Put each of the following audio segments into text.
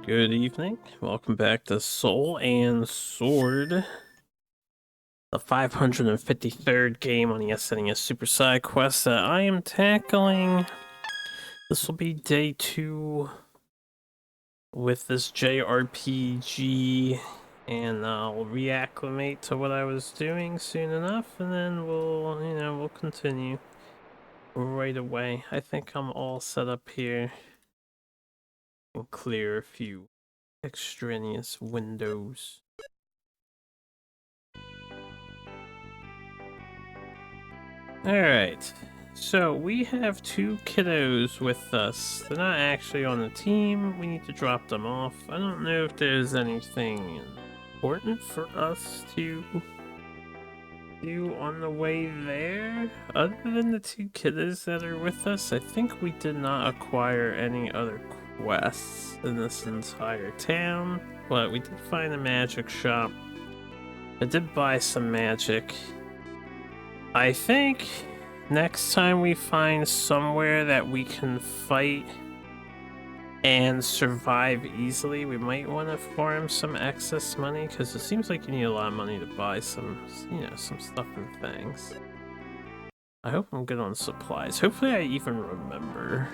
Good evening. Welcome back to Soul and Sword, the 553rd game on the SNES Super Side Quest that I am tackling. This will be day 2 with this JRPG, and I'll reacclimate to what I was doing soon enough, and then we'll continue right away. I think I'm all set up here and clear a few extraneous windows. Alright, so we have two kiddos with us. They're not actually on the team. We need to drop them off. I don't know if there's anything important for us to do on the way there. Other than the two kiddos that are with us, I think we did not acquire any other quests in this entire town. But we did find a magic shop. I did buy some magic. I think next time we find somewhere that we can fight and survive easily, we might want to farm some excess money, because it seems like you need a lot of money to buy some stuff and things. I hope I'm good on supplies. Hopefully I even remember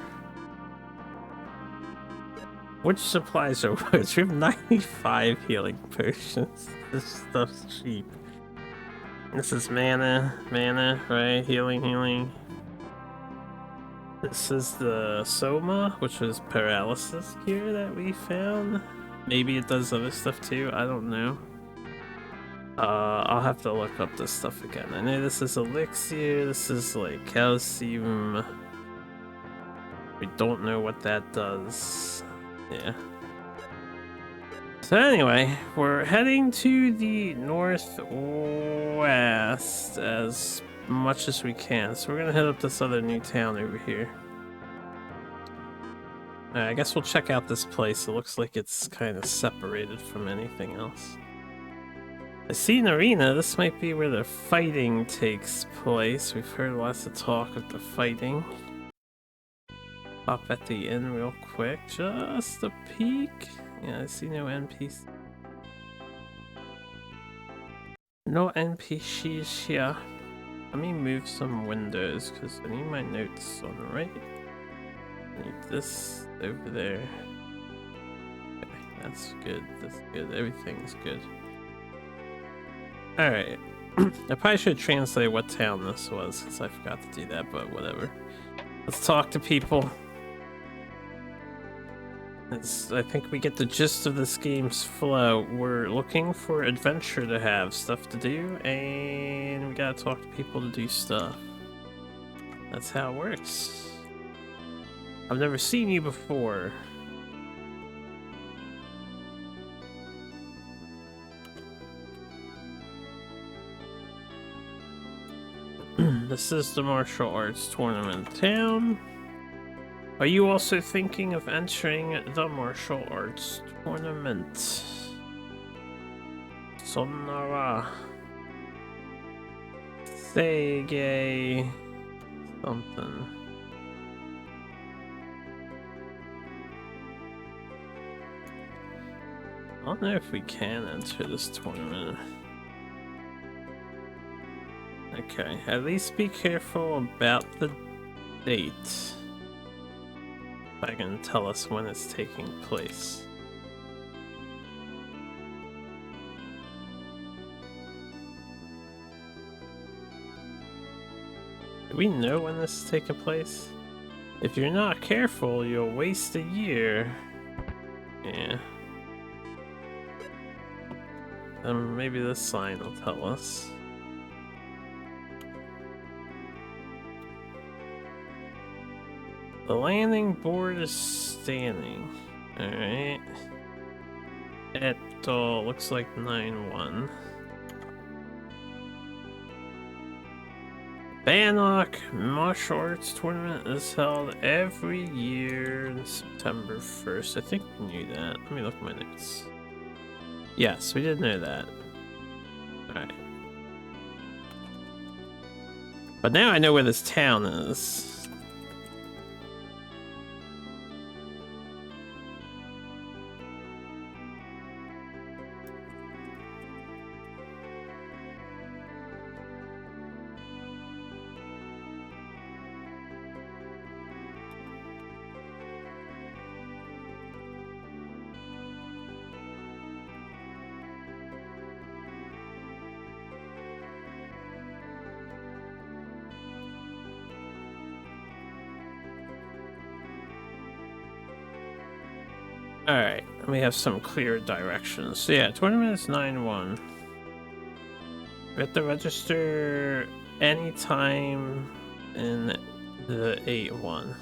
which supplies are which. We have 95 healing potions. This stuff's cheap. This is mana, right? Healing. This is the Soma, which was paralysis gear that we found. Maybe it does other stuff too, I don't know. I'll have to look up this stuff again. I know this is elixir, this is like calcium. We don't know what that does. Yeah. So anyway, we're heading to the northwest as much as we can. So we're gonna head up this other new town over here. I guess we'll check out this place. It looks like it's kind of separated from anything else. I see an arena. This might be where the fighting takes place. We've heard lots of talk of the fighting. Pop at the inn real quick, just a peek. Yeah, I see no NPC. No NPCs here. Let me move some windows because I need my notes on the right. I need this over there. Okay, that's good. That's good. Everything's good. Alright. I probably should translate what town this was because I forgot to do that, but whatever. Let's talk to people. I think we get the gist of this game's flow. We're looking for adventure to have, stuff to do, and we gotta talk to people to do stuff. That's how it works. I've never seen you before. This is the martial arts tournament town. Are you also thinking of entering the martial arts tournament? Sonara. Sege. Something. I don't know if we can enter this tournament. Okay, at least be careful about the date. If I can tell us when it's taking place. Do we know when this is taking place? If you're not careful, you'll waste a year. Yeah. Maybe this sign will tell us. The landing board is standing. Alright. It looks like 9-1. Bannock Martial Arts Tournament is held every year on September 1st. I think we knew that. Let me look at my notes. Yes, we did know that. Alright. But now I know where this town is. Alright, we have some clear directions. So yeah, tournament is 9-1. We have to register anytime in the 8-1.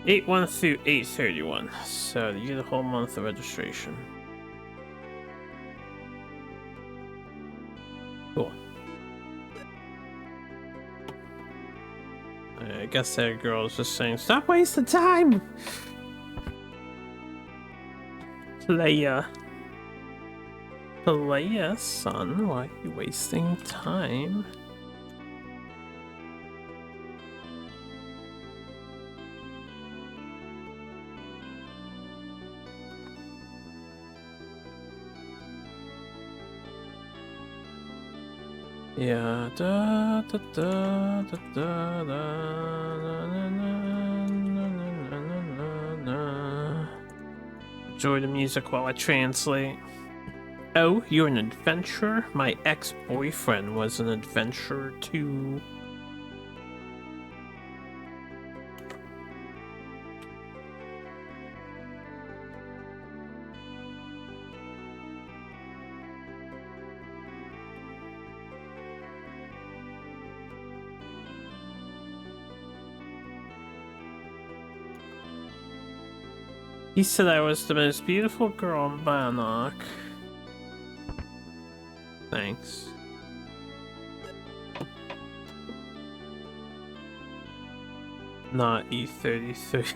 (8-1) through 8/31. So you get a whole month of registration. Cool. I guess that girl is just saying, "Stop wasting time!" Playa, son, why are you wasting time? Yeah, da da da da da da na. Enjoy the music while I translate. Oh, you're an adventurer? My ex-boyfriend was an adventurer too. He said I was the most beautiful girl in Bannock. Thanks. Not E33.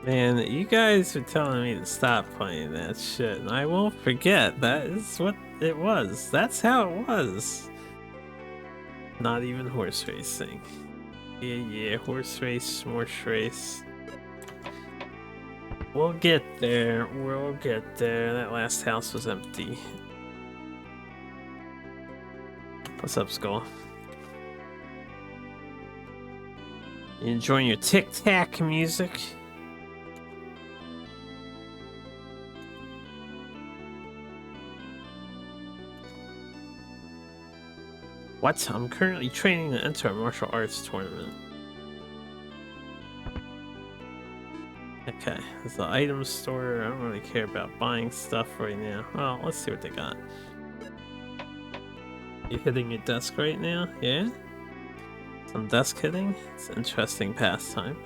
Man, you guys are telling me to stop playing that shit, and I won't forget. That is what it was. That's how it was. Not even horse racing. Yeah, horse race, race. We'll get there. We'll get there. That last house was empty. What's up, Skull? You enjoying your tic-tac music? What? I'm currently training to enter a martial arts tournament. Okay, there's the item store. I don't really care about buying stuff right now. Well, let's see what they got. You hitting your desk right now? Yeah? Some desk hitting? It's an interesting pastime.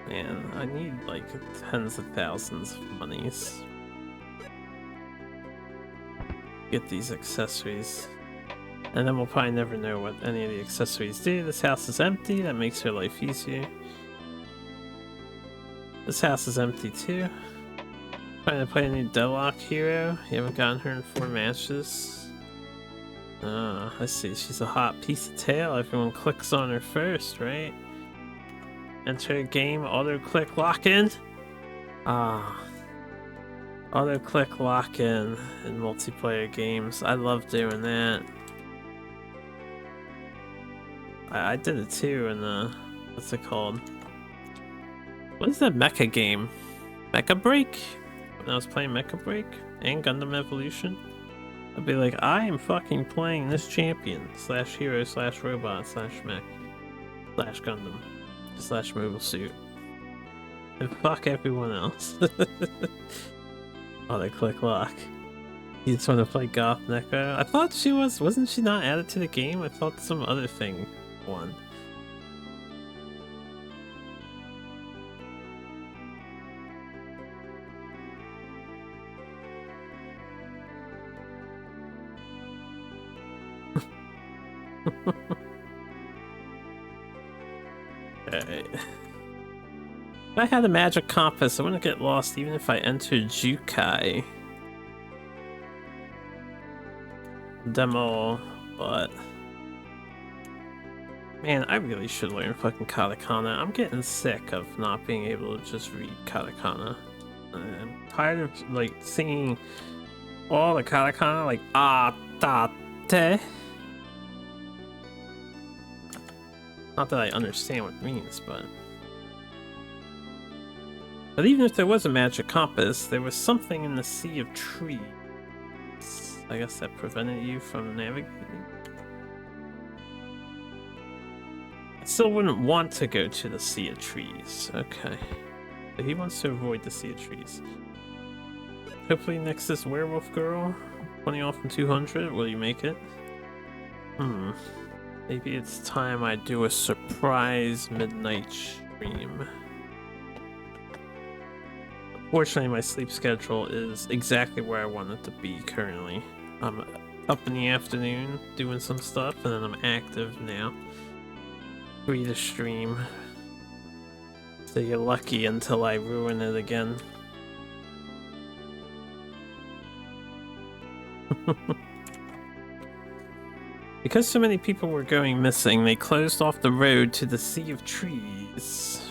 Man, I need like tens of thousands of monies. Get these accessories. And then we'll probably never know what any of the accessories do. This house is empty, that makes her life easier. This house is empty too. Trying to play a new Deadlock hero. You haven't gotten her in 4 matches. I see. She's a hot piece of tail. Everyone clicks on her first, right? Enter a game, auto-click lock-in. Auto-click lock-in in multiplayer games. I love doing that. I did it too in what's it called? What is that mecha game? Mecha Break? When I was playing Mecha Break and Gundam Evolution, I'd be like, I am fucking playing this champion / hero / robot / mech / Gundam / mobile suit. And fuck everyone else. Oh, they click lock. You just want to play Goth Neko? I thought she wasn't she not added to the game? I thought some other thing won. Alright. If I had a magic compass, I wouldn't get lost even if I entered Jukai. Demo, but... Man, I really should learn fucking katakana. I'm getting sick of not being able to just read katakana. I'm tired of, like, seeing all the katakana, like, ah, ta, te. Not that I understand what it means, but... But even if there was a magic compass, there was something in the sea of trees. I guess that prevented you from navigating. I still wouldn't want to go to the sea of trees. Okay. But he wants to avoid the sea of trees. Hopefully next is Werewolf Girl. 20 off from 200. Will you make it? Maybe it's time I do a surprise midnight stream. Fortunately, my sleep schedule is exactly where I want it to be currently. I'm up in the afternoon doing some stuff, and then I'm active now. Free to stream. So you're lucky until I ruin it again. Because so many people were going missing, they closed off the road to the Sea of Trees.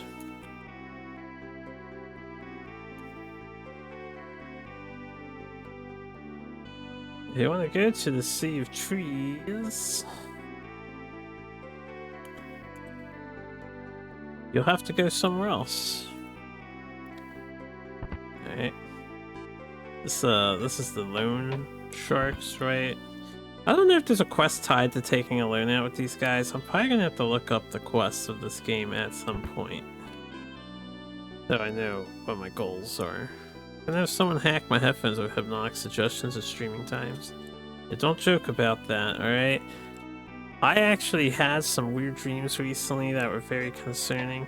If you want to go to the Sea of Trees, you'll have to go somewhere else. Alright. This is the loan sharks, right? I don't know if there's a quest tied to taking a loan out with these guys. I'm probably gonna have to look up the quests of this game at some point, so I know what my goals are. I know someone hacked my headphones with hypnotic suggestions of streaming times. Yeah, don't joke about that, alright? I actually had some weird dreams recently that were very concerning,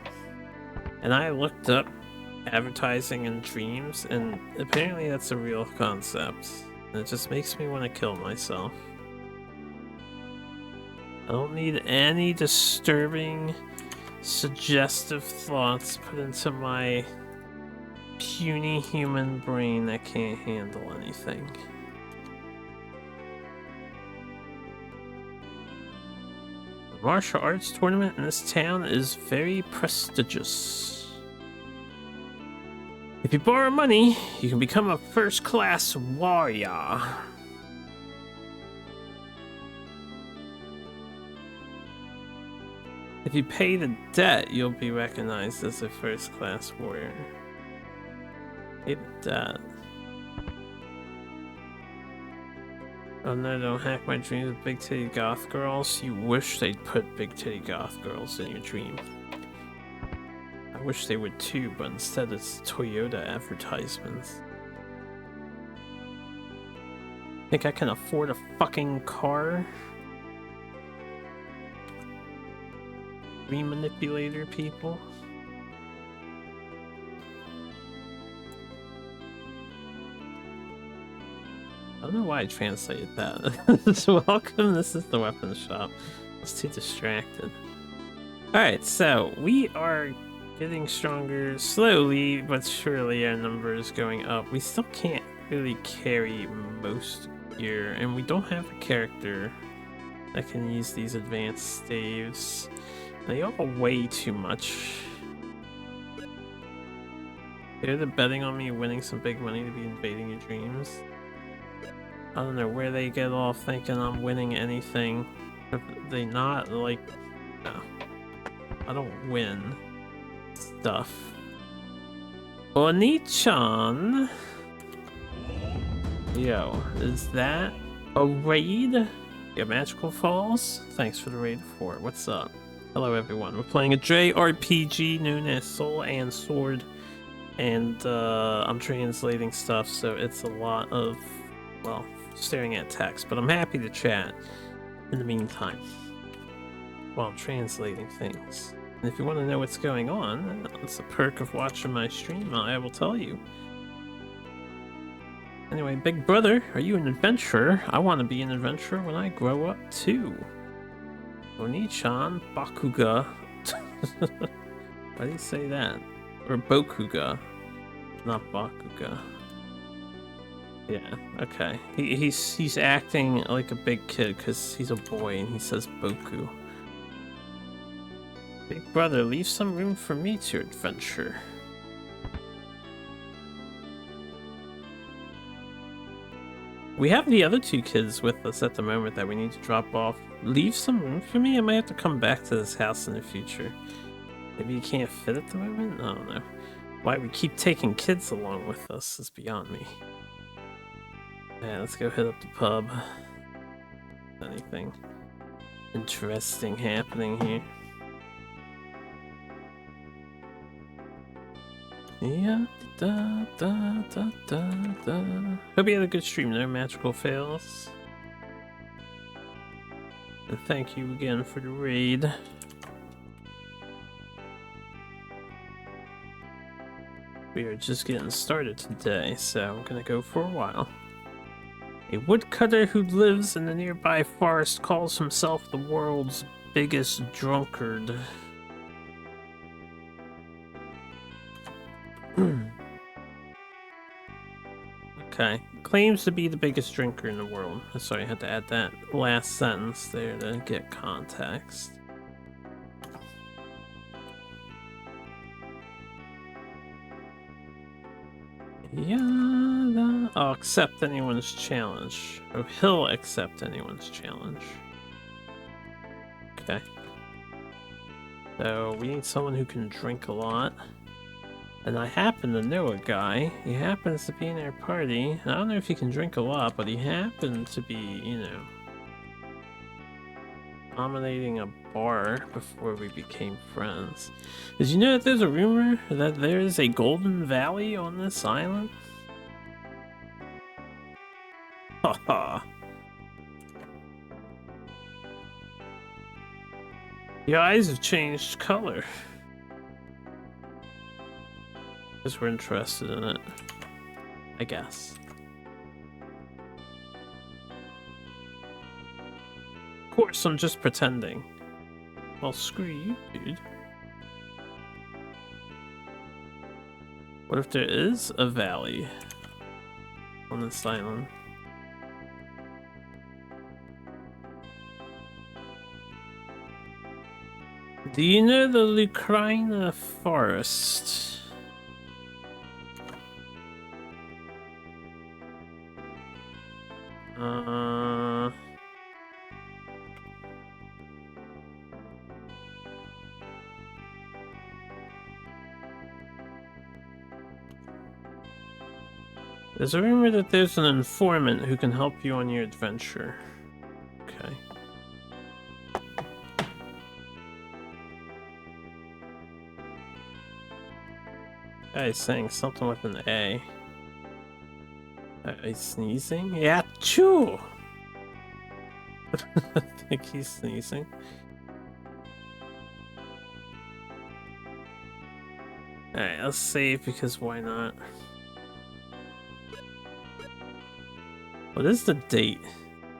and I looked up advertising in dreams, and apparently that's a real concept. And it just makes me want to kill myself. I don't need any disturbing, suggestive thoughts put into my puny human brain that can't handle anything. The martial arts tournament in this town is very prestigious. If you borrow money, you can become a first-class warrior. If you pay the debt, you'll be recognized as a first-class warrior. Pay the debt. Oh no, don't hack my dreams with big titty goth girls. You wish they'd put big titty goth girls in your dream. I wish they would too, but instead it's Toyota advertisements. Think I can afford a fucking car? Dream manipulator people? I don't know why I translated that. So welcome, this is the weapons shop. I was too distracted. Alright, so we are getting stronger slowly, but surely our number is going up. We still can't really carry most gear, and we don't have a character that can use these advanced staves. They all weigh too much. They're betting on me winning some big money to be invading your dreams. I don't know where they get off thinking I'm winning anything. Are they not, like... No. I don't win stuff. Oni-chan! Yo, is that a raid? Yeah, Magical Falls? Thanks for the raid 4. What's up? Hello everyone. We're playing a JRPG known as Soul and Sword. And I'm translating stuff, so it's a lot of, well, staring at text. But I'm happy to chat in the meantime while I'm translating things. And if you want to know what's going on, it's a perk of watching my stream, I will tell you. Anyway, big brother, are you an adventurer? I want to be an adventurer when I grow up too. Oni-chan Bakuga. Why do you say that? Or Bokuga, not Bakuga. Yeah, okay. He's acting like a big kid because he's a boy and he says Boku. Big brother, leave some room for me to adventure. We have the other two kids with us at the moment that we need to drop off. Leave some room for me? I might have to come back to this house in the future. Maybe you can't fit at the moment? I don't know. Why we keep taking kids along with us is beyond me. Yeah, let's go hit up the pub. Anything interesting happening here? Yeah, da da da da da. Hope you had a good stream. No magical fails. And thank you again for the raid. We are just getting started today, so I'm gonna go for a while. A woodcutter who lives in the nearby forest calls himself the world's biggest drunkard. Okay. Claims to be the biggest drinker in the world. Sorry, I had to add that last sentence there to get context. Yeah, I'll accept anyone's challenge. Oh, he'll accept anyone's challenge. Okay. So we need someone who can drink a lot. And I happen to know a guy. He happens to be in our party. I don't know if he can drink a lot, but he happened to be, you know, dominating a bar before we became friends. Did you know that there's a rumor that there's a golden valley on this island? Haha. Your eyes have changed color. Because we're interested in it, I guess. Of course, I'm just pretending. Well, screw you, dude. What if there is a valley on this island? Do you know the Lucrina Forest? There's a rumor that there's an informant who can help you on your adventure. Okay. Guy's saying something with an A. He's sneezing? Yeah, choo! I think he's sneezing. Alright, let's save because why not? What is the date?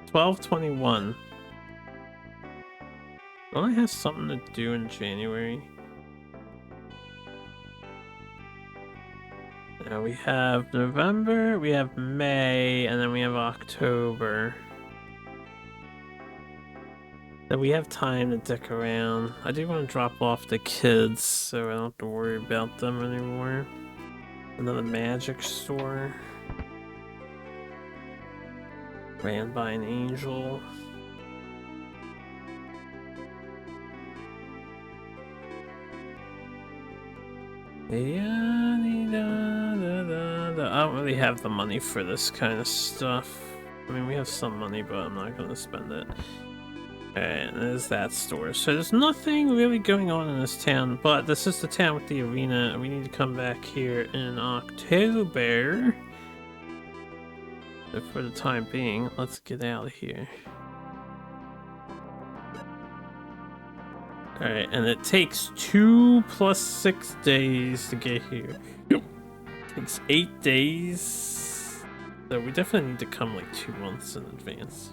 12/21. Don't I have something to do in January? Now we have November, we have May, and then we have October. So we have time to dick around. I do want to drop off the kids so I don't have to worry about them anymore. Another magic store. Ran by an angel. Yeah, I don't really have the money for this kind of stuff. I mean, we have some money, but I'm not going to spend it. Alright, there's that store. So there's nothing really going on in this town, but this is the town with the arena, and we need to come back here in October. So for the time being, let's get out of here. Alright, and it takes 2 + 6 days to get here. Yep. Takes 8 days. So we definitely need to come like 2 months in advance.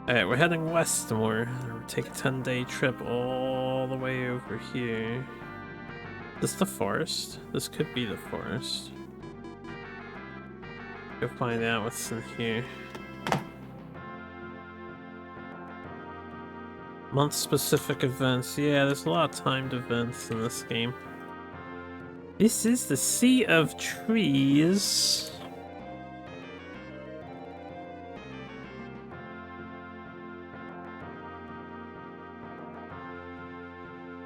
Alright, we're heading west more. We'll take a 10-day trip all the way over here. Is this the forest? This could be the forest. Go find out what's in here. Month-specific events. Yeah, there's a lot of timed events in this game. This is the Sea of Trees.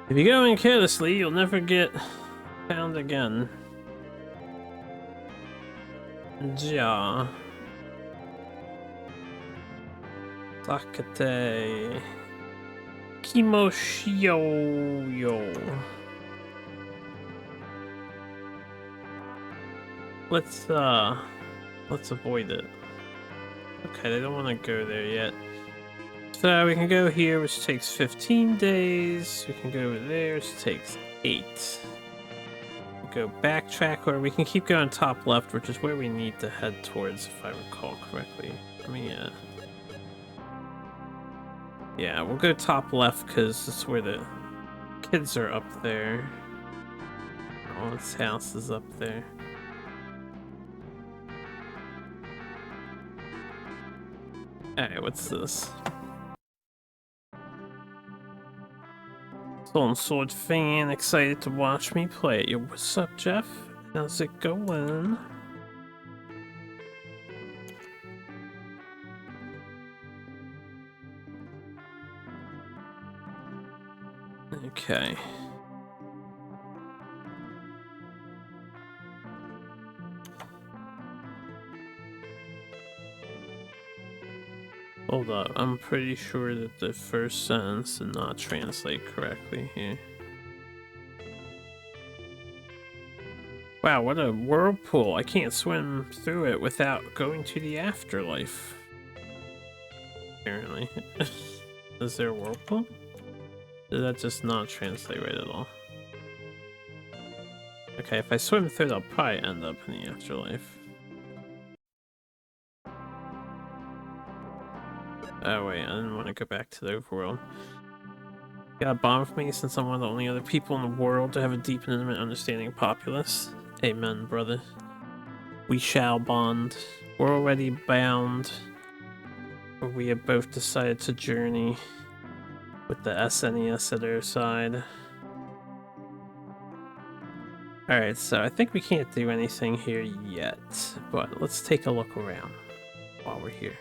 If you go in carelessly, you'll never get found again. Ja. Sakate. Kimoshio. Let's avoid it. Okay, they don't want to go there yet. So we can go here, which takes 15 days. We can go over there, which takes 8. We go backtrack, or we can keep going top left, which is where we need to head towards, if I recall correctly. I mean, yeah, we'll go top left because that's where the kids are up there. Oh, its house is up there. Alright, what's this? Stone Sword fan, excited to watch me play it. Yo, what's up, Jeff? How's it going? Okay. Hold up, I'm pretty sure that the first sentence did not translate correctly here. Wow, what a whirlpool. I can't swim through it without going to the afterlife. Apparently. Is there a whirlpool? Did that just not translate right at all? Okay, if I swim through it, I'll probably end up in the afterlife. Oh wait, I didn't want to go back to the overworld. You got a bond with me since I'm one of the only other people in the world to have a deep and intimate understanding of populace. Amen, brother. We shall bond. We're already bound. We have both decided to journey with the SNES at our side. Alright, so I think we can't do anything here yet, but let's take a look around while we're here.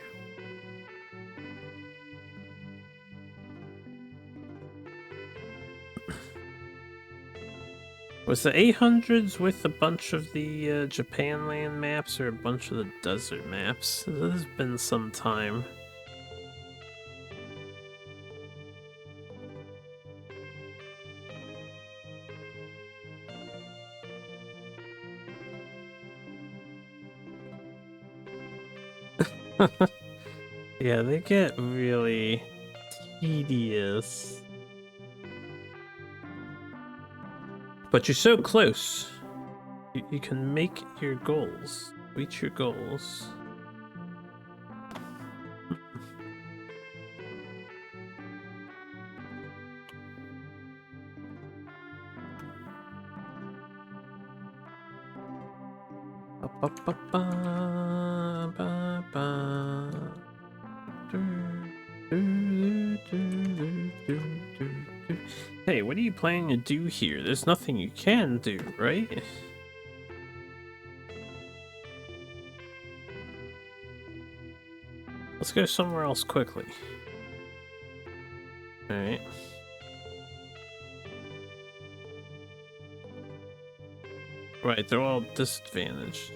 Was the 800s with a bunch of the Japan land maps or a bunch of the desert maps? It has been some time. Yeah, they get really tedious. But you're so close. You can make your goals. Reach your goals. Hey, what are you planning to do here? There's nothing you can do, right? Let's go somewhere else quickly. Alright. Right, they're all disadvantaged.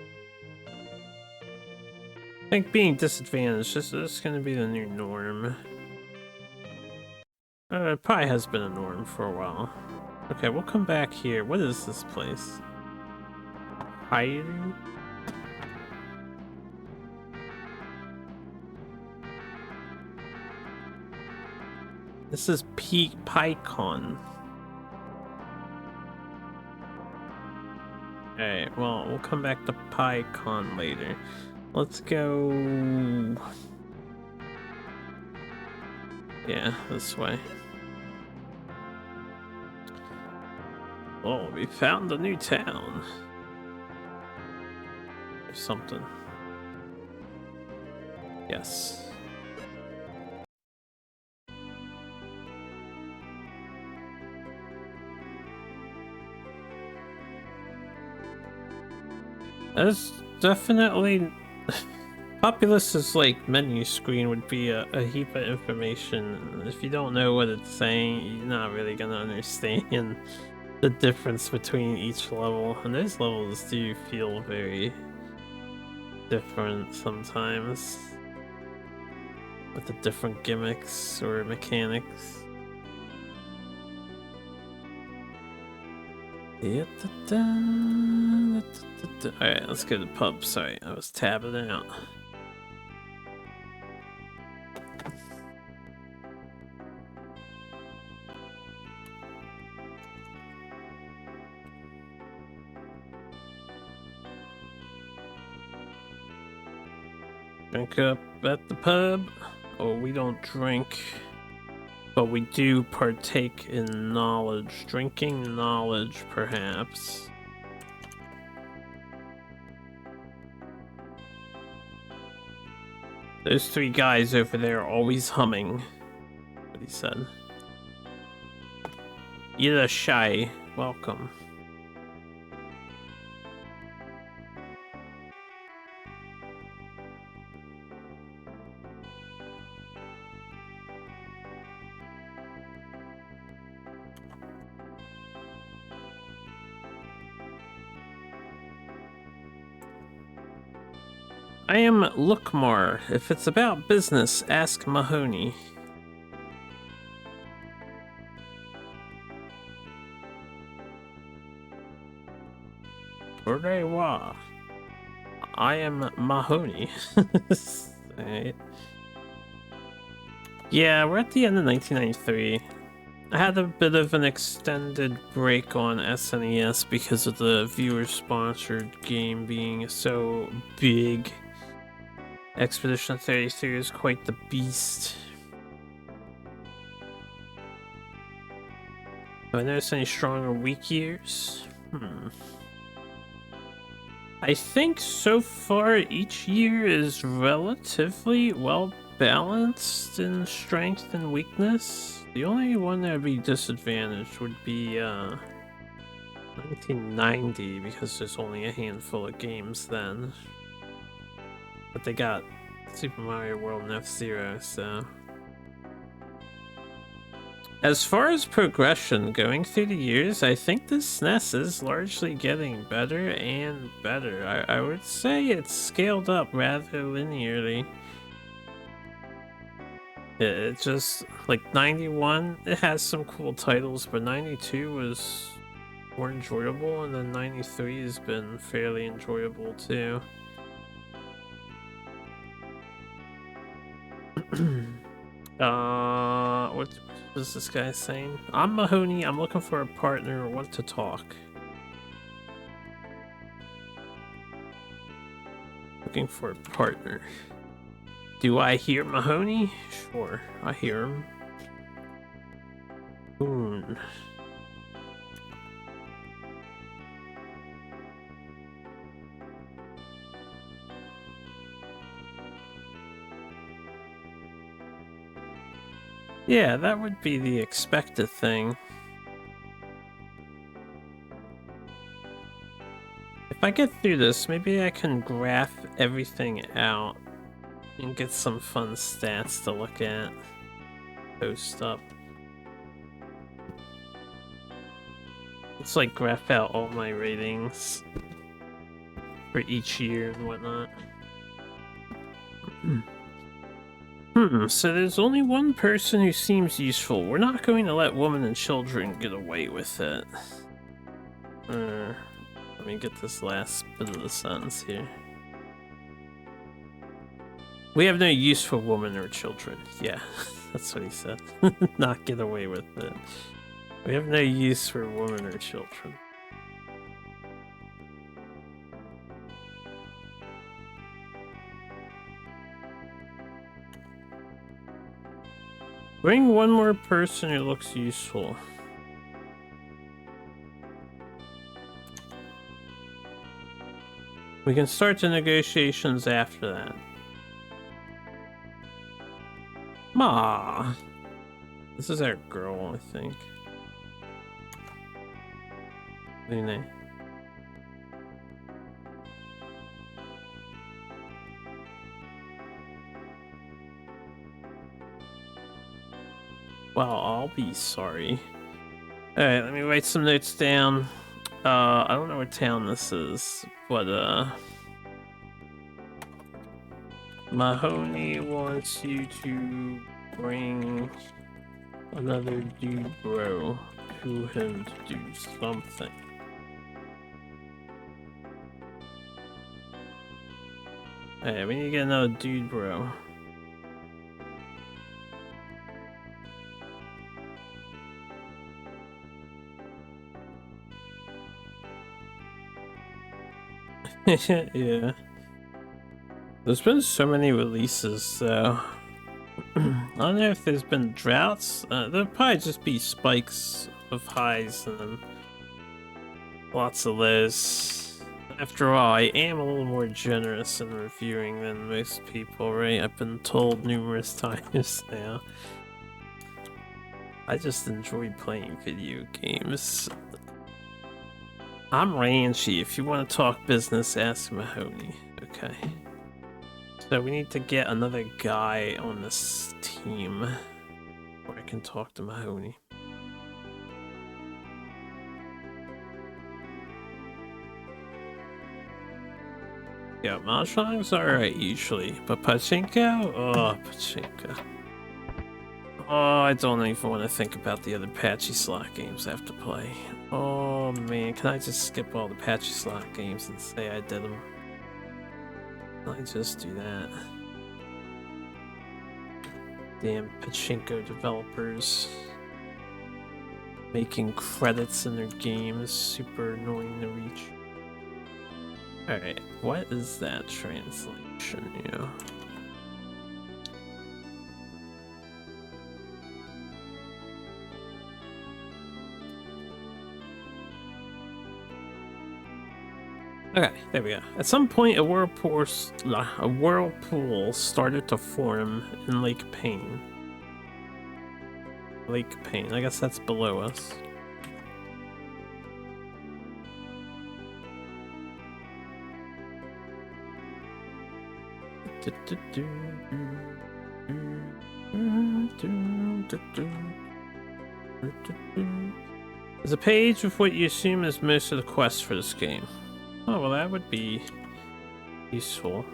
I think being disadvantaged is going to be the new norm. It probably has been a norm for a while. Okay, we'll come back here. What is this place? Hiding? This is PyCon. Alright, well, we'll come back to PyCon later. Let's go... Yeah, this way. Oh, we found a new town. Or something. Yes. There's definitely Populus's like menu screen would be a heap of information, and if you don't know what it's saying, you're not really gonna understand the difference between each level, and those levels do feel very different sometimes with the different gimmicks or mechanics. Alright, let's go to the pub. Sorry, I was tabbing out. Drink up at the pub. Oh, we don't drink, but we do partake in knowledge. Drinking knowledge, perhaps. Those three guys over there are always humming. What he said. Ida Shai, welcome. I am Lookmar. If it's about business, ask Mahoney. Urdewa. I am Mahoney. Right. Yeah, we're at the end of 1993. I had a bit of an extended break on SNES because of the viewer-sponsored game being so big. Expedition 33 is quite the beast. Have I noticed any strong or weak years? I think so far each year is relatively well balanced in strength and weakness. The only one that would be disadvantaged would be 1990, because there's only a handful of games then. But they got Super Mario World and F-Zero, so... As far as progression going through the years, I think the SNES is largely getting better and better. I would say it's scaled up rather linearly. It just, like 91, it has some cool titles, but 92 was more enjoyable, and then 93 has been fairly enjoyable too. What was this guy saying? I'm Mahoney, I'm looking for a partner, want to talk. Looking for a partner. Do I hear Mahoney? Sure, I hear him. Boon. Yeah, that would be the expected thing. If I get through this, maybe I can graph everything out and get some fun stats to look at. Post up. It's like graph out all my ratings for each year and whatnot. So there's only one person who seems useful. We're not going to let women and children get away with it. Let me get this last bit of the sentence here. We have no use for women or children. Yeah, that's what he said. Not get away with it. We have no use for women or children. Bring one more person who looks useful. We can start the negotiations after that. Ma, this is our girl, I think. Lune. well, I'll be sorry. Alright, let me write some notes down. I don't know what town this is, but Mahoney wants you to bring another dude bro to him to do something. Alright, we need to get another dude bro. Yeah. There's been so many releases, so I don't know if there's been droughts. There'll probably just be spikes of highs and then lots of lows. After all, I am a little more generous in reviewing than most people, right? I've been told numerous times now. I just enjoy playing video games. I'm Ranchy. If you want to talk business, ask Mahoney. Okay. So we need to get another guy on this team where I can talk to Mahoney. Yeah, Mahjong's alright usually, but Pachinko? Oh, Pachinko. Oh, I don't even want to think about the other patchy slot games I have to play. Oh man, can I just skip all the patchy slot games and say I did them? Can I just do that? Damn Pachinko developers. Making credits in their games, super annoying to reach. Alright, what is that translation, you know? Okay, there we go. At some point, a whirlpool started to form in Lake Payne. Lake Payne, I guess that's below us. There's a page with what you assume is most of the quests for this game. Oh, well, that would be useful.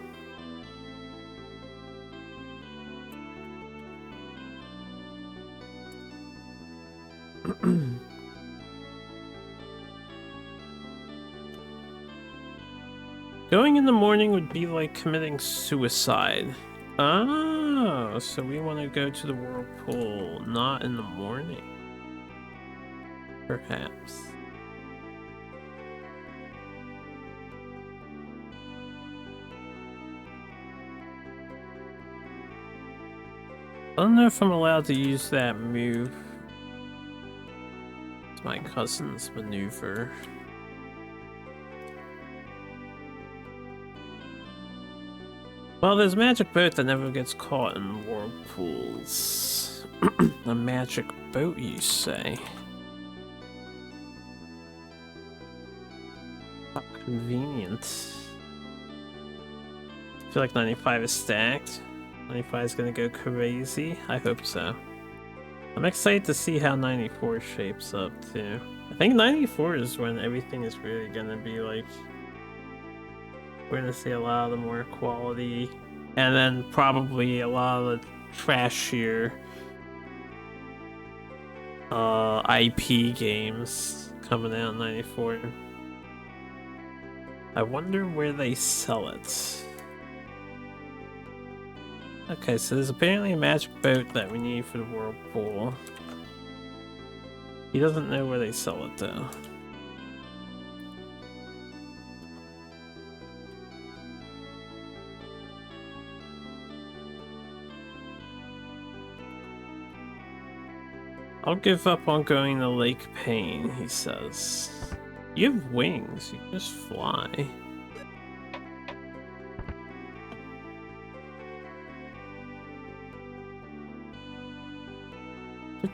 Going in the morning would be like committing suicide. Oh, so we want to go to the whirlpool not in the morning. Perhaps. I don't know if I'm allowed to use that move. It's my cousin's maneuver. Well, there's a magic boat that never gets caught in whirlpools. A magic boat, you say? How convenient. I feel like 95 is stacked. 95 is gonna go crazy. I hope so. I'm excited to see how 94 shapes up too. I think 94 is when everything is really gonna be like, we're gonna see a lot of the more quality, and then probably a lot of the trashier IP games coming out in 94. I wonder where they sell it. Okay, so there's apparently a magic boat that we need for the whirlpool. He doesn't know where they sell it though. I'll give up on going to Lake Payne, he says. You have wings, you can just fly.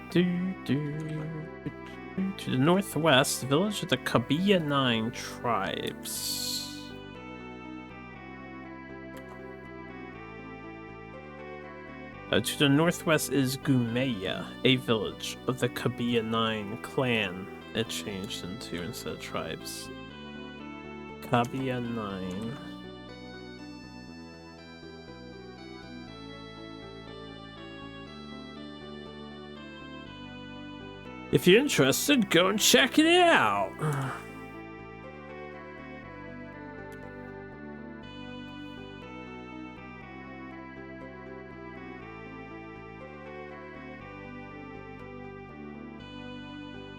To the northwest, the village of the Kabiya 9 tribes. To the northwest is Gumeya, a village of the Kabiya 9 clan. It changed into instead of tribes. Kabiya 9. If you're interested, go and check it out.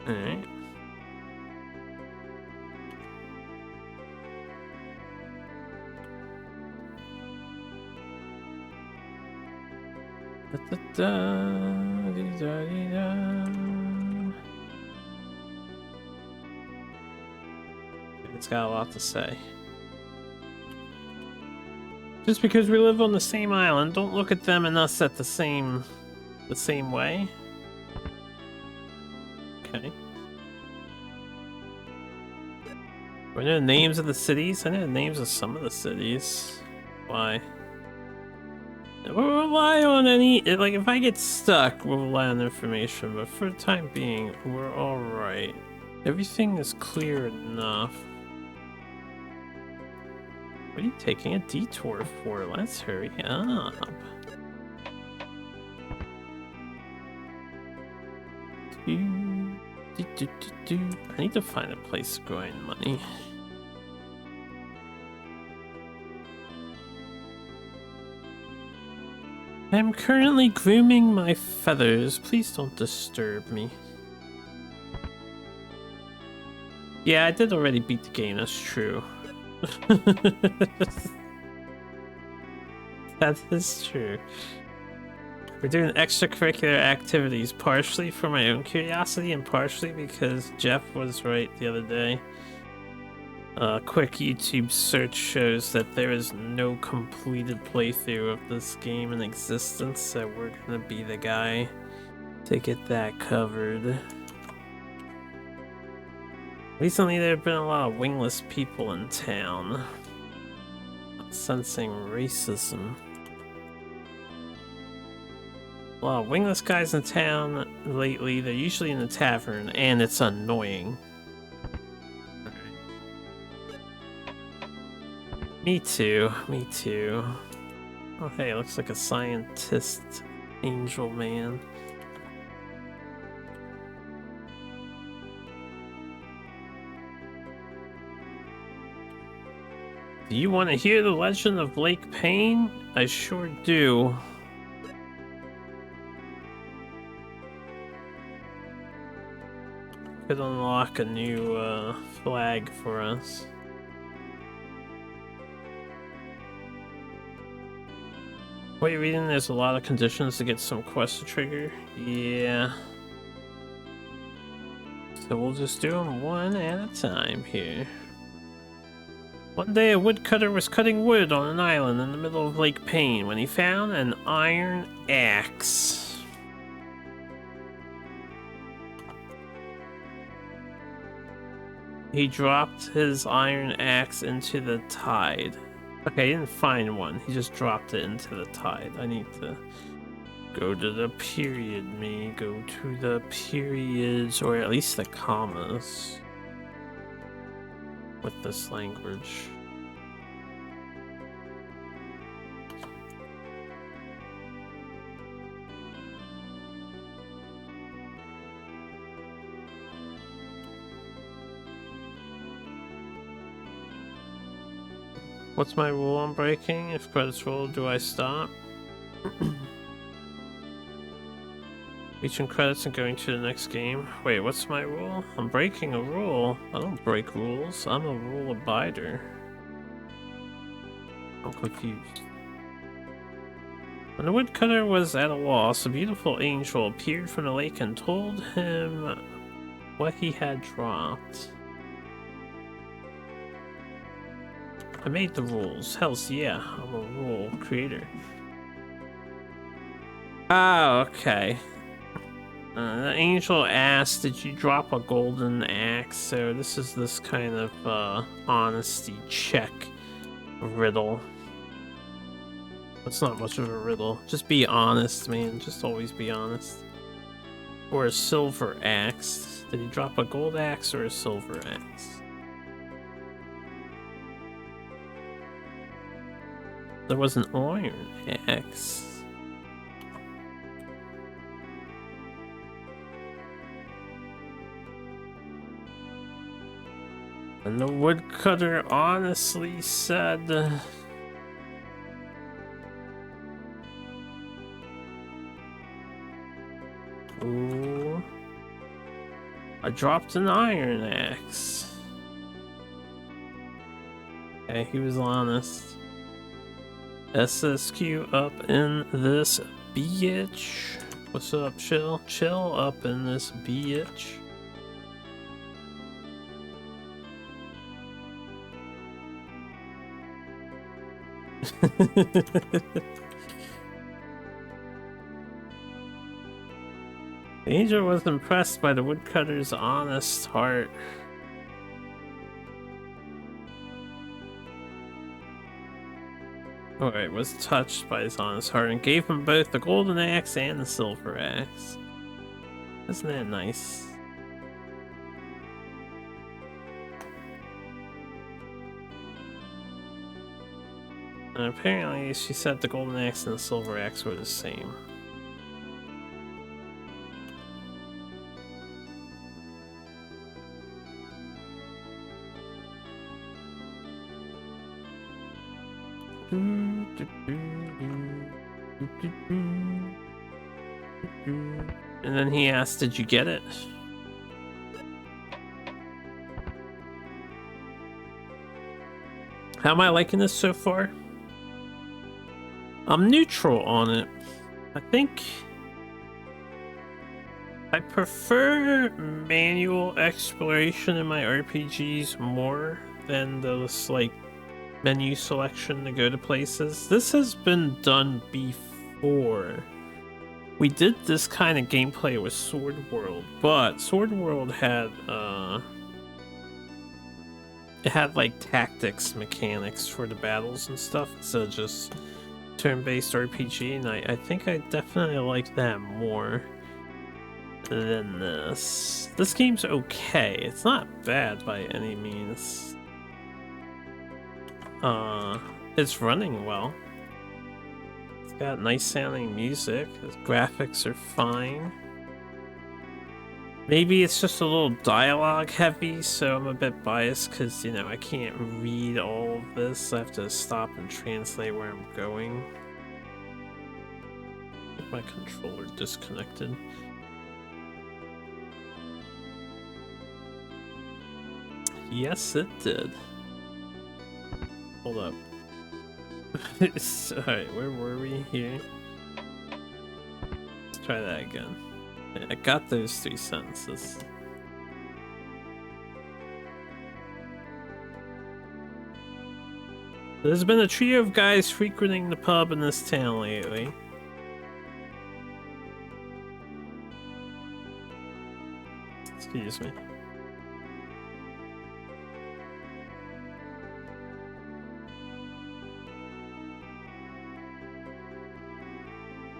Alright. It's got a lot to say. Just because we live on the same island, don't look at them and us at the same way. Okay. I know the names of the cities. I know the names of some of the cities. Why? We'll rely on any, like, if I get stuck, we'll rely on information, but for the time being, we're alright. Everything is clear enough. What are you taking a detour for? Let's hurry up. I need to find a place to grind money. I'm currently grooming my feathers. Please don't disturb me. Yeah, I did already beat the game, that's true. That is true. We're doing extracurricular activities, partially for my own curiosity and partially because Jeff was right the other day. A quick YouTube search shows that there is no completed playthrough of this game in existence, so we're gonna be the guy to get that covered. Recently there have been a lot of wingless people in town. I'm sensing racism. A lot of wingless guys in town lately. They're usually in the tavern, and it's annoying. Me too, me too. Oh hey, it looks like a scientist angel man. Do you want to hear the legend of Lake Payne? I sure do. Could unlock a new flag for us. What you're reading, there's a lot of conditions to get some quests to trigger. Yeah. So we'll just do them one at a time here. One day a woodcutter was cutting wood on an island in the middle of Lake Payne when he found an iron axe. He dropped his iron axe into the tide. Okay, he didn't find one. He just dropped it into the tide. I need to go to the period me. Go to the periods, or at least the commas with this language. What's my rule on breaking? If credits roll, do I stop? Reaching credits and going to the next game. Wait, what's my rule? I'm breaking a rule. I don't break rules. I'm a rule abider. I'm confused. When the woodcutter was at a loss, a beautiful angel appeared from the lake and told him what he had dropped. I made the rules. Hells yeah, I'm a rule creator. Ah, okay. The angel asked, did you drop a golden axe? So this is this kind of honesty check riddle. It's not much of a riddle. Just be honest, man. Just always be honest. Or a silver axe. Did he drop a gold axe or a silver axe? There was an iron axe. And the woodcutter honestly said... Ooh. I dropped an iron axe. Okay, he was honest. SSQ up in this bitch. What's up, Chill? Chill up in this bitch. The angel was impressed by the woodcutter's honest heart. Alright, was touched by his honest heart and gave him both the golden axe and the silver axe. Isn't that nice? And apparently she said the golden axe and the silver axe were the same. And then he asked, did you get it? How am I liking this so far? I'm neutral on it. I think I prefer manual exploration in my RPGs more than those like menu selection to go to places. This has been done before. We did this kind of gameplay with Sword World, but Sword World had it had like tactics mechanics for the battles and stuff, so just turn-based RPG, and I think I definitely like that more than this. This game's okay. It's not bad by any means. It's running well. It's got nice sounding music. Its graphics are fine. Maybe it's just a little dialogue heavy, so I'm a bit biased because, you know, I can't read all of this. I have to stop and translate where I'm going. I think my controller disconnected. Yes, it did. Hold up. Alright, where were we here? Let's try that again. I got those 3 sentences. There's been a trio of guys frequenting the pub in this town lately. Excuse me.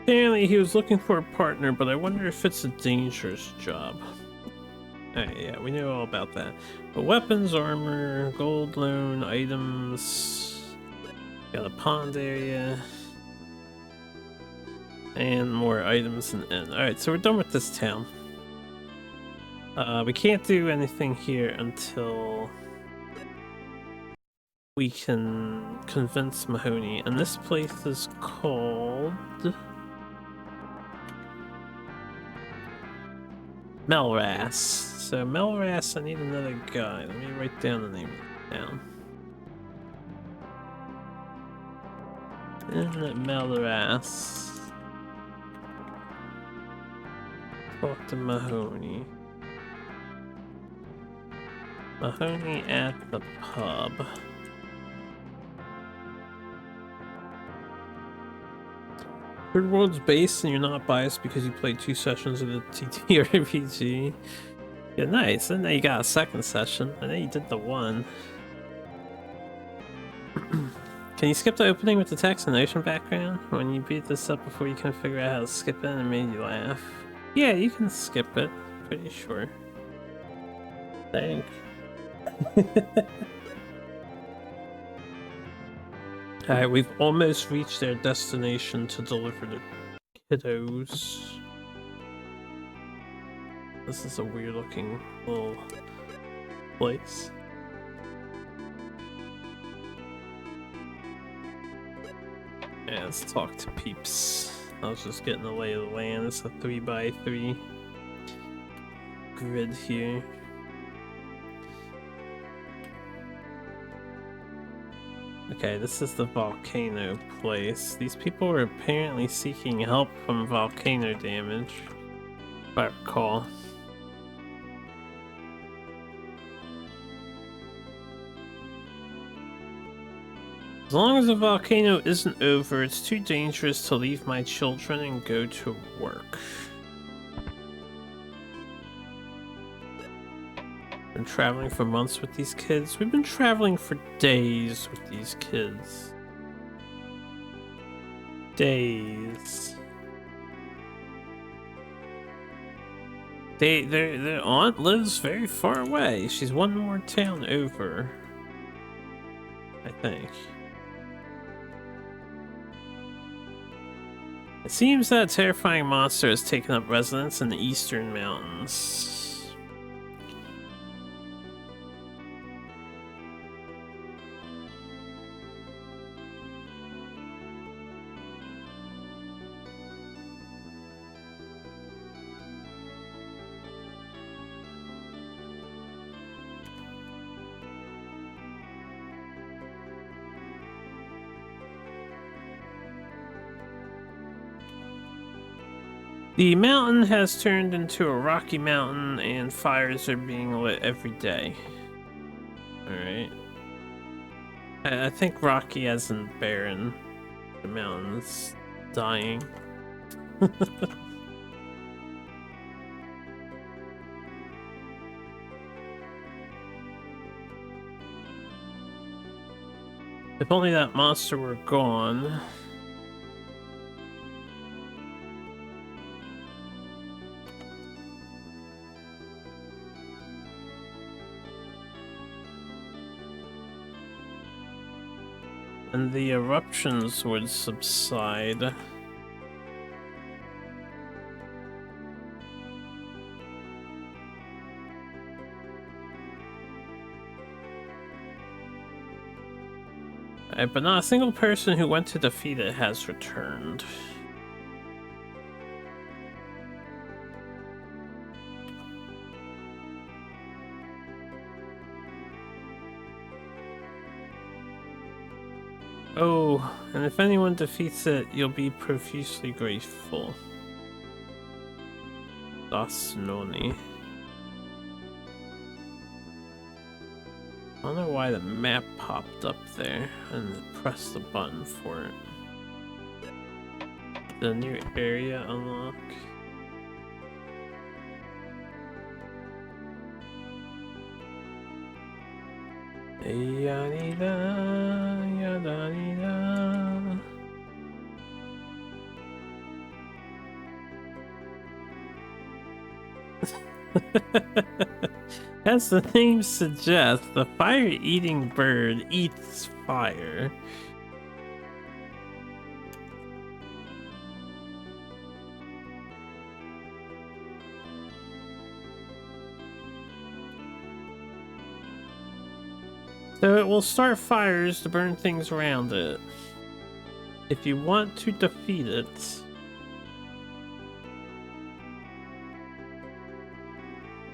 Apparently he was looking for a partner, but I wonder if it's a dangerous job. Alright, yeah, we know all about that. But weapons, armor, gold loan, items... Got a pond area. And more items and inn. Alright, so we're done with this town. We can't do anything here until we can convince Mahoney. And this place is called... Melras. So Melras, I need another guy. Let me write down the name of the town. In Melras. Talk to Mahoney. Mahoney at the pub. Third World's based and you're not biased because you played 2 sessions of the TTRPG. Yeah, nice. And now you got a 2nd session. I know you did the 1. Can Can you skip the opening with the text and ocean background? When you beat this up before you can figure out how to skip it and it made you laugh. Yeah, you can skip it. Pretty sure. Thanks. Alright, we've almost reached their destination to deliver the kiddos. This is a weird looking little place. Yeah, let's talk to peeps. I was just getting the lay of the land. It's a 3x3 grid here. Okay, this is the volcano place. These people are apparently seeking help from volcano damage, if I recall. As long as the volcano isn't over, it's too dangerous to leave my children and go to work. Been traveling for months with these kids. We've been traveling for days with these kids. Days. Their aunt lives very far away. She's one more town over, I think. It seems that a terrifying monster has taken up residence in the eastern mountains. The mountain has turned into a rocky mountain and fires are being lit every day. Alright. I think rocky as in barren. The mountain's dying. If only that monster were gone. And the eruptions would subside. But not a single person who went to defeat it has returned. Oh, and if anyone defeats it, you'll be profusely grateful. Das Noni. I don't know why the map popped up there and press the button for it. The new area unlock. Yadida, yadida. As the name suggests, the fire-eating bird eats fire. So it will start fires to burn things around it. If you want to defeat it,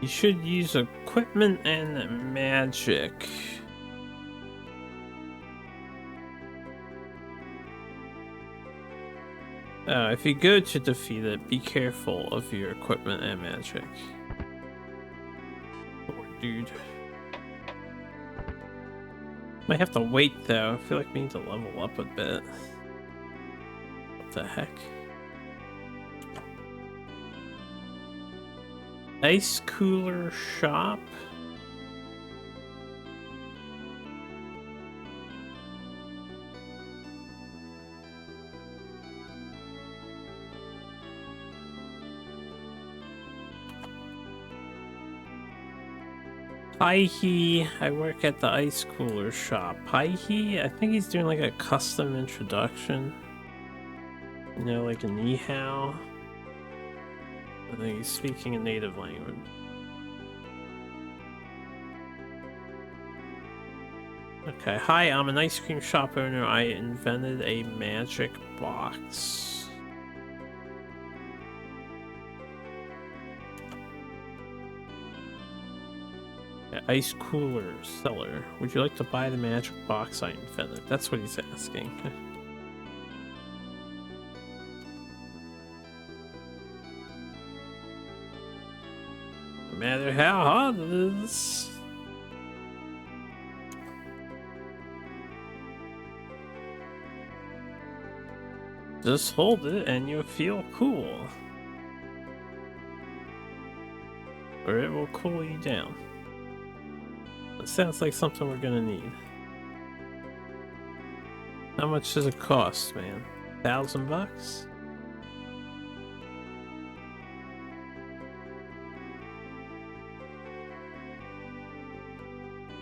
you should use equipment and magic. If you go to defeat it, be careful of your equipment and magic. Poor dude. Might have to wait though. I feel like we need to level up a bit. What the heck? Ice cooler shop? Hi-he, I work at the ice cooler shop. Hi-he, I think he's doing like a custom introduction. You know, like a ni-hao. I think he's speaking a native language. Okay, hi, I'm an ice cream shop owner. I invented a magic box. Ice cooler seller. Would you like to buy the magic box I invented? That's what he's asking. No matter how hot it is. Just hold it and you'll feel cool. Or it will cool you down. It sounds like something we're gonna need. How much does it cost, man? $1,000?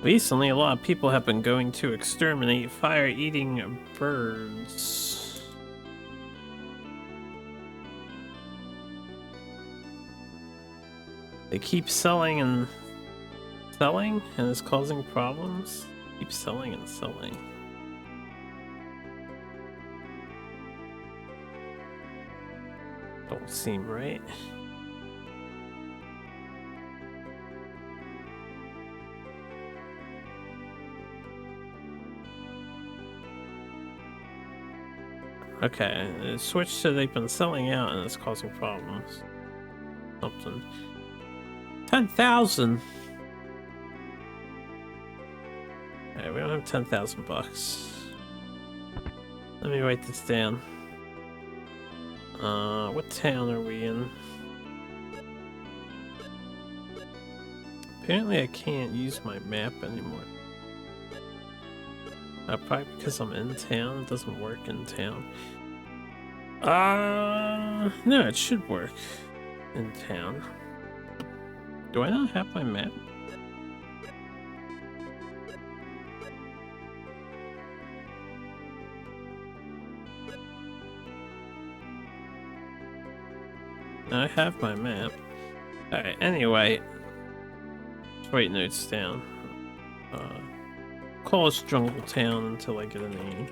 Recently, a lot of people have been going to exterminate fire-eating birds. They keep selling and it's causing problems. Keep selling and selling. Don't seem right. Okay, it switched to they've been selling out and it's causing problems. Something. 10,000. Alright, we don't have 10,000 bucks. Let me write this down. What town are we in? Apparently I can't use my map anymore. Probably because I'm in town. It doesn't work in town. No, it should work in town. Do I not have my map? I have my map. Alright, anyway. Let's write notes down. Call us Jungle Town until I get a name.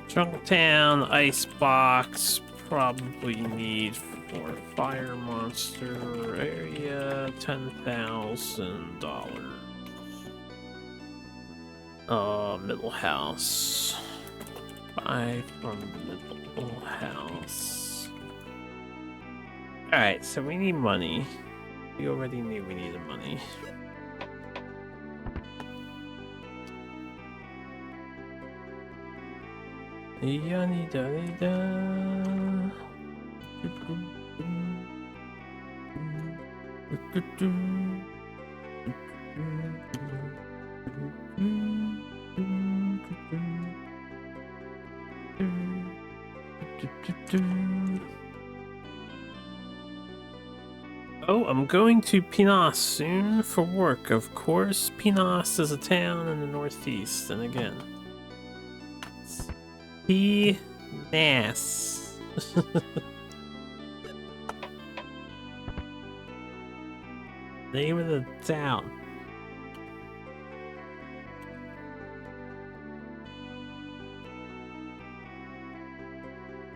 Jungle Town, Icebox, probably need for Fire Monster area, $10,000. Middle House. Buy from Middle House. Alright, so we need money. We already knew we needed money. Yanni da da. Oh, I'm going to Pinas soon for work, of course. Pinas is a town in the northeast, and again, Pinas. Name of the town.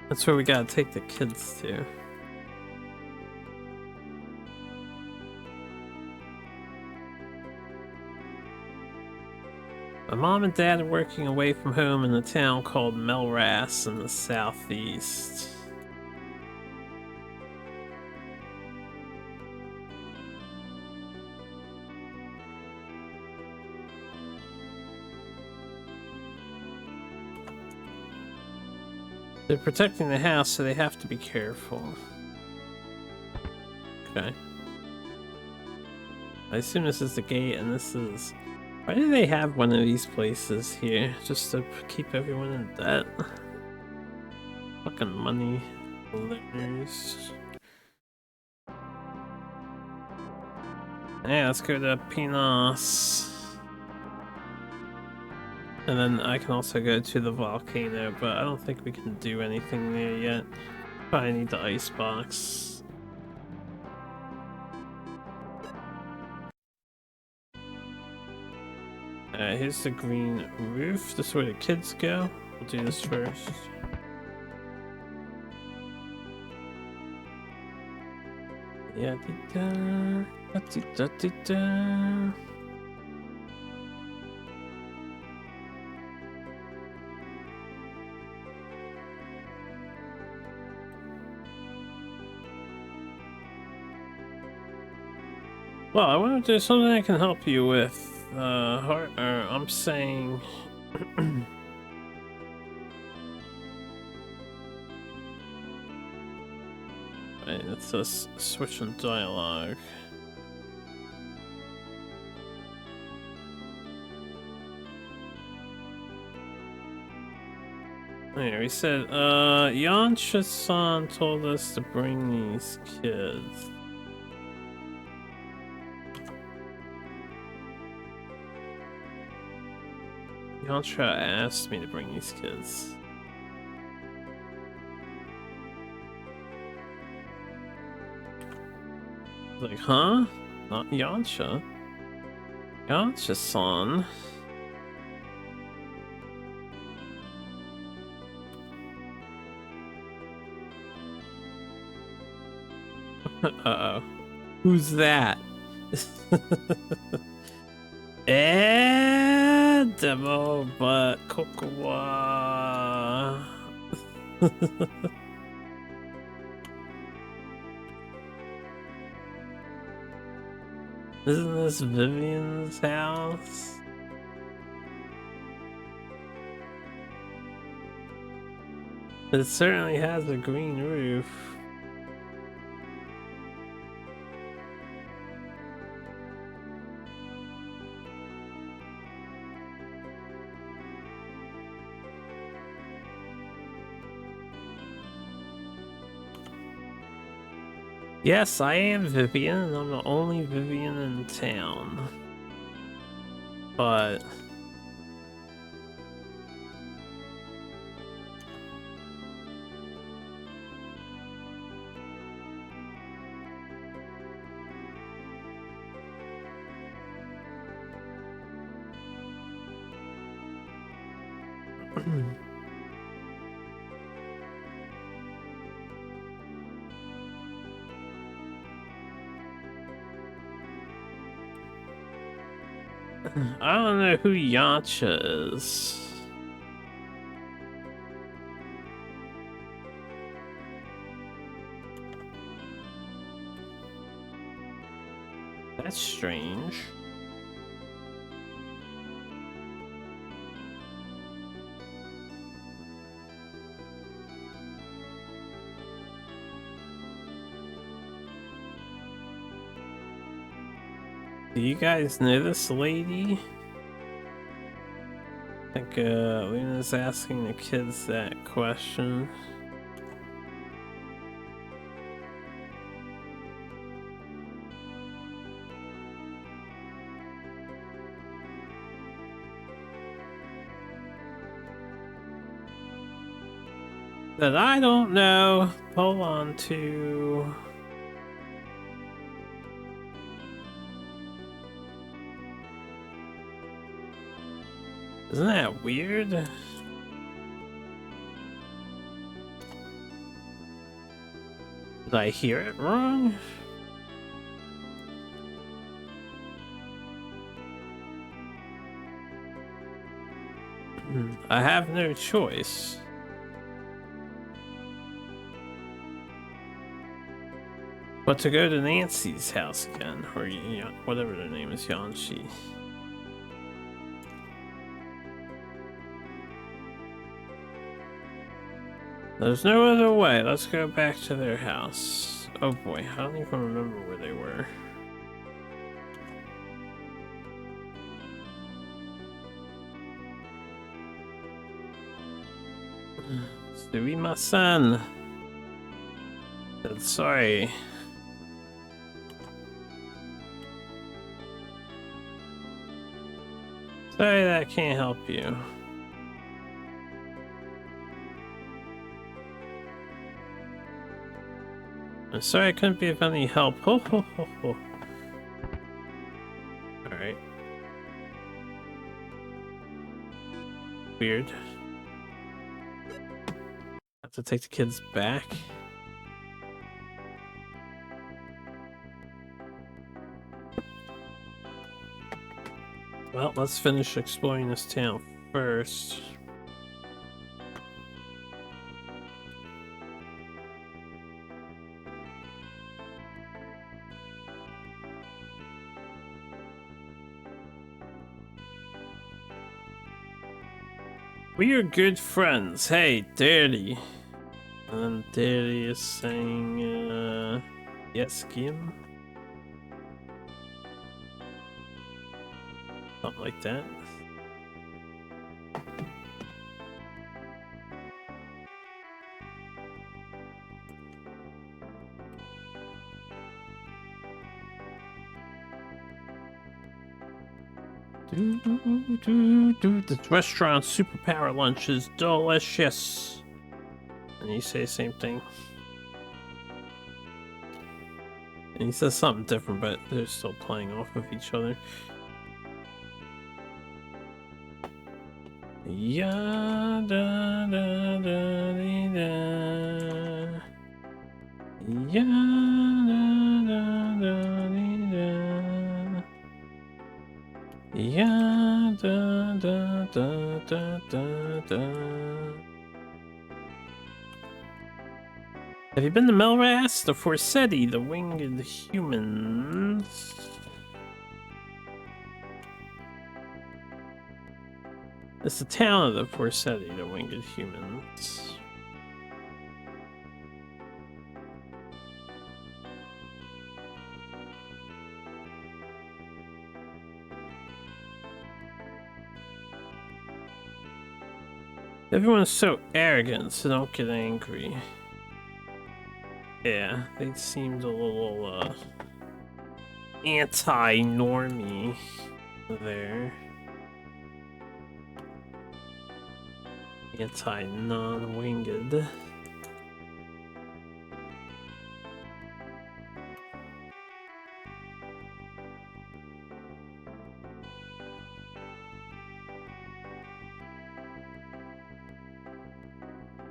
That's where we gotta take the kids to. My mom and dad are working away from home in a town called Melras in the southeast. They're protecting the house, so they have to be careful. Okay. I assume this is the gate, and this is... Why do they have one of these places here? Just to keep everyone in debt? Fucking money lenders. Yeah, let's go to Pinos. And then I can also go to the volcano, but I don't think we can do anything there yet. Probably need the ice box. Here's the green roof. This is where the kids go. We'll do this first. Yeah, da-da-da-da-da-da. Well, I wonder if there's something I can help you with. I'm saying. Wait, let's just switch on dialogue. There, he said, Yansha-san told us to bring these kids. Yansha asked me to bring these kids. Like, huh? Not Yansha. Yansha-san. Uh-oh. Who's that? Demo but Kokowa. Isn't this Vivian's house? It certainly has a green roof. Yes, I am Vivian, and I'm the only Vivian in town. But... I don't know who Yacha is. That's strange. Do you guys know this lady? I think Luna's asking the kids that question. That I don't know. Hold on to... Isn't that weird? Did I hear it wrong? I have no choice. But to go to Nancy's house again, or whatever their name is, Yanshi. There's no other way. Let's go back to their house. Oh boy, I don't even remember where they were. Sumimasen. Sorry. Sorry that I can't help you. I'm sorry I couldn't be of any help. Ho ho ho ho. Alright. Weird. Have to take the kids back. Well, let's finish exploring this town first. We are good friends. Hey, Daddy. And Daddy is saying, yes, Kim? Something like that. The restaurant's superpower lunch is delicious. And you say the same thing. And he says something different, but they're still playing off of each other. Ya da da da dee, da. Ya da da da dee, da. Ya da da da da da da. Have you been to Melras, the Forsetti, the winged humans? It's the town of the Forsetti, the winged humans. Everyone's so arrogant, so don't get angry. Yeah, they seemed a little, anti-normie there. Anti-non-winged.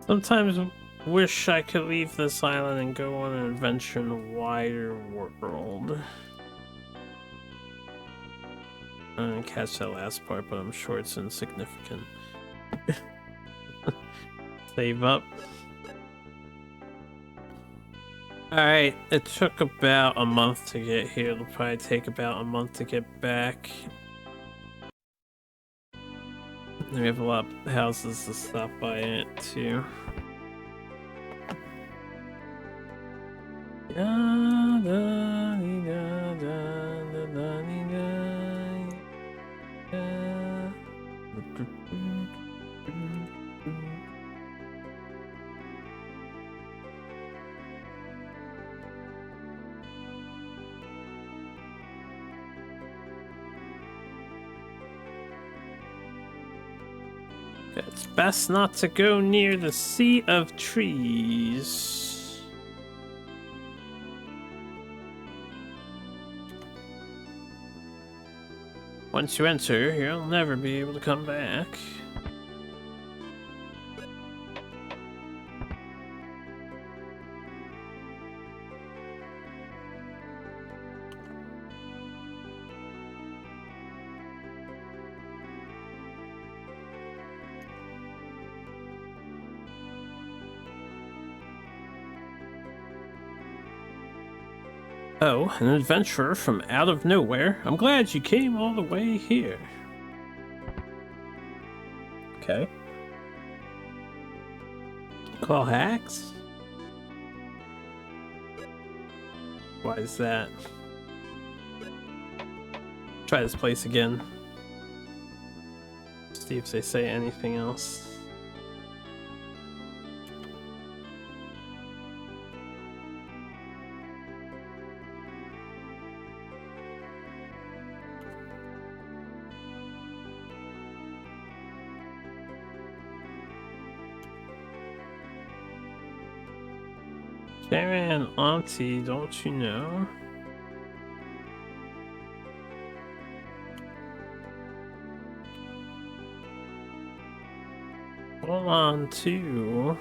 Sometimes wish I could leave this island and go on an adventure in a wider world. I didn't catch that last part, but I'm sure it's insignificant. Save up. Alright, it took about a month to get here. It'll probably take about a month to get back. And we have a lot of houses to stop by it too. Da, da, dee, da, da, da, da, dee, da, da. It's best not to go near the sea of trees. Once you enter, you'll never be able to come back. Oh, an adventurer from out of nowhere. I'm glad you came all the way here. Okay. Call hacks? Why is that? Try this place again. See if they say anything else. Karen, auntie, don't you know? Hold on to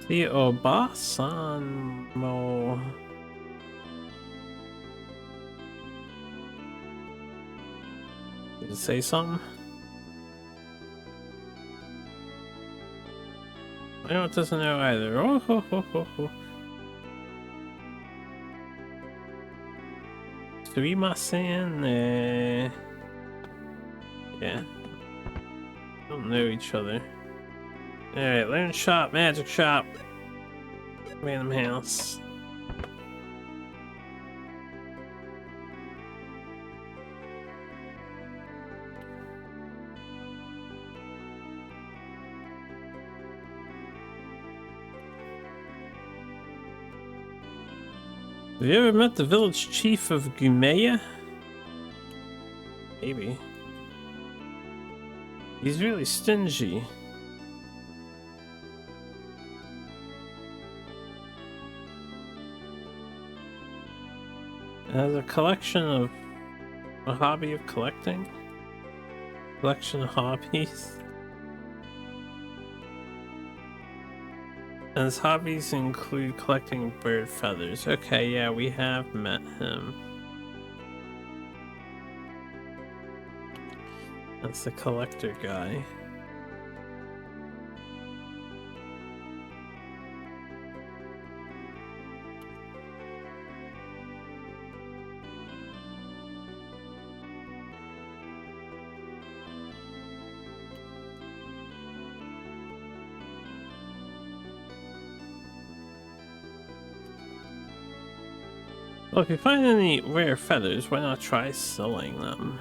the Obasamo. Did it say something? I know it doesn't know either. Oh, ho, ho, ho, ho. Sumimasen. Yeah. Don't know each other. Alright, learn shop, magic shop. Random house. Have you ever met the village chief of Gumea? Maybe. He's really stingy. Has a collection of a hobby of collecting. Collection of hobbies. And his hobbies include collecting bird feathers. Okay, yeah, we have met him. That's the collector guy. Well, if you find any rare feathers, why not try selling them?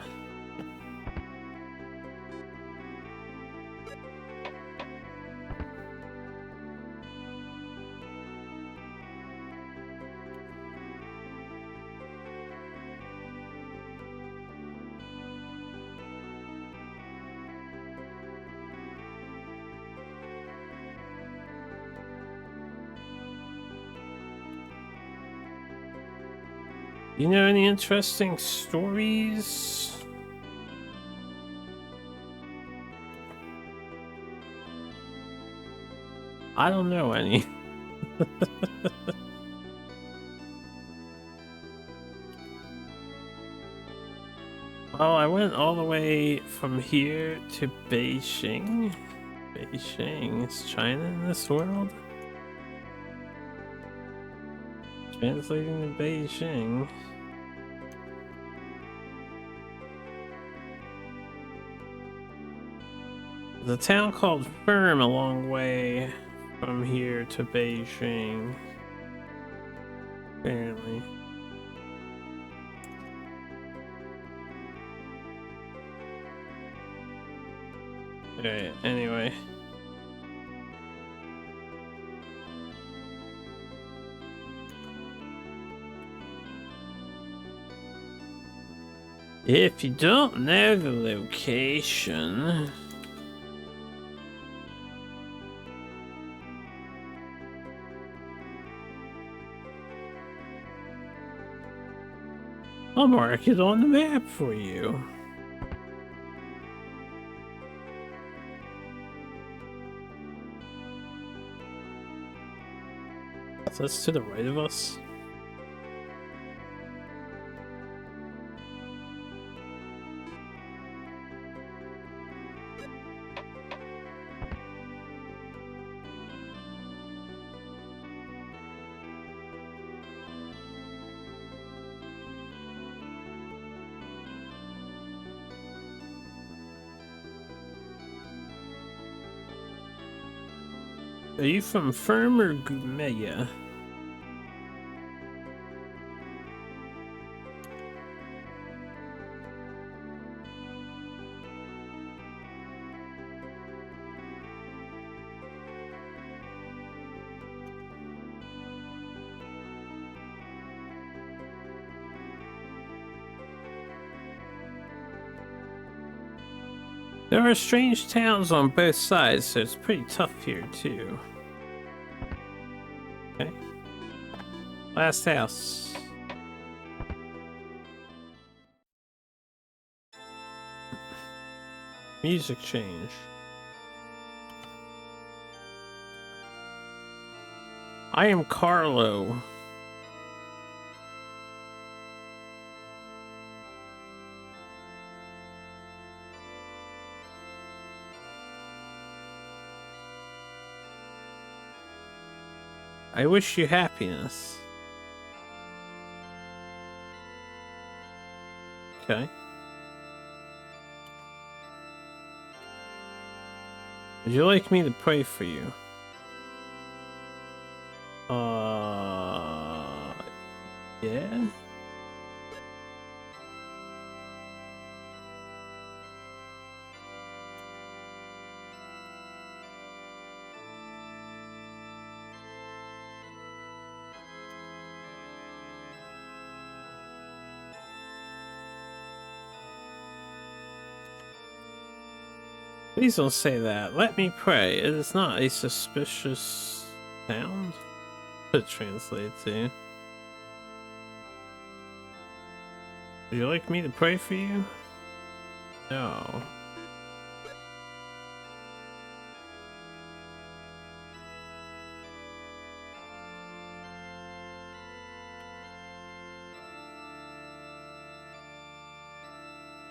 You know any interesting stories? I don't know any. Well, I went all the way from here to Beijing. Beijing, is China in this world? Translating to Beijing. There's a town called Firm a long way from here to Beijing. Apparently. Alright, anyway. If you don't know the location... I'll mark it on the map for you. So that's to the right of us. Are you from Firm or Gumea? There are strange towns on both sides, so it's pretty tough here too. Okay. Last house. Music change. I am Carlo. I wish you happiness. Okay. Would you like me to pray for you? Yeah? Please don't say that. Let me pray. It is not a suspicious sound to translate to. Would you like me to pray for you? No.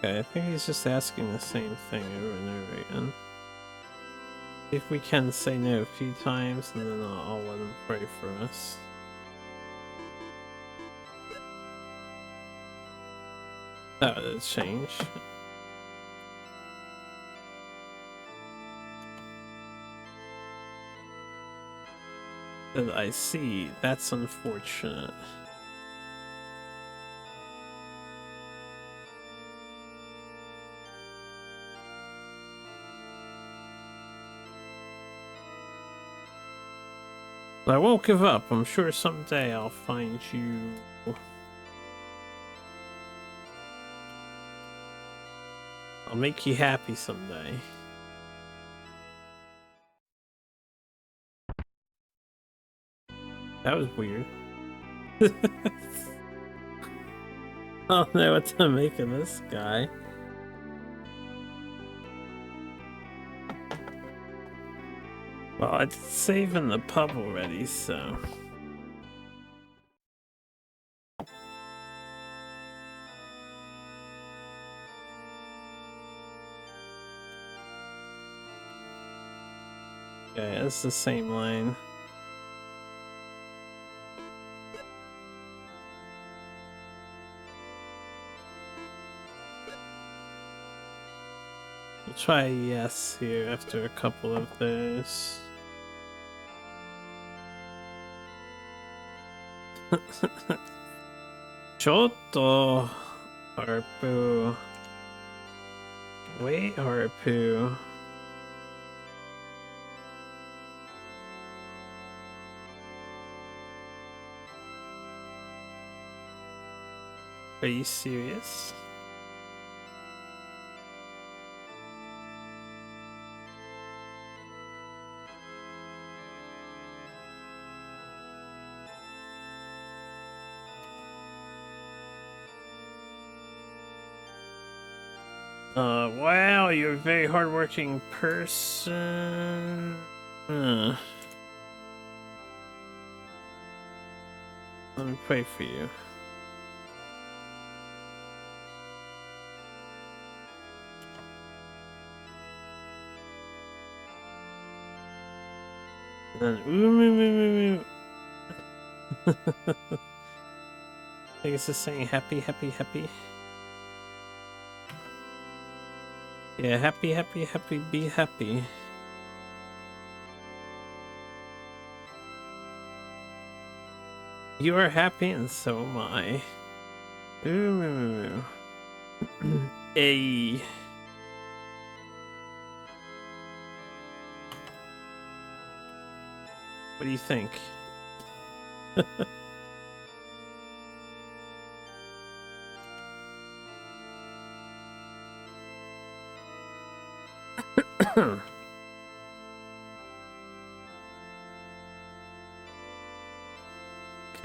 Okay, I think he's just asking the same thing over and over again. If we can say no a few times, and then I'll let him pray for us. That would have changed. I see. That's unfortunate. But I won't give up. I'm sure someday I'll find you. I'll make you happy someday. That was weird. I don't know what to make of this guy. Well, it's saving the pub already, so... Okay, it's the same line. We'll try a yes here after a couple of those. Choto Harpu. Wait, Harpu. Are you serious? Wow, you're a very hardworking person. Let me pray for you. And then, I think it's just saying happy, happy, happy. Yeah, happy, happy, happy, be happy. You are happy and so am I. Ooh. Hey. What do you think?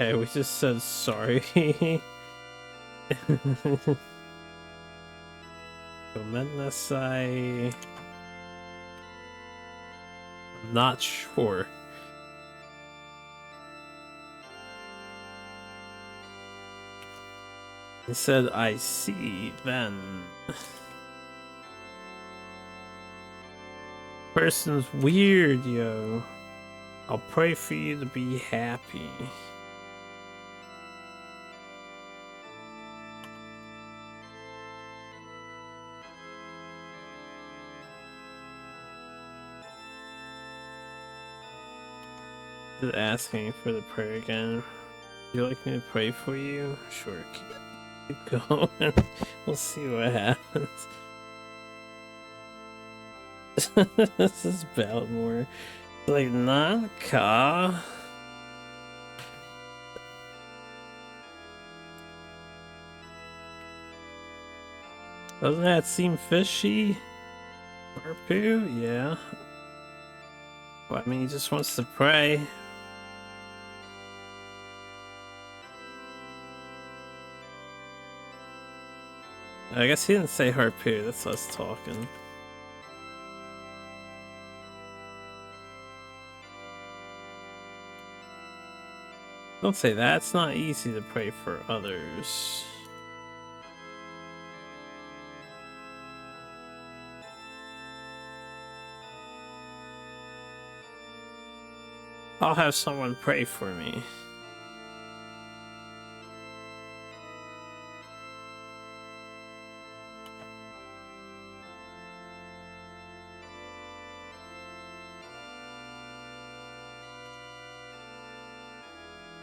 Okay, we just said sorry. I'm not sure. He said, I see, then. Person's weird, yo. I'll pray for you to be happy. Just asking for the prayer again. Would you like me to pray for you? Sure, keep going. We'll see what happens. This is Baltimore. Like, not car. Doesn't that seem fishy? Harpoo? Yeah. Well, I mean, he just wants to pray. I guess he didn't say harpoo, that's us talking. Don't say that, it's not easy to pray for others. I'll have someone pray for me.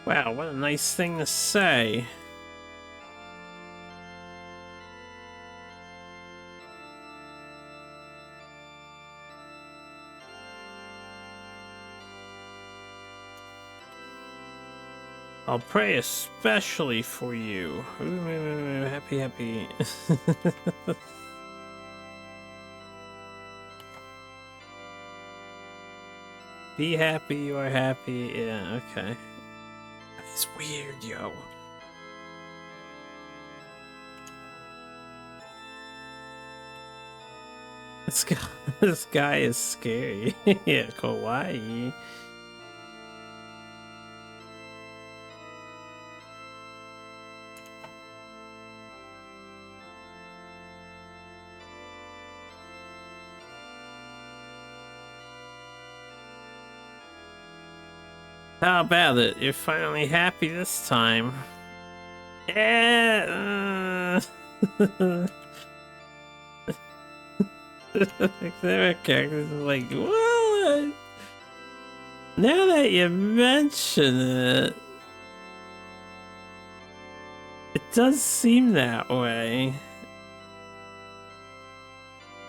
Wow, what a nice thing to say. I'll pray especially for you. Ooh, happy, happy. Be happy, you are happy. Yeah, okay. It's weird, yo. This guy is scary. Yeah, kawaii. How about it? You're finally happy this time. Yeah. The characters are like, what? Now that you mention it, it does seem that way.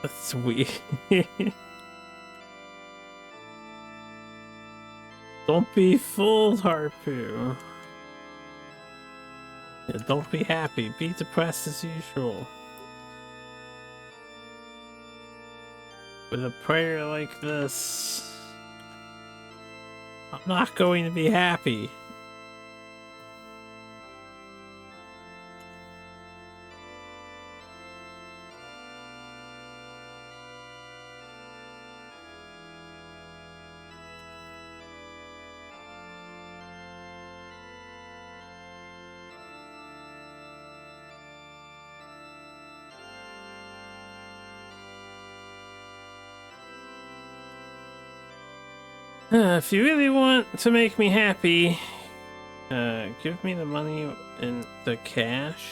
That's weird. Don't be fooled, Harpoo. Yeah, don't be happy. Be depressed as usual. With a prayer like this, I'm not going to be happy. If you really want to make me happy, give me the money and the cash.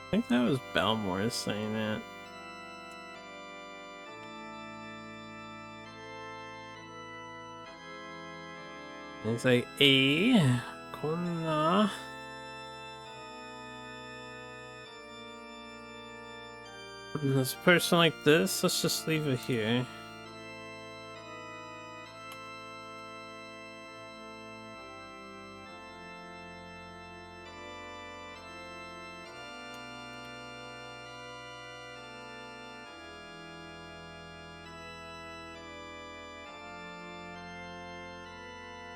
I think that was Belmore saying that. And he's like, konna. There's a person like this, let's just leave it here.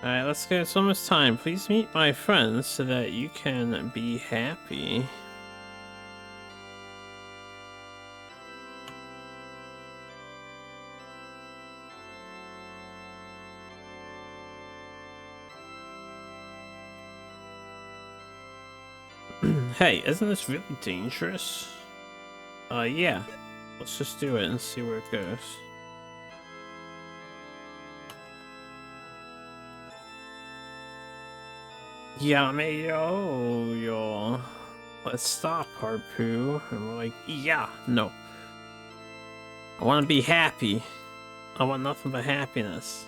Alright, let's go. It's almost time. Please meet my friends so that you can be happy. Hey, isn't this really dangerous? Yeah. Let's just do it and see where it goes. Yo. Let's stop, Harpoo. And we're like, yeah, no. I want to be happy. I want nothing but happiness.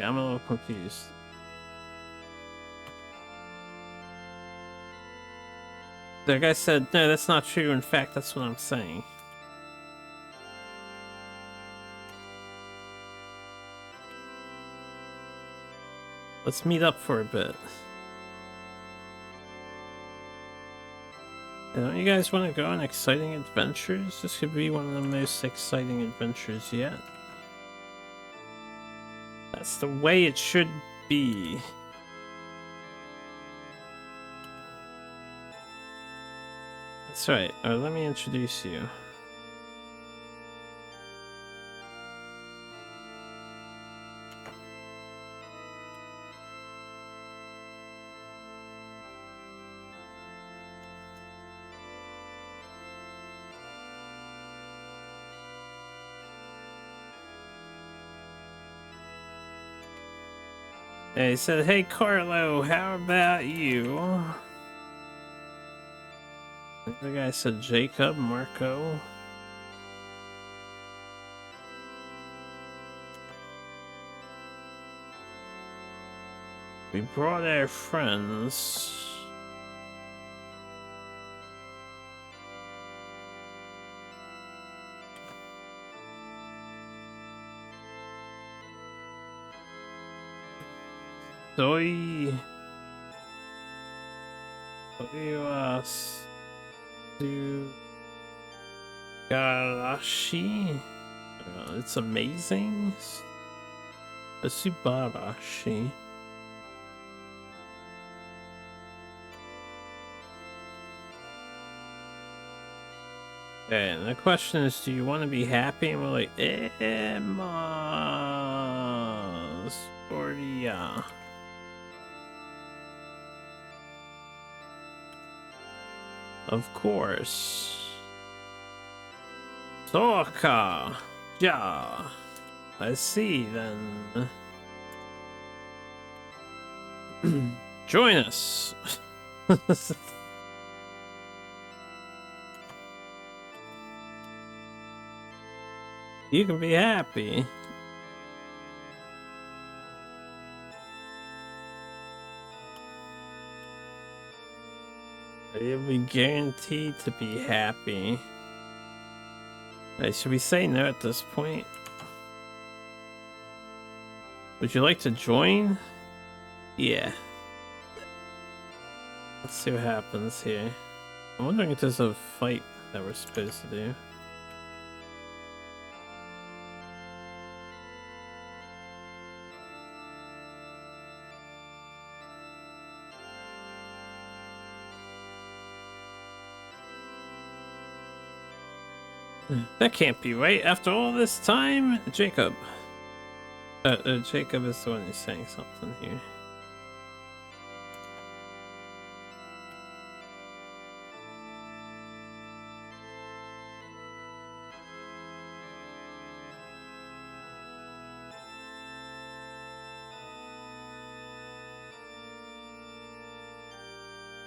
Yeah, I'm a little confused. The guy said, no, that's not true. In fact, that's what I'm saying. Let's meet up for a bit. Don't you guys want to go on exciting adventures? This could be one of the most exciting adventures yet. That's the way it should be. That's right. Let me introduce you. He said, hey Carlo, how about you? The guy said Jacob, Marco. We brought our friends. Soy Sugarashi. It's amazing. Subarashi. Okay, and the question is, do you want to be happy? And we're like, Storia. Of course. Soka! Ja! I see then. Join us! You can be happy. You'll be guaranteed to be happy. Hey, should we say no at this point? Would you like to join? Yeah. Let's see what happens here. I'm wondering if there's a fight that we're supposed to do. That can't be right. After all this time, Jacob. Jacob is the one who's saying something here.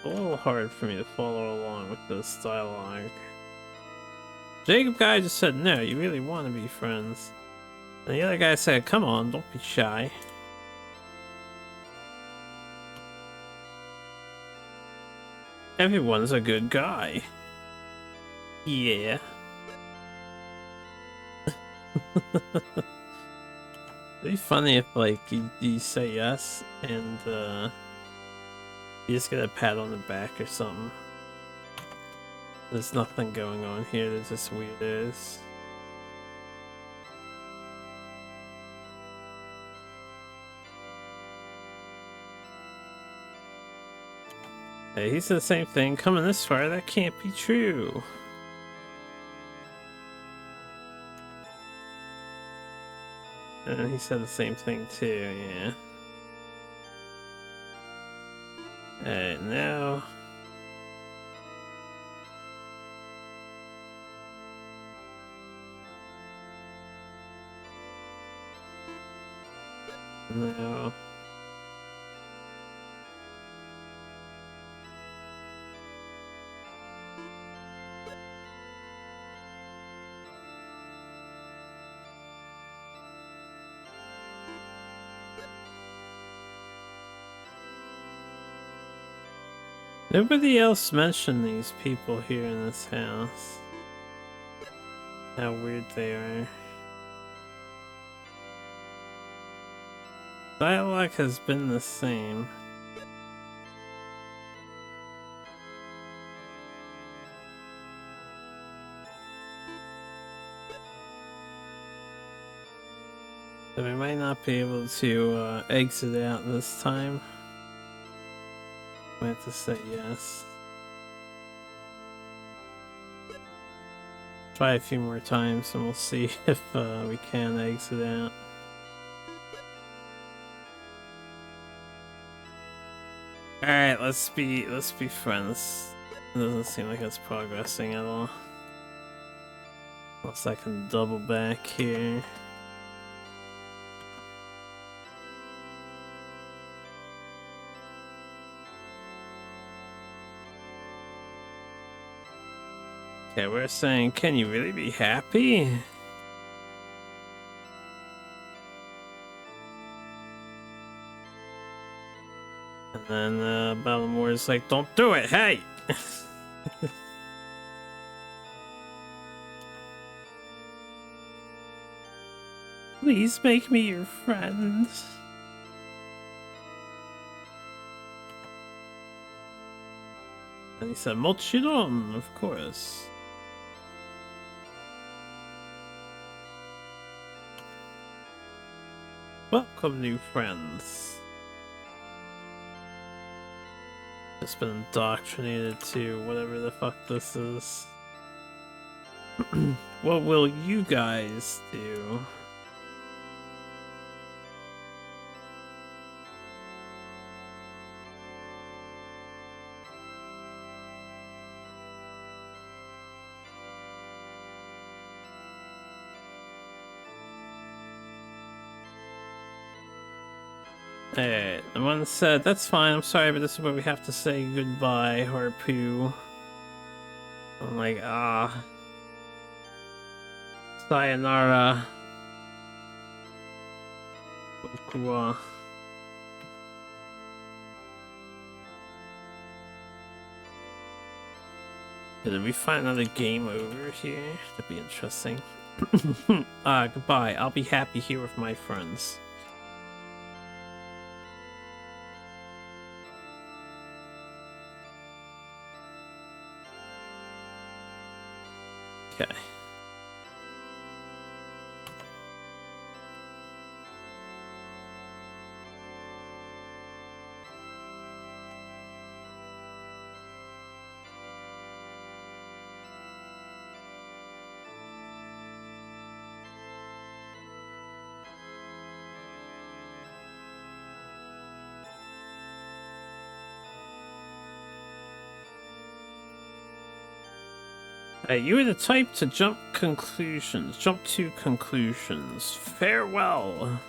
A little hard for me to follow along with this dialogue. Jacob guy just said, no, you really want to be friends. And the other guy said, come on, don't be shy. Everyone's a good guy. Yeah. It'd be funny if, like, you say yes and, you just get a pat on the back or something. There's nothing going on here, they're just weirdos. Hey, he said the same thing. Coming this far, that can't be true. And he said the same thing too, yeah. Alright, now... No. Nobody else mentioned these people here in this house. How weird they are. Dialogue has been the same. So we might not be able to exit out this time. We have to say yes. Try a few more times and we'll see if we can exit out. Alright, let's be friends. It doesn't seem like it's progressing at all. Unless I can double back here. Okay, we're saying, can you really be happy? And then Ballamore is like, don't do it, hey! Please make me your friend. And he said, Mochiron, of course. Welcome, new friends. Just been indoctrinated to whatever the fuck this is. What will you guys do? Alright, the one said, that's fine, I'm sorry, but this is where we have to say goodbye, Harpoo. I'm like, ah. Sayonara. Bokuwa. Did we find another game over here? That'd be interesting. Goodbye. I'll be happy here with my friends. Okay. You are the type to jump to conclusions. Farewell.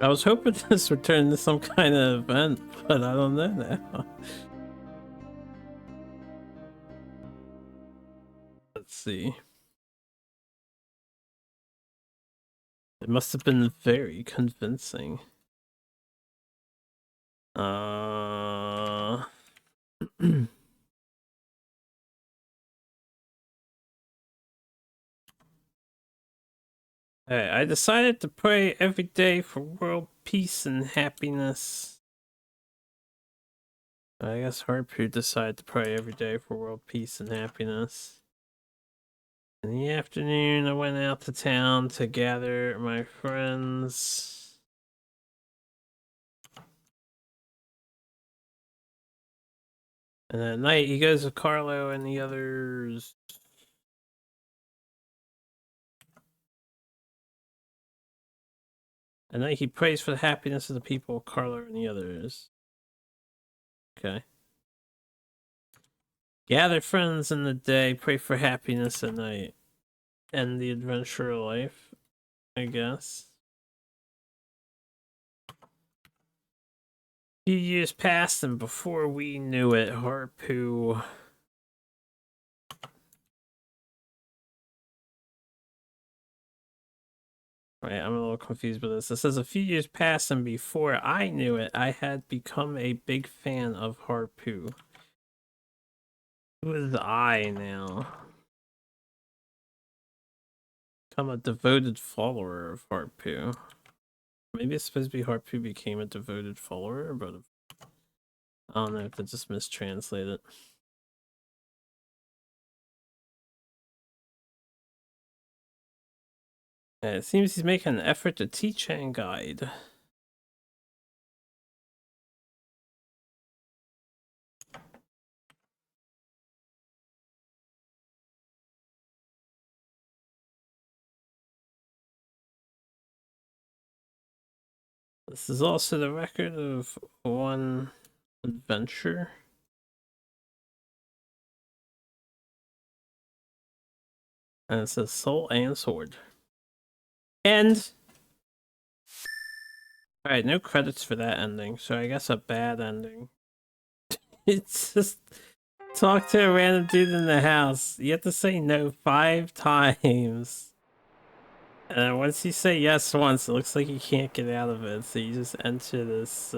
I was hoping this would turn into some kind of event, but I don't know now. Let's see. It must have been very convincing. Alright, I decided to pray every day for world peace and happiness. I guess Harpu decided to pray every day for world peace and happiness. In the afternoon, I went out to town to gather my friends. And at night, he goes with Carlo and the others. At night, he prays for the happiness of the people, Carlo and the others. Okay. Gather friends in the day, pray for happiness at night. End the adventure life, I guess. Few years passed, and before we knew it, Harpu. Right, I'm a little confused with this. It says a few years passed, and before I knew it, I had become a big fan of Harpu. Who is I now? Become a devoted follower of Harpu. Maybe it's supposed to be Harpu became a devoted follower, but I don't know if they just mistranslated. It seems he's making an effort to teach and guide. This is also the record of one adventure. And it says soul and sword. And alright, no credits for that ending, so I guess a bad ending. It's just talk to a random dude in the house. You have to say no 5 times. And once you say yes once, it looks like you can't get out of it, so you just enter this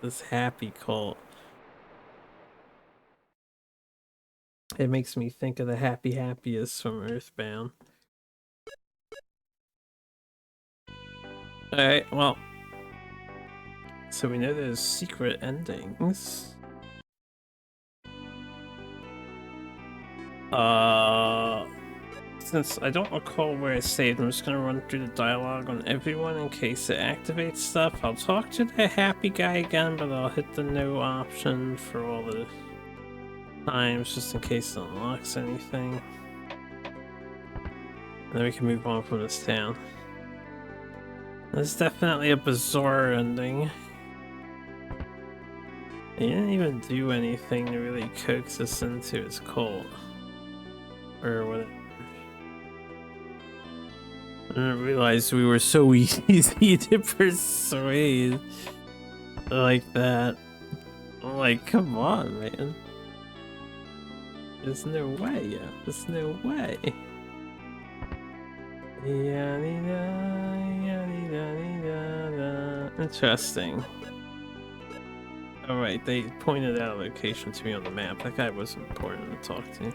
this happy cult. It makes me think of the Happy Happiest from Earthbound. Alright, well. So we know there's secret endings. Since I don't recall where I saved, I'm just gonna run through the dialogue on everyone in case it activates stuff. I'll talk to the happy guy again, but I'll hit the no option for all the times just in case it unlocks anything. And then we can move on from this town. There's definitely a bizarre ending. He didn't even do anything to really coax us into his cult. Or whatever. I didn't realize we were so easy to persuade like that. I'm like, come on, man. There's no way. There's no way. Interesting. Alright, they pointed out a location to me on the map. That guy was important to talk to.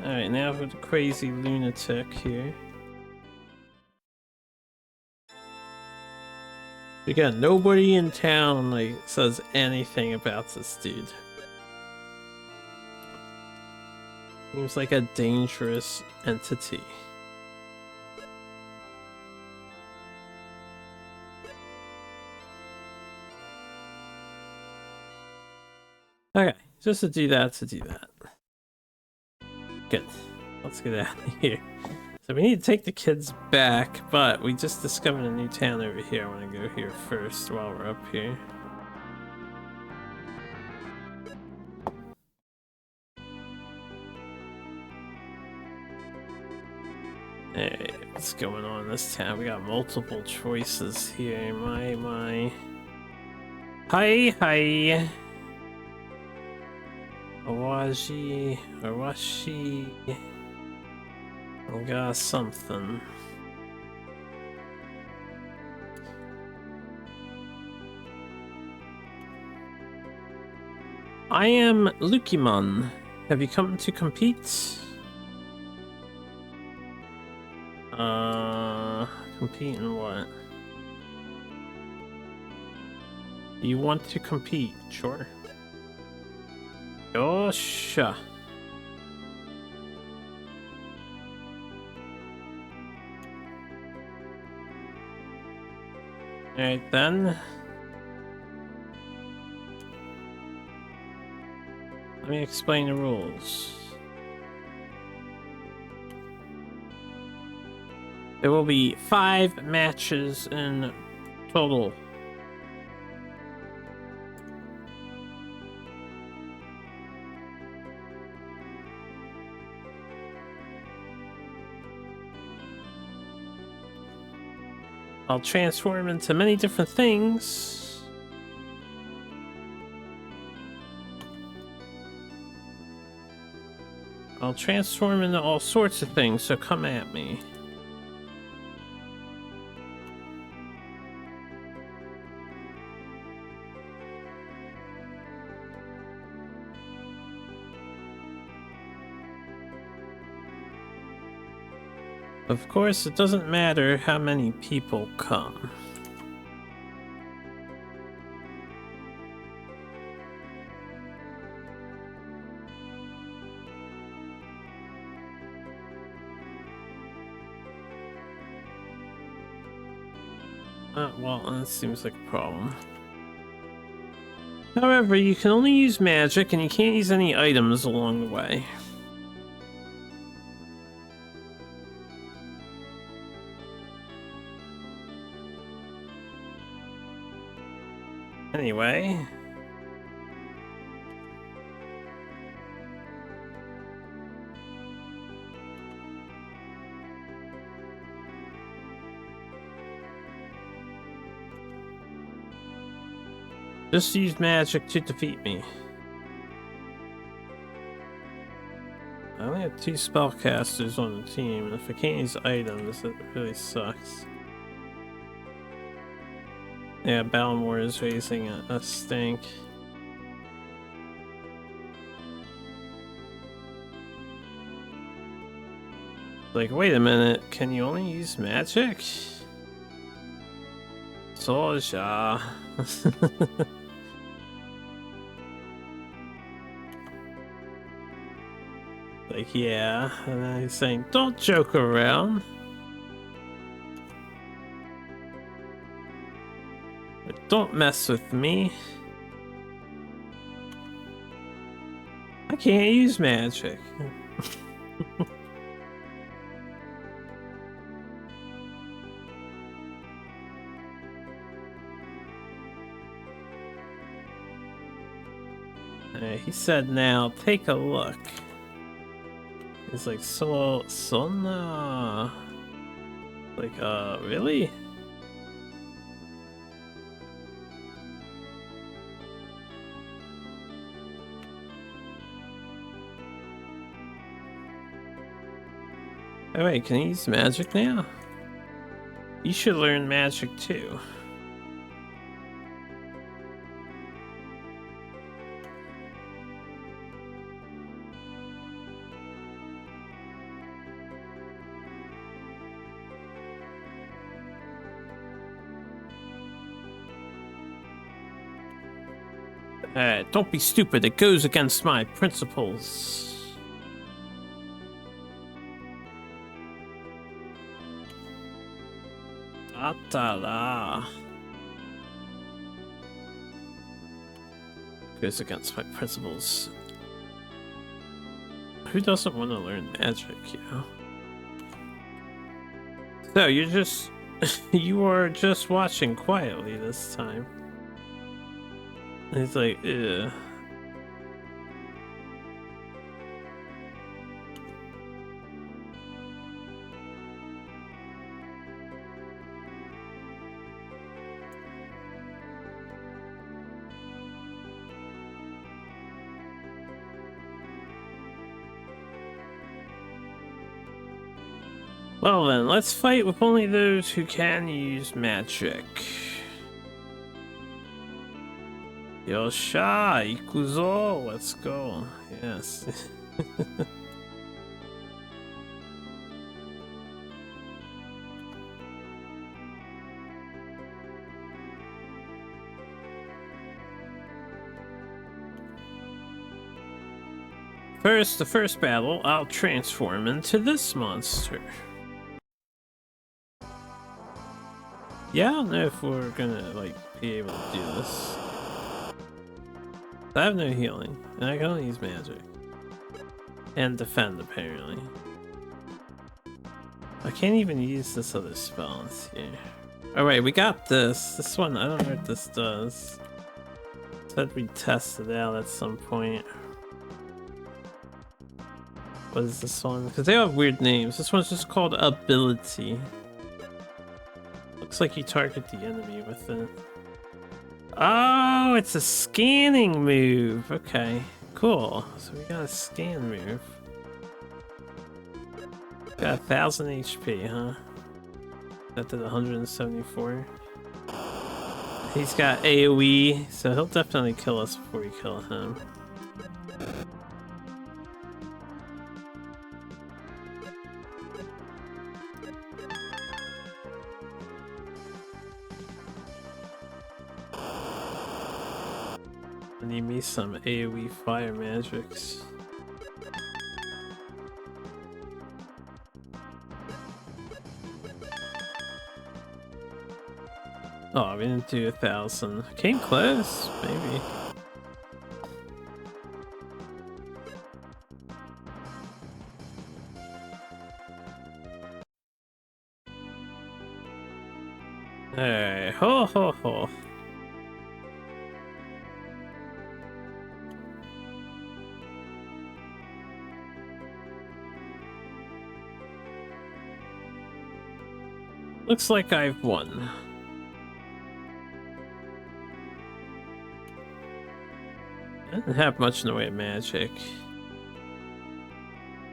Alright, now for the crazy lunatic here. Again, nobody in town like says anything about this dude. Seems like a dangerous entity. Okay, just to do that, Good. Let's get out of here. So we need to take the kids back, but we just discovered a new town over here. I want to go here first while we're up here. Hey, what's going on in this town? We got multiple choices here. My. Hi. Awashi. I got something. I am Lukimon. Have you come to compete? Compete in what? You want to compete? Sure. Yosha. Alright then. Let me explain the rules. There will be 5 matches in total. I'll transform into many different things. I'll transform into all sorts of things, so come at me. Of course, it doesn't matter how many people come. Well, that seems like a problem. However, you can only use magic and you can't use any items along the way. Anyway. Just use magic to defeat me. I only have 2 spellcasters on the team, and if I can't use items, it really sucks. Yeah, Balmore is raising a stink. Like, wait a minute, can you only use magic? Soja. Like, yeah, and then he's saying, don't joke around. Don't mess with me. I can't use magic. He said, now take a look. He's like, Sona. Like, really? Oh wait, can he use magic now? You should learn magic too. Don't be stupid, it goes against my principles. Da-da-da. Goes against my principles. Who doesn't want to learn magic, you know? So, you're just... you are just watching quietly this time. And he's like, ugh. Well then, let's fight with only those who can use magic. Yosha, ikuzo, let's go. Yes. The first battle, I'll transform into this monster. Yeah, I don't know if we're gonna, like, be able to do this. I have no healing, and I can only use magic. And defend, apparently. I can't even use this other spell. Let's see. Oh wait, we got this. This one, I don't know what this does. Said we test it out at some point. What is this one? Because they have weird names. This one's just called Ability. Looks like you target the enemy with it. Oh, it's a scanning move. Okay, cool. So we got a scan move. Got 1000 HP, huh? That did 174. He's got AoE, so he'll definitely kill us before we kill him. I need me some AoE fire magics. Oh, we didn't do 1000. Came close, maybe. Hey, ho ho ho. Looks like I've won. I didn't have much in the way of magic.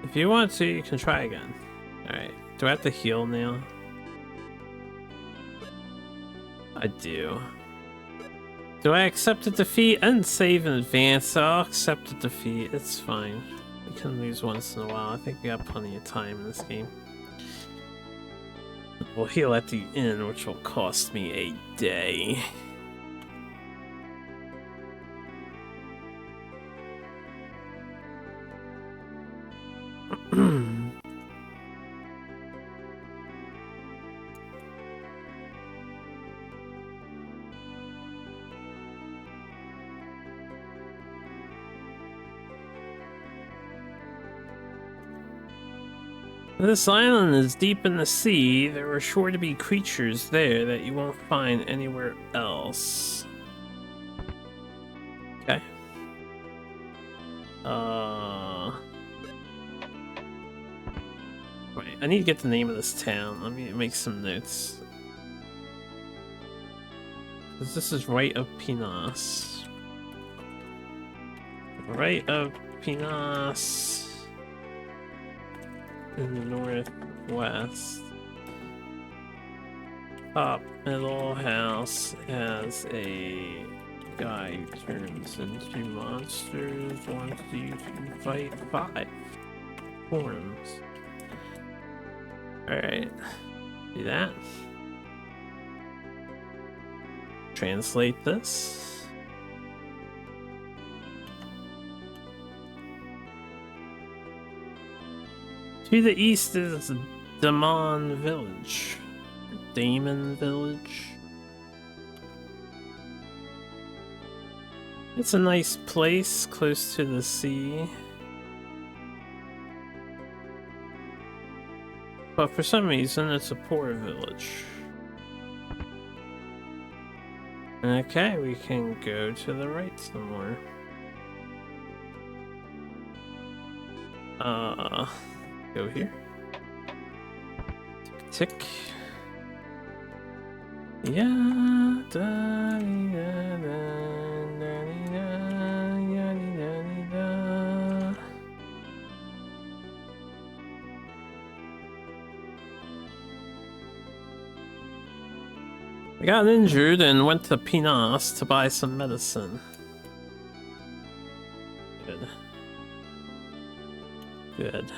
If you want to, you can try again. Alright, do I have to heal now? I do. Do I accept the defeat? I didn't save in advance, so I'll accept the defeat. It's fine. We can lose once in a while. I think we got plenty of time in this game. We'll heal at the end, which will cost me a day. This island is deep in the sea. There are sure to be creatures there that you won't find anywhere else. Okay. Wait, I need to get the name of this town. Let me make some notes. Because this is Right of Pinas. Right of Pinas. In the northwest. Top middle house has a guy who turns into monsters. Wants you to fight 5 forms. Alright. Do that. Translate this. To the east is Damon Village. Damon Village. It's a nice place close to the sea. But for some reason it's a poor village. Okay, we can go to the right some more. Go here. Tick. Yeah. Da, da, da, da, da, da, da. I got injured and went to Pinas to buy some medicine. Good.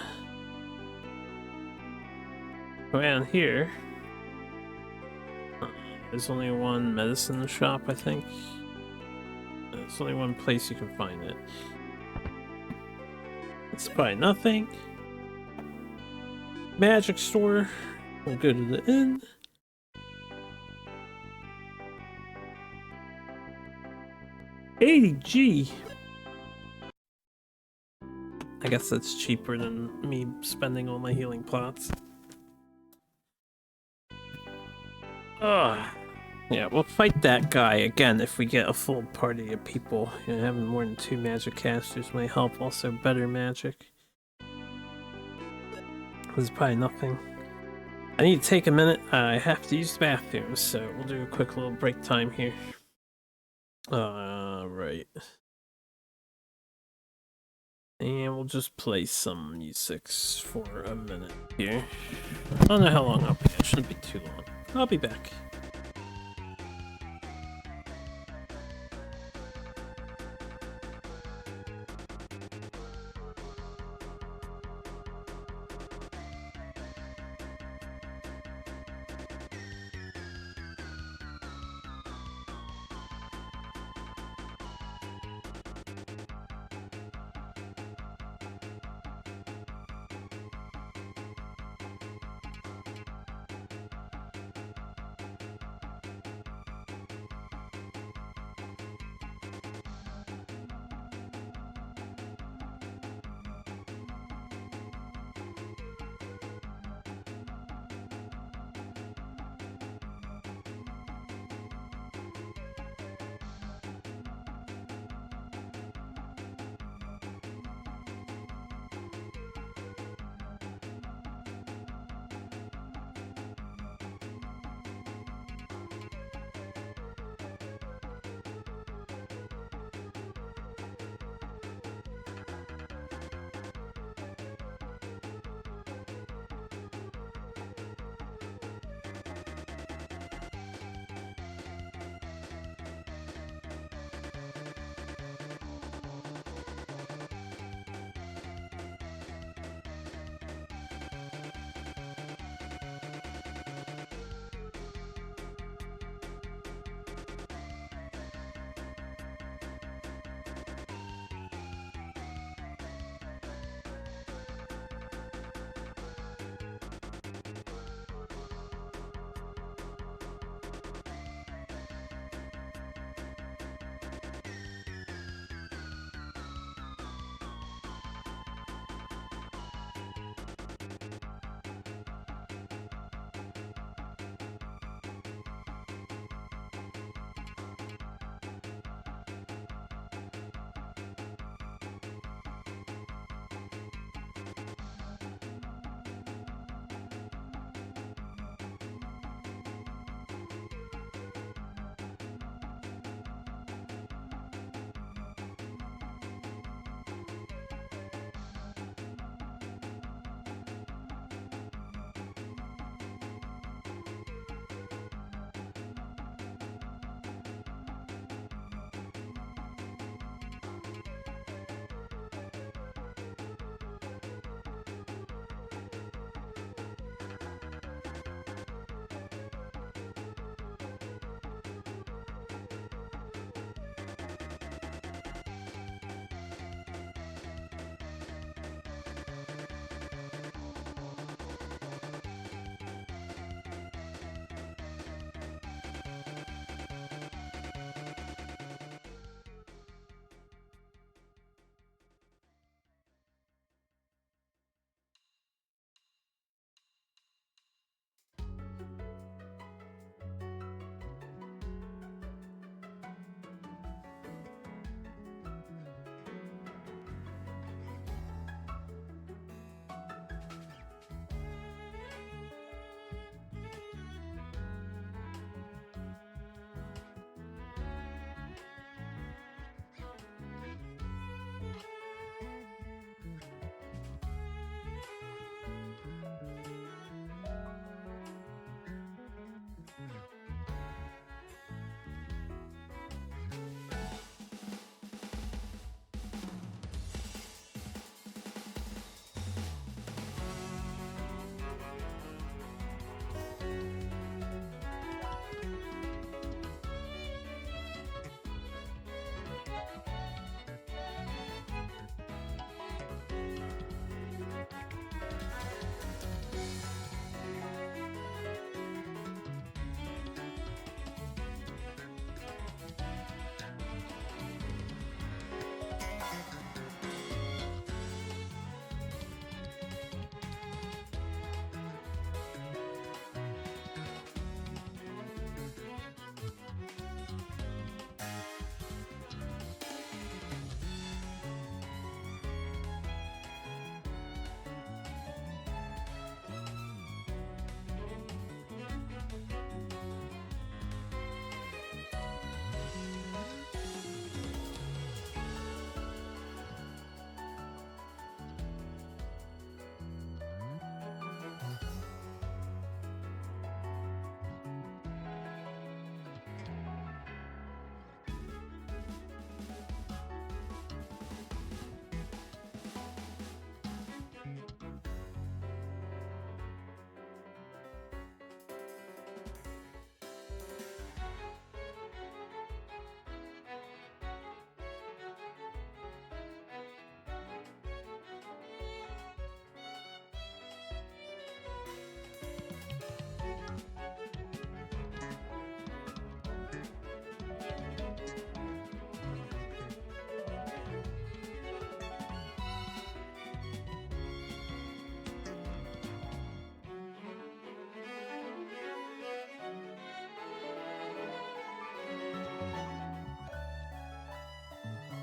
Around here, there's only one medicine shop, I think. There's only one place you can find it. It's probably nothing. Magic store. We'll go to the inn. $80G. I guess that's cheaper than me spending all my healing pots. Ugh. Yeah, we'll fight that guy again if we get a full party of people. You know, having more than 2 magic casters might help. Also, better magic. There's probably nothing. I need to take a minute. I have to use the bathroom, so we'll do a quick little break time here. Right. And we'll just play some music for a minute here. I don't know how long I'll be. It shouldn't be too long. I'll be back.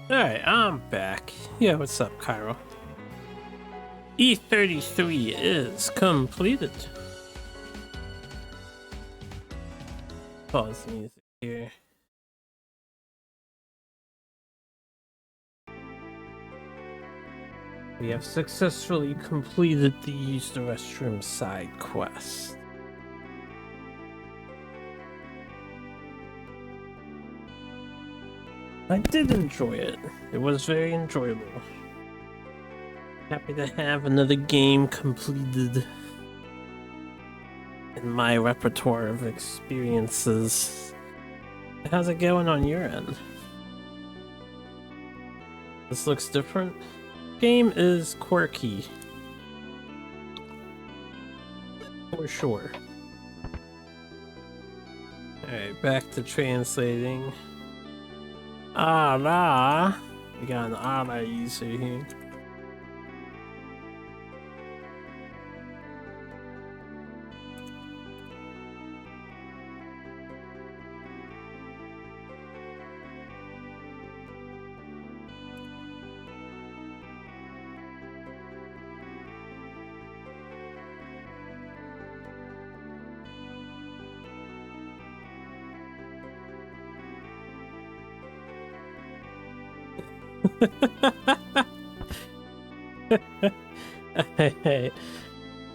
Alright, I'm back. Yeah, what's up, Cairo? E33 is completed. Pause the music here. We have successfully completed the use the restroom side quest. I did enjoy it. It was very enjoyable. Happy to have another game completed in my repertoire of experiences. How's it going on your end? This looks different. Game is quirky. For sure. Alright, back to translating. Ah la. We got an ala user here.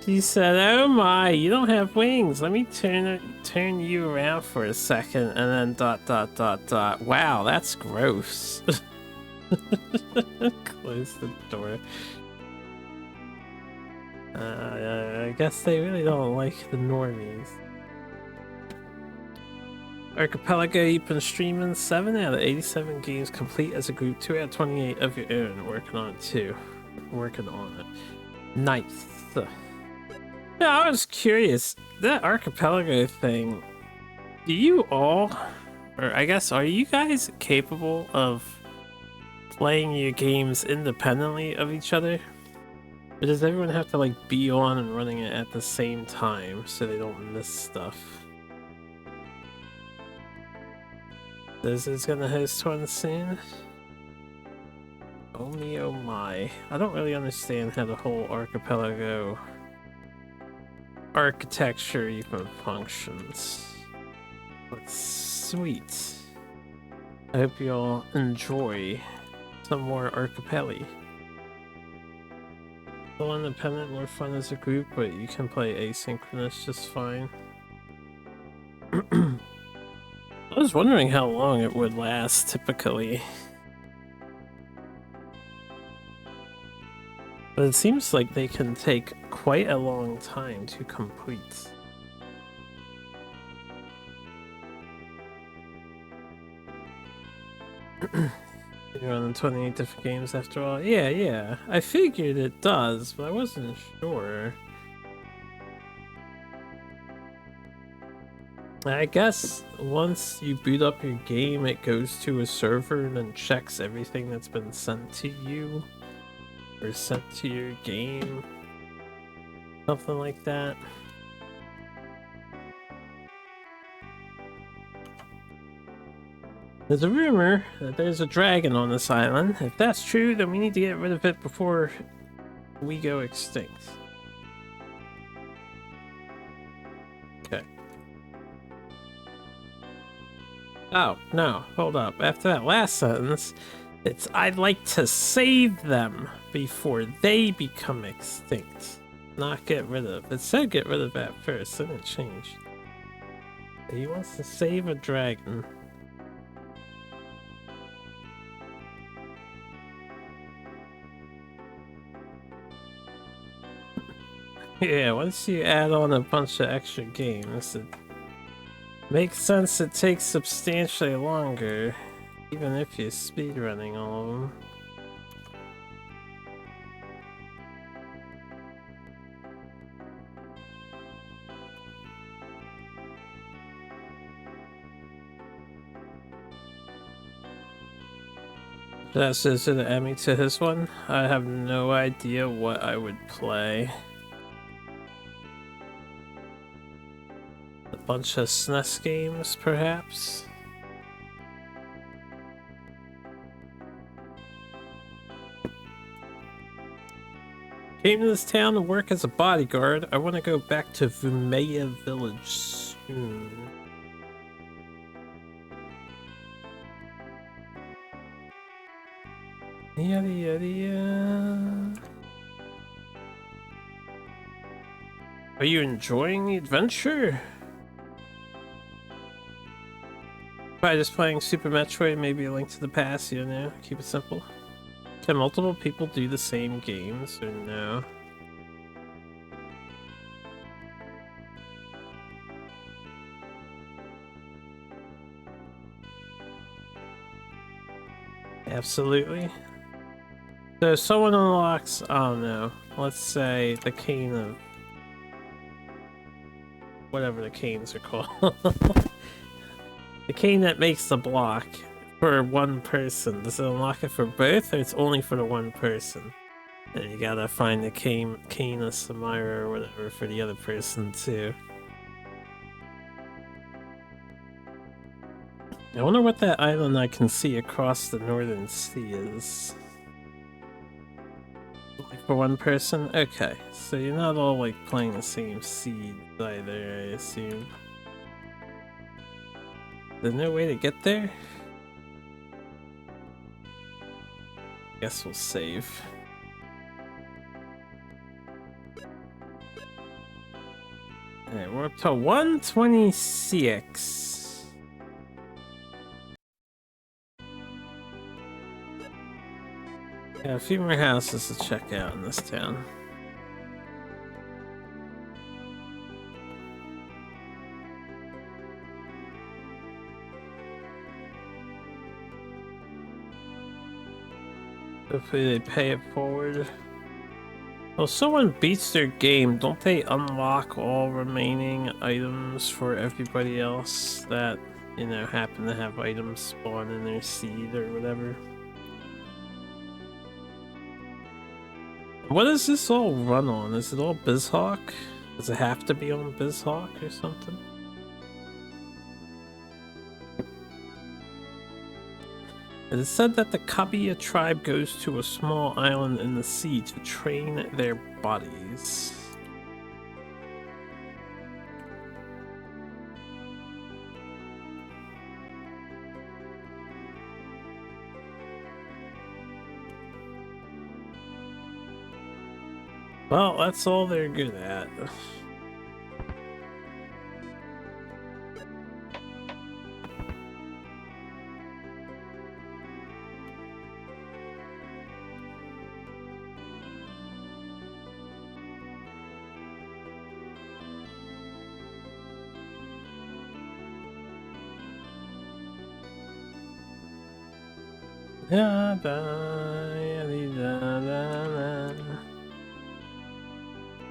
She said, "Oh my, you don't have wings. Let me turn you around for a second, and then ... Wow, that's gross." Close the door. I guess they really don't like the normies. Archipelago, you've been streaming 7 out of 87 games complete as a group, 2 out of 28 of your own. Working on it too. Working on it. Nice. Yeah, I was curious. That Archipelago thing, do you all, or I guess, are you guys capable of playing your games independently of each other? Or does everyone have to like be on and running it at the same time so they don't miss stuff? This is gonna host one soon. Oh me, oh my. I don't really understand how the whole Archipelago architecture even functions. But sweet. I hope you all enjoy some more Archipelago. Still independent, more fun as a group, but you can play asynchronous just fine. I was wondering how long it would last typically. But it seems like they can take quite a long time to complete. You're on 28 different games after all? Yeah. I figured it does, but I wasn't sure. I guess once you boot up your game, it goes to a server and then checks everything that's been sent to you or sent to your game. Something like that. There's a rumor that there's a dragon on this island. If that's true, then we need to get rid of it before we go extinct. Okay. Oh, no, hold up. After that last sentence, it's I'd like to save them before they become extinct. Not get rid of. It said get rid of at first, then it changed. He wants to save a dragon. Yeah, once you add on a bunch of extra games, it makes sense it takes substantially longer, even if you're speedrunning all of them. That says to add me to his one. I have no idea what I would play. A bunch of SNES games, perhaps? Came to this town to work as a bodyguard. I want to go back to Vumea village soon. Yada yada yada. Are you enjoying the adventure? By just playing Super Metroid, maybe a Link to the Past, you know? Keep it simple. Can multiple people do the same games, or no? Absolutely. So someone unlocks, oh no, let's say the cane of... whatever the canes are called. The cane that makes the block for one person. Does it unlock it for both, or it's only for the one person? And you gotta find the cane of Samira or whatever for the other person too. I wonder what that island I can see across the northern sea is. Only for one person? Okay, so you're not all like playing the same seed either, I assume. There's no way to get there? Guess we'll save. Alright, we're up to 126. Yeah, a few more houses to check out in this town. Hopefully they pay it forward. Well, if someone beats their game, don't they unlock all remaining items for everybody else that, you know, happen to have items spawn in their seed or whatever? What does this all run on? Is it all BizHawk? Does it have to be on BizHawk or something? It is said that the Kabiya tribe goes to a small island in the sea to train their bodies. Well, that's all they're good at.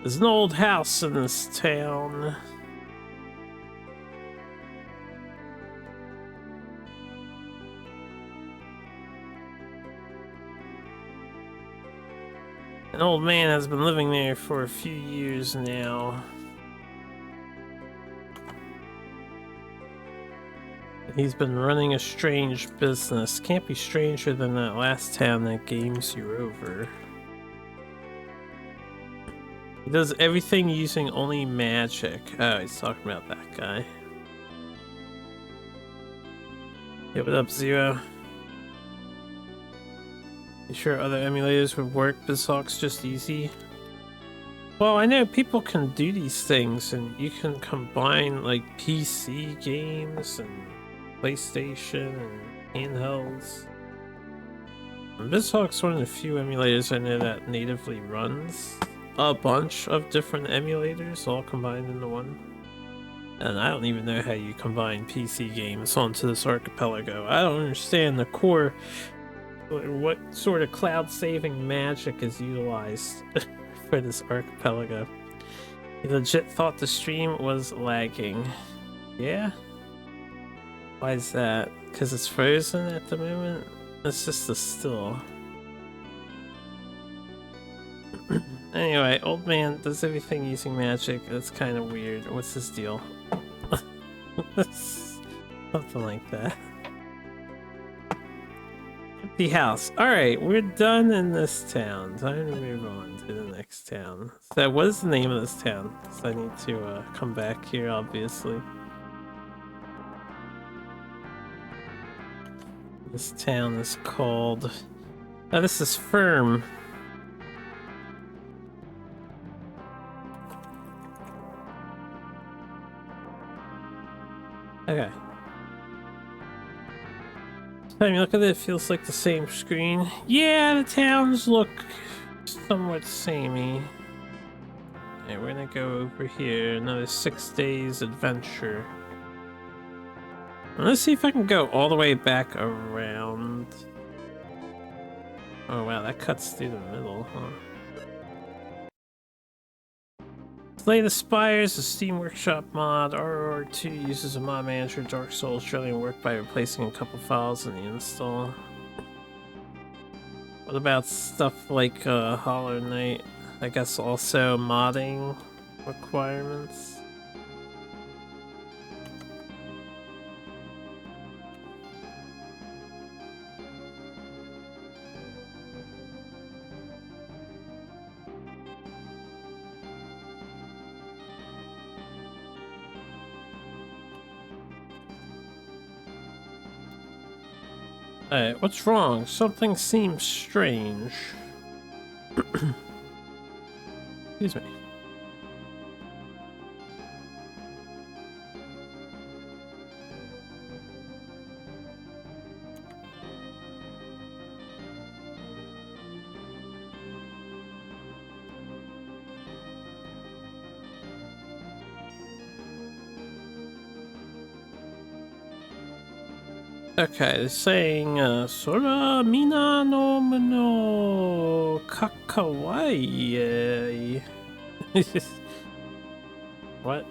There's an old house in this town. An old man has been living there for a few years now. He's been running a strange business. Can't be stranger than that last town that games you over. He does everything using only magic. Oh, he's talking about that guy. Yeah, what up, Zero? You sure other emulators would work? BizHawk's just easy. Well, I know people can do these things, and you can combine like PC games and PlayStation and handhelds. And BizHawk's one of the few emulators I know that natively runs a bunch of different emulators all combined into one. And I don't even know how you combine PC games onto this archipelago. I don't understand the core, what sort of cloud saving magic is utilized for this archipelago. He legit thought the stream was lagging. Yeah? Why is that? Because it's frozen at the moment? It's just a still. Anyway, old man does everything using magic. That's kind of weird. What's his deal? Something like that. Empty house. Alright, we're done in this town. Time to move on to the next town. So what is the name of this town? So I need to come back here, obviously. This town is called... Oh, this is Firm. Okay. Time you look at it, it feels like the same screen. Yeah, the towns look somewhat samey. Okay, we're gonna go over here. Another 6 days adventure. Let's see if I can go all the way back around. Oh wow, that cuts through the middle, huh? Slay the Spires, a Steam Workshop mod. RR2 uses a mod manager. Dark Souls generally work by replacing a couple files in the install. What about stuff like Hollow Knight? I guess also modding requirements. Alright, what's wrong? Something seems strange. Excuse me. Okay, they're saying, Sora mina no mono kakawai. What?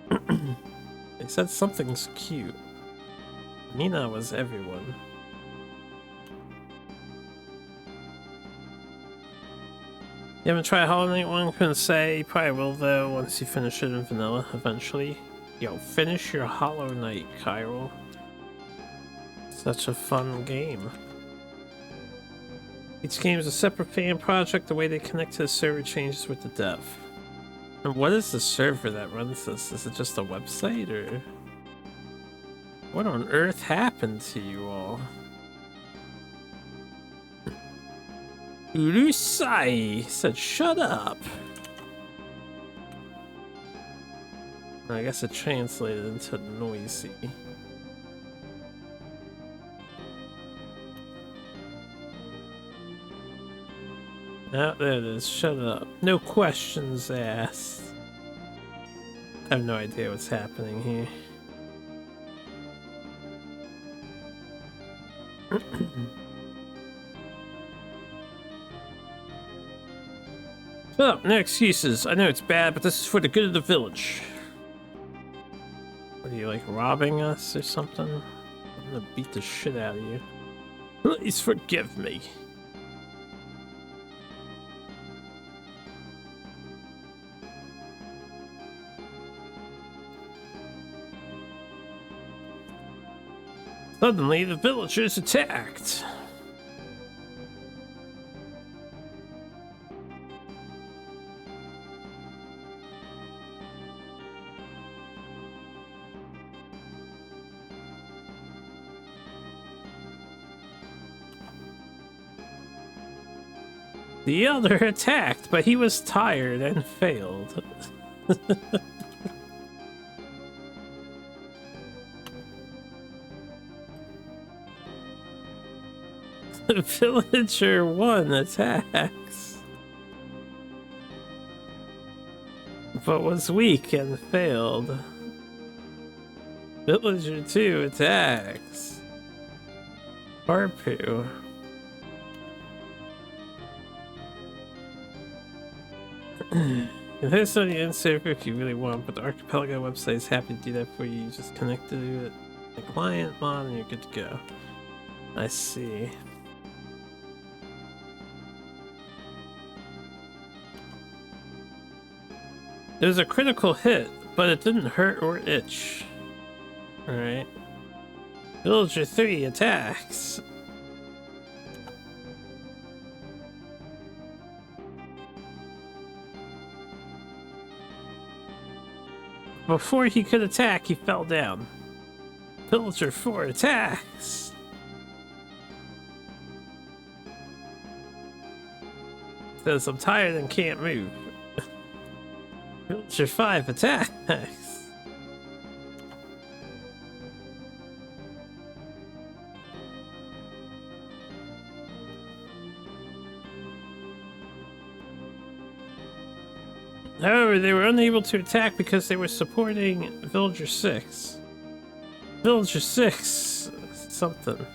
They said something's cute. Mina was everyone. You haven't tried Hollow Knight 1? Couldn't say. You probably will though once you finish it in vanilla eventually. Yo, finish your Hollow Knight, Kyril. Such a fun game. Each game is a separate fan project. The way they connect to the server changes with the dev. And what is the server that runs this? Is it just a website or... What on earth happened to you all? Urusai said shut up. I guess it translated into noisy. Oh, there it is. Shut up. No questions asked. I have no idea what's happening here. Shut up. No excuses. I know it's bad, but this is for the good of the village. What are you, like, robbing us or something? I'm gonna beat the shit out of you. Please forgive me. Suddenly, the villagers attacked. The other attacked, but he was tired and failed. Villager 1 attacks, but was weak and failed. Villager 2 attacks. Harpu. There's on the end server if you really want, but the Archipelago website is happy to do that for you. You just connect to the client mod and you're good to go. I see. It was a critical hit, but it didn't hurt or itch. Alright. Villager 3 attacks. before he could attack, he fell down. Villager 4 attacks. Says I'm tired and can't move. Villager 5 attacks. However, they were unable to attack because they were supporting Villager 6. Villager 6 something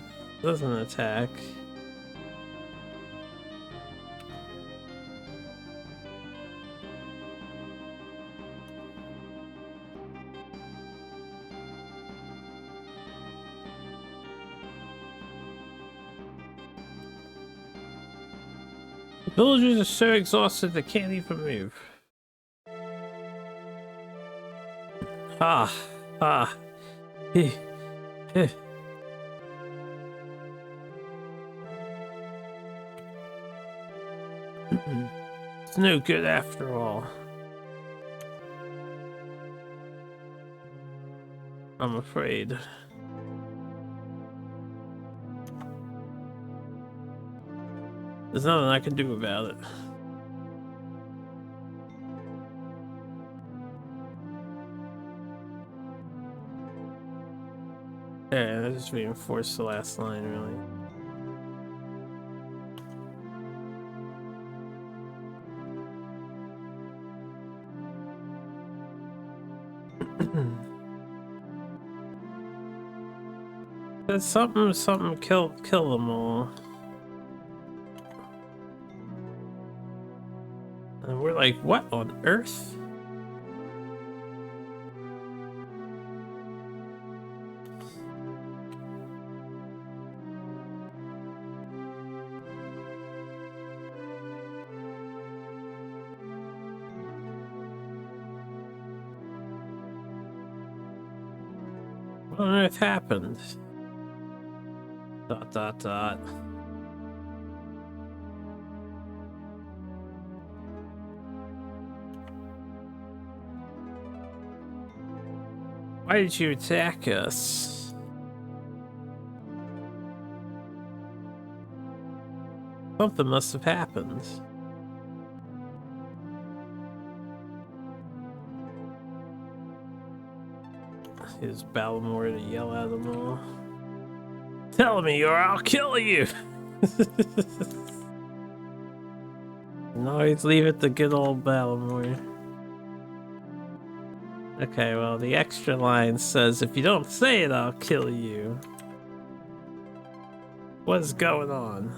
doesn't attack. The villagers are so exhausted they can't even move. He. It's no good after all. I'm afraid. There's nothing I can do about it. Yeah, I just reinforced the last line, really. There's something kill them all. And we're like, what on earth? What on earth happened? ... Why did you attack us? Something must have happened. Is Balmore to yell at them all? Tell me or I'll kill you! No, always leave it to good old Balmore. Okay, well, the extra line says, if you don't say it, I'll kill you. What's going on?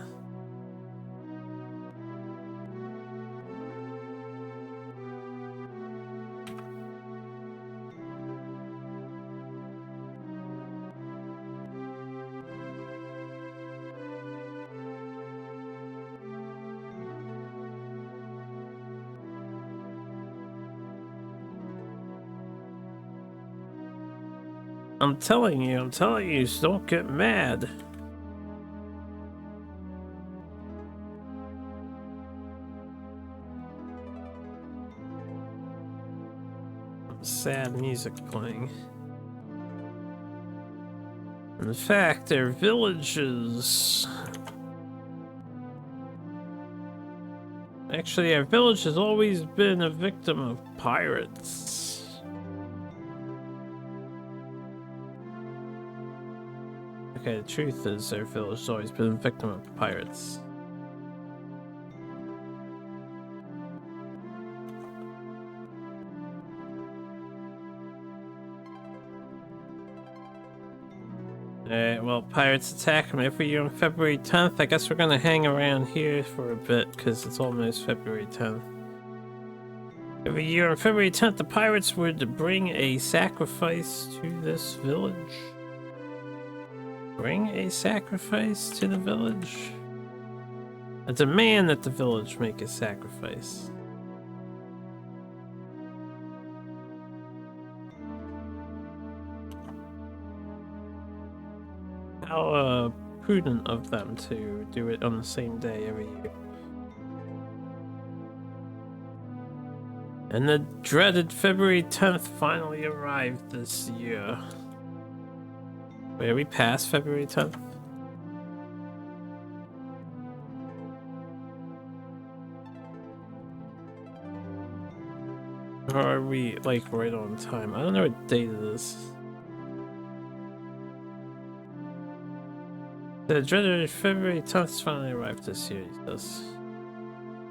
I'm telling you, so don't get mad. Sad music playing. In fact, their villages... Actually, our village has always been a victim of pirates. Okay, the truth is our village has always been a victim of pirates. Alright, well, pirates attack them every year on February 10th. I guess we're gonna hang around here for a bit, because it's almost February 10th. Every year on February 10th, the pirates would bring a sacrifice to this village. Bring a sacrifice to the village? A demand that the village make a sacrifice. How prudent of them to do it on the same day every year. And the dreaded February 10th finally arrived this year. Wait, are we past February 10th? Or are we, like, right on time? I don't know what date it is. The dreaded February 10th finally arrived this year, he says.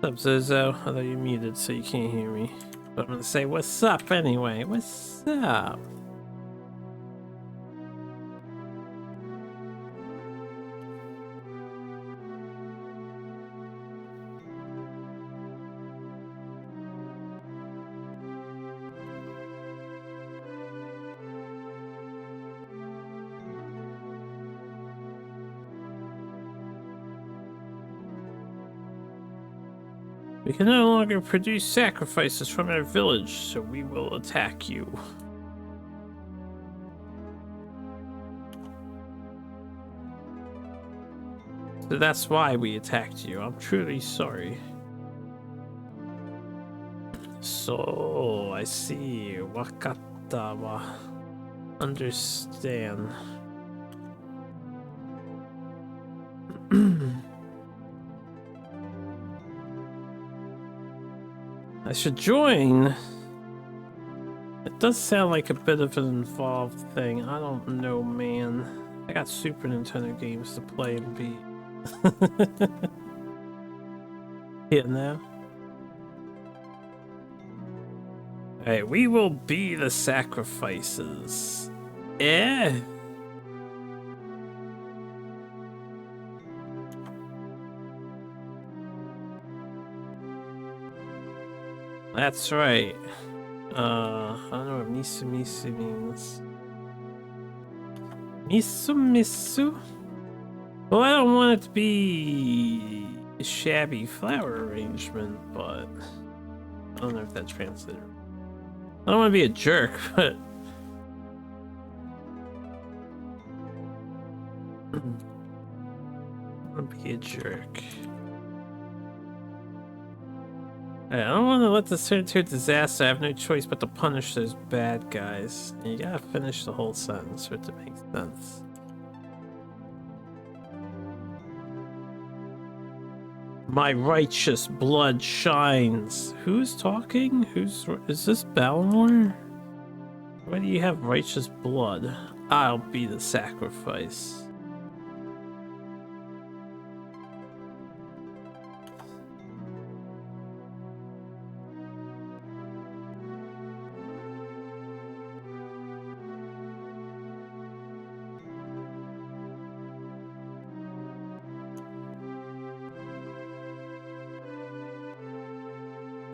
What's up, Zozo? Although you're muted, so you can't hear me. But I'm gonna say, what's up anyway? What's up? We can no longer produce sacrifices from our village, so we will attack you. So that's why we attacked you. I'm truly sorry. So, I see. Wakata wa. Understand. I should join. It does sound like a bit of an involved thing. I don't know, man. I got Super Nintendo games to play and beat. Yeah, now. Alright, we will be the sacrifices. Yeah. That's right. I don't know what misu misu means. Misu misu? Well, I don't want it to be a shabby flower arrangement, but I don't know if that translates. I don't want to be a jerk, but I want to be a jerk. I don't want to let this turn into a disaster. I have no choice but to punish those bad guys. And you gotta finish the whole sentence for it to make sense. My righteous blood shines. Who's talking? Is this Balmore? Why do you have righteous blood? I'll be the sacrifice.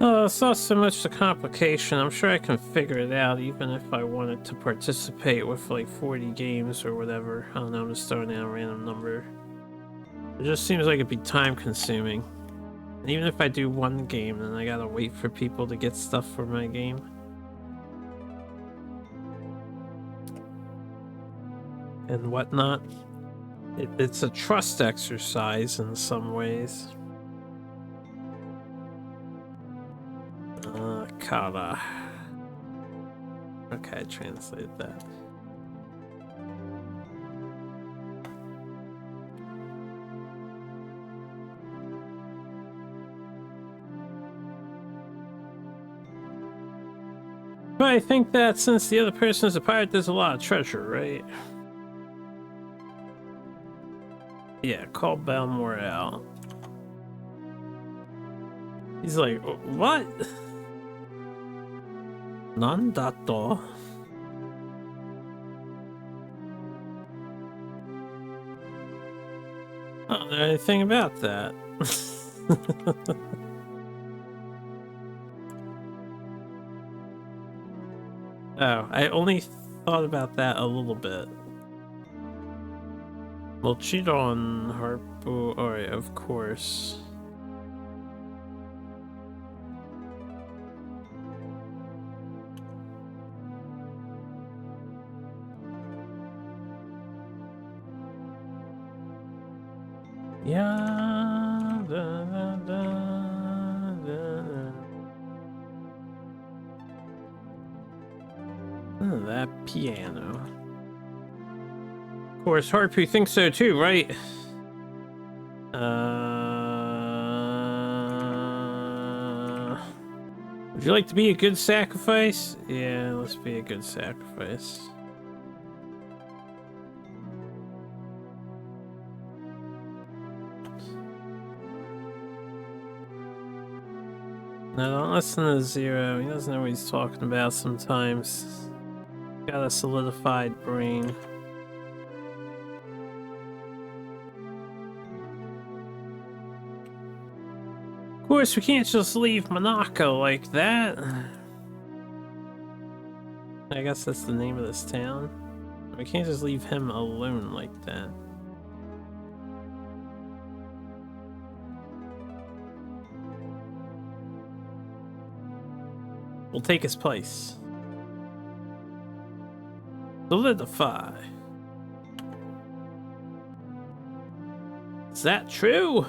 Oh, it's not so much the complication. I'm sure I can figure it out, even if I wanted to participate with like 40 games or whatever. I don't know, I'm just throwing out a random number. It just seems like it'd be time consuming. And even if I do one game, then I gotta wait for people to get stuff for my game. And whatnot. It's a trust exercise in some ways. Kara. Okay, I translated that. But I think that since the other person is a pirate, there's a lot of treasure, right? Yeah, call Balmore out. He's like, what? Nandato. I don't know anything about that. Oh, I only thought about that a little bit. Well, cheat on Harpo. Alright, of course. Yeah. piano. Of course, Harpy thinks so too, right? Would you like to be a good sacrifice? Yeah, let's be a good sacrifice. No, don't listen to Zero. He doesn't know what he's talking about sometimes. Got a solidified brain. Of course, we can't just leave Monaco like that. I guess that's the name of this town. We can't just leave him alone like that. We'll take his place. Solidify. Is that true?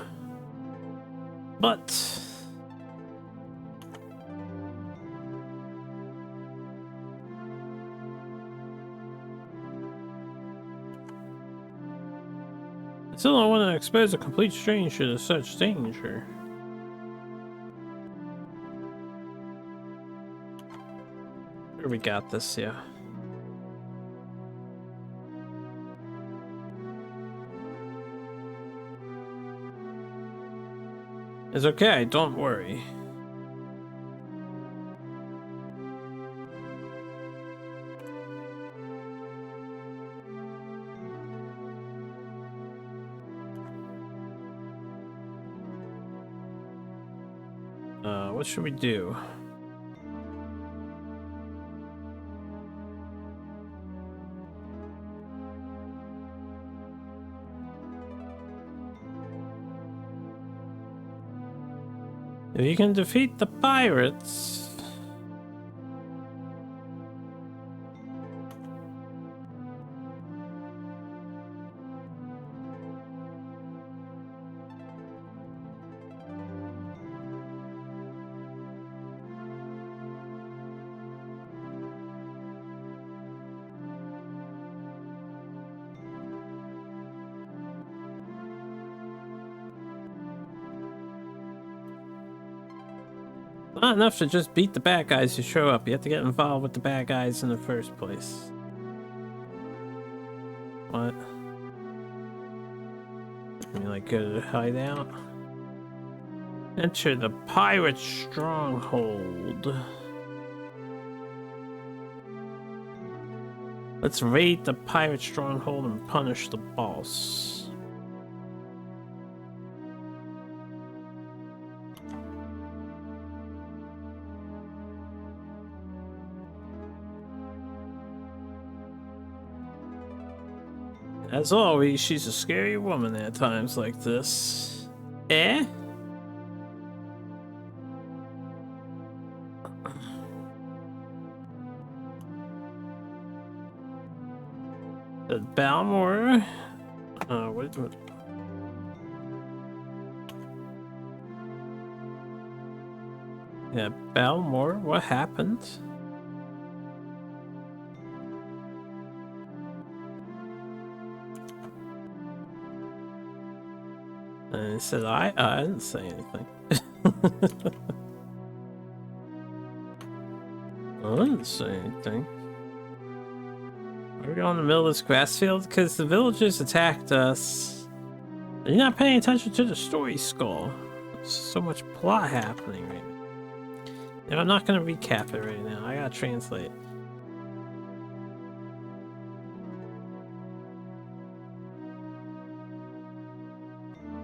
But I still don't want to expose a complete stranger to such danger. We got this, yeah. It's okay, don't worry. What should we do? If you can defeat the pirates... Not enough to just beat the bad guys who show up. You have to get involved with the bad guys in the first place. What? You like go to the hideout? Enter the pirate stronghold. Let's raid the pirate stronghold and punish the boss. As always, she's a scary woman at times like this. Eh? Balmore. What? Yeah, Balmore. What happened? And he said, I didn't say anything. I didn't say anything. Are we on the middle of this grass field? Because the villagers attacked us. You're not paying attention to the story, Skull. There's so much plot happening right now. And I'm not going to recap it right now. I gotta translate.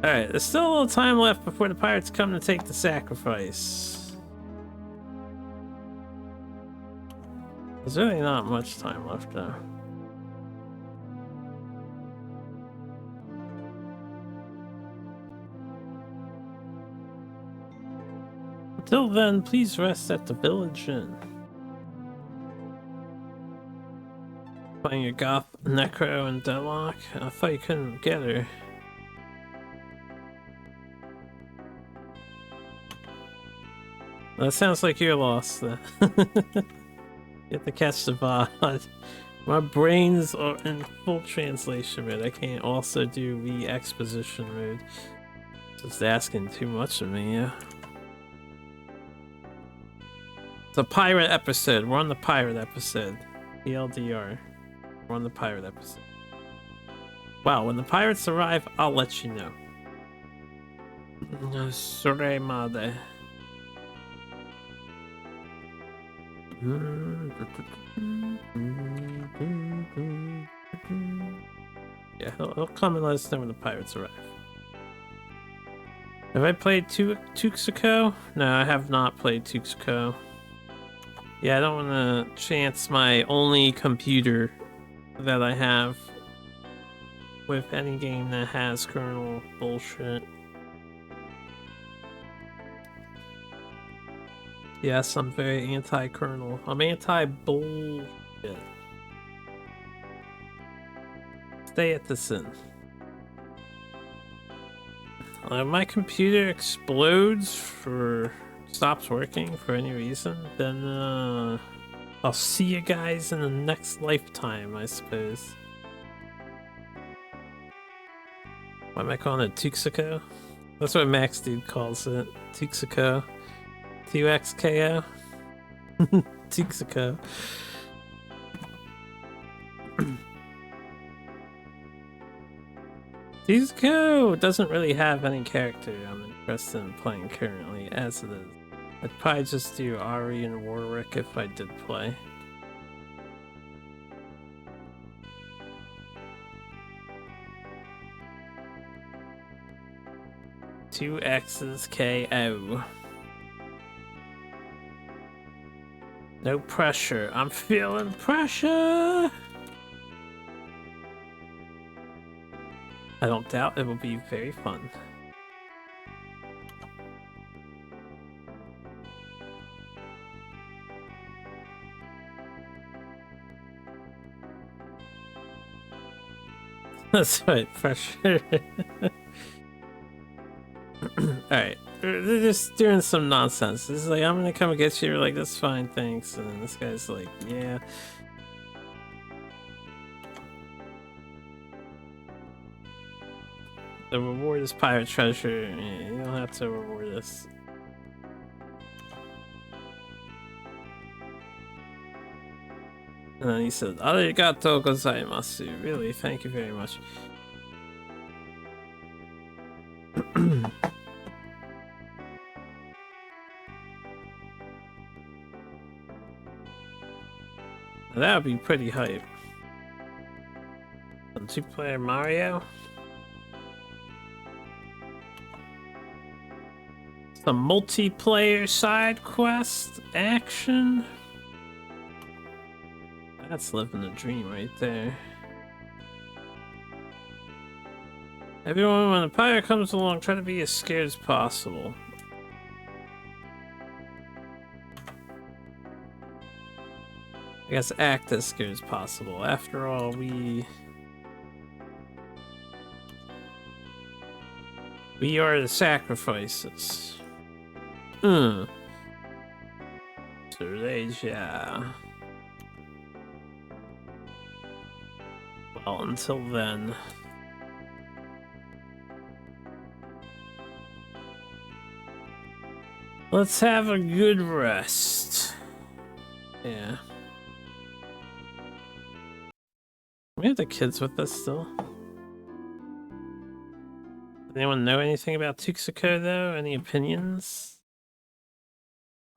Alright, there's still a little time left before the pirates come to take the sacrifice. There's really not much time left though. Until then, please rest at the village inn. Find your Goth, Necro, and Deadlock. I thought you couldn't get her. That sounds like you're lost then. You have to catch the VOD. My brains are in full translation mode. I can't also do the exposition mode. Just asking too much of me, yeah. It's a pirate episode. We're on the pirate episode. TLDR. We're on the pirate episode. Wow, when the pirates arrive, I'll let you know. Sorry, mother. Yeah, he'll come and let us know when the pirates arrive. Have I played Tuxeco? No, I have not played Tuxeco. Yeah, I don't want to chance my only computer that I have with any game that has kernel bullshit. Yes, I'm very anti-kernel. I'm anti-bullshit. Stay at the sin. My computer explodes or stops working for any reason, then I'll see you guys in the next lifetime, I suppose. Why am I calling it Tuxeco? That's what Max Dude calls it. Tuxeco. TUXKO. Tuxeco. Tuxeco doesn't really have any character I'm interested in playing currently, as it is. I'd probably just do Ari and Warwick if I did play. Two X's KO. No pressure. I'm feeling pressure! I don't doubt it will be very fun. That's right, pressure. Alright, they're just doing some nonsense. This is like, I'm gonna come and get you. You're like, that's fine, thanks. And then this guy's like, yeah. The reward is pirate treasure. Yeah, you don't have to reward us. And then he said, "Arigatou gozaimasu." Really, thank you very much. That would be pretty hype. Some two-player Mario. Some multiplayer side quest action. That's living the dream right there. Everyone, when a pirate comes along, try to be as scared as possible. I guess act as scared as possible. After all, we are the sacrifices. Teresia. Well, until then. Let's have a good rest. Yeah. We have the kids with us still. Anyone know anything about Tuxeco though? Any opinions?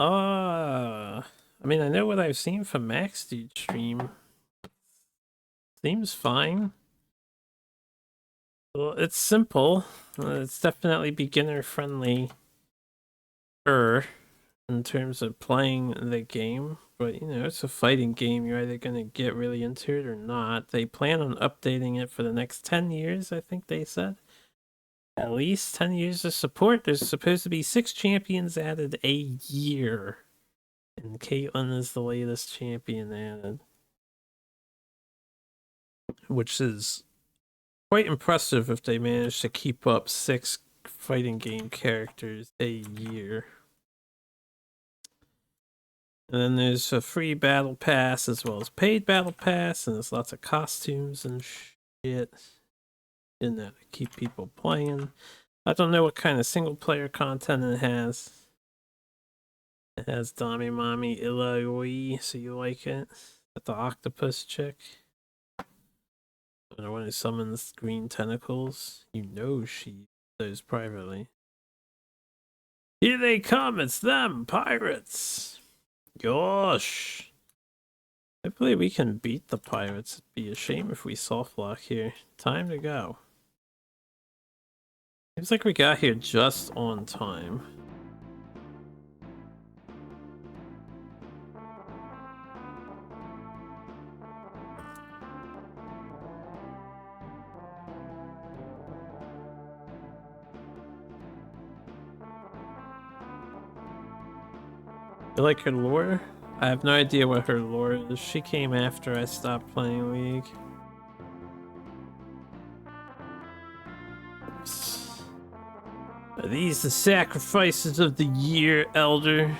I mean, I know what I've seen from Max Dude stream. Seems fine. Well, it's simple. It's definitely beginner friendly. In terms of playing the game, but you know, it's a fighting game. You're either gonna get really into it or not. They plan on updating it for the next 10 years, I think they said. At least 10 years of support. There's supposed to be 6 champions added a year. And Caitlyn is the latest champion added. Which is quite impressive if they manage to keep up 6 fighting game characters a year. And then there's a free battle pass as well as paid battle pass, and there's lots of costumes and shit in there to keep people playing. I don't know what kind of single player content it has. It has Dami Mommy Iloi, so you like it. Got the octopus chick. And when it summons green tentacles, you know she does privately. Here they come, it's them, pirates! Gosh! Hopefully we can beat the pirates. It'd be a shame if we soft lock here. Time to go. Seems like we got here just on time. You like her lore? I have no idea what her lore is. She came after I stopped playing League. Oops. Are these the sacrifices of the year, Elder?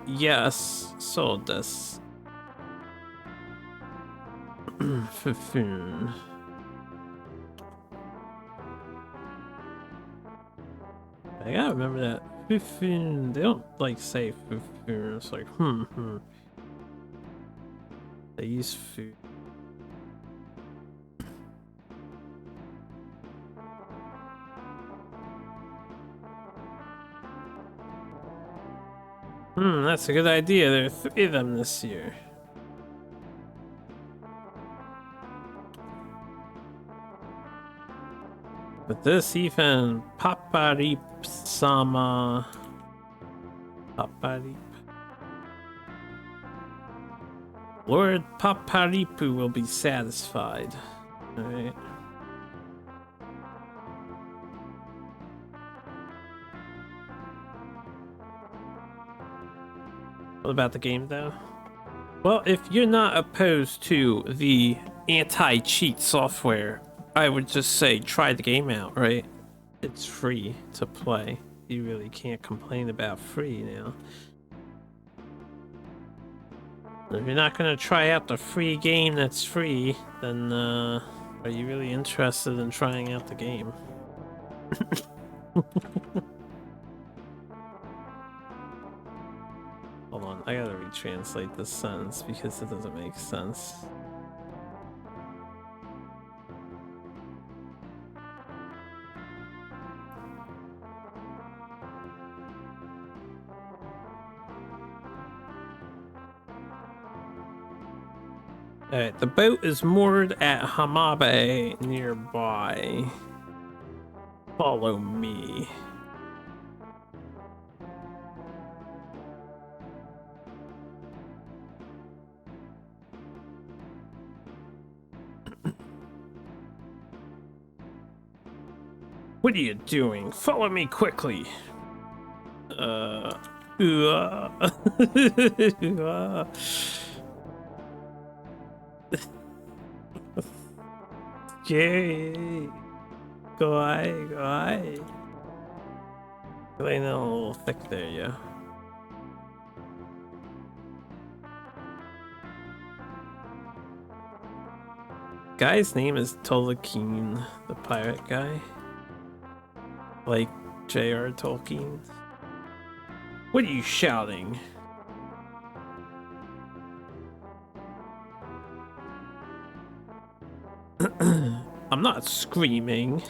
Yes, so this. Fufun. I gotta remember that. Fufun. They don't like say Fufun. It's like They use food. That's a good idea. There are 3 of them this year. But this even Paparip-sama. Paparip. Lord Paparipu will be satisfied. Alright. What about the game though? Well, if you're not opposed to the anti-cheat software, I would just say try the game out, right? It's free to play. You really can't complain about free now. If you're not gonna try out the free game that's free, then are you really interested in trying out the game? Hold on, I gotta retranslate this sentence because it doesn't make sense. Alright, the boat is moored at Hamabe nearby. Follow me. What are you doing? Follow me quickly. Yay! Go ahead, go ahead. Laying a little thick there, yeah. Guy's name is Tolkien, the pirate guy. Like J.R. Tolkien. What are you shouting? I'm not screaming.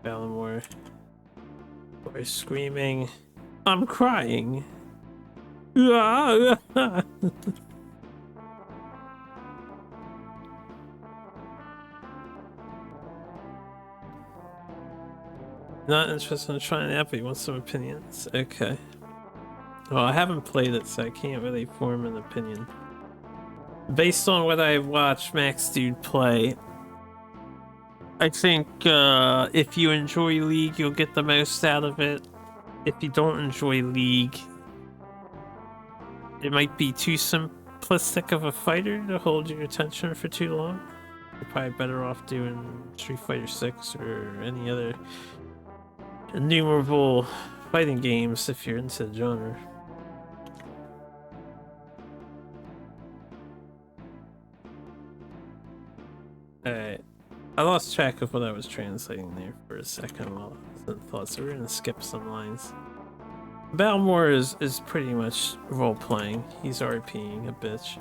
Ballamore. We're screaming. I'm crying. Not interested in trying it out, but you want some opinions? Okay. Well, I haven't played it, so I can't really form an opinion. Based on what I've watched Max Dude play, I think if you enjoy League, you'll get the most out of it. If you don't enjoy League, it might be too simplistic of a fighter to hold your attention for too long. You're probably better off doing Street Fighter 6 or any other innumerable fighting games if you're into the genre. I lost track of what I was translating there for a second while I was in thought, so we're gonna skip some lines. Balmore is pretty much role-playing. He's RPing a bitch.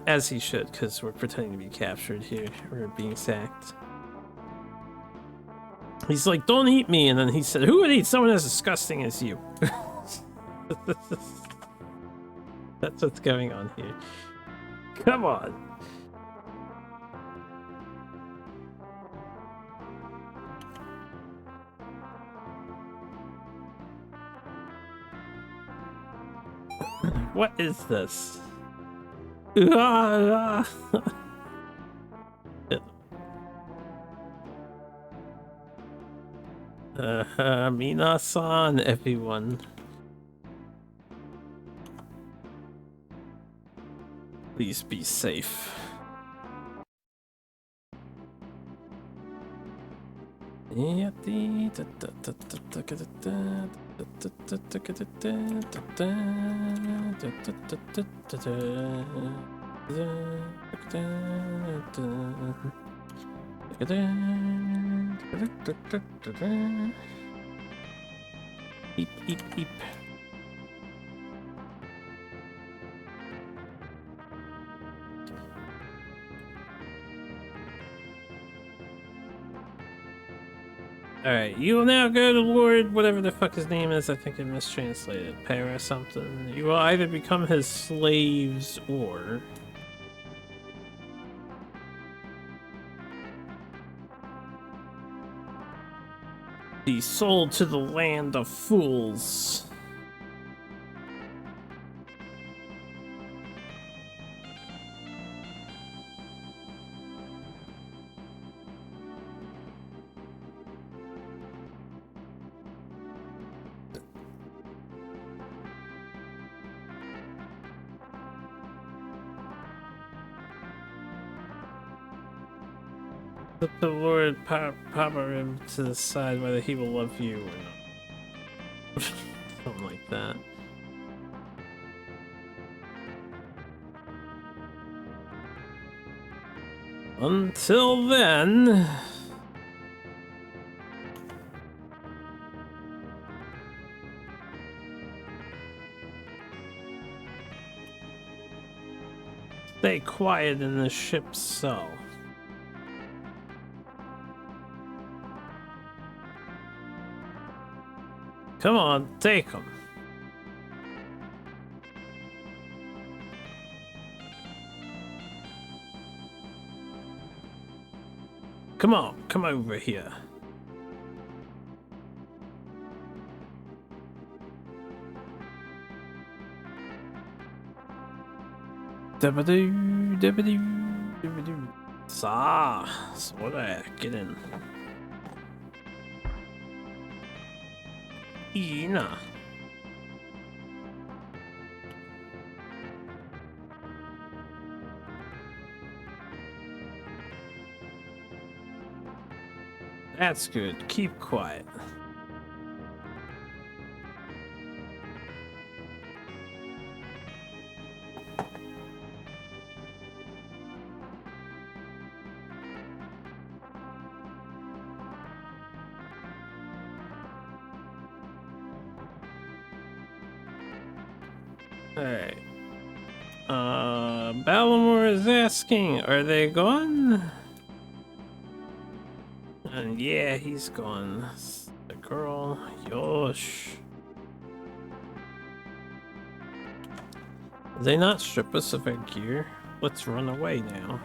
As he should, because we're pretending to be captured here. We're being sacked. He's like, don't eat me, and then he said, who would eat someone as disgusting as you? That's what's going on here. Come on. What is this? Minasan, everyone. Please be safe. Eep, eep, eep. Alright, you will now go to Lord, whatever the fuck his name is. I think I mistranslated. Para something. You will either become his slaves or be sold to the land of fools. Put the Lord power him to the side whether he will love you or not. Something like that. Until then... stay quiet in the ship's cell. Come on, take him. Come on, come over here. Dabadoo, dabadoo, dabadoo. Sa, så där, get in. Ina. That's good. Keep quiet. Alright. Ballamore is asking, are they gone? And yeah, he's gone. The girl, Yosh. Did they not strip us of our gear? Let's run away now.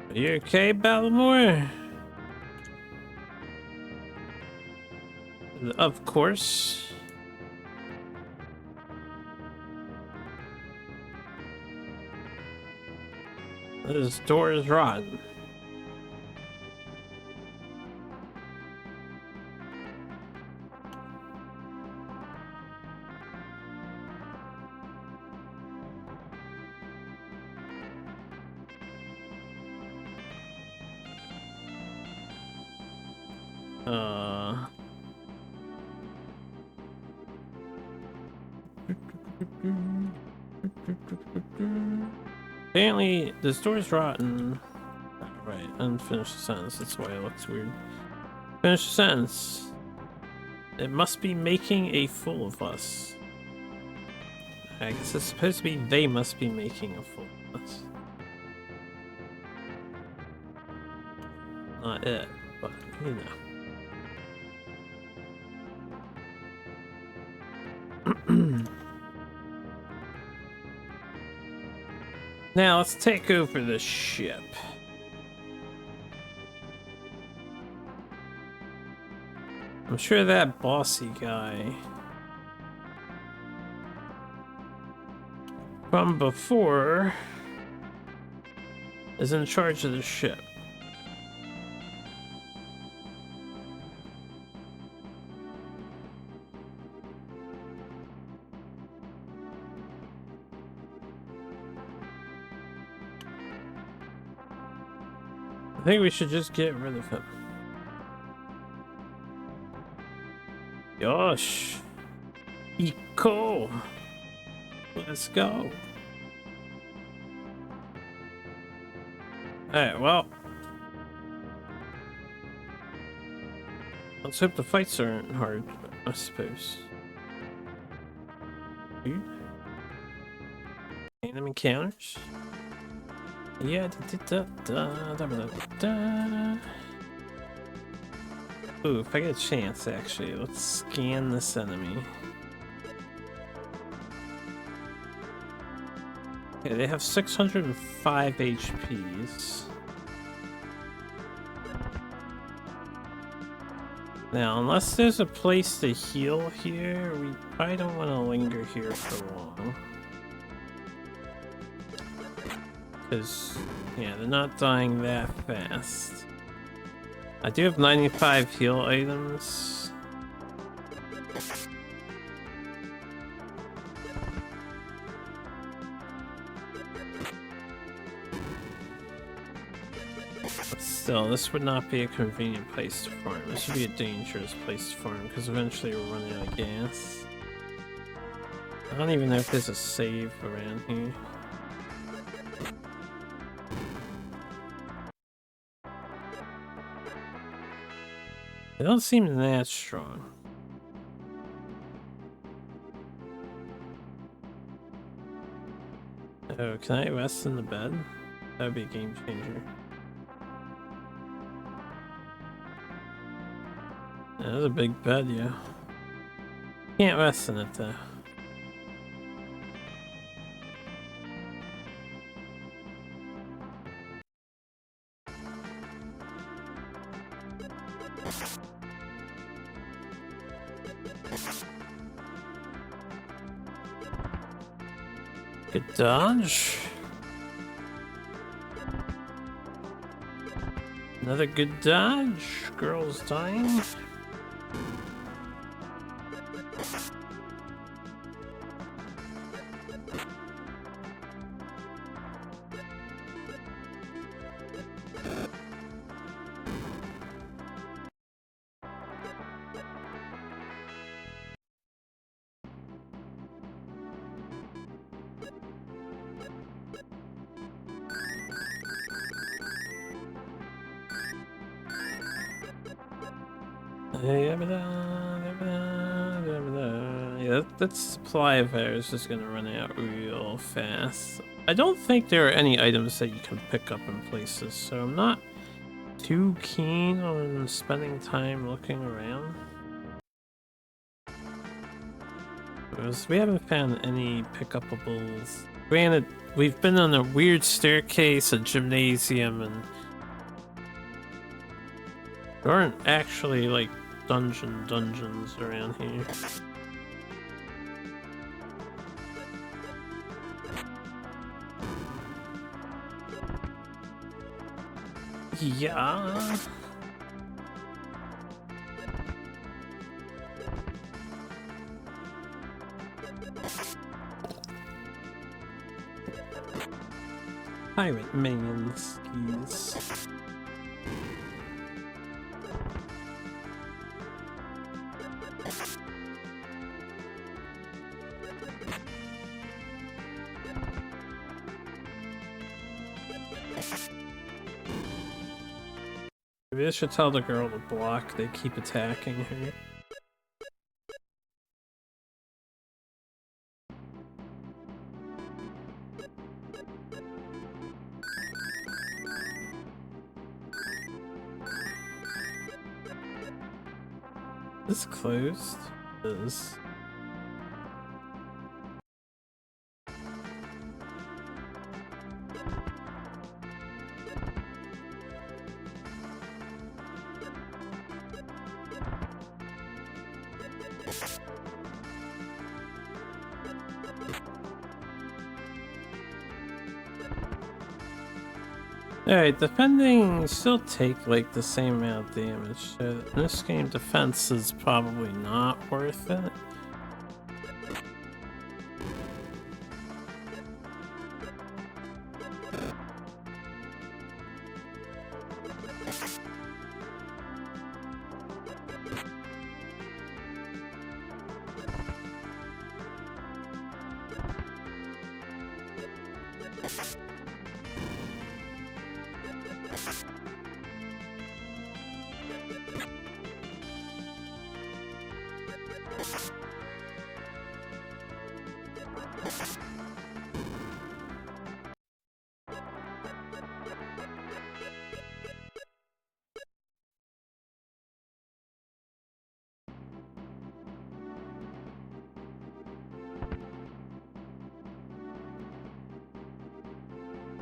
Are you okay, Ballamore? Of course. This door is rotten. Apparently, this door's rotten. Right, unfinished sentence. That's why it looks weird. Finish the sentence. It must be making a fool of us. I guess it's supposed to be they must be making a fool of us. Not it, but you know. Now let's take over the ship. I'm sure that bossy guy from before is in charge of the ship. I think we should just get rid of him. Yosh! Eco! Let's go! Alright, well. Let's hope the fights aren't hard, I suppose. Dude. Enemy encounters? Yeah, Ooh, if I get a chance, actually, let's scan this enemy. Okay, they have 605 HPs. Now, unless there's a place to heal here, we probably don't want to linger here for long. Because, yeah, they're not dying that fast. I do have 95 heal items. But still, this would not be a convenient place to farm. This would be a dangerous place to farm because eventually we're running out of gas. I don't even know if there's a save around here. They don't seem that strong. Oh, can I rest in the bed? That would be a game changer. Yeah, that's a big bed, yeah. Can't rest in it though. Good dodge. Another good dodge. Girl's dying. Yeah, that supply of theirs is gonna run out real fast. I don't think there are any items that you can pick up in places, so I'm not too keen on spending time looking around. Because we haven't found any pickupables. Granted, we've been on a weird staircase, a gymnasium, and there aren't actually like dungeons around here. Yeah. Pirate minions, skis. Maybe I should tell the girl to block. They keep attacking her. This closed? Is. Alright, defending still take like the same amount of damage, so in this game defense is probably not worth it.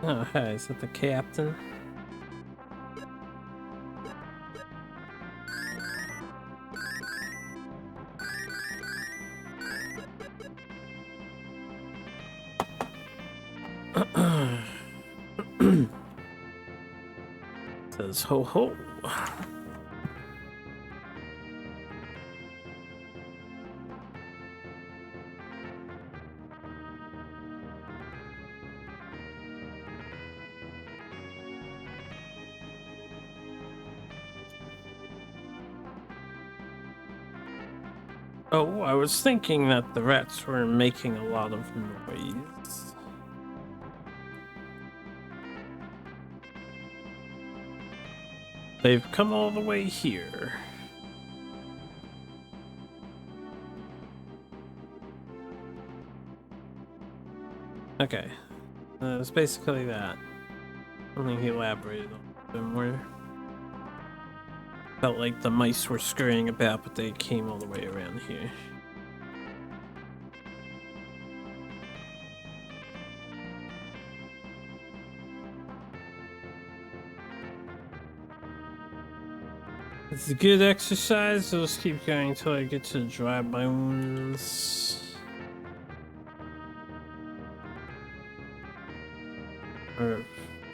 Oh, hey, is that the captain? Says ho ho. Oh, I was thinking that the rats were making a lot of noise. They've come all the way here. Okay. It's basically that. I don't think he elaborated on it a bit more. Felt like the mice were scurrying about, but they came all the way around here. It's a good exercise, so let's keep going until I get to the dry bones. Or,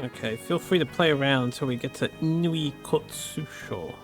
okay, feel free to play around until we get to Inui Kotsusho.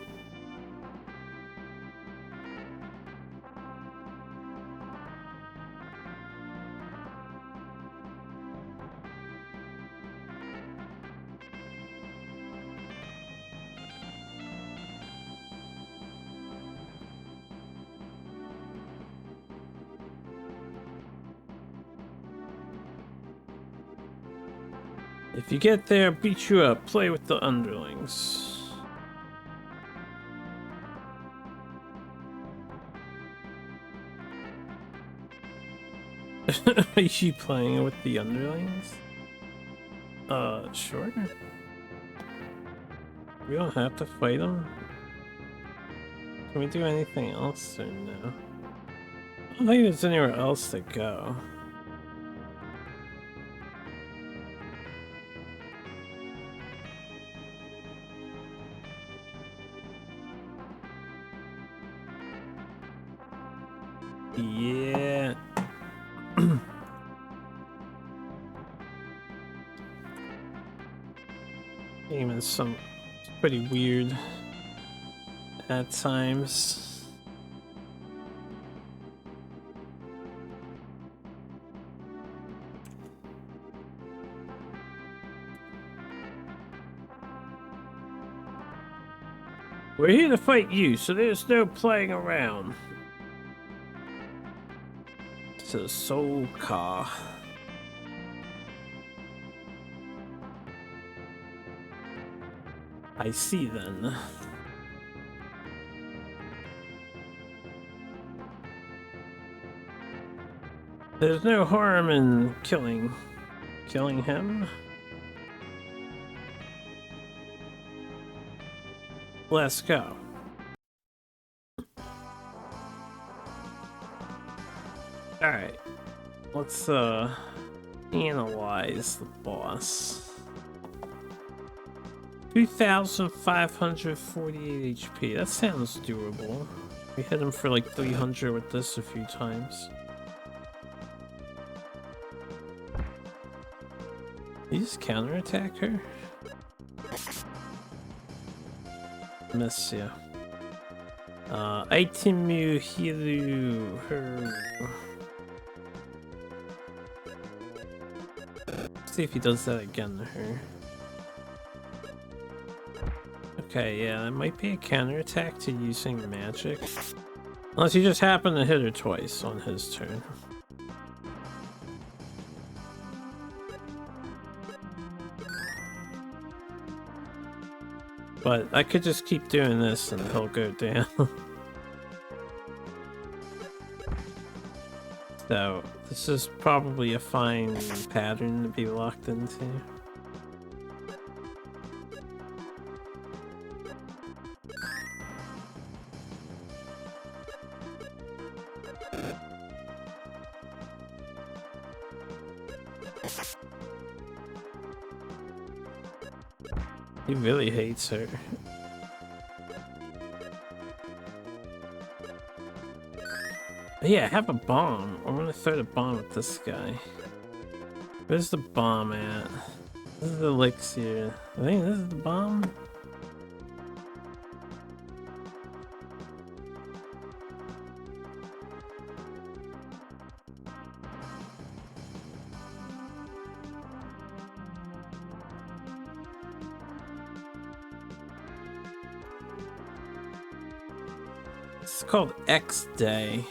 If you get there, beat you up, play with the underlings. Are you playing with the underlings? Sure. We don't have to fight them. Can we do anything else or no? I don't think there's anywhere else to go. Yeah. Game is pretty weird at times. We're here to fight you, so there's no playing around. It's a soul car. I see then. There's no harm in killing him. Let's go. Alright. Let's analyze the boss. 2,548 HP. That sounds doable. We hit him for like 300 with this a few times. You just counterattack her? Miss ya. Itemu Hiru her. See if he does that again to her. Okay, yeah, that might be a counterattack to using magic. Unless he just happened to hit her twice on his turn. But I could just keep doing this and he'll go down. So, this is probably a fine pattern to be locked into. He really hates her. Yeah, I have a bomb. I'm gonna throw the bomb at this guy. Where's the bomb at? This is the elixir. I think this is the bomb. It's called X Day.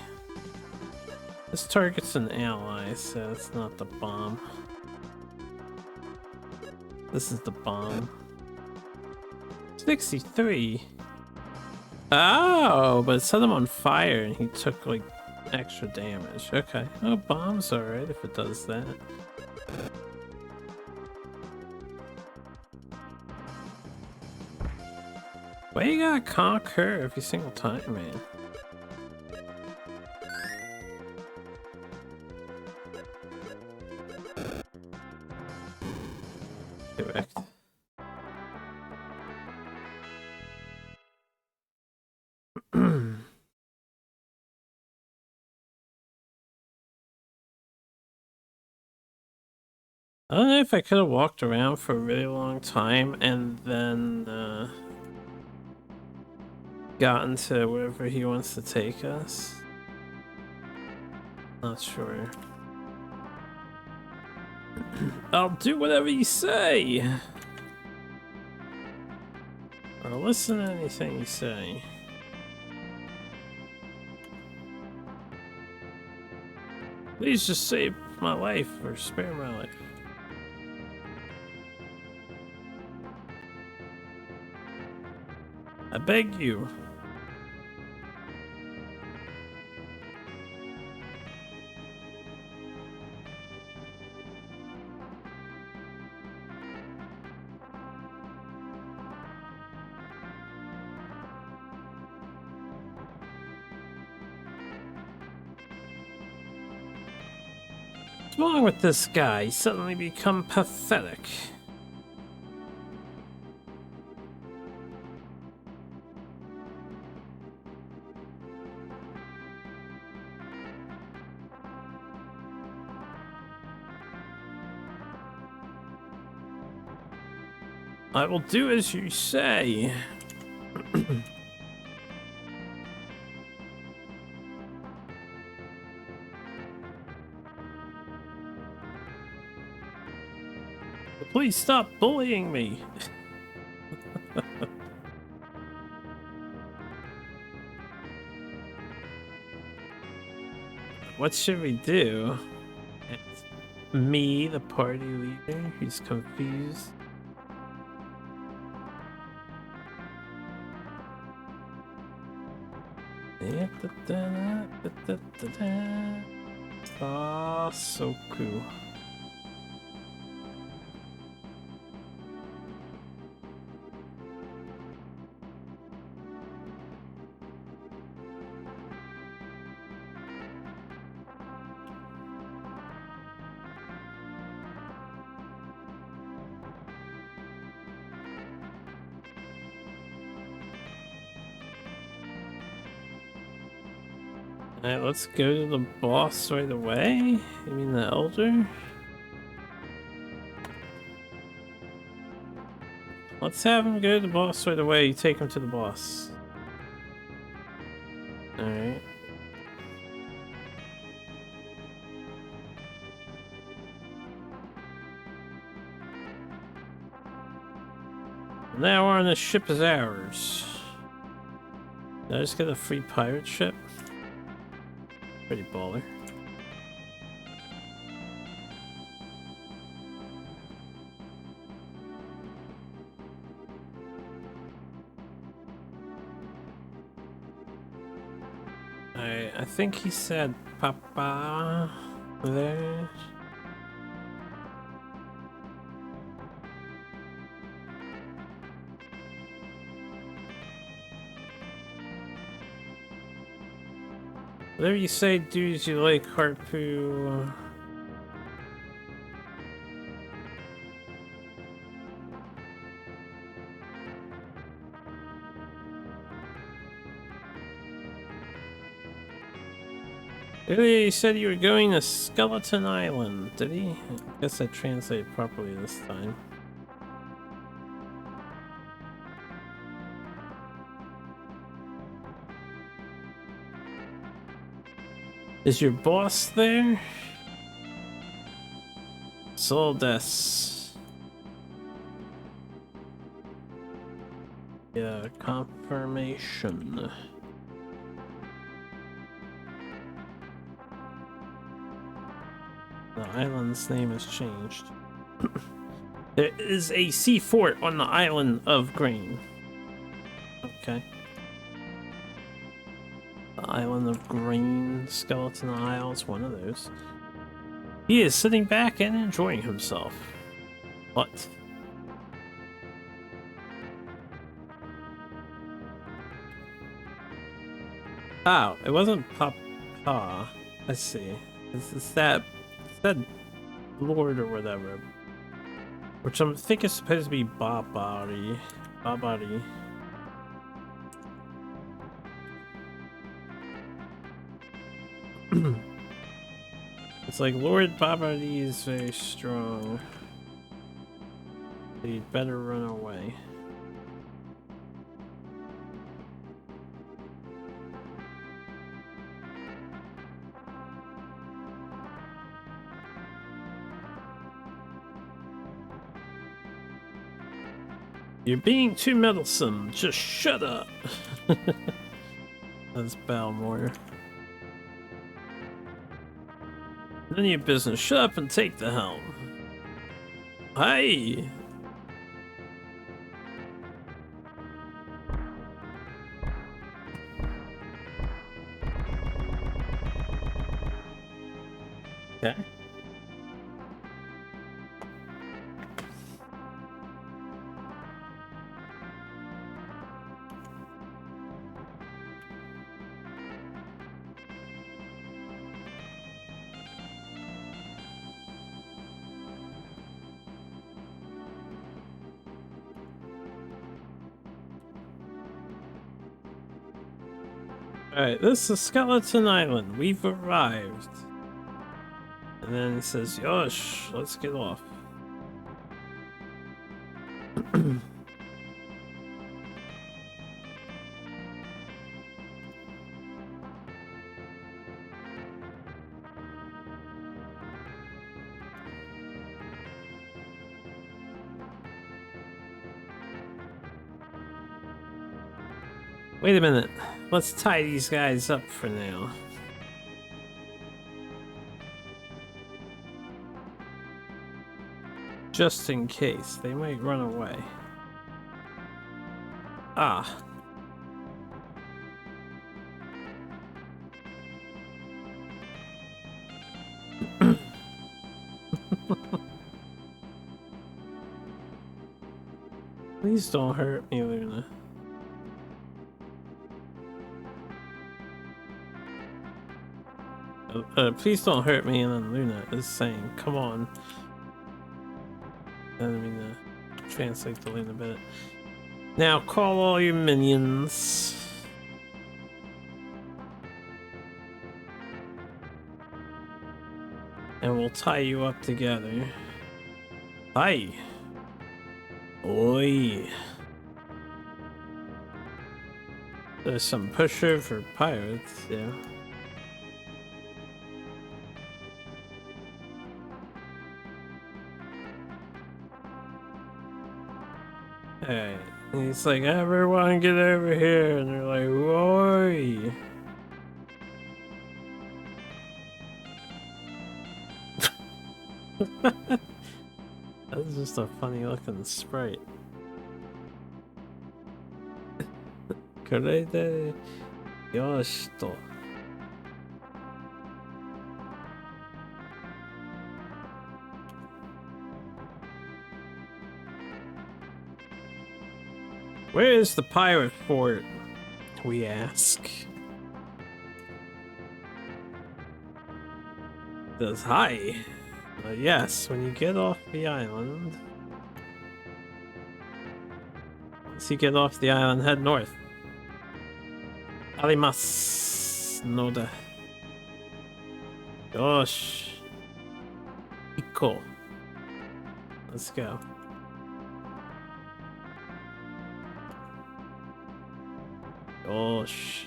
This target's an ally, so it's not the bomb. This is the bomb. 63. Oh, but it set him on fire and he took like extra damage. Okay. Oh, bomb's alright if it does that. Why you gotta conk her every single time, man? Correct. I don't know if I could have walked around for a really long time and then gotten to wherever he wants to take us. Not sure. I'll do whatever you say. I'll listen to anything you say. Please just save my life or spare my life. I beg you. What's wrong with this guy? He's suddenly become pathetic. I will do as you say. Please stop bullying me. What should we do? It's me, the party leader, who's confused. Ah, so cool. Alright, let's go to the boss right away. You mean the elder? Let's have him go to the boss right away. You take him to the boss. Alright. Now on the ship is ours. Did I just get a free pirate ship? Pretty baller. I think he said Papa there. Whatever you say, dudes, you like Harpoo. Earlier you said you were going to Skeleton Island, did he? I guess I translated properly this time. Is your boss there? Soldes. Yeah, confirmation. The island's name has changed. There is a sea fort on the island of Grain. Okay. The island of Grain, Skeleton Isles, one of those. He is sitting back and enjoying himself. What? Oh, it wasn't Papa. I see. It's that Lord or whatever. Which I think is supposed to be Babari. Babari. It's like Lord Babari is very strong. But he'd better run away. You're being too meddlesome. Just shut up. That's Balmore. None of your business. Shut up and take the helm. Hey! Okay. Alright, this is Skeleton Island. We've arrived. And then it says, Yosh, let's get off. Wait a minute. Let's tie these guys up for now. Just in case. They might run away. Ah. Please don't hurt me, Luna. Please don't hurt me, and then Luna is saying, come on. I didn't mean to translate the Luna bit. Now call all your minions. And we'll tie you up together. Hi. Oi. There's some pusher for pirates, yeah. Alright. He's like, everyone get over here. And they're like, oi. That's just a funny looking sprite. Korede yoshito. Where is the pirate fort? We ask. Does hi. Yes, when you get off the island. Once you get off the island, head north. Arimasu. Noda. Yosh. Iko. Let's go. Yosh.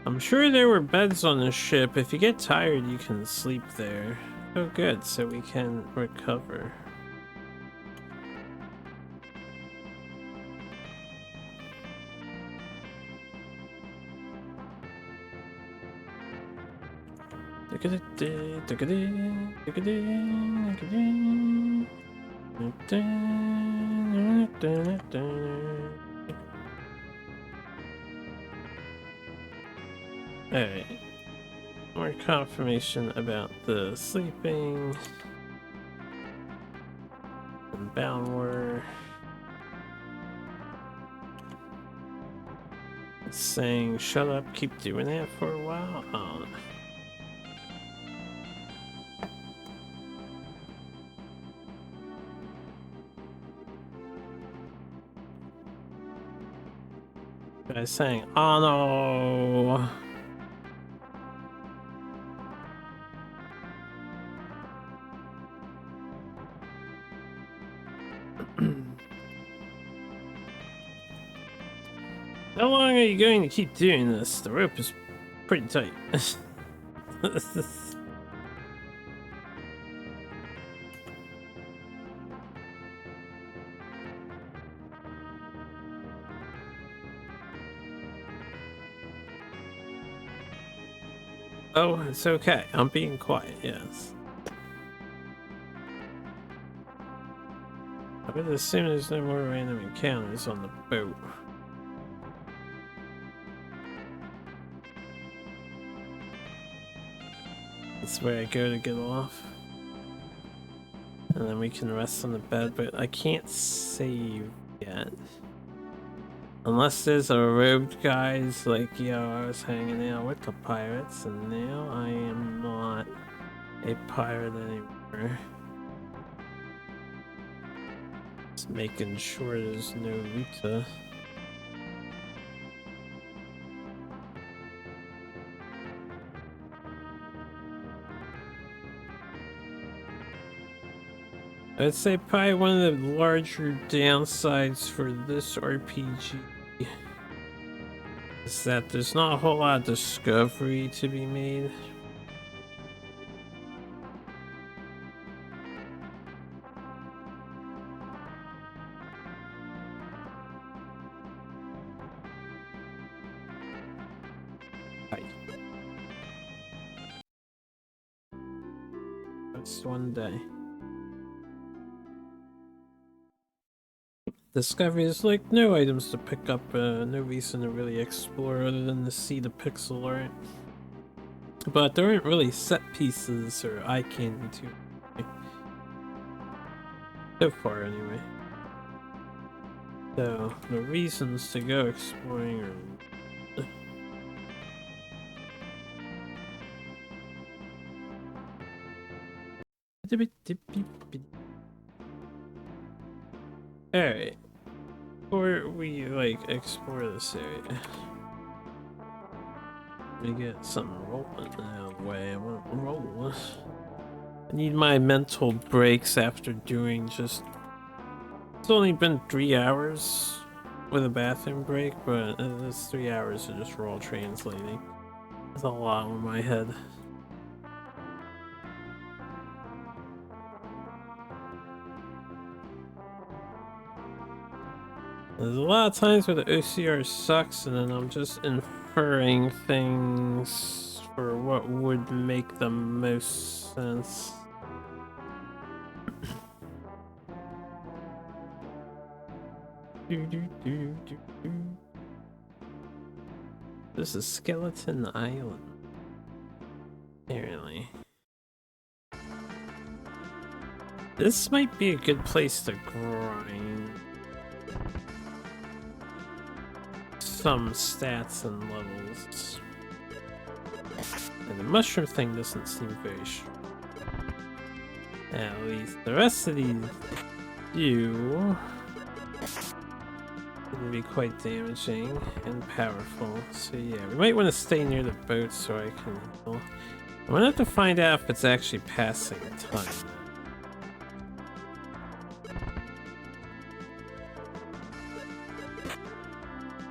I'm sure there were beds on the ship. If you get tired, you can sleep there. Oh good, so we can recover. Alright. More confirmation about the sleeping. And Boundward. It's saying, shut up, keep doing that for a while. Oh. Guy's saying, oh no. How long are you going to keep doing this? The rope is pretty tight. Oh, it's okay. I'm being quiet, yes. I would assume there's no more random encounters on the boat. That's where I go to get off. And then we can rest on the bed, but I can't save yet. Unless there's a robed guys like, yo, I was hanging out with the pirates and now I am not a pirate anymore. Just making sure there's no Luta. I'd say probably one of the larger downsides for this RPG is that there's not a whole lot of discovery to be made. Just one day. Discovery is like no items to pick up, no reason to really explore other than to see the pixel art. But there aren't really set pieces or eye candy to so far anyway. So the reasons to go exploring are alright. Before we like explore this area, let me get something rolling out of the way. I want to roll. I need my mental breaks after doing just. It's only been 3 hours with a bathroom break, but it's 3 hours of just raw translating. There's a lot on my head. There's a lot of times where the OCR sucks, and then I'm just inferring things for what would make the most sense. This is Skeleton Island. Apparently. This might be a good place to grind some stats and levels. And the mushroom thing doesn't seem very strong. At least the rest of these do. Can be quite damaging and powerful. So yeah, we might want to stay near the boat so I can heal. I'm gonna have to find out if it's actually passing time.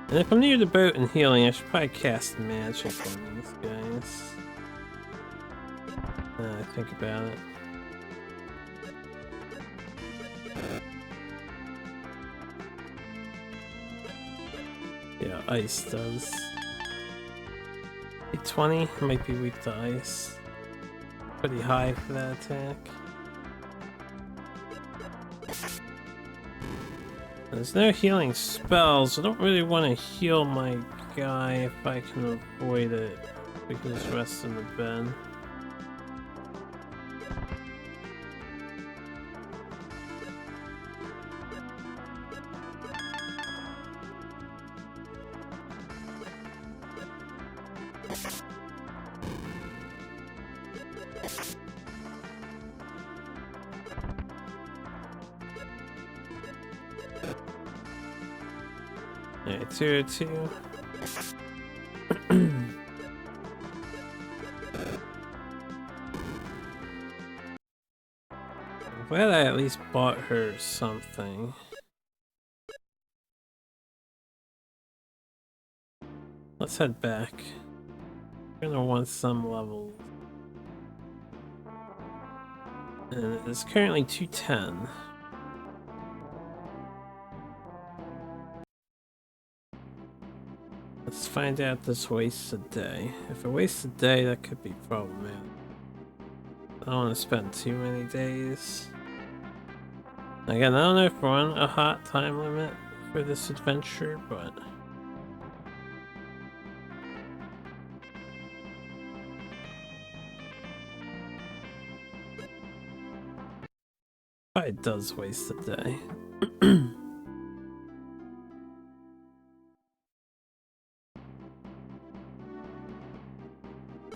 And if I'm near the boat and healing, I should probably cast magic on these guys. I think about it. Yeah, ice does. 20 might be weak to ice. Pretty high for that attack. There's no healing spells. I don't really want to heal my guy if I can avoid it. We can just rest in the bed. Alright, 202. I'm glad I at least bought her something. Let's head back. We're gonna want some levels. And it's currently 210. Let's find out this wastes a day. If it wastes a day, that could be problematic. I don't want to spend too many days. Again, I don't know if we're on a hot time limit for this adventure, but... it does waste a day.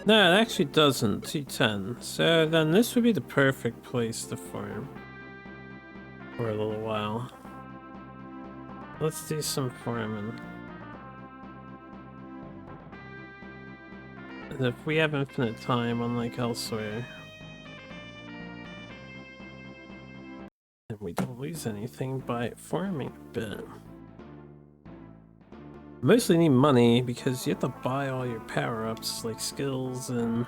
No, it actually doesn't. 210. So then this would be the perfect place to farm for a little while. Let's do some farming. And if we have infinite time, unlike elsewhere, and we don't lose anything by farming a bit. Mostly need money because you have to buy all your power-ups like skills and...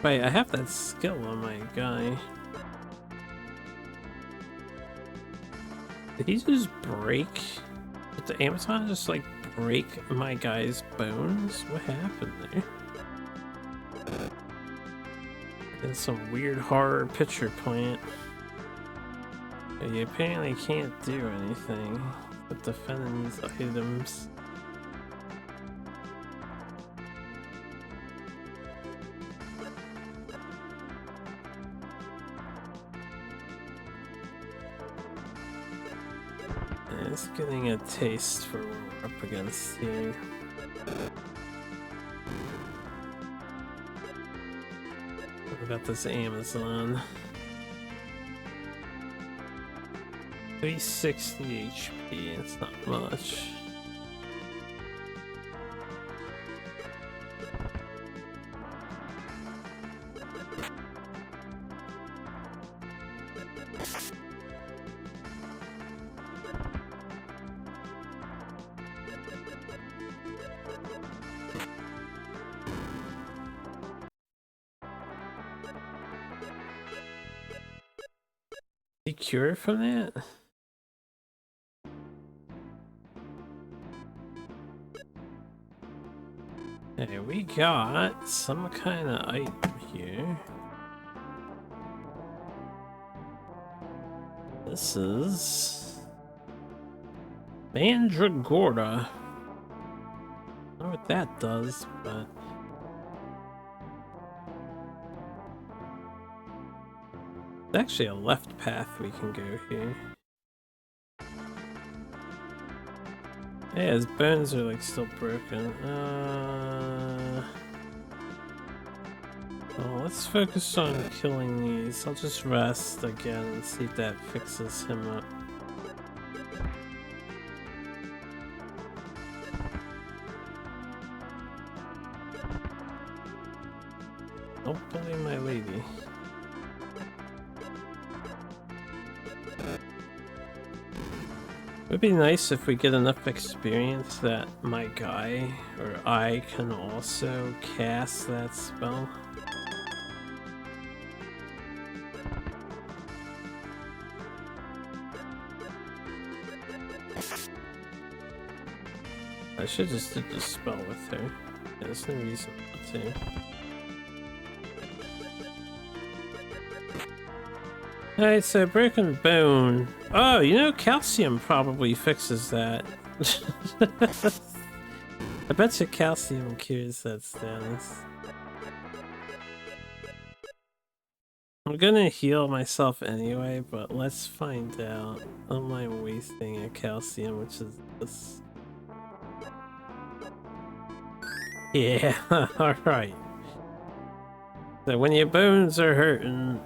Wait, I have that skill on my guy. Did he just break? Did the Amazon just like break my guy's bones? What happened there? And some weird horror picture plant. But you apparently can't do anything but defending these items. And it's getting a taste for what we're up against here. What about this Amazon? 360 HP, it's not much. Is he cured from that? Hey, we got some kind of item here. This is Mandragora. I don't know what that does, but there's actually a left path we can go here. Yeah, his bones are like still broken. Well, let's focus on killing these. I'll just rest again and see if that fixes him up. Don't bully my lady. It would be nice if we get enough experience that my guy or I can also cast that spell. I should just did the spell with her. There's no reason not to. Alright, so broken bone. Oh, you know, calcium probably fixes that. I bet you calcium cures that status. I'm gonna heal myself anyway, but let's find out. I don't mind wasting a calcium, which is this. Yeah, alright. So when your bones are hurting,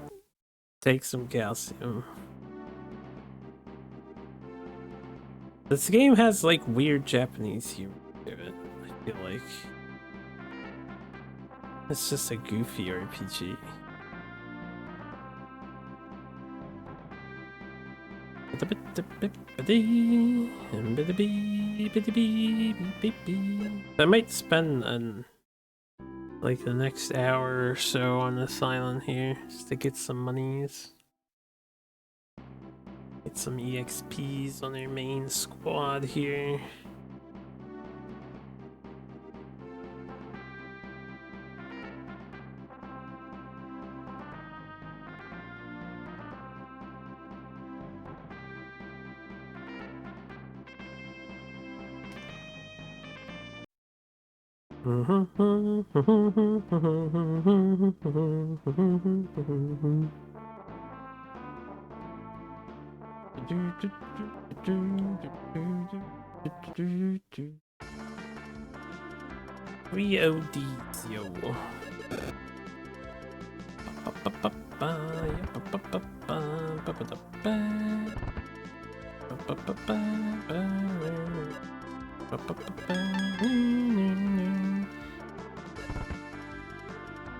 take some calcium. This game has like weird Japanese humor to it, I feel like. It's just a goofy RPG. I might spend like the next hour or so on this island here just to get some monies. Get some EXPs on their main squad here. Rio Dizio.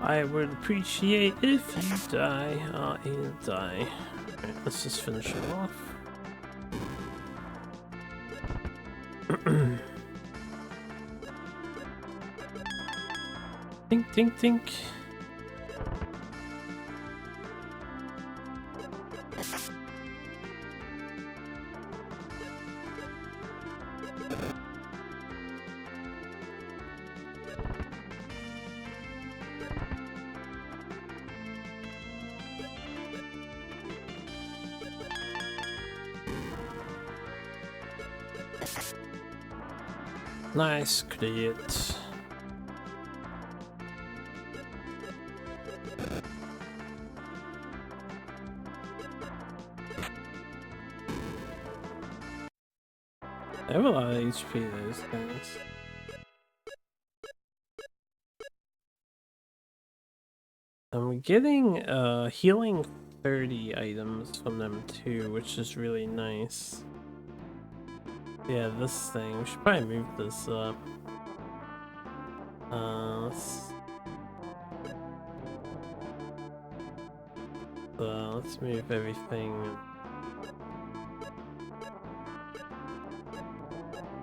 I would appreciate if you die. You'll die. Alright, let's just finish it off. Tink, tink, tink. Nice crit. I have a lot of HP, those guys. I'm getting healing 30 items from them too, which is really nice. Yeah, this thing. We should probably move this up. Let's move everything.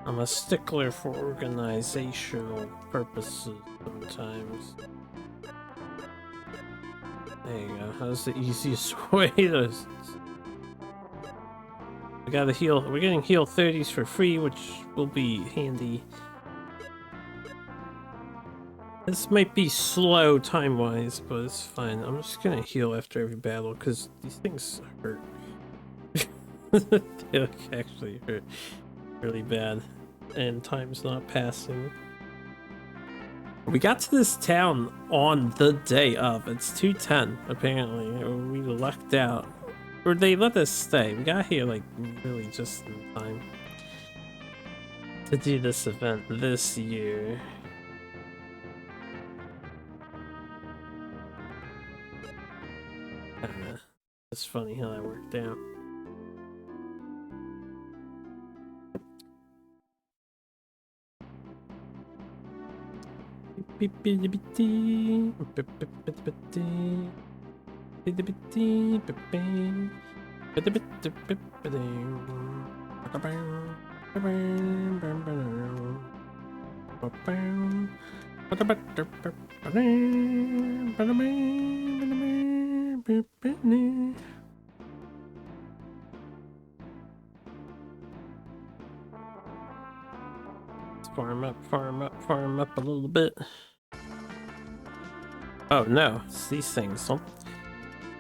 I'm a stickler for organizational purposes sometimes. There you go. That's the easiest way to... We gotta heal. We're getting heal 30s for free, which will be handy. This might be slow time-wise, but it's fine. I'm just gonna heal after every battle, because these things hurt. They actually hurt really bad. And time's not passing. We got to this town on the day of. It's 2:10, apparently. We lucked out. Or they let us stay. We got here, like, really just in time to do this event this year. I don't know. It's funny how that worked out. Farm up a little bit. Oh no, it's these things.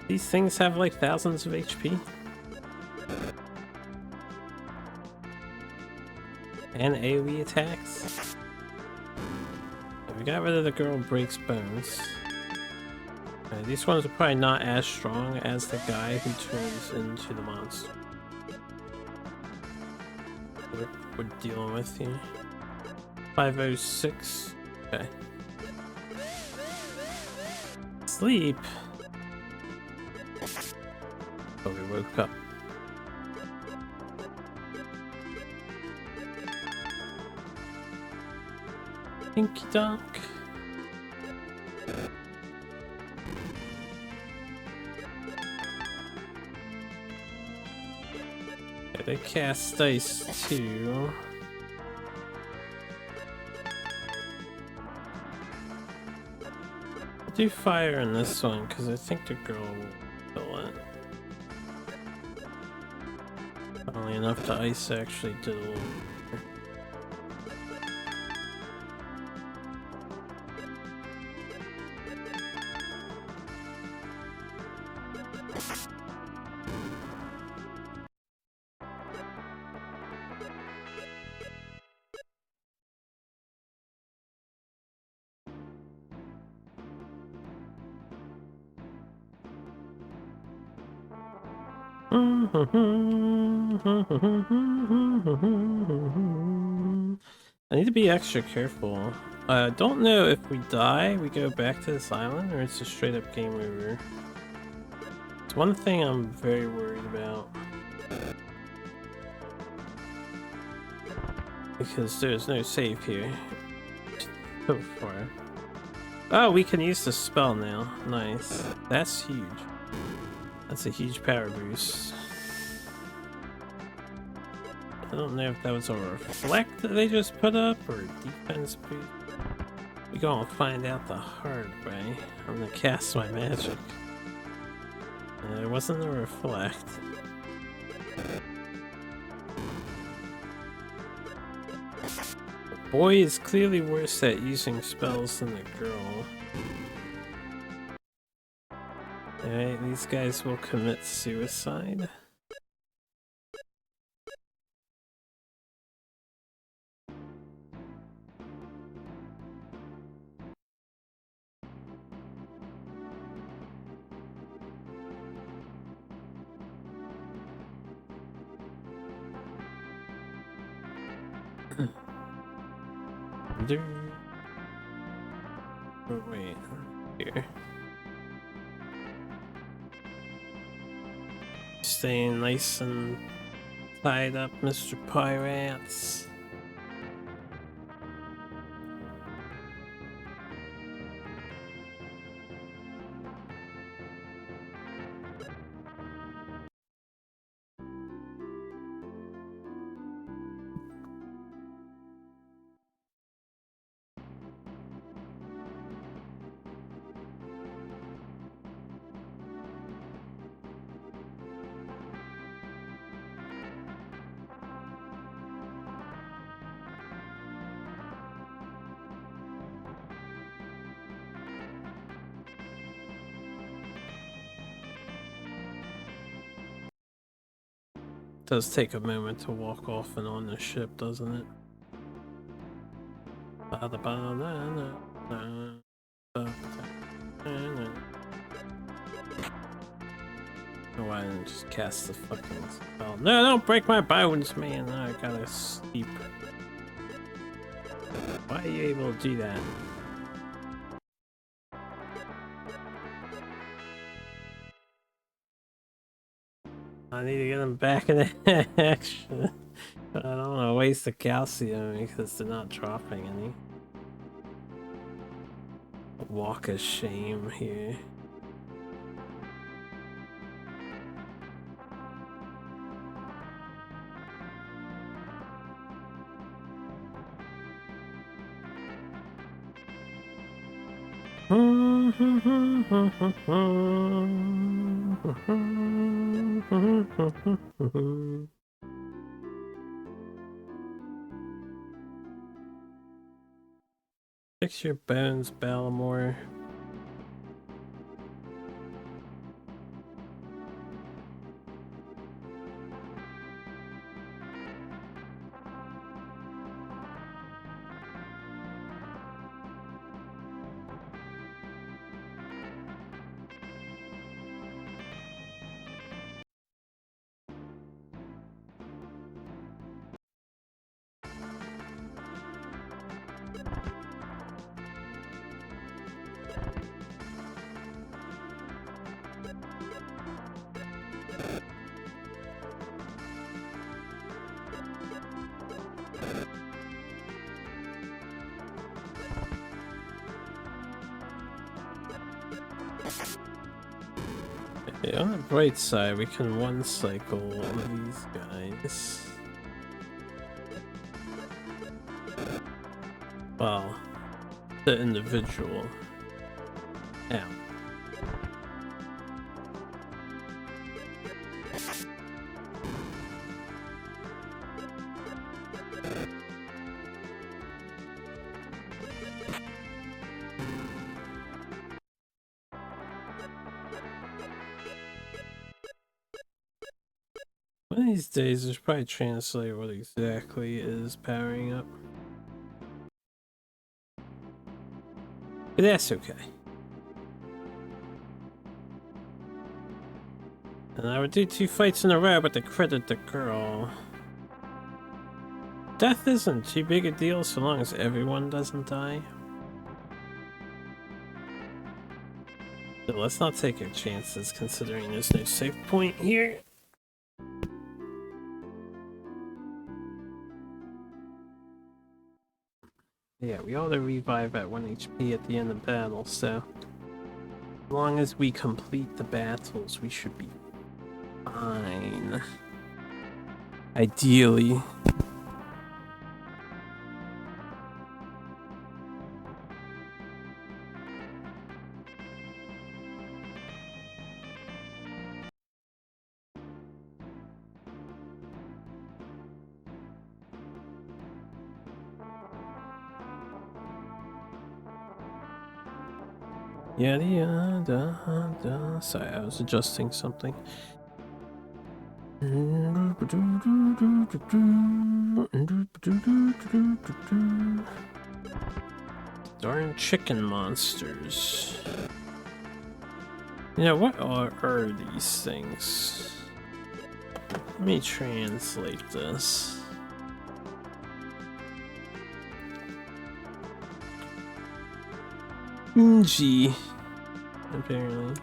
These things have like thousands of HP. And AoE attacks. We got rid of the girl breaks bones. These ones are probably not as strong as the guy who turns into the monster we're dealing with here. 506. Okay. Sleep. Oh, we woke up. Dinky donk. Okay, they cast dice too. I'll do fire in this one because I think the girl will kill it. Only enough to ice actually did a little. I need to be extra careful. I don't know if we die, we go back to this island, or it's a straight up game over. It's one thing I'm very worried about. Because there's no save here. So far. Oh, we can use the spell now. Nice. That's huge. That's a huge power boost. I don't know if that was a reflect that they just put up or a defense boost. We're gonna find out the hard way. I'm gonna cast my magic. It wasn't a reflect. The boy is clearly worse at using spells than the girl. Alright, these guys will commit suicide. Oh, wait, here. Staying nice and tied up, Mr. Pirates. Does take a moment to walk off and on the ship, doesn't it? Why didn't I just cast the fucking spell? No, don't break my bones, man! I gotta sleep. Why are you able to do that? I need to get them back in action. I don't want to waste the calcium because they're not dropping any. Walk of shame here. Fix your bones, Ballamore. Yeah, on the bright side, we can one cycle these guys. Well, the individual. Yeah. One of these days, I should probably translate what exactly is powering up. But that's okay. And I would do 2 fights in a row, but to credit the girl. Death isn't too big a deal so long as everyone doesn't die. So let's not take our chances considering there's no save point here. Yeah, we ought to revive at 1 HP at the end of battle, so as long as we complete the battles, we should be fine. Ideally. Yada yada. Sorry, I was adjusting something. Darn chicken monsters. You know, what are these things? Let me translate this. Unji, apparently.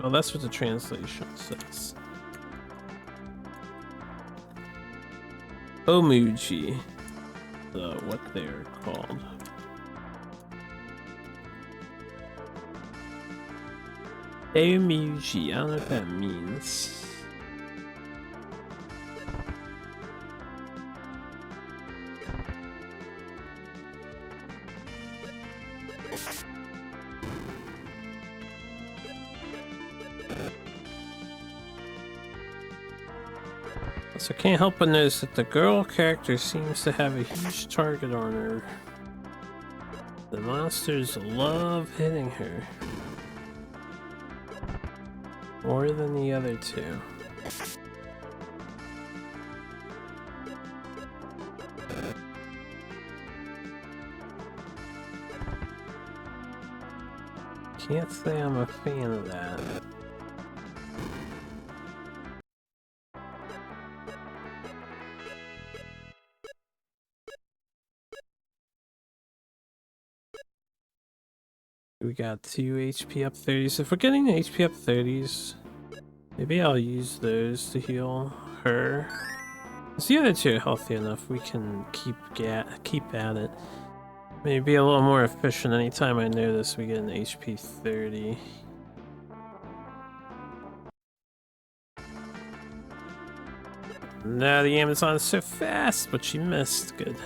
Well, that's what the translation says. Omuji, what they're called. Omuji, I don't know what that means. So I can't help but notice that the girl character seems to have a huge target on her. The monsters love hitting her. More than the other two. Can't say I'm a fan of that. We got 2 HP up 30s. If we're getting HP up 30s, maybe I'll use those to heal her. If the other two are healthy enough, we can keep at it. Maybe a little more efficient anytime I notice we get an HP 30. Now the Amazon's so fast, but she missed. Good.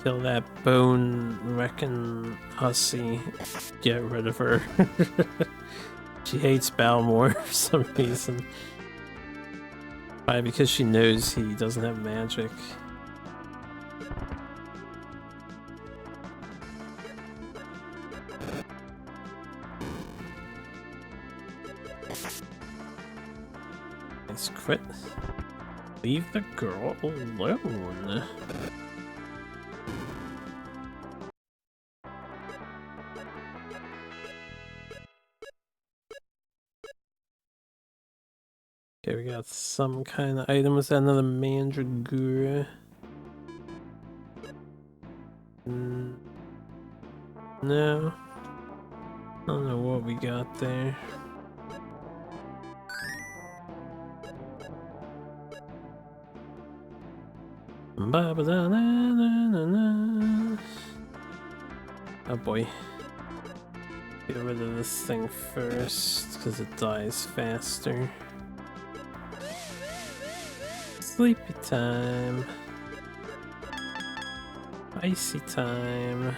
Kill that bone wrecking hussy. Get rid of her. She hates Balmore for some reason. Probably because she knows he doesn't have magic. Nice crit. Leave the girl alone. Okay, we got some kind of item. Was that another Mandragora? No. I don't know what we got there. Oh boy. Get rid of this thing first, because it dies faster. Sleepy time. Icy time.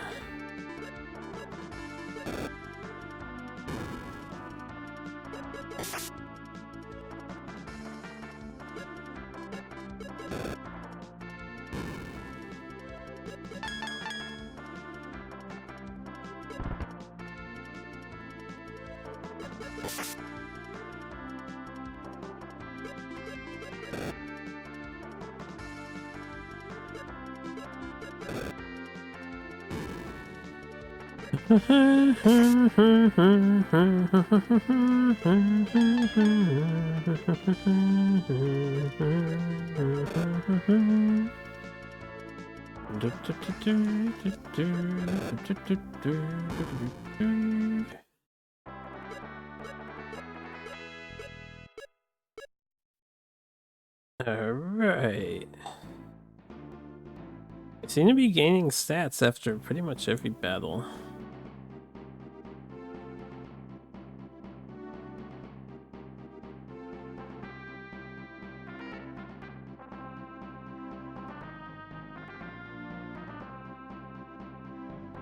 Alright. I seem to be gaining stats after pretty much every battle.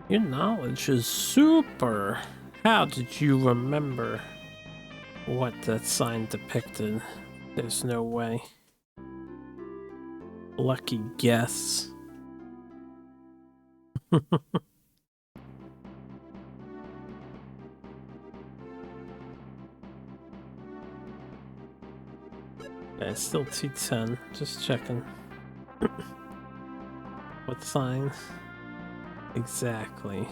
Your knowledge is super. How did you remember what that sign depicted? There's no way. Lucky guess. Yeah, it's still 210. Just checking. What sign? Exactly.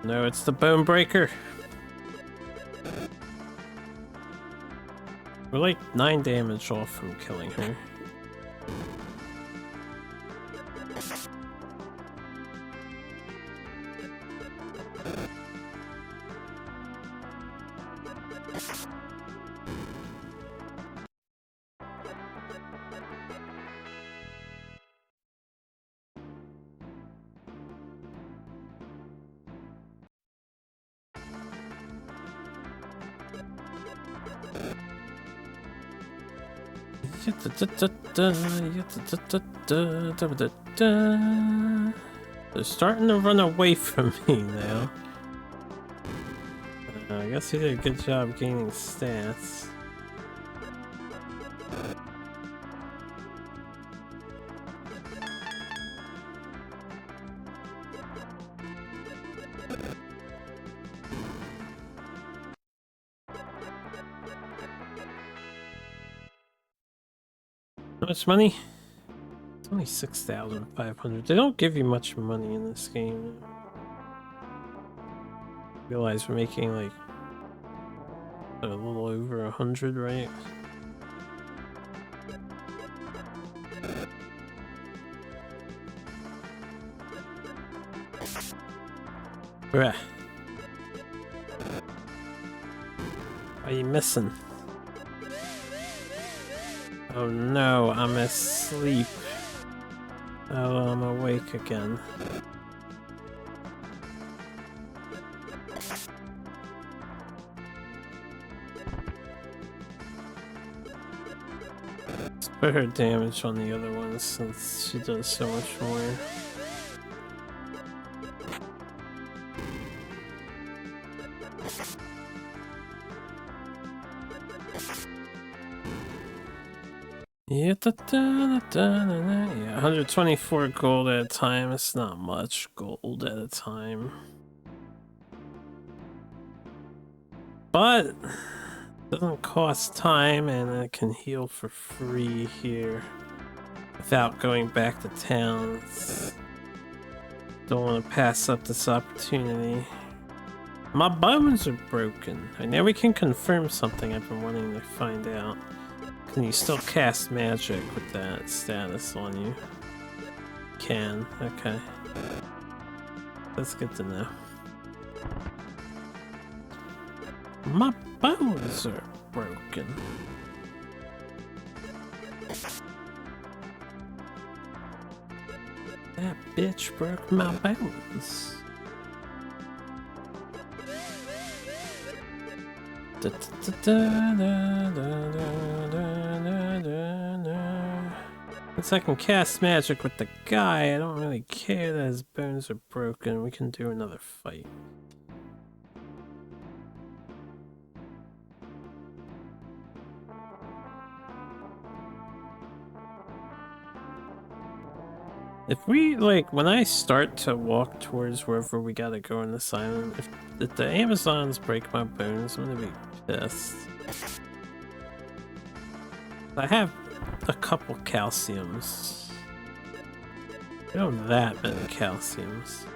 No, it's the bone breaker. We're like 9 damage off from killing her. They're starting to run away from me now. I guess he did a good job gaining stats. How much money? It's only 6,500. They don't give you much money in this game. Realize we're making like a little over 100, right? Bruh. What are you missing? Oh no, I'm asleep. Oh, I'm awake again. Let's put her damage on the other ones since she does so much more. Yeah, yeah, 124 gold at a time. It's not much gold at a time. But it doesn't cost time, and it can heal for free here without going back to towns. Don't want to pass up this opportunity. My bones are broken. And now we can confirm something I've been wanting to find out. Can you still cast magic with that status on you? Can. Okay. That's good to know. My bones are broken. That bitch broke my bones. Since I can cast magic with the guy, I don't really care that his bones are broken. We can do another fight. If we, like, when I start to walk towards wherever we gotta go in this island, if the Amazons break my bones, I'm gonna be pissed. I have a couple calciums. I don't have that many calciums.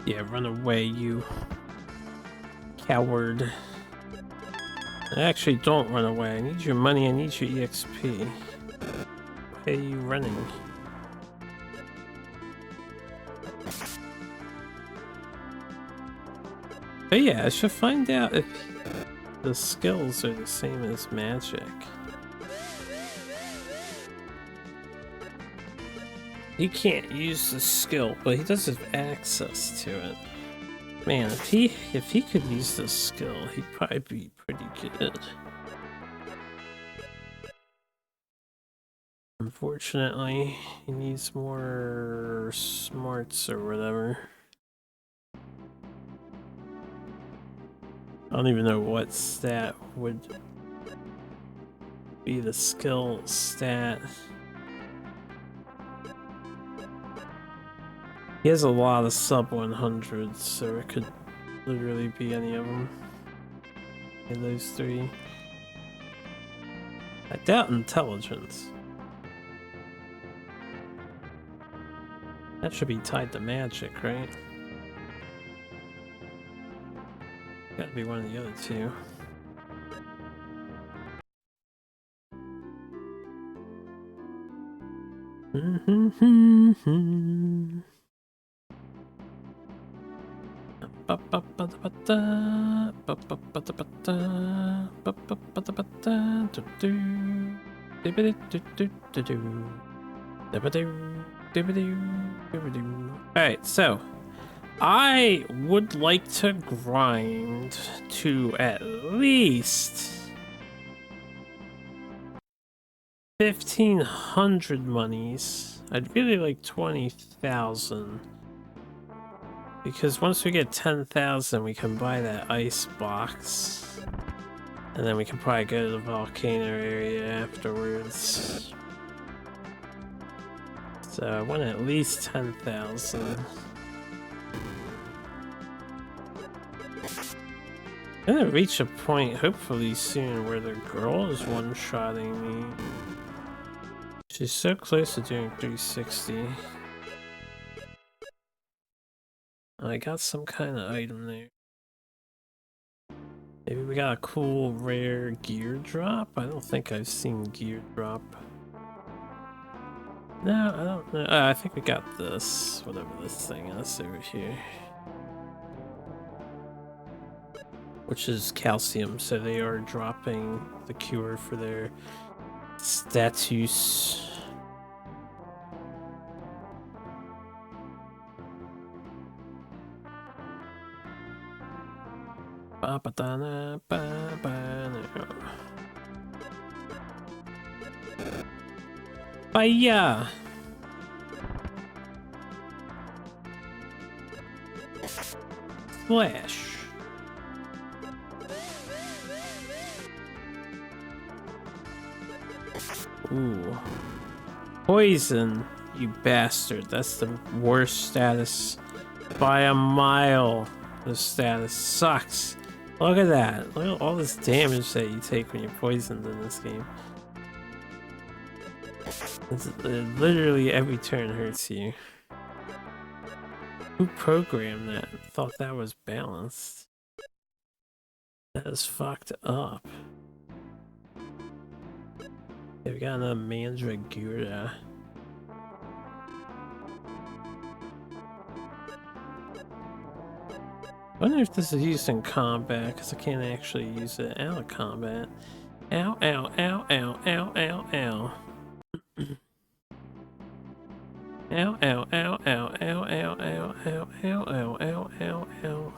Yeah, run away, you coward. Actually, don't run away. I need your money, I need your EXP. Why are you running? But yeah, I should find out if the skills are the same as magic. He can't use the skill, but he does have access to it. Man, if he could use this skill, he'd probably be pretty good. Unfortunately, he needs more smarts or whatever. I don't even know what stat would be the skill stat. He has a lot of sub 100s, so it could literally be any of them. In those three. I doubt intelligence. That should be tied to magic, right? Gotta be one of the other two. Alright, so I would like to grind to at least 1,500 monies. I'd really like 20,000. Because once we get 10,000, we can buy that ice box. And then we can probably go to the volcano area afterwards. So I want at least 10,000. I'm gonna reach a point, hopefully soon, where the girl is one-shotting me. She's so close to doing 360. I got some kind of item there. Maybe we got a cool rare gear drop? I don't think I've seen gear drop. No, I don't know. I think we got this, whatever this thing is over here. Which is calcium, so they are dropping the cure for their status. Bye. Flash. Ooh. Poison, you bastard. That's the worst status by a mile. The status sucks. Look at that. Look at all this damage that you take when you're poisoned in this game. Literally every turn hurts you. Who programmed that? Thought that was balanced. That is fucked up. Yeah, we got another Mandragora. I wonder if this is used in combat, because I can't actually use it out of combat. Ow, ow, ow, ow, ow, ow, ow. Ow, ow, ow, ow, ow, ow, ow, ow, ow, ow, ow, ow, ow.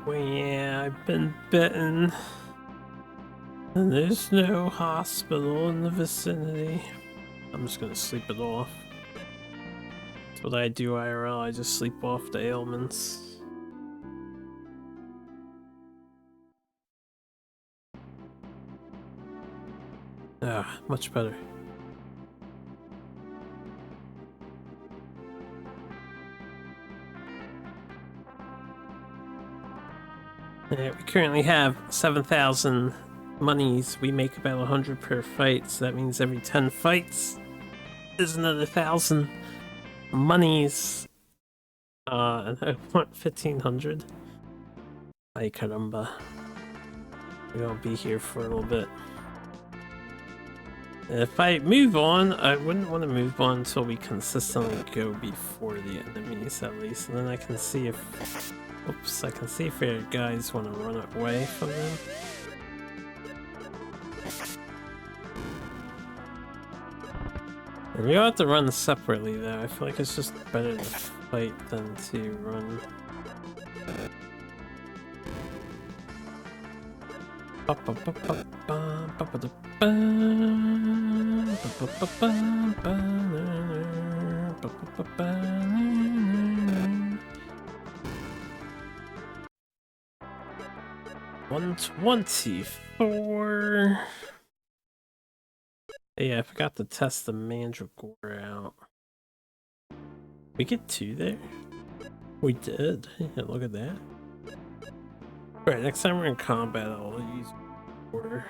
Well, yeah, I've been bitten. And there's no hospital in the vicinity. I'm just gonna sleep it off. That's what I do IRL, I just sleep off the ailments. Ah, much better. We currently have 7,000 monies. We make about 100 per fight, so that means every 10 fights is another 1,000 monies. And I want 1,500. Ay caramba. We won't be here for a little bit. If I move on, I wouldn't want to move on until we consistently go before the enemies at least, and then I can see if... Oops, I can see if our guys want to run away from them. And we don't have to run separately though, I feel like it's just better to fight than to run. $124. Yeah, I forgot to test the mandragora out. We get 2 there? We did. Yeah, look at that. Alright, next time we're in combat, I'll use order.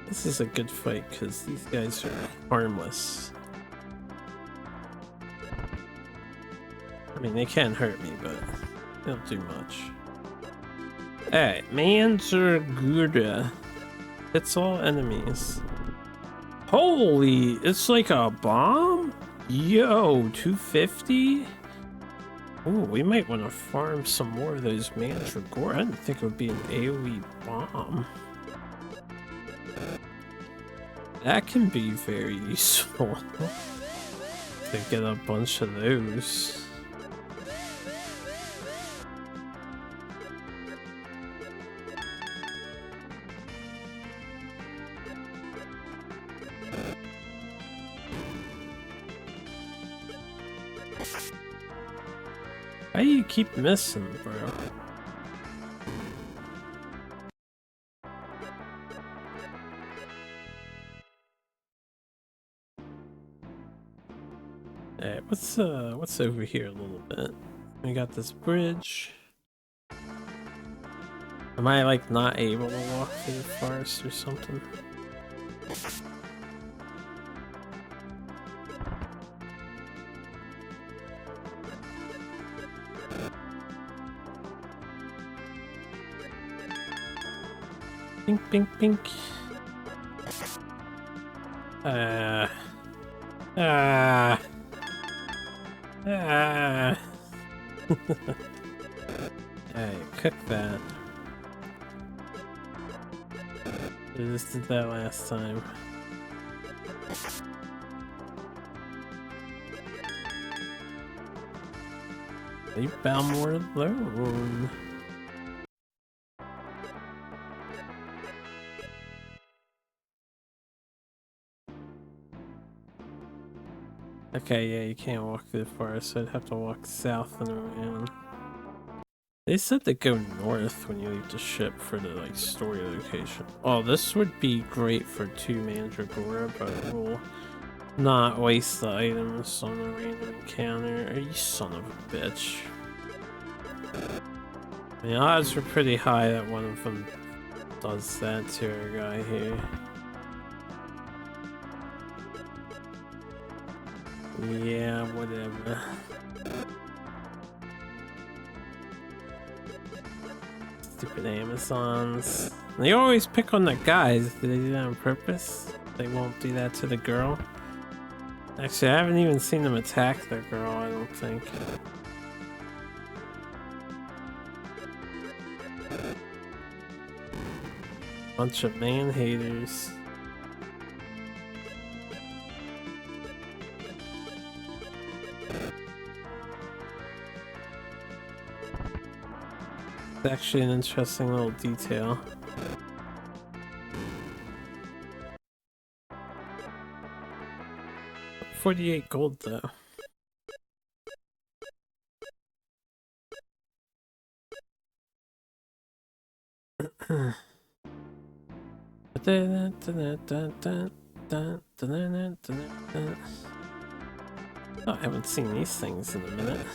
This is a good fight because these guys are harmless. I mean, they can't hurt me, but they don't do much. Alright, mandragora. Hits all enemies. Holy, it's like a bomb? Yo, 250? Ooh, we might want to farm some more of those mandragora. I didn't think it would be an AoE bomb. That can be very useful to get a bunch of those. Why do you keep missing, bro? Alright, what's over here a little bit? We got this bridge. Am I like not able to walk through the forest or something? Pink, pink, pink. Alright, cook that. I just did that last time. Leave Balmore alone. Okay, yeah, you can't walk through the forest, so I'd have to walk south and around. They said to go north when you leave the ship for the like story location. Oh, this would be great for 2 mandragora, but we'll not waste the items on a random encounter. Oh, you son of a bitch. The odds were pretty high that one of them does that to our guy here. Yeah, whatever. Stupid Amazons. They always pick on the guys. Do they do that on purpose? They won't do that to the girl? Actually, I haven't even seen them attack the girl, I don't think. Bunch of man-haters. It's actually an interesting little detail. $48 gold though. Oh, I haven't seen these things in a minute.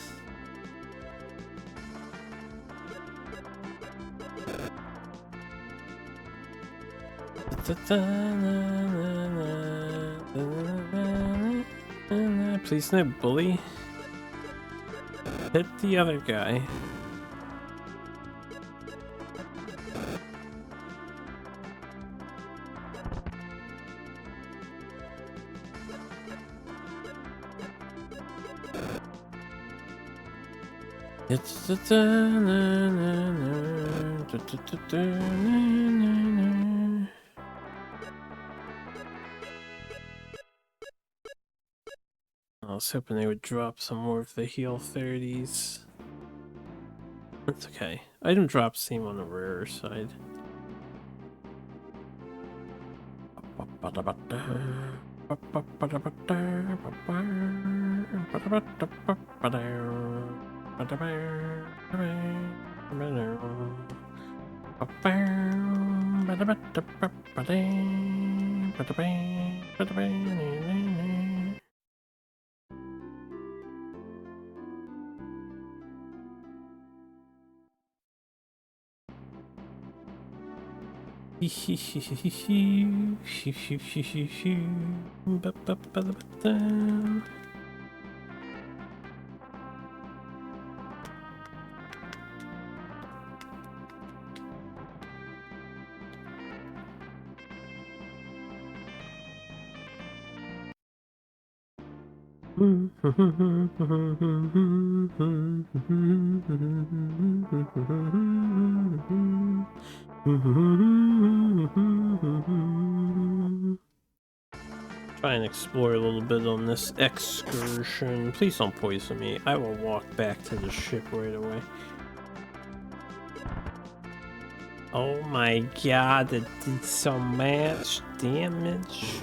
Please no bully. Hit the other guy. It's I was hoping they would drop some more of the heal 30s. That's okay. Item drops seem on the rarer side. Try and explore a little bit on this excursion. Please don't poison me. I will walk back to the ship right away. Oh my god, it did so much damage.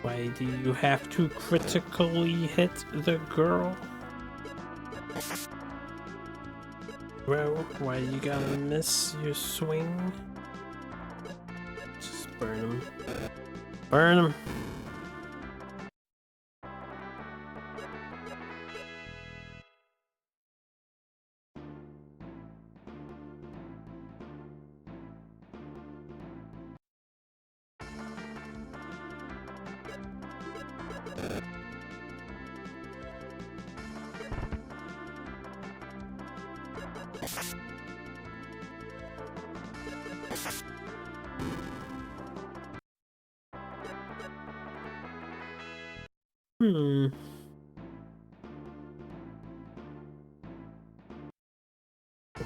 Why do you have to critically hit the girl? Bro, why you gotta miss your swing? Just burn him. Burn him!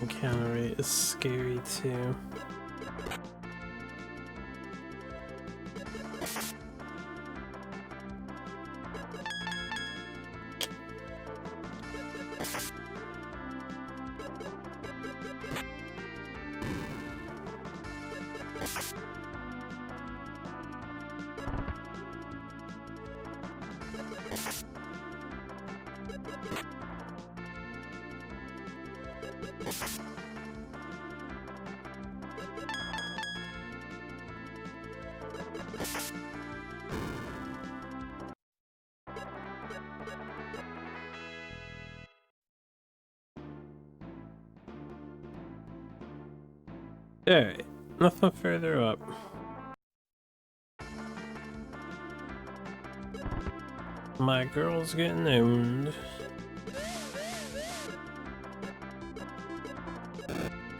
Encounter rate is scary too. Alright, nothing further up. My girl's getting owned.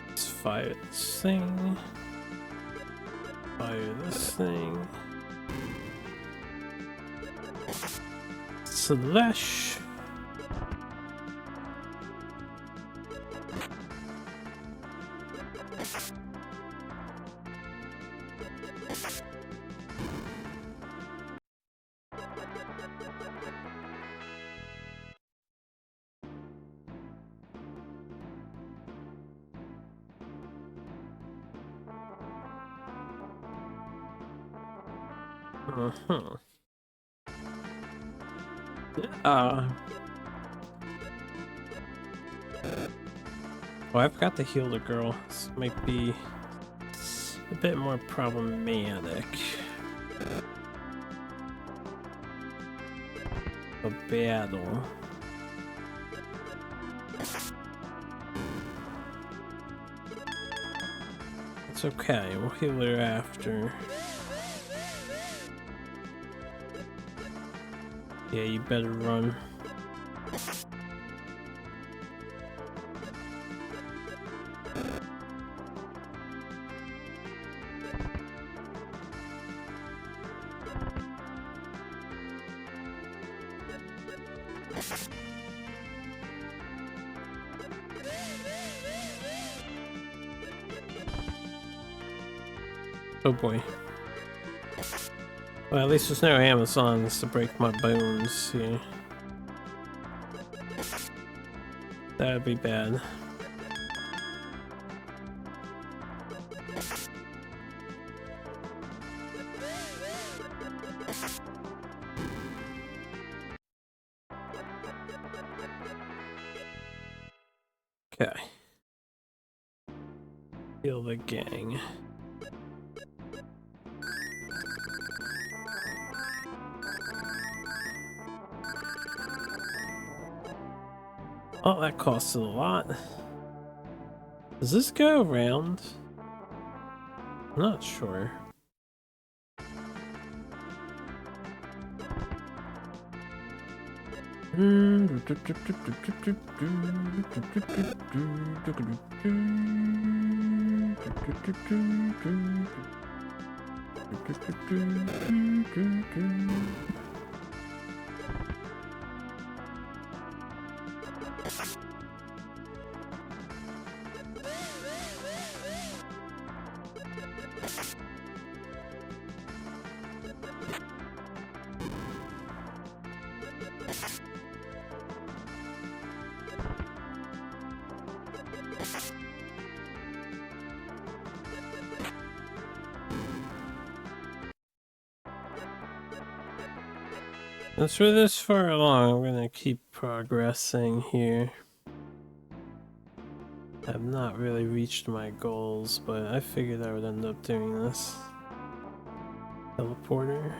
Let's fire this thing. Fire this thing. Slash. Oh, I forgot to heal the girl. This might be a bit more problematic. A battle. It's okay, we'll heal her after. Yeah, you better run. Oh boy. Well, at least there's no Amazons to break my bones here. That'd be bad. Okay. Heal the gang. Oh, that costed a lot. Does this go around? I'm not sure. Since we're this far along, I'm gonna keep progressing here. I've not really reached my goals, but I figured I would end up doing this. Teleporter.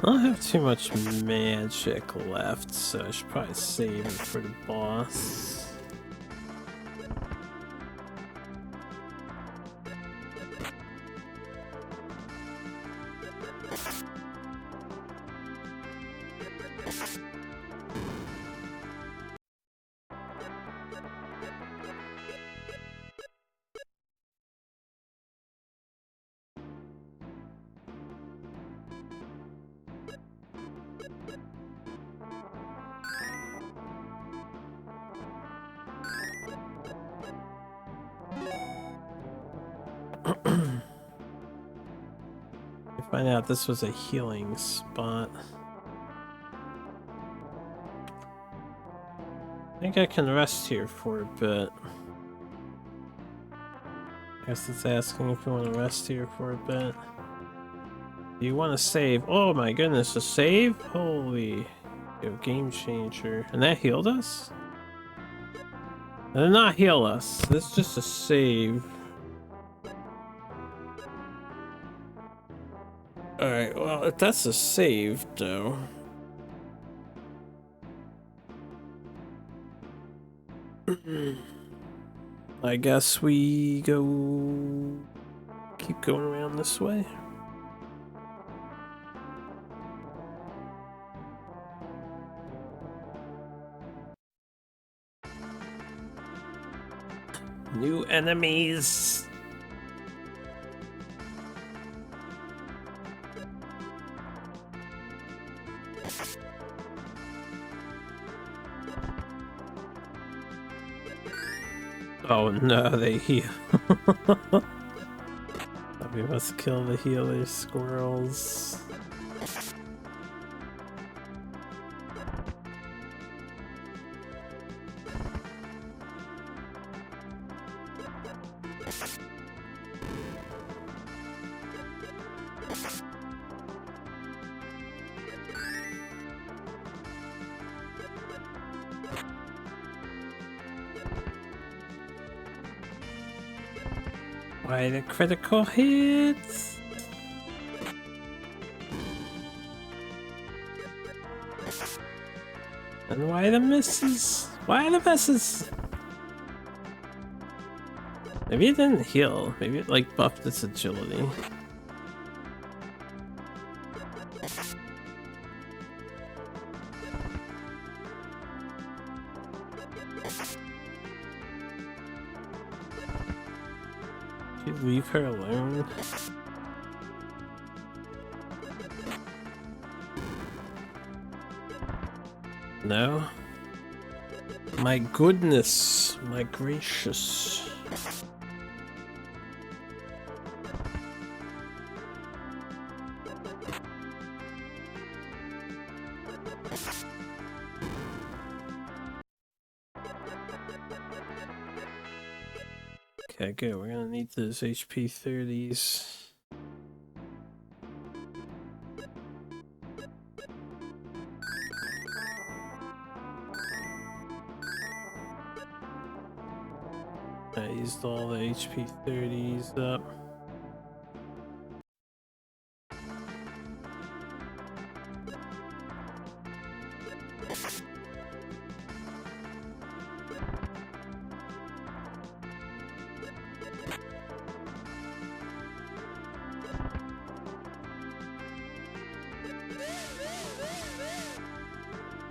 I don't have too much magic left, so I should probably save it for the boss. Find out this was a healing spot. I think I can rest here for a bit. I guess it's asking if you want to rest here for a bit. Do you want to save? Oh my goodness, a save? Holy, yo, game changer. And that healed us? That did not heal us. This is just a save. Alright, well, if that's a save, though. I guess we keep going around this way. New enemies. Oh no, they heal. We must kill the healer squirrels. Why the critical hits? And why the misses? Why the misses? Maybe it didn't heal. Maybe it like buffed its agility. Leave her alone. No? My goodness, my gracious. Okay, good. We're gonna need those HP 30s. I used all the HP 30s up.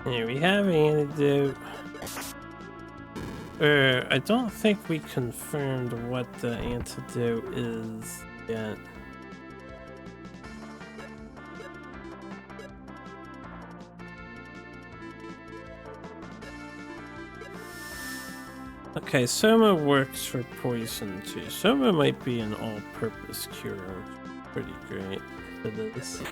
Here we have antidote. I don't think we confirmed what the antidote is yet. Okay, Soma works for poison too. Soma might be an all-purpose cure, which is pretty great for this.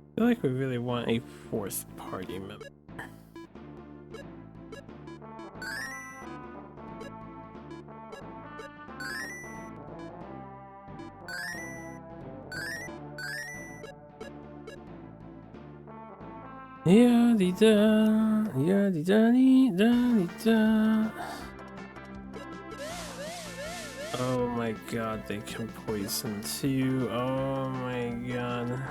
I feel like we really want a fourth party member. Yeah-dee-da, yeah-dee-da-dee-da-dee-da. Oh my god, they can poison too. Oh my god.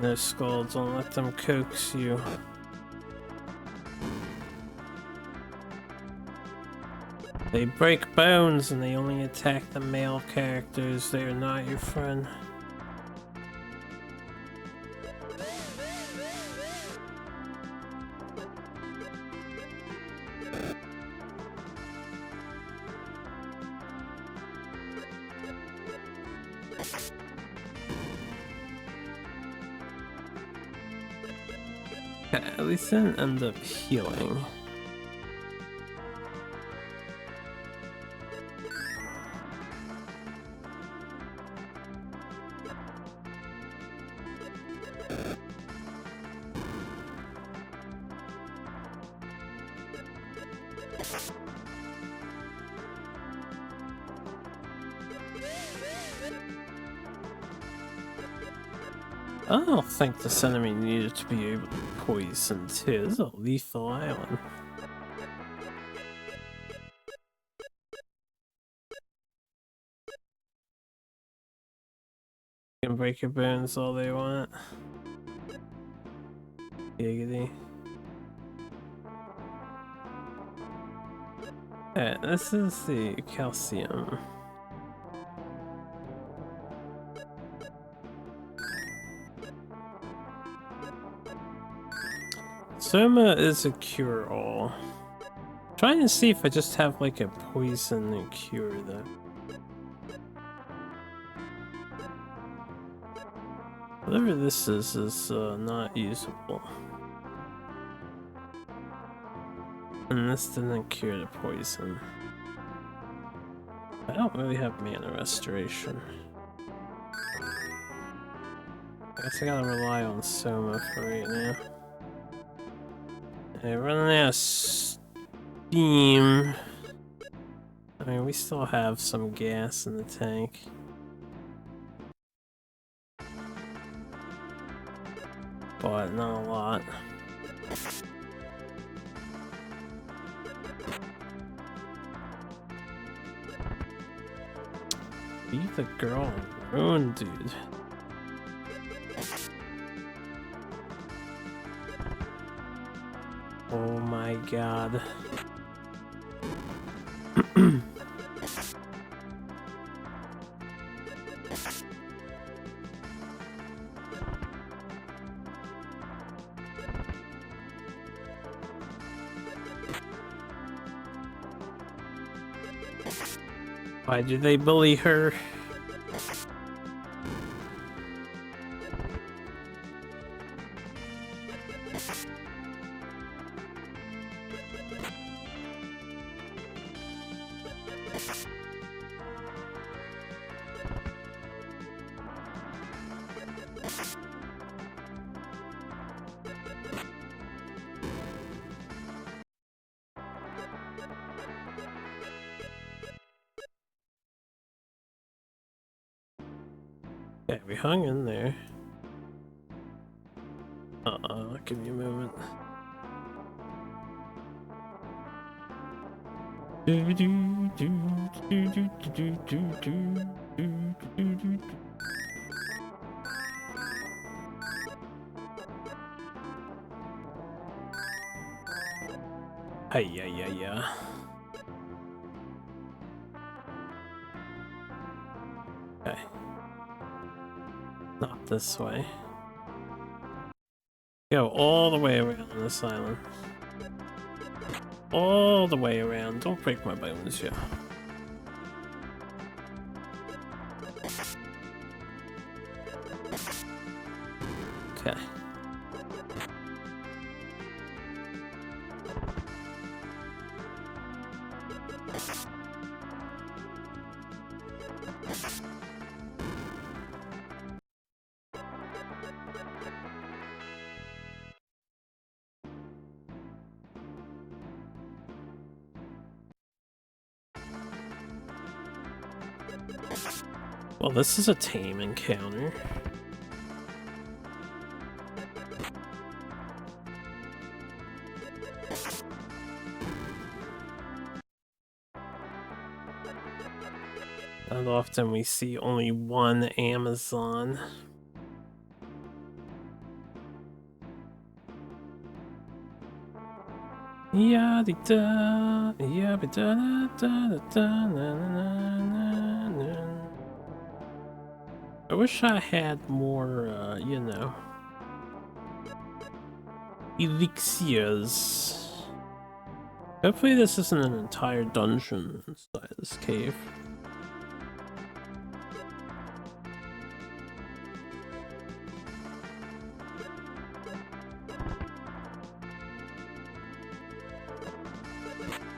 No, Skull, don't let them coax you. They break bones and they only attack the male characters. They are not your friend. At least I didn't end up healing. I don't think this enemy needed to be able to poison too. This is a lethal island. You can break your bones all they want. Giggity. Yeah, this is the calcium. Soma is a cure-all. Trying to see if I just have like a poison and cure though. Whatever this is not usable. And this didn't cure the poison. I don't really have mana restoration. I guess I gotta rely on Soma for right now. Hey, running out of steam. I mean, we still have some gas in the tank. But not a lot. Leave the girl alone. own, dude. Oh my god. Why do they bully her? Yeah, we hung in there. Give me a moment. Hey, yeah. Okay. Not this way. Go all the way around this island. All the way around. Don't break my bones, yeah. Okay. Well, this is a tame encounter. Not often we see only one Amazon. Yada da, yada da da da na na na. I wish I had more, you know, elixirs. Hopefully this isn't an entire dungeon inside this cave.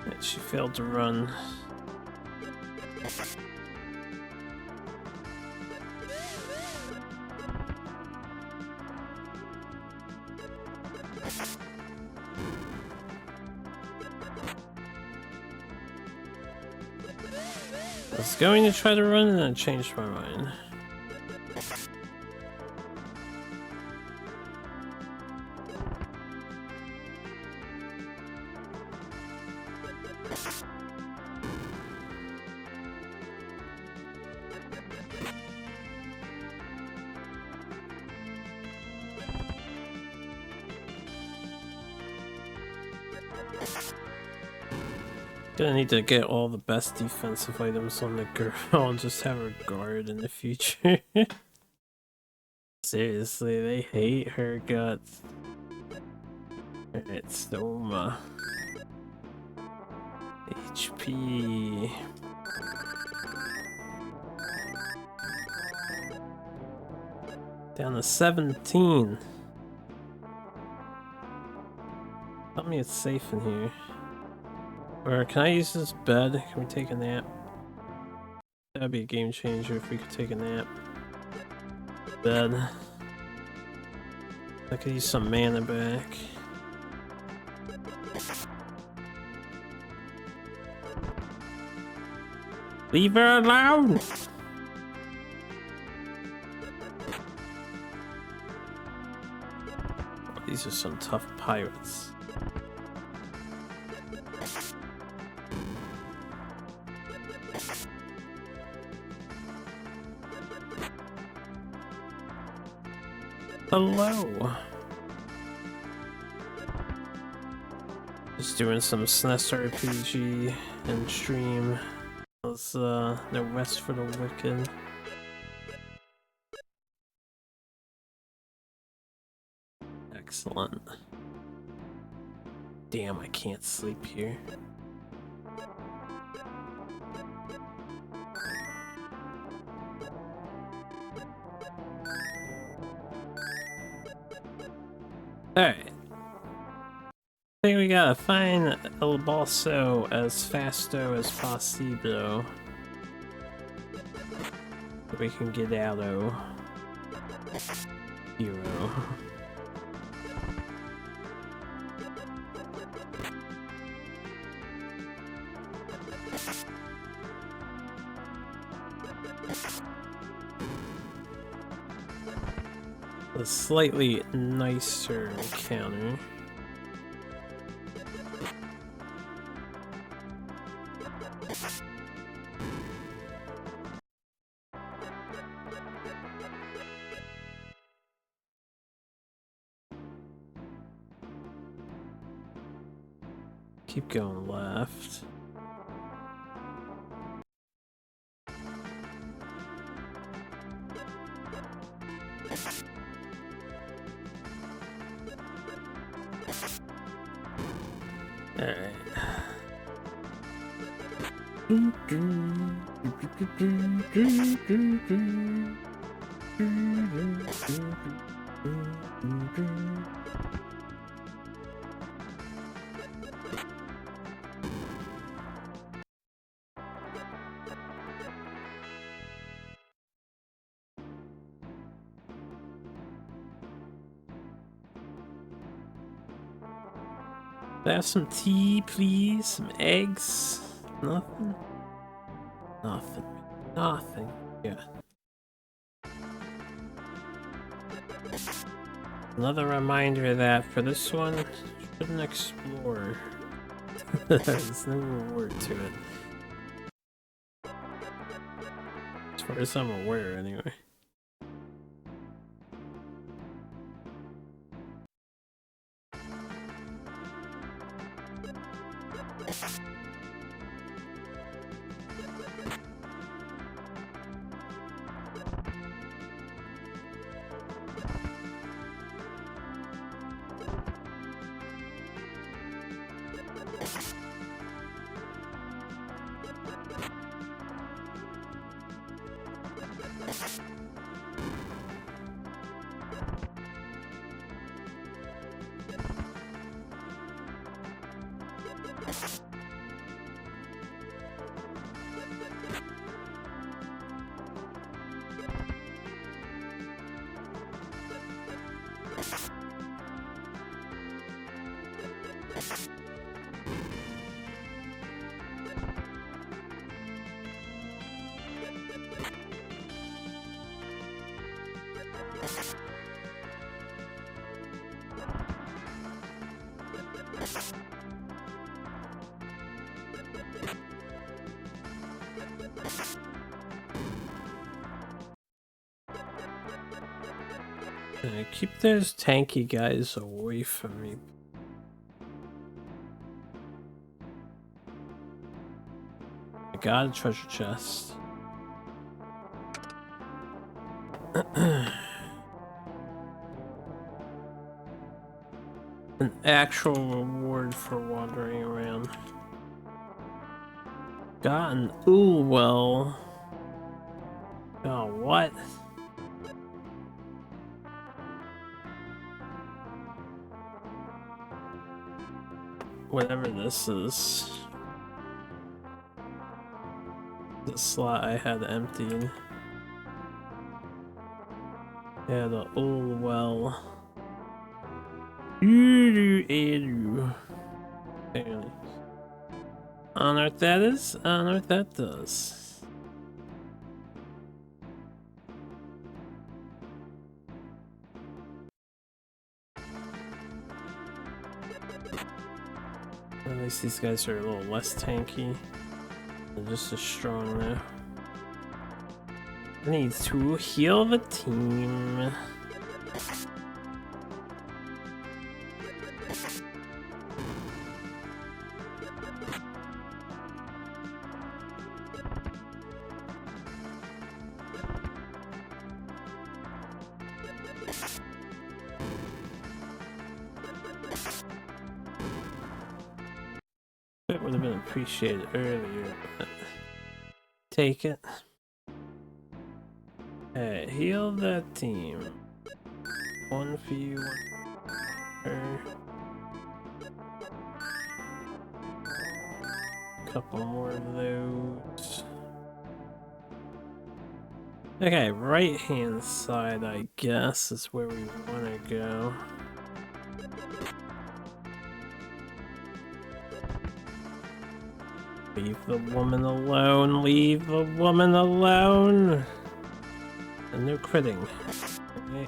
And she failed to run. I was going to try to run and then changed my mind. Gonna need to get all the best defensive items on the girl and just have her guard in the future. Seriously, they hate her guts. Alright, Soma. HP. Down to 17. Tell me it's safe in here. Or can I use this bed? Can we take a nap? That'd be a game changer if we could take a nap. Bed. I could use some mana back. Leave her alone! These are some tough pirates. Hello. Just doing some SNES RPG and stream. It's no rest for the wicked. Excellent. Damn, I can't sleep here. Alright. I think we gotta find El Balso as fasto as possible. So we can get out of Hero. A slightly nicer encounter. Keep going left. Alright. Have some tea, please? Some eggs? Nothing? Nothing. Nothing. Yeah. Another reminder that for this one, you shouldn't explore. There's no reward to it. As far as I'm aware, anyway. Keep those tanky guys away from me. I got a treasure chest. An actual reward for wandering around. Got an ooh well. Oh, what? Whatever this is. The slot I had emptied. Yeah, the old well. Apparently. I don't know what that is. I don't know what that does. At least these guys are a little less tanky. They're just as strong now. I need to heal the team. It would have been appreciated earlier, but take it. Hey, heal that team. One for you, one for her. Couple more of those. Okay, right hand side, I guess, is where we want to go. Leave the woman alone, leave the woman alone! And no critting. Okay.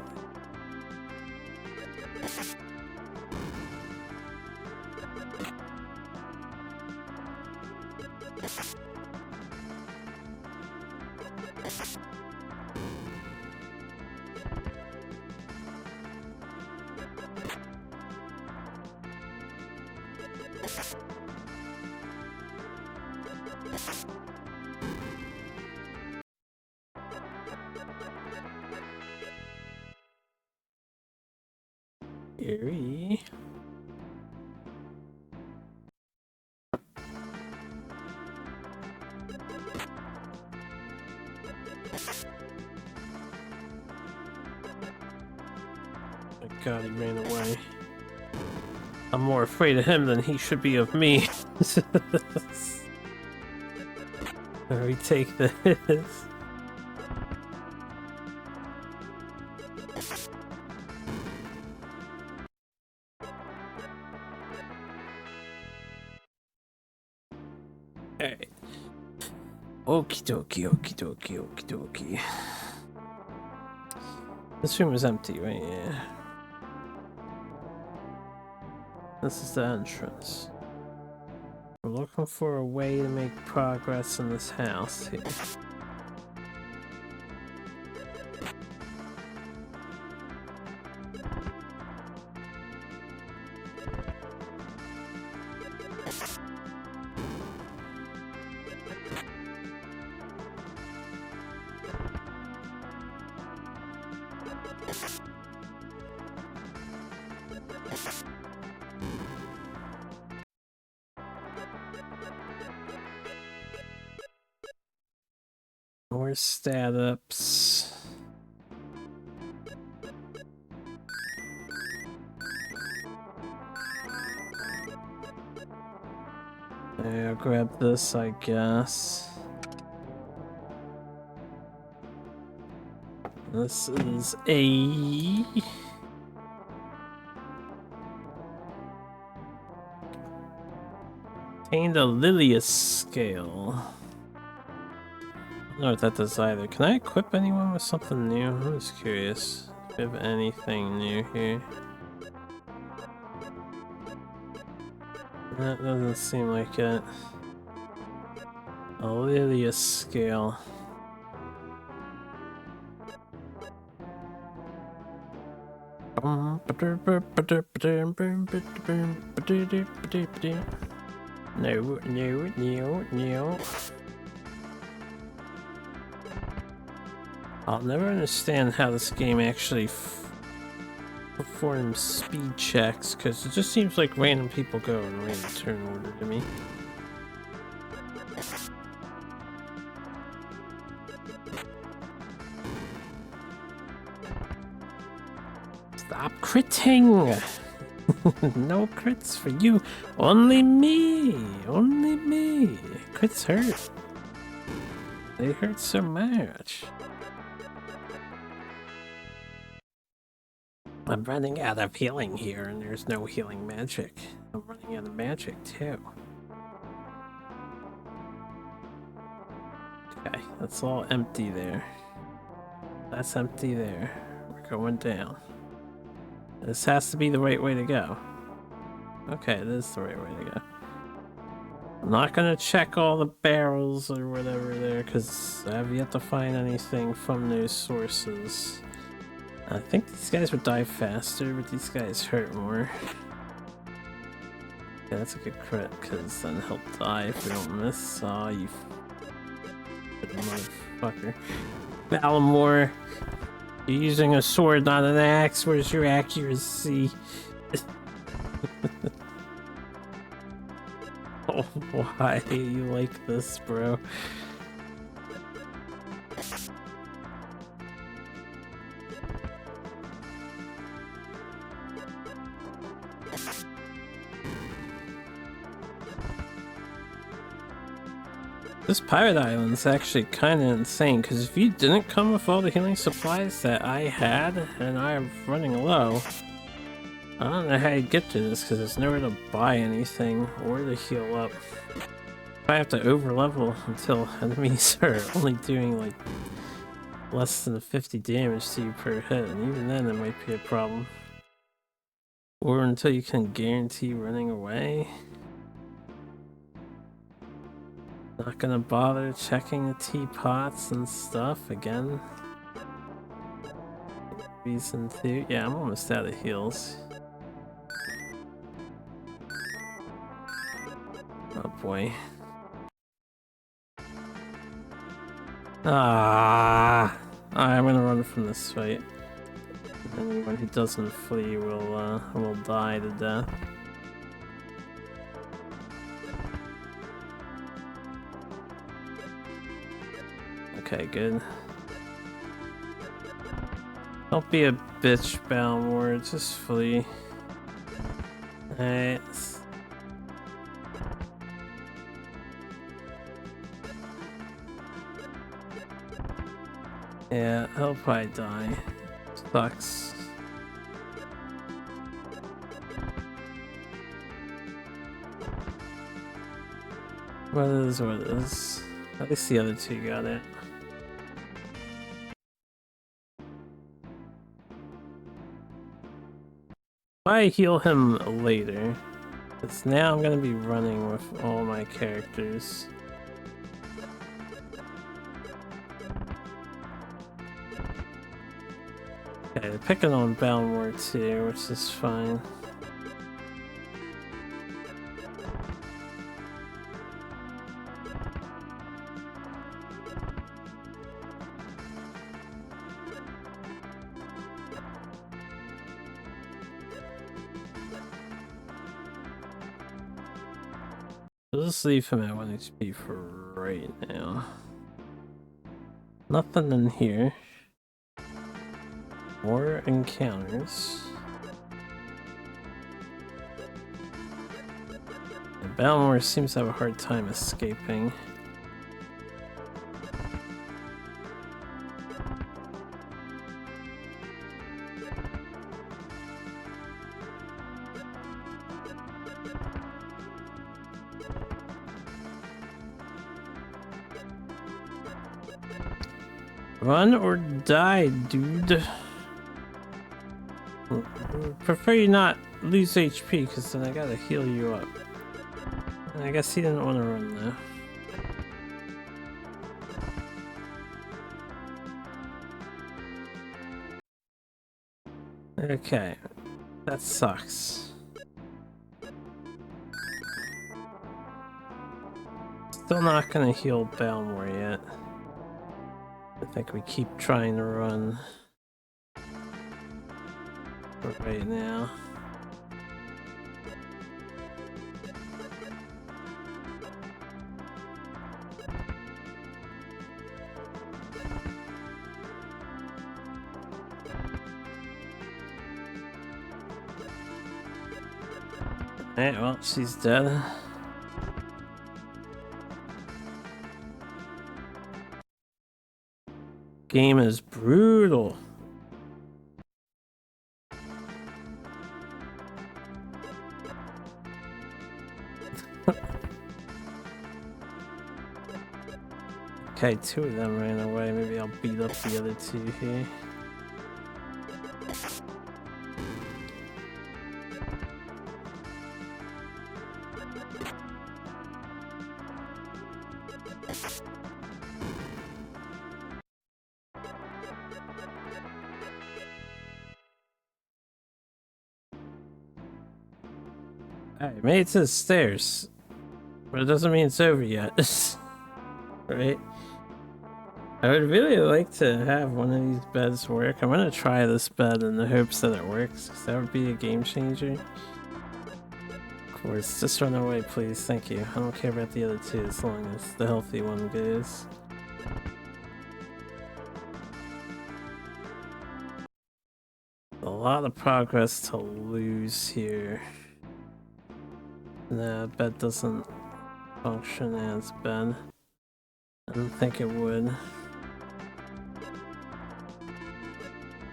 Eerie. My God, he ran away. I'm more afraid of him than he should be of me. We take this. Alright. Okie dokie, okie dokie, okie dokie. This room is empty, right? Yeah. This is the entrance. We're looking for a way to make progress in this house here. More stat-ups. I'll grab this, I guess. This is a... Obtained a Lilius scale. I don't know what that does either. Can I equip anyone with something new? I'm just curious if we have anything new here. That doesn't seem like it. A Lilius scale. No, no, no, no. I'll never understand how this game actually performs speed checks, because it just seems like random people go in random turn order to me. Stop critting! No crits for you. Only me! Only me! Crits hurt. They hurt so much. I'm running out of healing here, and there's no healing magic. I'm running out of magic, too. Okay, that's all empty there. That's empty there. We're going down. This has to be the right way to go. Okay, it is the right way to go. I'm not gonna check all the barrels or whatever there, because I have yet to find anything from those sources. I think these guys would die faster, but these guys hurt more. Yeah, that's a good crit, because then he'll die if we don't miss. Aw, you motherfucker. Balamore, you're using a sword, not an axe. Where's your accuracy? Why you like this, bro? This pirate island's actually kind of insane, because if you didn't come with all the healing supplies that I had, and I'm running low, I don't know how you get to this, because there's nowhere to buy anything or to heal up. I have to overlevel until enemies are only doing like less than 50 damage to you per hit, and even then it might be a problem. Or until you can guarantee running away. Not gonna bother checking the teapots and stuff again. Reason to. Yeah, I'm almost out of heals. Oh boy. I'm gonna run from this fight. Anyone who doesn't flee will die to death. Okay, good. Don't be a bitch, Balmore, just flee. Alright. Yeah, he'll probably die. Sucks. What is what it is. At least the other two got it. I heal him later, because now I'm gonna be running with all my characters. Okay, they're picking on Balmore too, which is fine. We'll just leave him at 1 HP for right now. Nothing in here. More encounters. And Balmore seems to have a hard time escaping. Run or die, dude. Prefer you not lose HP, because then I gotta heal you up. I guess he didn't want to run though. Okay, that sucks. Still not gonna heal Balmore yet. I think we keep trying to run for right now. Alright, well, she's dead. Game is brutal. Okay, 2 of them ran away. Maybe I'll beat up the other 2 here. Alright, made it to the stairs. But it doesn't mean it's over yet. Right? I would really like to have one of these beds work. I'm gonna try this bed in the hopes that it works, because that would be a game changer. course, just run away, please. Thank you. I don't care about the other two as long as the healthy one goes. A lot of progress to lose here. No, bed doesn't function as bed. I don't think it would.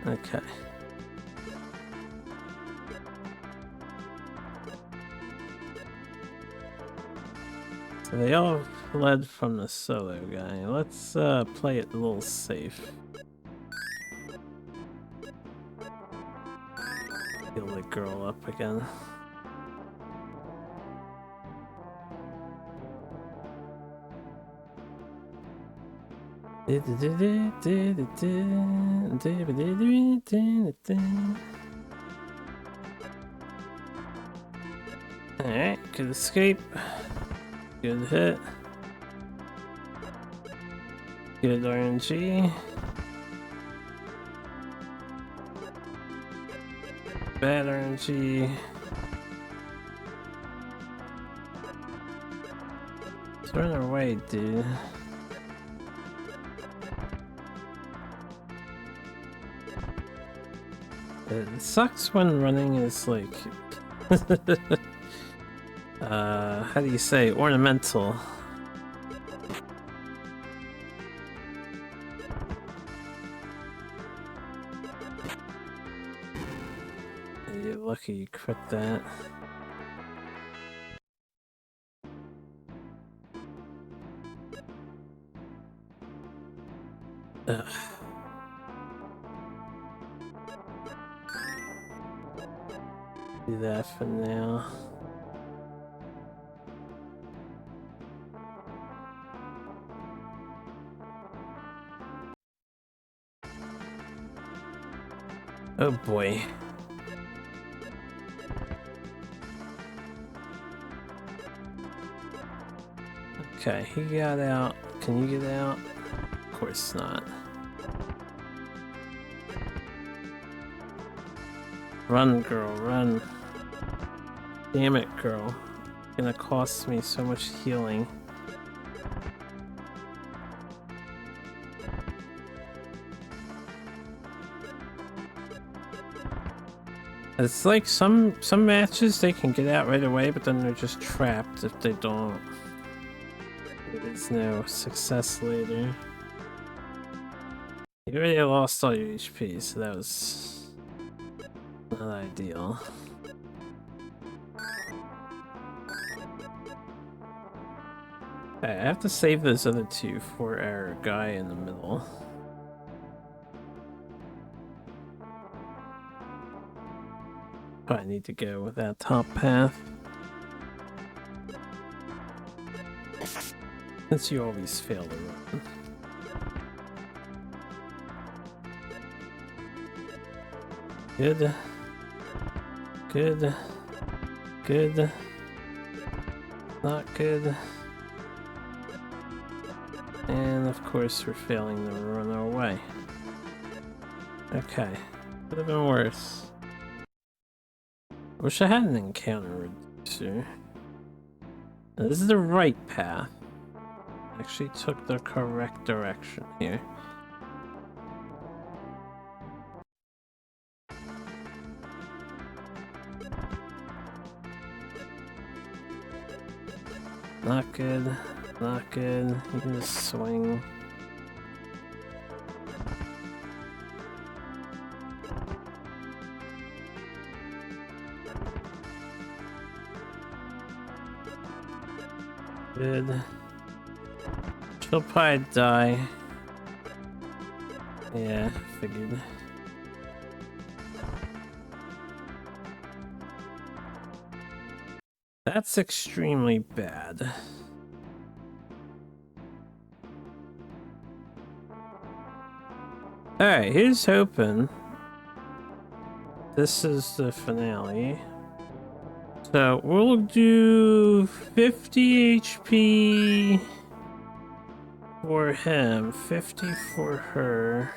Okay. So they all fled from the solo guy. Let's play it a little safe. Heal the girl up again. Alright, good escape. Good hit. Good RNG. Bad RNG. Let's run away, dude. It sucks when running is like how do you say, ornamental. You're lucky you crit that. Ugh. Do that for now. Oh boy. Okay, he got out. Can you get out? Of course not. Run, girl, run. Damn it, girl. It's gonna cost me so much healing. It's like some matches they can get out right away, but then they're just trapped if they don't. There's no success later. You already lost all your HP, so that was not ideal. Okay, I have to save those other two for our guy in the middle. I need to go with that top path. Since you always fail to run. Good. Good. Good. Not good. And of course we're failing to run away. Okay. Could have been worse. Wish I had an encounter reducer. Now, this is the right path. Actually took the correct direction here. Not good. Not good. You can just swing. Good. She'll probably die. Yeah, figured. That's extremely bad. Alright, here's hoping this is the finale. So we'll do 50 HP for him, 50 for her.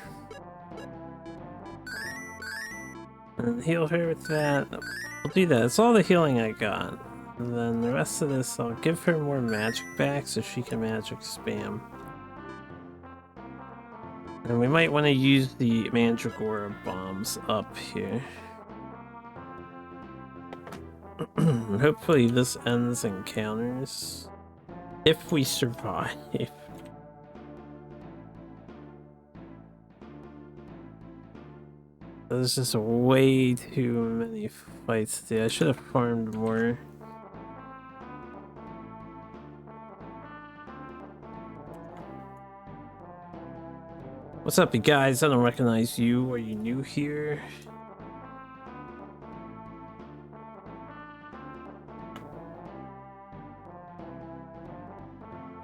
And heal her with that. We'll do that. It's all the healing I got. And then the rest of this, I'll give her more magic back so she can magic spam. And we might want to use the Mandragora bombs up here. Hopefully this ends encounters. If we survive. There's just way too many fights there. I should have farmed more. What's up, you guys? I don't recognize you. Are you new here?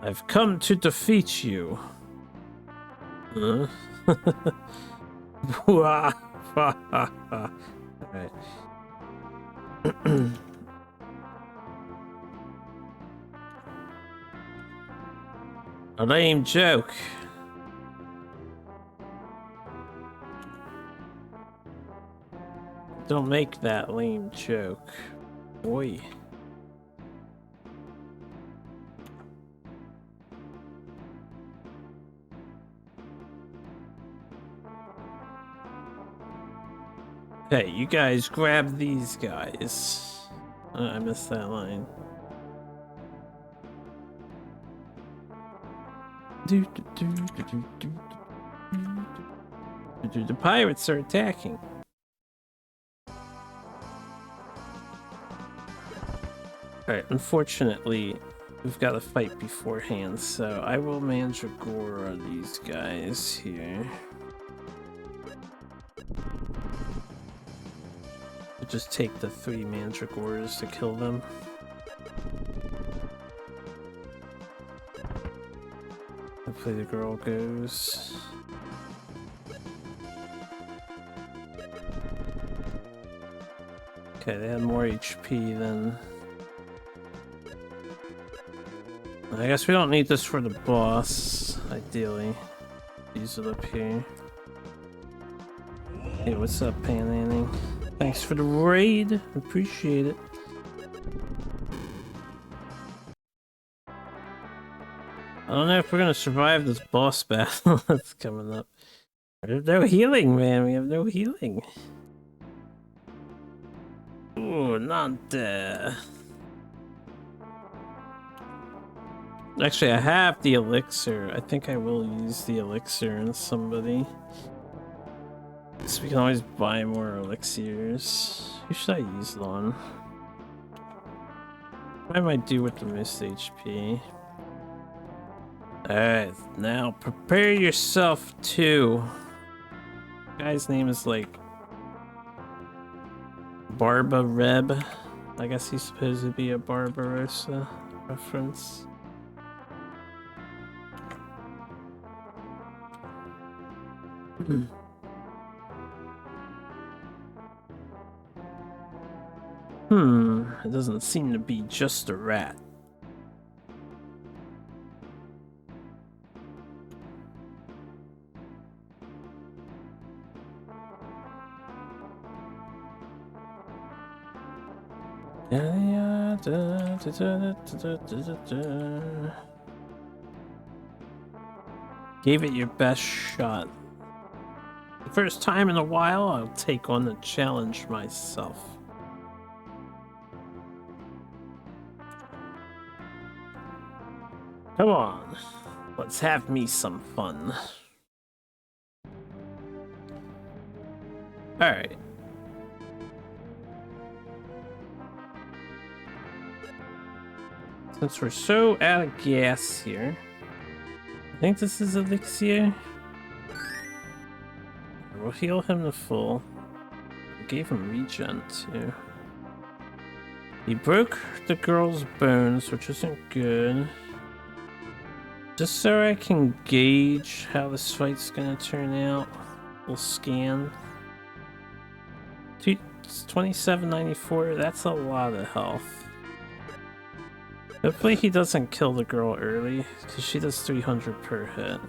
I've come to defeat you. Huh? Alright. A lame joke. Don't make that lame joke. Boy. Hey, you guys grab these guys. I missed that line. The pirates are attacking. Alright, unfortunately, we've got to fight beforehand, so I will Mandragora these guys here. Just take the 3 Mandragoras to kill them. Hopefully the girl goes. Okay, they had more HP than... I guess we don't need this for the boss, ideally. Use it up here. Hey, what's up, Pananning? Thanks for the raid. Appreciate it. I don't know if we're gonna survive this boss battle that's coming up. There's no healing, man. We have no healing. Ooh, not there. Actually, I have the elixir. I think I will use the elixir on somebody. So we can always buy more elixirs. Who should I use it on? What am I do with the most HP? Alright, now prepare yourself to... The guy's name is like... Barba Reb. I guess he's supposed to be a Barbarossa reference. It doesn't seem to be just a rat. Gave it your best shot. The first time in a while, I'll take on the challenge myself. Come on, let's have me some fun. Alright. Since we're so out of gas here, I think this is elixir. We'll heal him to full. I gave him regen too. He broke the girl's bones, which isn't good. Just so I can gauge how this fight's gonna turn out, we'll scan. 2794, that's a lot of health. Hopefully he doesn't kill the girl early, because she does 300 per hit.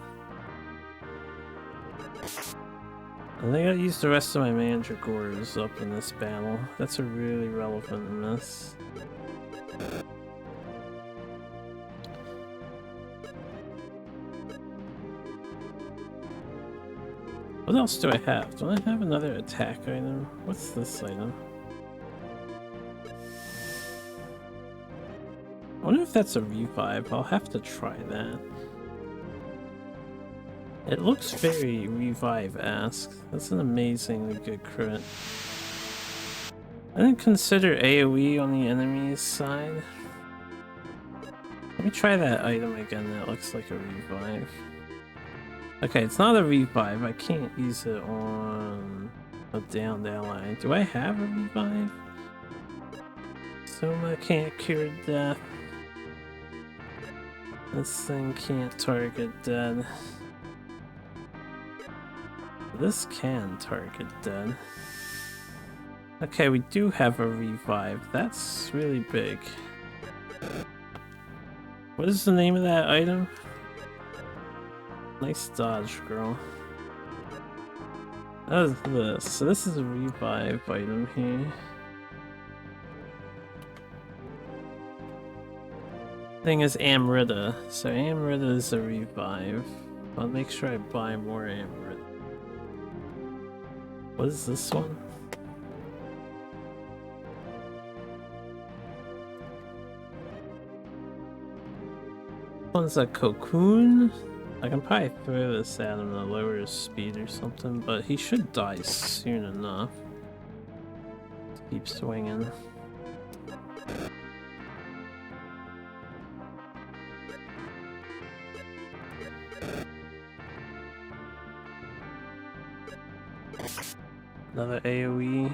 I think I'll use the rest of my Mandragoras up in this battle. That's a really relevant miss. What else do I have? Do I have another attack item? What's this item? I wonder if that's a revive. I'll have to try that. It looks very revive-esque. That's an amazingly good crit. I didn't consider AoE on the enemy's side. Let me try that item again. That looks like a revive. Okay, it's not a revive. I can't use it on a downed ally. Do I have a revive? Soma can't cure death. This thing can't target dead. This can target dead. Okay, we do have a revive. That's really big. What is the name of that item? Nice dodge, girl. That is this. So this is a revive item here. Thing is Amrita. So Amrita is a revive. I'll make sure I buy more Amrita. What is this one? One's a cocoon. I can probably throw this at him to lower his speed or something, but he should die soon enough. Keep swinging. Another AoE.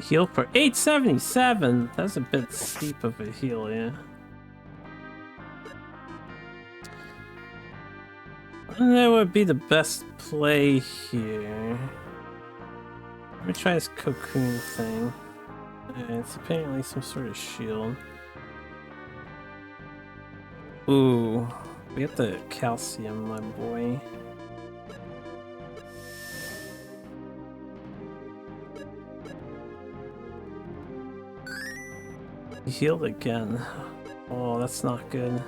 Heal for 877. That's a bit steep of a heal, yeah. I don't know what would be the best play here. Let me try this cocoon thing. Yeah, it's apparently some sort of shield. Ooh, we get the calcium, my boy. He healed again. Oh, that's not good.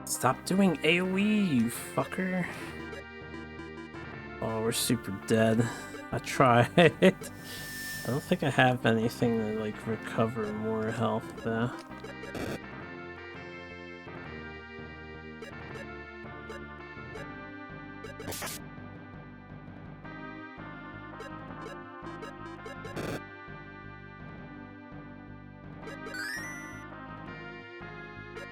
Stop doing AoE, you fucker. Oh, we're super dead. I tried. I don't think I have anything to like recover more health though.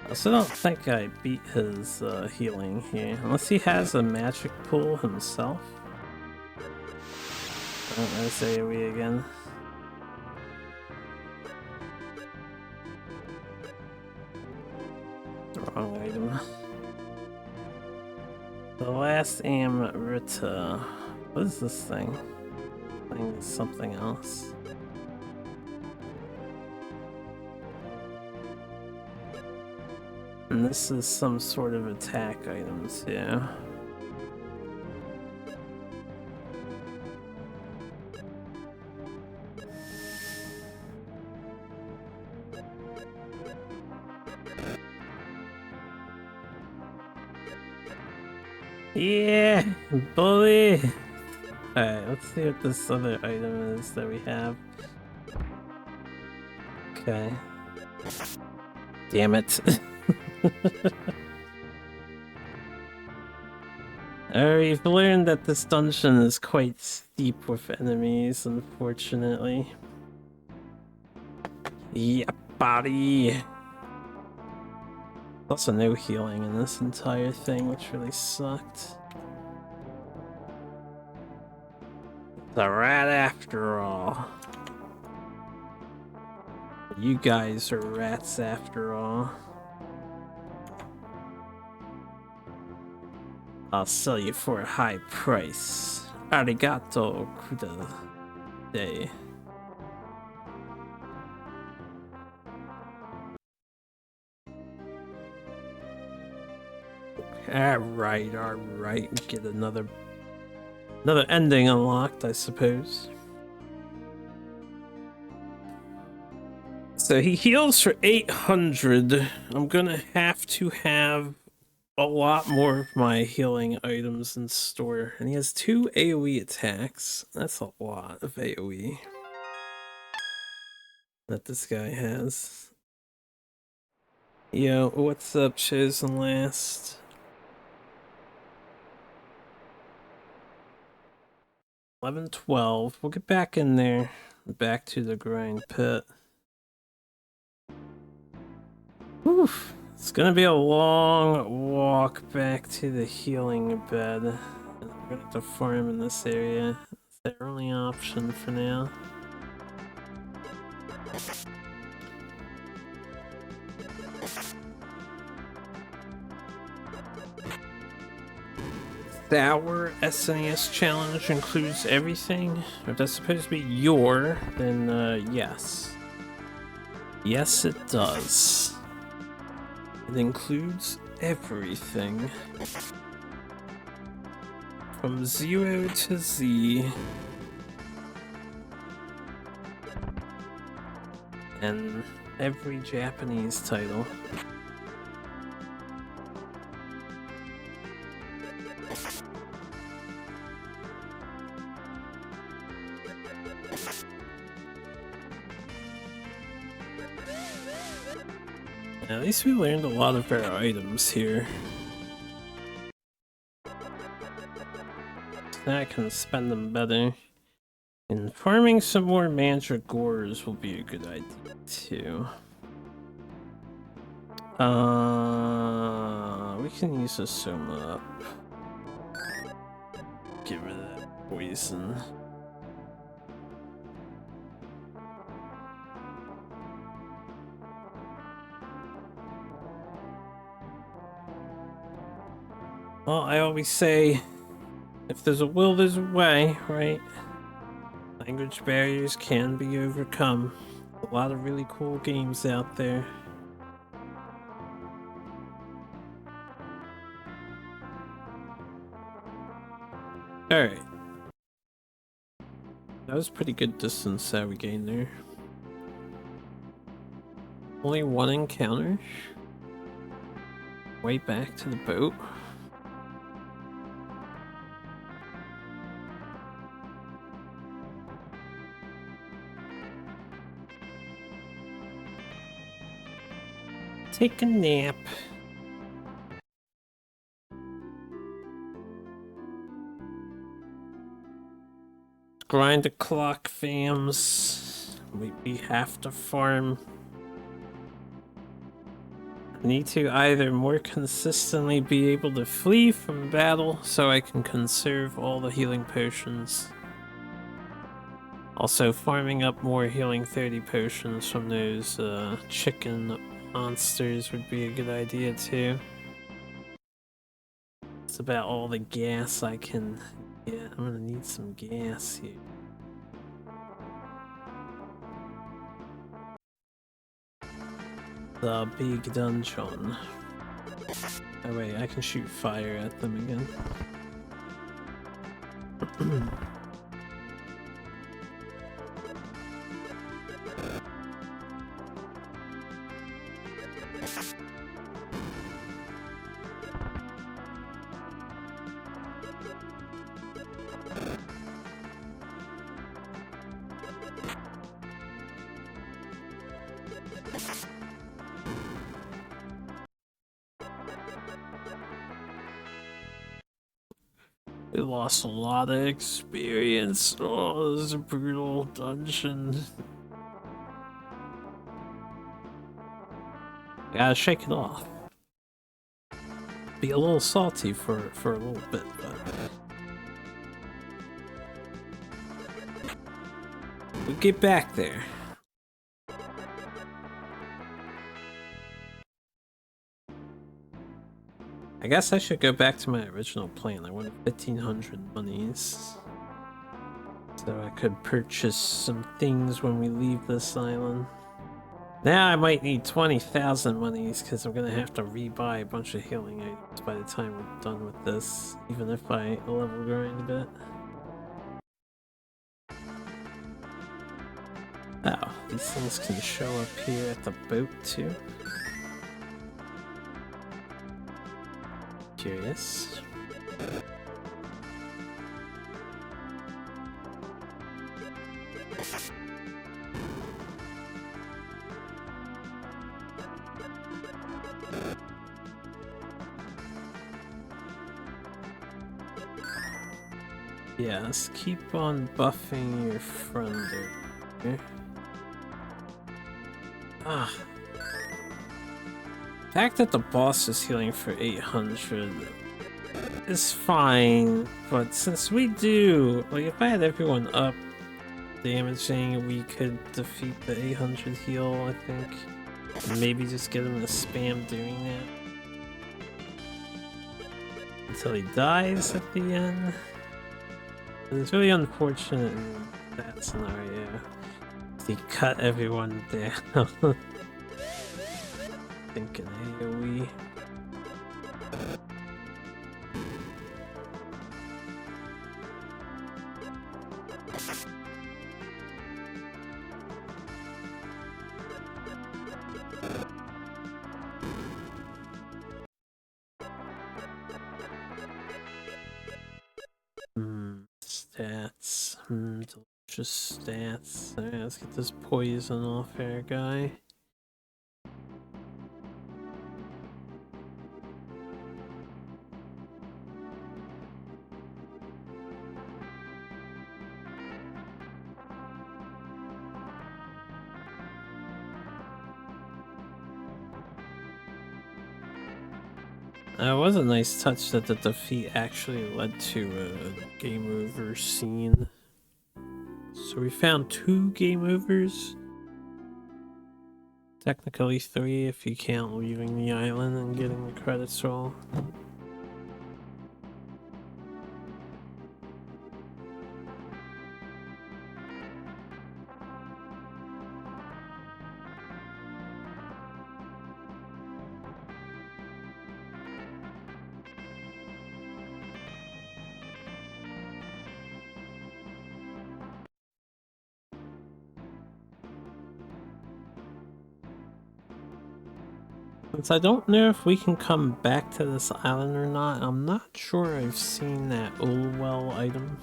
I also don't think I beat his healing here, unless he has a magic pool himself. Oh, there's AoE again. The wrong item. The last Amrita. What is this thing? I think it's something else. And this is some sort of attack items, yeah. Yeah, bully! Alright, let's see what this other item is that we have. Okay. Damn it. We've learned that this dungeon is quite steep with enemies, unfortunately. Yeah, buddy! Also no healing in this entire thing, which really sucked. It's a rat after all. You guys are rats after all. I'll sell you for a high price. Arigato kuda day. Alright, alright. We get another ending unlocked, I suppose. So he heals for 800. I'm gonna have to have a lot more of my healing items in store. And he has 2 AoE attacks. That's a lot of AoE that this guy has. Yo, what's up, Chosen Last? 11-12. We'll get back in there. Back to the grind pit. Oof. It's gonna be a long walk back to the healing bed. I'm gonna have to farm in this area. It's the only option for now. Our SNES challenge includes everything. If that's supposed to be your, then yes. Yes, it does. It includes everything. From 0 to Z. And every Japanese title. At least we learned a lot of our items here. Now I can spend them better. And farming some more mandragores will be a good idea too. We can use a soma up. Get rid of that poison. Well, I always say, if there's a will, there's a way, right? Language barriers can be overcome. A lot of really cool games out there. Alright. That was pretty good distance that we gained there. Only one encounter. Way back to the boat. Take a nap. Grind the clock, fams. We have to farm. Need to either more consistently be able to flee from battle so I can conserve all the healing potions. Also, farming up more healing 30 potions from those chicken monsters would be a good idea too. It's about all the gas I can get. I'm gonna need some gas here. The big dungeon. Oh wait, I can shoot fire at them again. We lost a lot of experience. Oh, this is a brutal dungeon. Gotta shake it off. Be a little salty for a little bit, but we'll get back there. I guess I should go back to my original plan. I wanted 1,500 monies. So I could purchase some things when we leave this island. Now I might need 20,000 monies because I'm gonna have to rebuy a bunch of healing items by the time we're done with this, even if I level grind a bit. Oh, these things can show up here at the boat too. Curious. Yes, keep on buffing your friend there. Ah. The fact that the boss is healing for 800 is fine, but since we do, like if I had everyone up damaging, we could defeat the 800 heal, I think. And maybe just get him to spam doing that until he dies at the end. It's really unfortunate in that scenario. He cut everyone down. Thinking AoE. Stats. Delicious stats. Alright, let's get this poison off our guy. It was a nice touch that the defeat actually led to a game over scene. So we found 2 game overs. Technically 3 if you count leaving the island and getting the credits roll. Since I don't know if we can come back to this island or not, I'm not sure I've seen that Olwell item.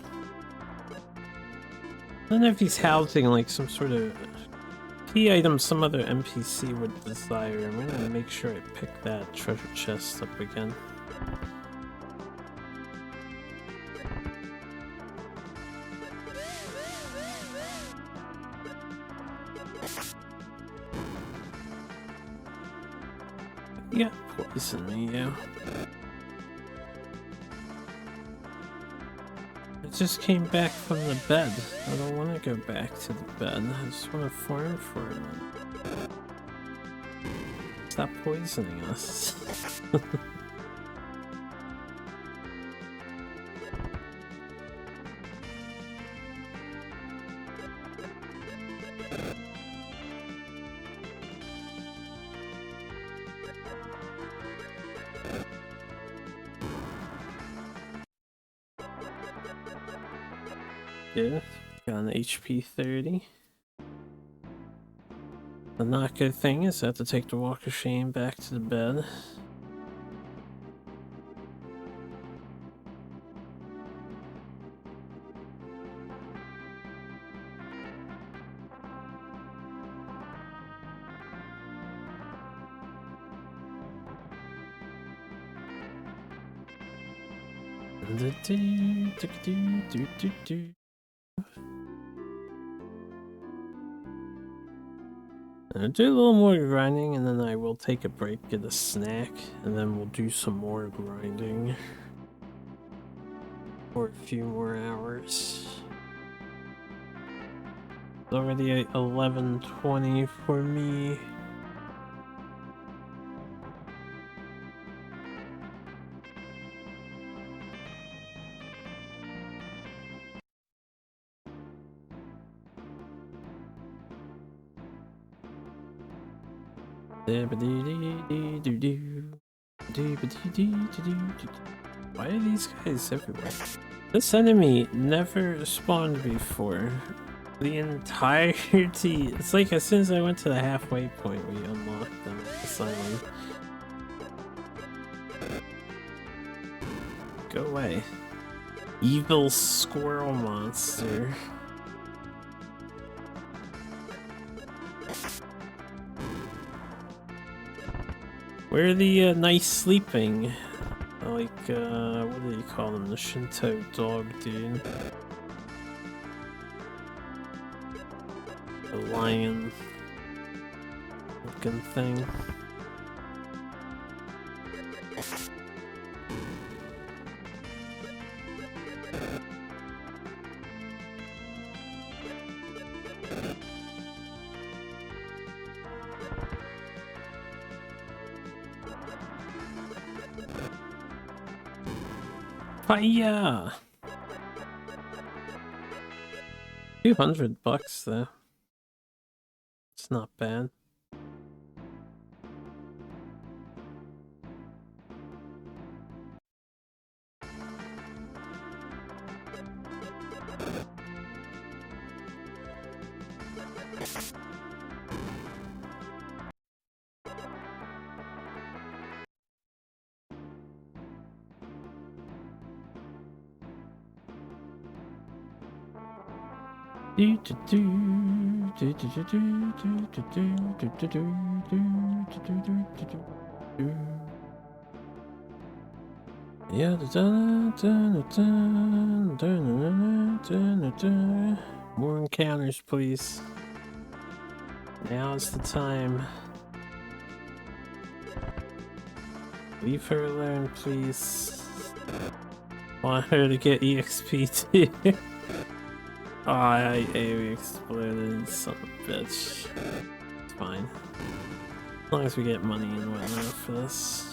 I don't know if he's housing like some sort of key item some other NPC would desire. I'm gonna make sure I pick that treasure chest up again. Yeah, poison me, yeah. I just came back from the bed. I don't want to go back to the bed. I just want to farm for a minute. Stop poisoning us. Yeah, got an HP 30. The not good thing is I have to take the walk of shame back to the bed. I'll do a little more grinding and then I will take a break, get a snack, and then we'll do some more grinding for a few more hours. It's already 11:20 for me. Why are these guys everywhere? This enemy never spawned before. The entirety. It's like as soon as I went to the halfway point, we unlocked them. Asylum. Go away. Evil squirrel monster. Where are the nice sleeping? Like, what do you call them? The Shinto dog, dude. The lion looking thing. Hiya! $200 though. It's not bad. Yeah, more encounters, please. Now's the time. Leave her alone, please. Want her to get EXP too. Oh, I AoE exploded, son of a bitch. It's fine. As long as we get money and whatnot for this.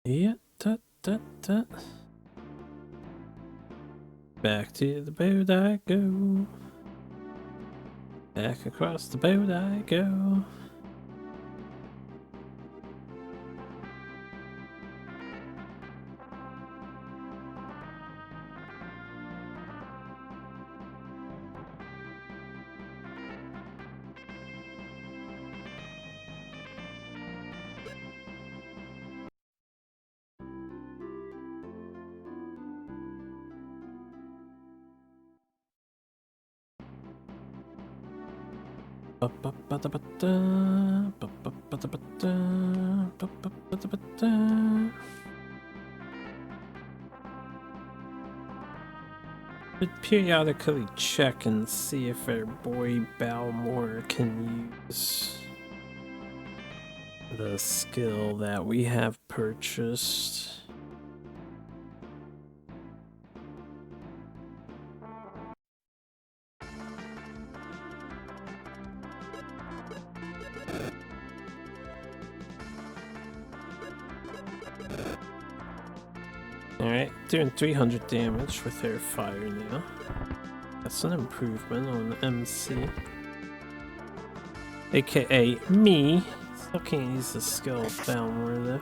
Yeah, da. Back to the boat I go. Back across the boat I go. Should periodically check and see if our boy Balmore can use the skill that we have purchased. Alright, doing 300 damage with her fire now. That's an improvement on MC. AKA me. Still can't use the skill downward though.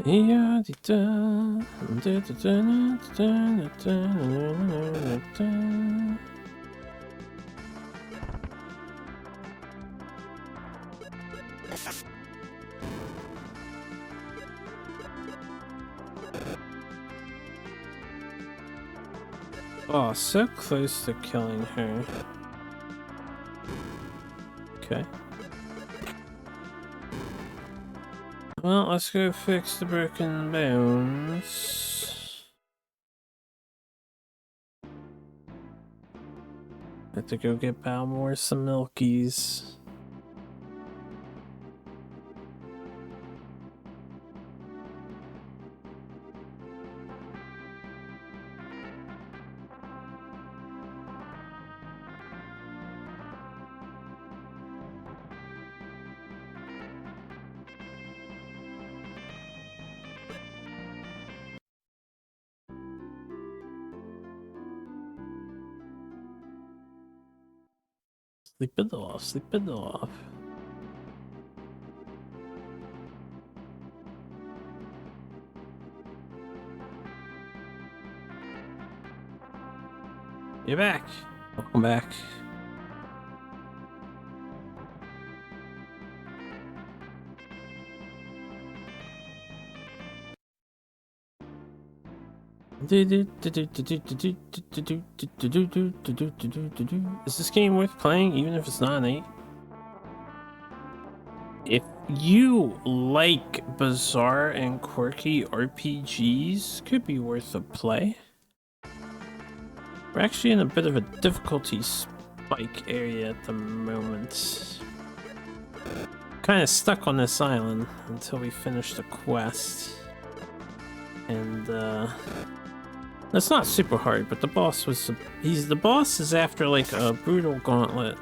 Yeah, Oh, so close to killing her. Okay. Well, let's go fix the broken bones. Have to go get Balmore some milkies. Sleep it off, sleep it off. You're back. Welcome back. Is this game worth playing even if it's not an 8? If you like bizarre and quirky RPGs, could be worth a play. We're actually in a bit of a difficulty spike area at the moment. Kind of stuck on this island until we finish the quest. And that's not super hard, but the boss was the boss is after like a brutal gauntlet.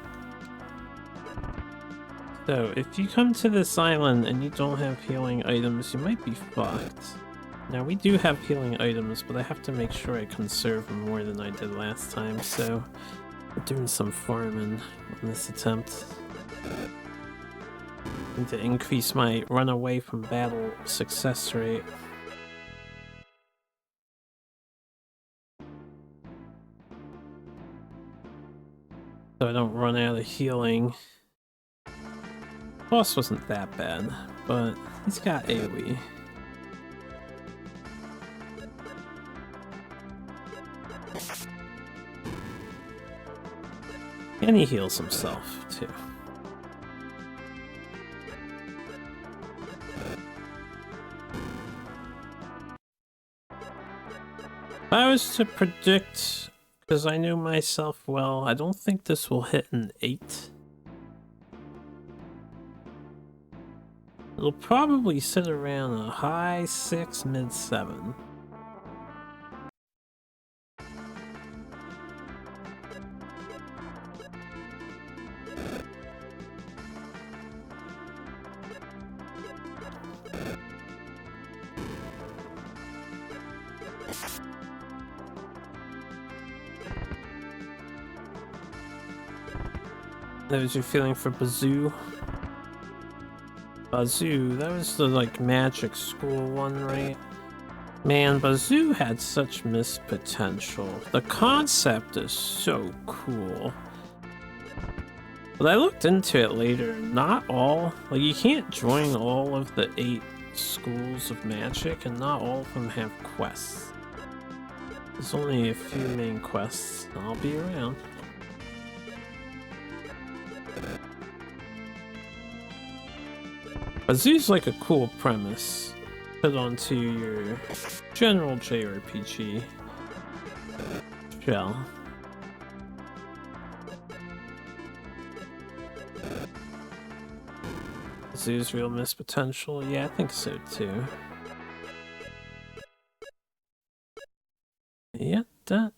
So if you come to this island and you don't have healing items, you might be fucked. Now we do have healing items, but I have to make sure I conserve them more than I did last time, so we're doing some farming on this attempt. I need to increase my run away from battle success rate. So I don't run out of healing. Boss wasn't that bad, but he's got AoE. And he heals himself, too. If I was to predict, because I know myself well, I don't think this will hit an 8. It'll probably sit around a high 6, mid 7. That was your feeling for Bazoo? Bazoo, that was the like magic school one, right? Man, Bazoo had such missed potential. The concept is so cool. But I looked into it later, not all, like you can't join all of the 8 schools of magic and not all of them have quests. There's only a few main quests. I'll be around. Bazoo's like a cool premise put onto your general JRPG shell. Bazoo's real missed potential? Yeah, I think so too. Yeah, da.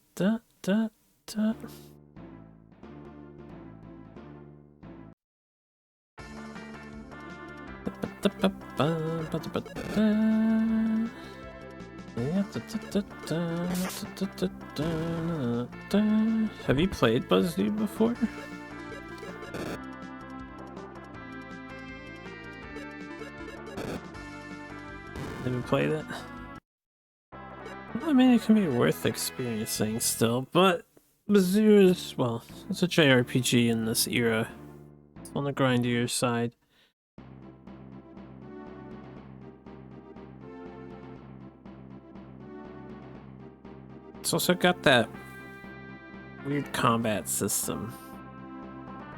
Have you played Bazoo before? Have you played it? I mean, it can be worth experiencing still, but Bazoo is, well, it's a JRPG in this era. It's on the grindier side. It's also got that weird combat system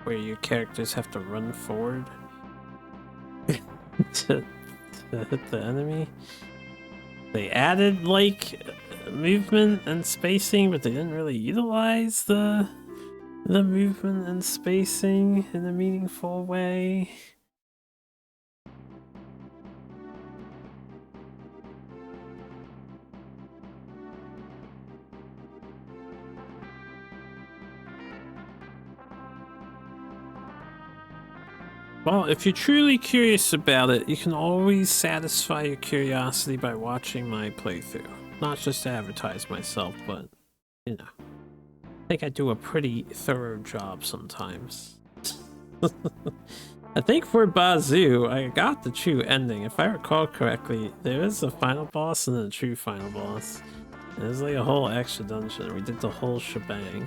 where your characters have to run forward to hit the enemy. They added like movement and spacing, but they didn't really utilize the movement and spacing in a meaningful way. Well, if you're truly curious about it, you can always satisfy your curiosity by watching my playthrough. Not just to advertise myself, but, you know, I think I do a pretty thorough job sometimes. I think for Bazoo, I got the true ending. If I recall correctly, there is a final boss and a true final boss. There's like a whole extra dungeon. We did the whole shebang.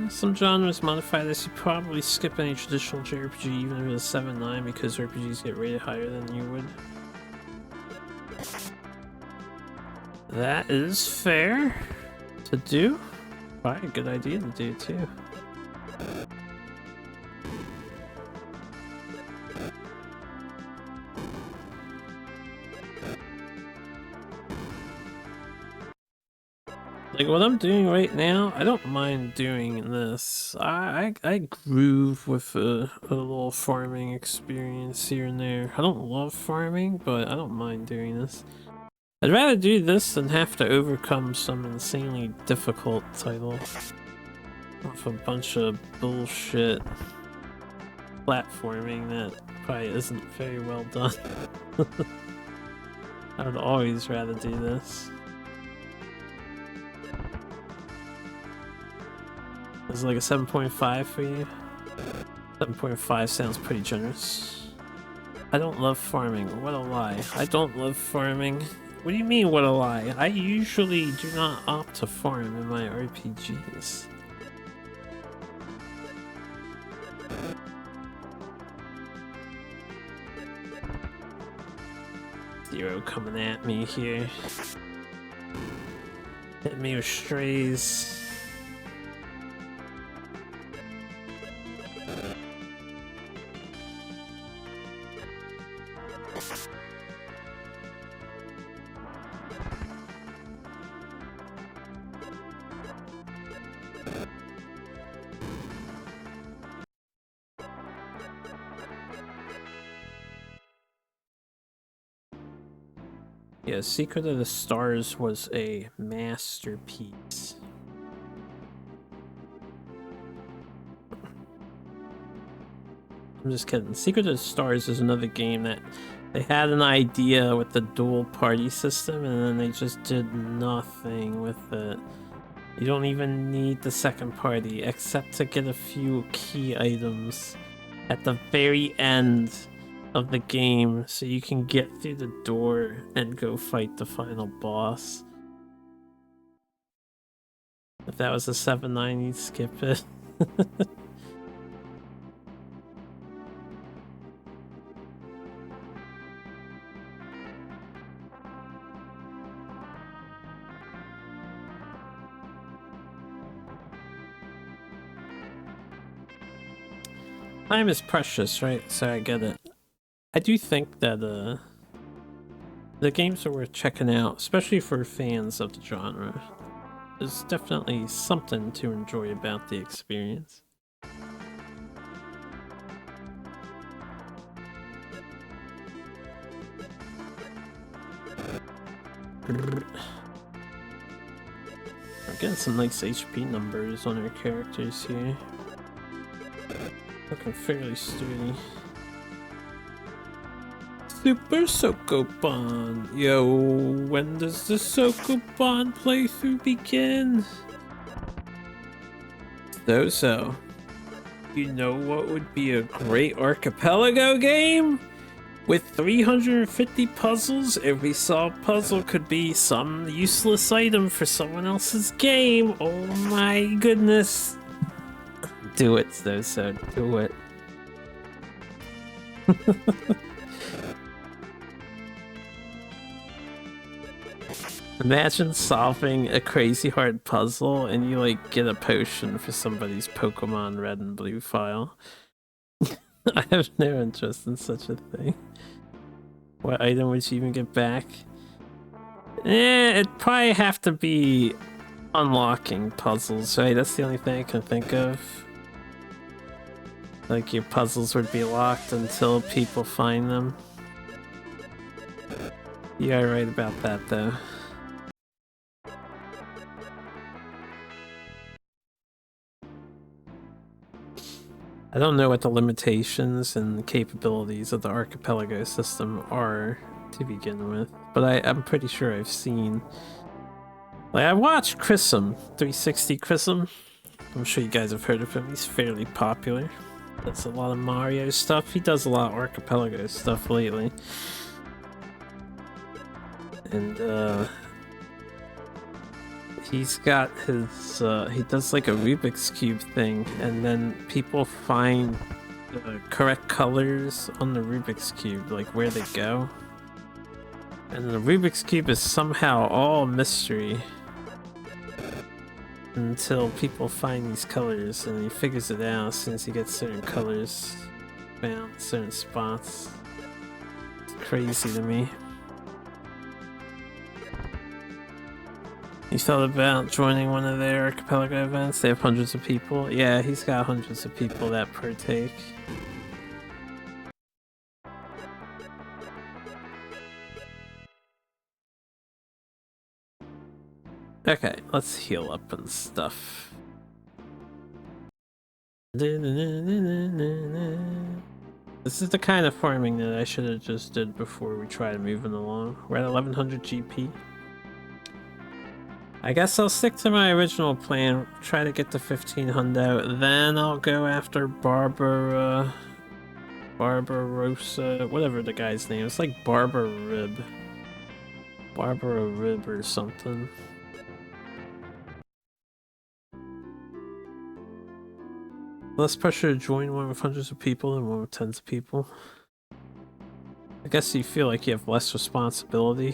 Some genres modify this. You probably skip any traditional JRPG even if it's 7-9 because RPGs get rated higher than you would. That is fair to do. Probably a good idea to do too. Like what I'm doing right now, I don't mind doing this. I groove with a little farming experience here and there. I don't love farming, but I don't mind doing this. I'd rather do this than have to overcome some insanely difficult title with a bunch of bullshit platforming that probably isn't very well done. I would always rather do this. Is it like a 7.5 for you? 7.5 sounds pretty generous. I don't love farming. What a lie. I don't love farming. What do you mean, what a lie? I usually do not opt to farm in my RPGs. Zero coming at me here. Hit me with strays. Yeah, Secret of the Stars was a masterpiece. I'm just kidding. Secret of the Stars is another game that they had an idea with the dual party system and then they just did nothing with it. You don't even need the second party except to get a few key items at the very end of the game so you can get through the door and go fight the final boss. If that was a 7-9, you'd skip it. Time is precious, right? So I get it. I do think that the games are worth checking out, especially for fans of the genre. There's definitely something to enjoy about the experience. We're getting some nice HP numbers on our characters here. Looking fairly sturdy. Super Sokoban! Yo, when does the Sokoban playthrough begin? So, you know what would be a great archipelago game? With 350 puzzles, every solved puzzle could be some useless item for someone else's game. Oh my goodness. Do it, though, so do it. Imagine solving a crazy hard puzzle and you like get a potion for somebody's Pokemon Red and Blue file. I have no interest in such a thing. What item would you even get back? It'd probably have to be unlocking puzzles, right? That's the only thing I can think of. Like your puzzles would be locked until people find them. You are right about that, though. I don't know what the limitations and capabilities of the Archipelago system are to begin with, but I'm pretty sure I've seen... Like, I watched Chrism, 360 Chrism. I'm sure you guys have heard of him. He's fairly popular. Does a lot of Mario stuff. He does a lot of Archipelago stuff lately. And, he's got his, he does like a Rubik's Cube thing, and then people find the correct colors on the Rubik's Cube, like where they go. And the Rubik's Cube is somehow all mystery until people find these colors, and he figures it out as soon as he gets certain colors found in certain spots. It's crazy to me. You thought about joining one of their Archipelago events? They have hundreds of people. Yeah, he's got hundreds of people that partake. Okay, let's heal up and stuff. This is the kind of farming that I should have just did before we tried moving along. We're at 1100 GP. I guess I'll stick to my original plan, try to get to 1500, then I'll go after Barbarossa, whatever the guy's name is. It's like Barbara Rib or something. Less pressure to join one with hundreds of people than one with tens of people. I guess you feel like you have less responsibility.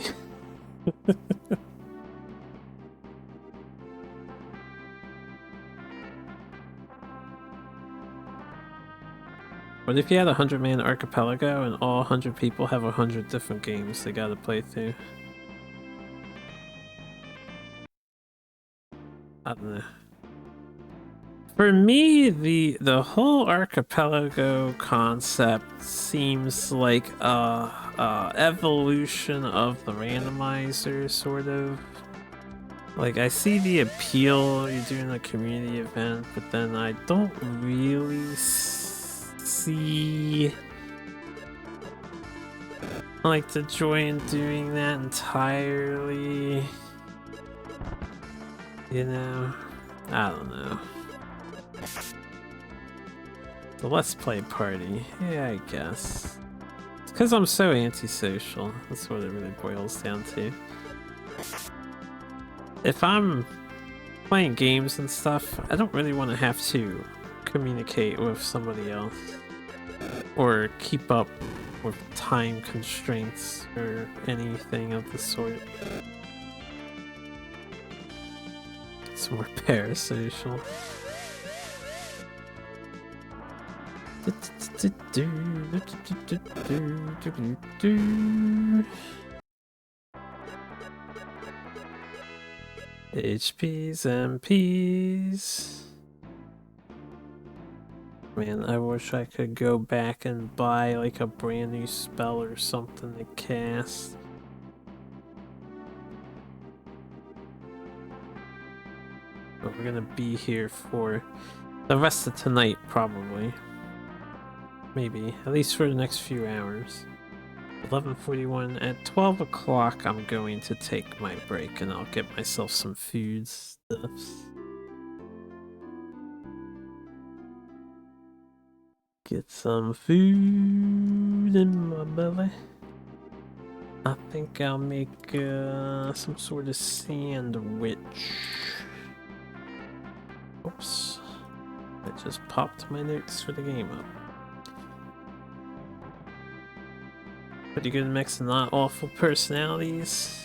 What if you had a 100-man archipelago and all 100 people have 100 different games they gotta play through? I don't know. For me, the whole archipelago concept seems like a evolution of the randomizer, sort of. Like, I see the appeal, you're doing a community event, but then I don't really see like the joy in doing that entirely. You know, I don't know. The Let's Play party, yeah, I guess. It's because I'm so antisocial. That's what it really boils down to. If I'm playing games and stuff, I don't really want to have to communicate with somebody else or keep up with time constraints or anything of the sort. It's more parasocial. HPs and Ps. Man, I wish I could go back and buy like a brand new spell or something to cast. But we're gonna be here for the rest of tonight, probably. Maybe, at least for the next few hours. 11:41. At 12 o'clock, I'm going to take my break and I'll get myself some food stuffs. Get some food in my belly. I think I'll make some sort of sandwich. Oops. I just popped my notes for the game up. Pretty good mix of not awful personalities.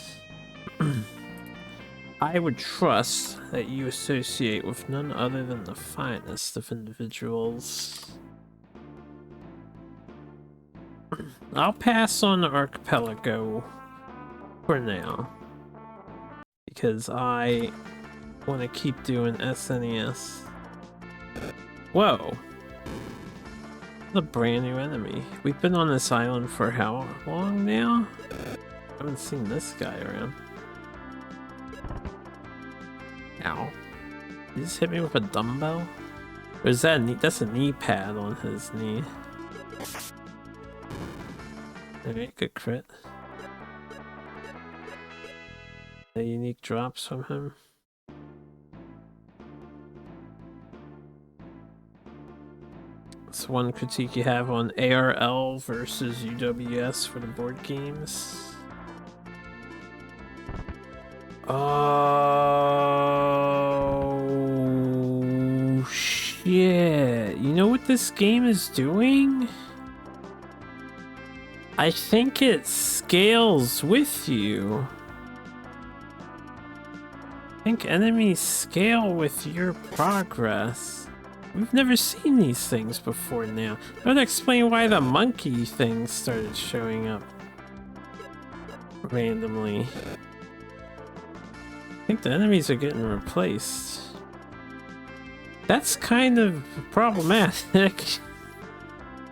I would trust that you associate with none other than the finest of individuals. I'll pass on the archipelago for now, because I want to keep doing SNES. Whoa! A brand new enemy. We've been on this island for how long now? I haven't seen this guy around. Ow. He just hit me with a dumbbell? Or is that a knee? That's a knee pad on his knee. Alright, good crit. The unique drops from him. That's one critique you have on ARL versus UWS for the board games. Oh shit. You know what this game is doing? I think it scales with you. I think enemies scale with your progress. We've never seen these things before now. That would explain why the monkey thing started showing up randomly. I think the enemies are getting replaced. That's kind of problematic.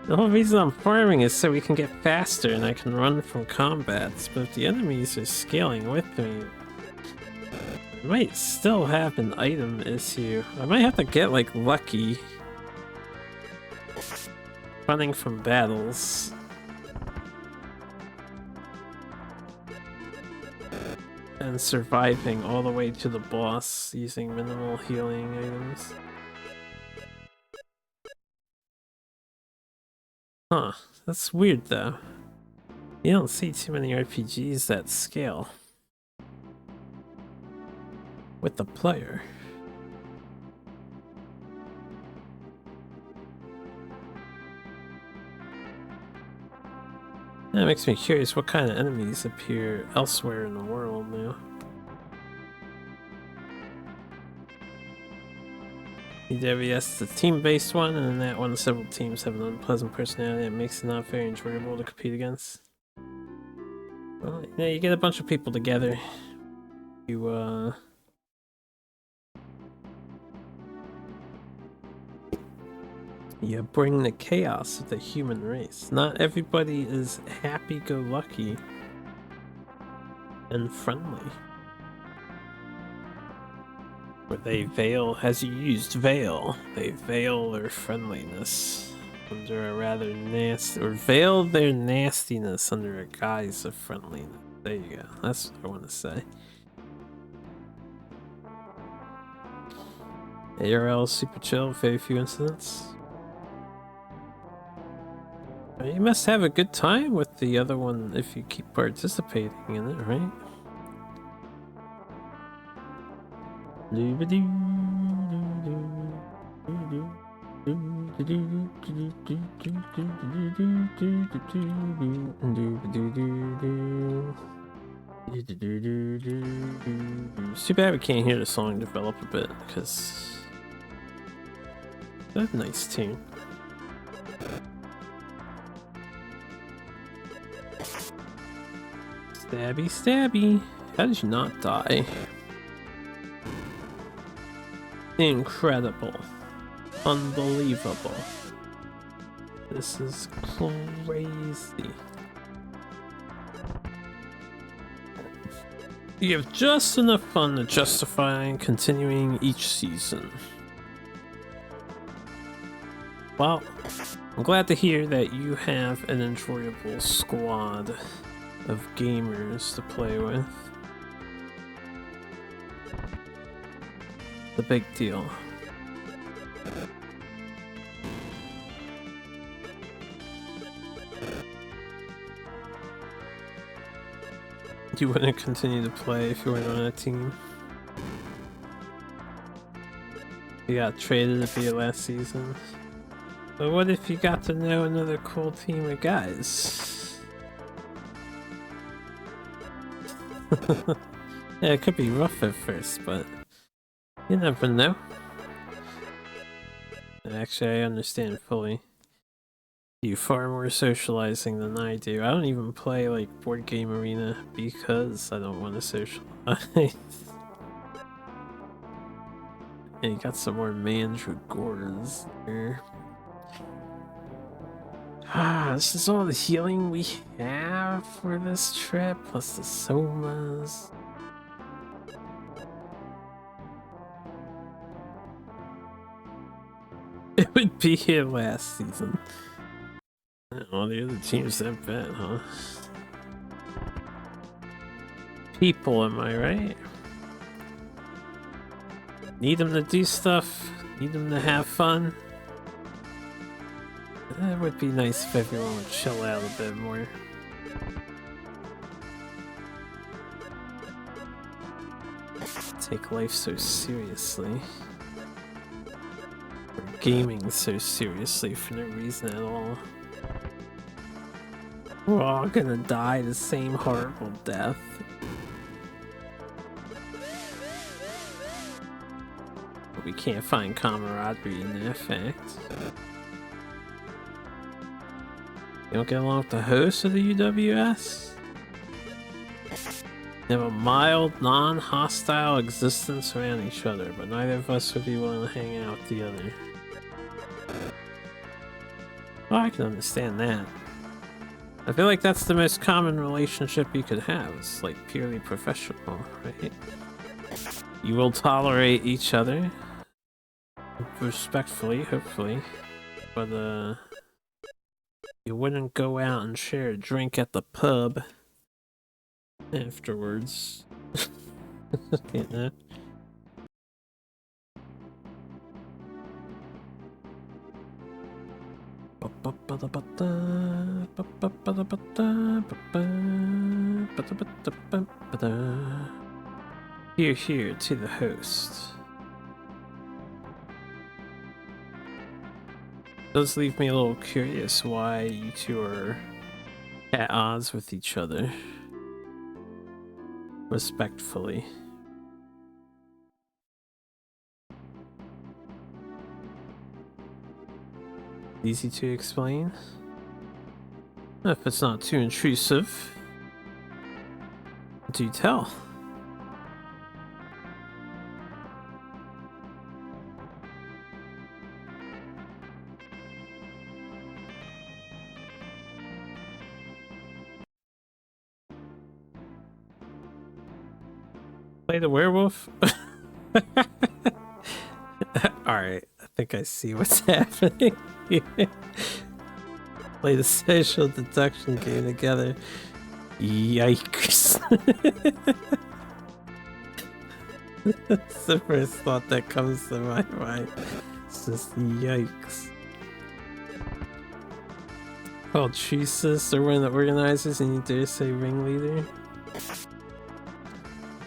The whole reason I'm farming is so we can get faster and I can run from combats, but if the enemies are scaling with me, I might still have an item issue. I might have to get like lucky running from battles. And surviving all the way to the boss using minimal healing items. Huh, that's weird though. You don't see too many RPGs that scale with the player. That makes me curious what kind of enemies appear elsewhere in the world now. EWS, the team-based one, and in that one several teams have an unpleasant personality that makes it not very enjoyable to compete against. Well, yeah, you get a bunch of people together. You bring the chaos of the human race. Not everybody is happy-go-lucky and friendly. Or they veil, as you used veil, they veil their friendliness under a rather nasty, or veil their nastiness under a guise of friendliness. There you go, that's what I want to say. ARL super chill, very few incidents. You must have a good time with the other one if you keep participating in it, right? It's too bad we can't hear the song develop a bit, because that's a nice tune. Stabby, stabby. How did you not die? Incredible. Unbelievable. This is crazy. You have just enough fun to justify continuing each season. Well, I'm glad to hear that you have an enjoyable squad of gamers to play with. The big deal. You wouldn't continue to play if you weren't on a team. you got traded at the last season. But what if you got to know another cool team of guys? Yeah, it could be rough at first, but you never know. Actually, I understand fully. You far more socializing than I do. I don't even play like Board Game Arena because I don't want to socialize. And you got some more mandragores there. This is all the healing we have for this trip, plus the somas. It would be here last season. All the other teams that bet, huh? People, am I right? Need them to do stuff, need them to have fun. It would be nice if everyone would chill out a bit more. Take life so seriously. Or gaming so seriously for no reason at all. We're all gonna die the same horrible death. But we can't find camaraderie in that fact. You don't get along with the host of the UWS? They have a mild, non-hostile existence around each other, but neither of us would be willing to hang out with the other. Well, I can understand that. I feel like that's the most common relationship you could have. It's like purely professional, right? You will tolerate each other respectfully, hopefully, but you wouldn't go out and share a drink at the pub afterwards. You know? Here to the host. Does leave me a little curious why you two are at odds with each other. Respectfully. Easy to explain. If it's not too intrusive, do tell. Play the werewolf? Alright, I think I see what's happening here. Play the social deduction game together. Yikes. That's the first thought that comes to my mind. It's just yikes. Called Treesus, or one of the organizers, and you dare say ringleader?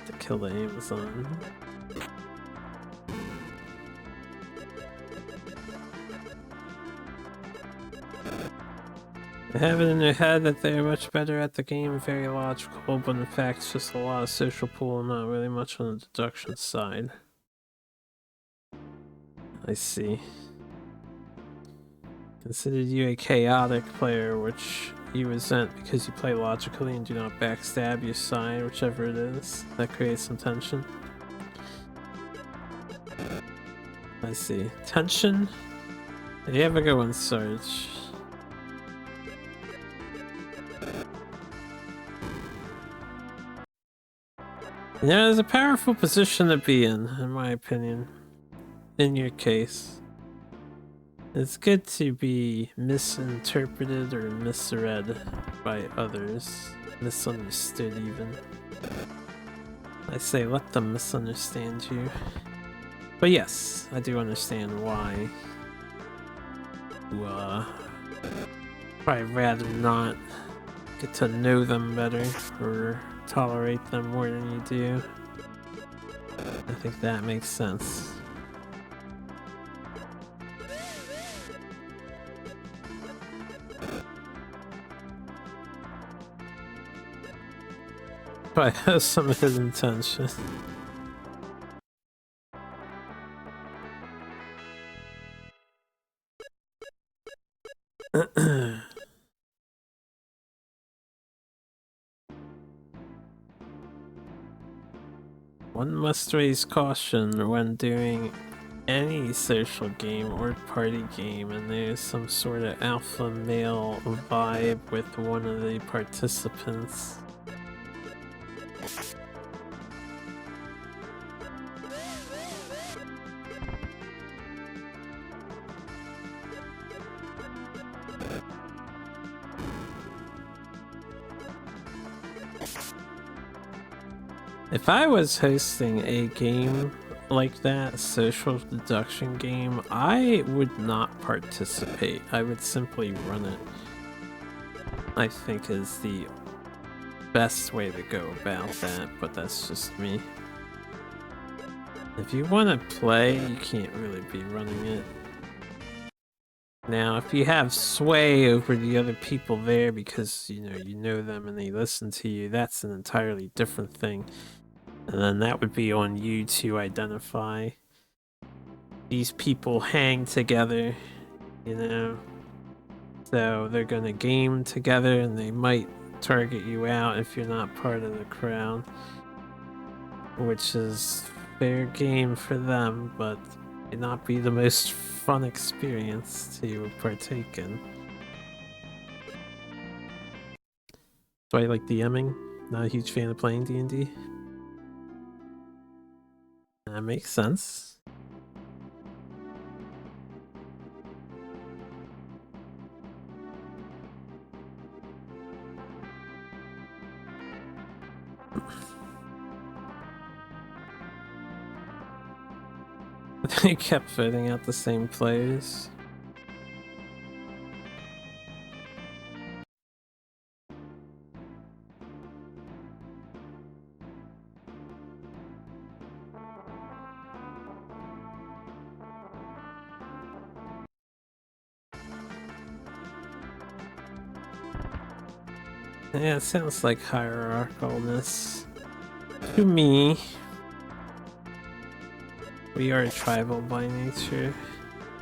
To kill the Amazon. They have it in their head that they're much better at the game, very logical, but in fact it's just a lot of social pool and not really much on the deduction side. I see. Considered you a chaotic player, which you resent because you play logically and do not backstab your side, whichever it is. That creates some tension. I see. Tension? You have a good one, Sarge. Yeah, it's a powerful position to be in my opinion. In your case. It's good to be misinterpreted or misread by others. Misunderstood even. I say let them misunderstand you. But yes, I do understand why you probably rather not get to know them better or tolerate them more than you do. I think that makes sense. I have some hidden tension. One must raise caution when doing any social game or party game and there's some sort of alpha male vibe with one of the participants. If I was hosting a game like that, a social deduction game, I would not participate. I would simply run it. I think is the best way to go about that, but that's just me. If you want to play, you can't really be running it. Now, if you have sway over the other people there because, you know them and they listen to you, that's an entirely different thing. And then that would be on you to identify these people hang together, you know? So they're gonna game together and they might target you out if you're not part of the crowd. Which is fair game for them, but may not be the most fun experience to partake in. So I like DMing, not a huge fan of playing D&D. That makes sense. They kept voting out the same players. Yeah, it sounds like hierarchicalness to me. We are tribal by nature.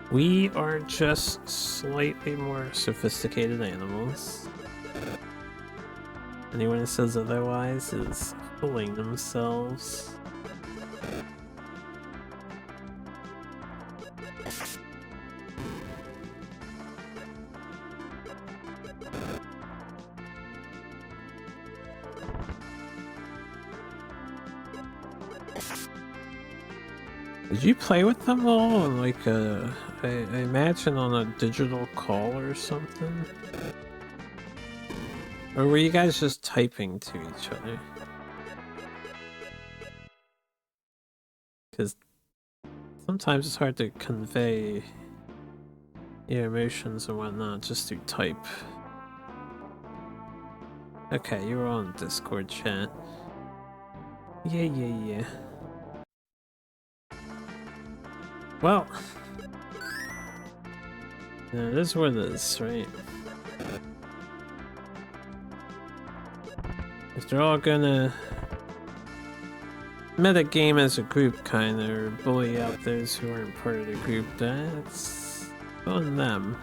We are just slightly more sophisticated animals. Anyone who says otherwise is fooling themselves. Did you play with them all on like I imagine on a digital call or something? Or were you guys just typing to each other? Because sometimes it's hard to convey your emotions and whatnot just through type. Okay, you were on Discord chat. Yeah. Well, yeah, it is what it is, right? If they're all gonna metagame as a group, kinda, or bully out those who aren't part of the group, that's on them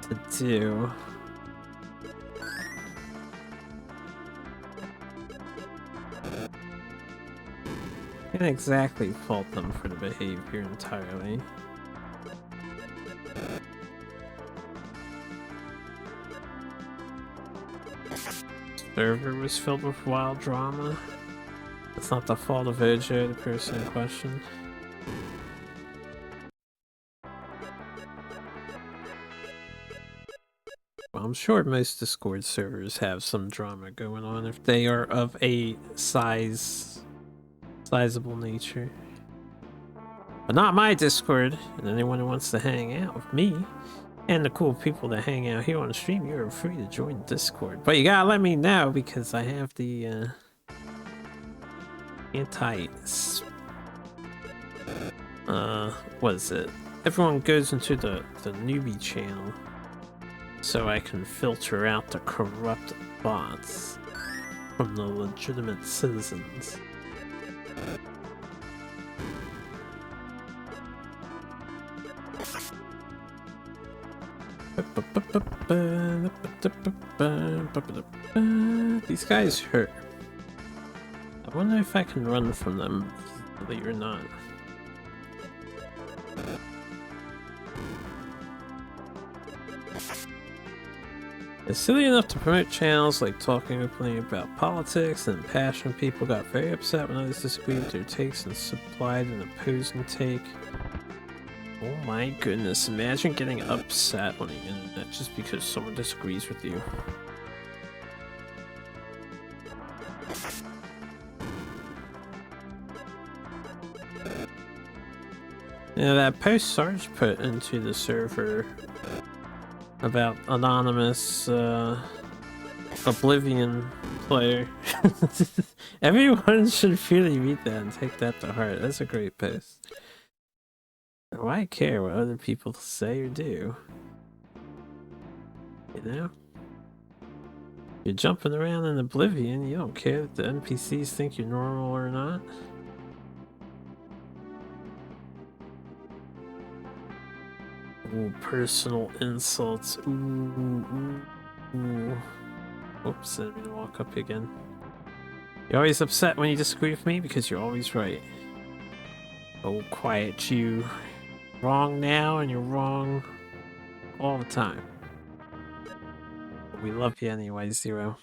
to do. Can't exactly fault them for the behavior entirely. Server was filled with wild drama. That's not the fault of OJ, the person in question. Well, I'm sure most Discord servers have some drama going on if they are of a sizable nature. But not my Discord, and anyone who wants to hang out with me and the cool people that hang out here on the stream, you're free to join Discord. But you gotta let me know because I have the what is it? Everyone goes into the newbie channel so I can filter out the corrupt bots. from the legitimate citizens. These guys hurt. I wonder if I can run from them, believe it or not. It's silly enough to promote channels like talking openly about politics, and passionate people got very upset when others disagreed with their takes and supplied an opposing take. Oh my goodness, imagine getting upset on the internet just because someone disagrees with you. Yeah, that post Sarge put into the server about anonymous Oblivion player. Everyone should really read that and take that to heart. That's a great post. Why care what other people say or do? You know? You're jumping around in Oblivion, you don't care if the NPCs think you're normal or not. Ooh, personal insults. Ooh. Oops, I didn't mean to walk up again. You're always upset when you disagree with me because you're always right. Oh, quiet you. Wrong now and you're wrong all the time. But we love you anyway, Zero.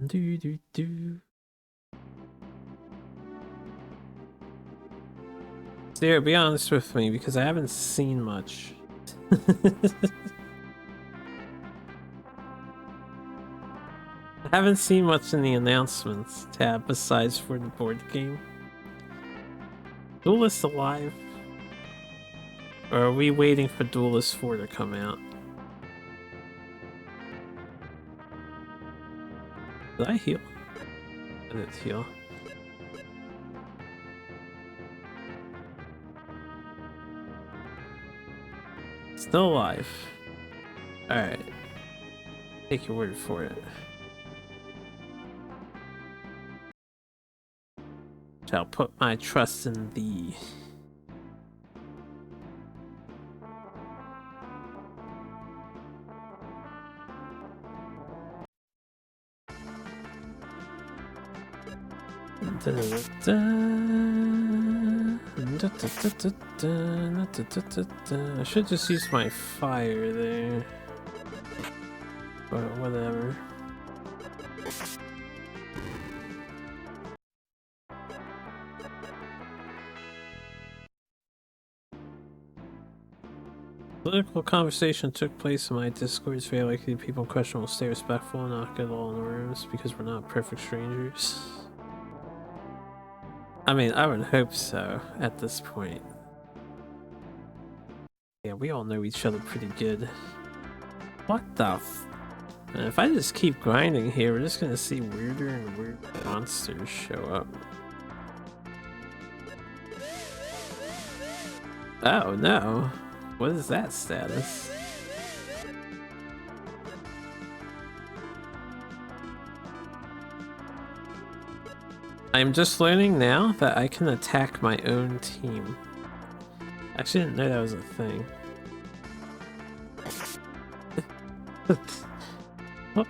Do. Zero, be honest with me because I haven't seen much. I haven't seen much in the announcements tab besides for the board game. Duelist alive? Or are we waiting for Duelist 4 to come out? Did I heal? I didn't heal. Still alive. Alright. Take your word for it. Shall put my trust in thee. I should just use my fire there. But whatever. Political conversation took place in my Discord. It's very likely people in question will stay respectful and not get all in the rooms because we're not perfect strangers. I mean, I would hope so at this point. Yeah, we all know each other pretty good. What the f... And if I just keep grinding here, we're just gonna see weirder and weirder monsters show up. Oh no. What is that status? I'm just learning now that I can attack my own team. I actually didn't know that was a thing. Oh.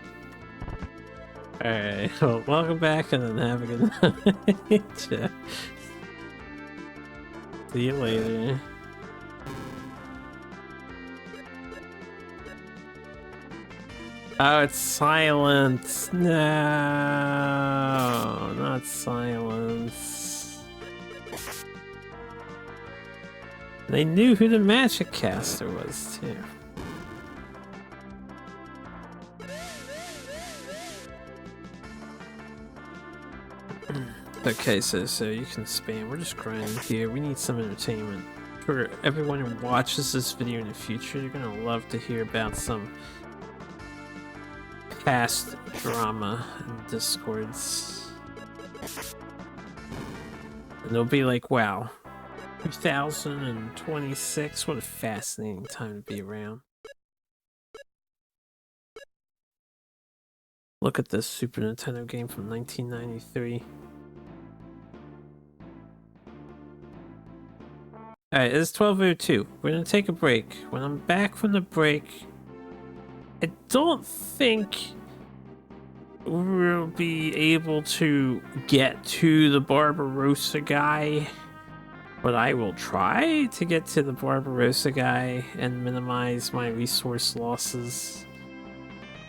Alright, well, welcome back and then have a good night. See you later. Oh, it's silence. No, not silence. They knew who the magic caster was, too. Okay, so you can spam. We're just grinding here. We need some entertainment. For everyone who watches this video in the future, you're gonna love to hear about some past drama in Discords. And they'll be like, wow, 2026, what a fascinating time to be around. Look at this Super Nintendo game from 1993. Alright, it's 12:02. We're gonna take a break. When I'm back from the break, I don't think we'll be able to get to the Barbarossa guy, but I will try to get to the Barbarossa guy and minimize my resource losses.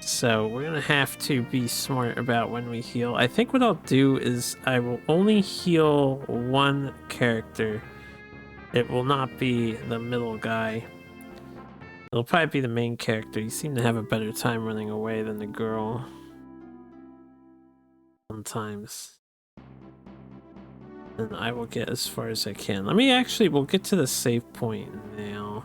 So we're gonna have to be smart about when we heal. I think what I'll do is I will only heal one character. It will not be the middle guy. It'll probably be the main character. You seem to have a better time running away than the girl. Sometimes. And I will get as far as I can. We'll get to the save point now.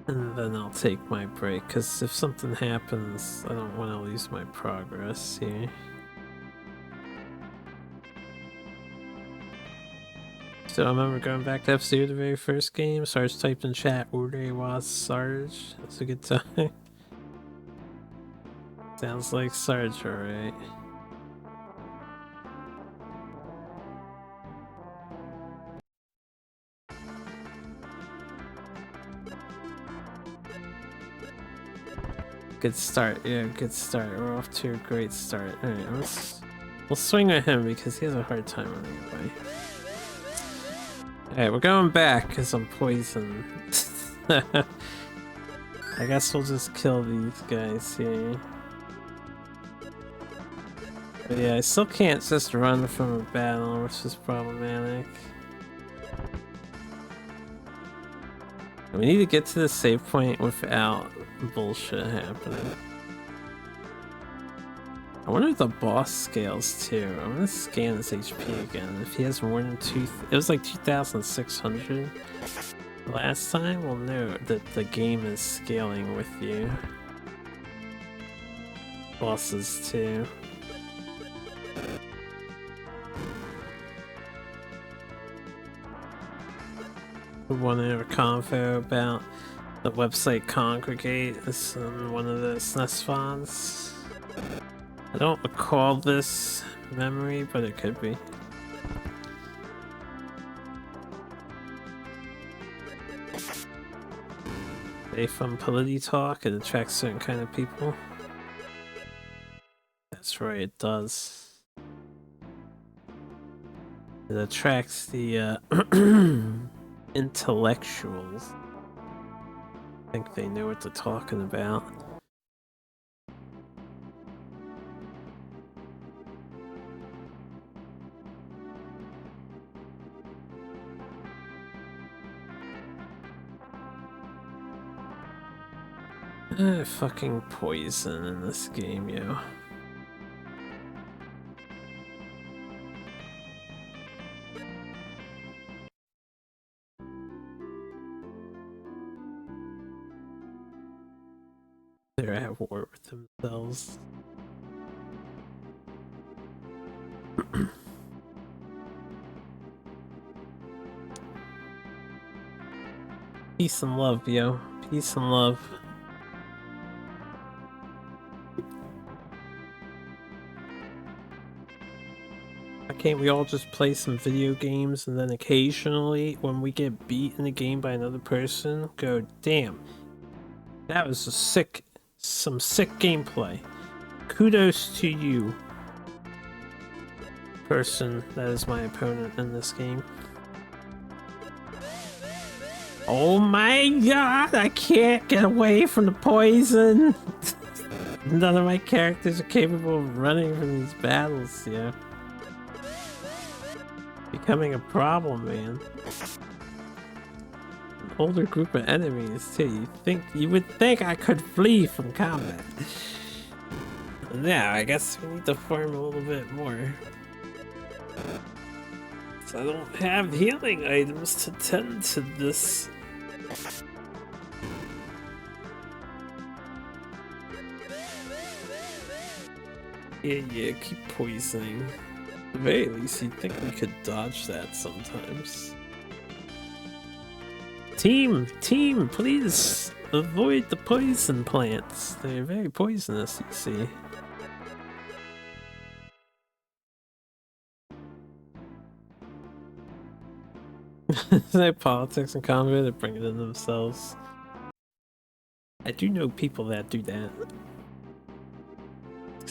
And then I'll take my break, because if something happens, I don't want to lose my progress here. So I remember going back to FC the very first game. Sarge typed in chat, Urde was Sarge. That's a good time. Sounds like Sarge, alright. Good start, yeah, good start. We're off to a great start. Alright, we'll swing at him because he has a hard time running away. Alright, we're going back because I'm poisoned. I guess we'll just kill these guys here. But yeah, I still can't just run from a battle, which is problematic. We need to get to the save point without bullshit happening. I wonder if the boss scales too. I'm gonna scan his HP again. If he has more than it was like 2,600 last time, we'll know that the game is scaling with you. Bosses too. We want to have a convo about the website Congregate. It's in one of the SNES fonts. I don't recall this memory, but it could be. From PolitiTalk, it attracts certain kind of people. That's right, it does. It attracts the intellectuals. I think they know what they're talking about. Fucking poison in this game, yo. They're at war with themselves. Peace and love, yo. Peace and love. Why can't we all just play some video games and then occasionally, when we get beat in a game by another person, go, damn, that was some sick gameplay. Kudos to you, person that is my opponent in this game. Oh my god, I can't get away from the poison! None of my characters are capable of running from these battles, yeah. Becoming a problem, man. An older group of enemies, too. You would think I could flee from combat. Now, I guess we need to farm a little bit more. So I don't have healing items to tend to this. Yeah, keep poisoning. At the very least, you'd think we could dodge that sometimes. Team, please avoid the poison plants. They're very poisonous, you see. They politics and combat, they bring it in themselves. I do know people that do that.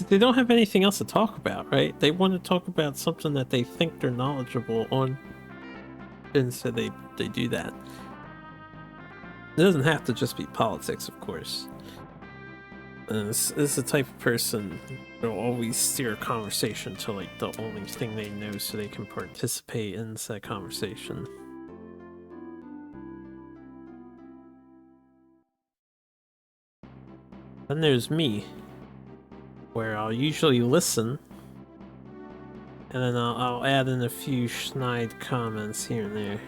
They don't have anything else to talk about, right? They want to talk about something that they think they're knowledgeable on, and so they do that. It doesn't have to just be politics, of course. This is the type of person who'll always steer a conversation to like the only thing they know so they can participate in said conversation. Then there's me, where I'll usually listen, and then I'll add in a few snide comments here and there.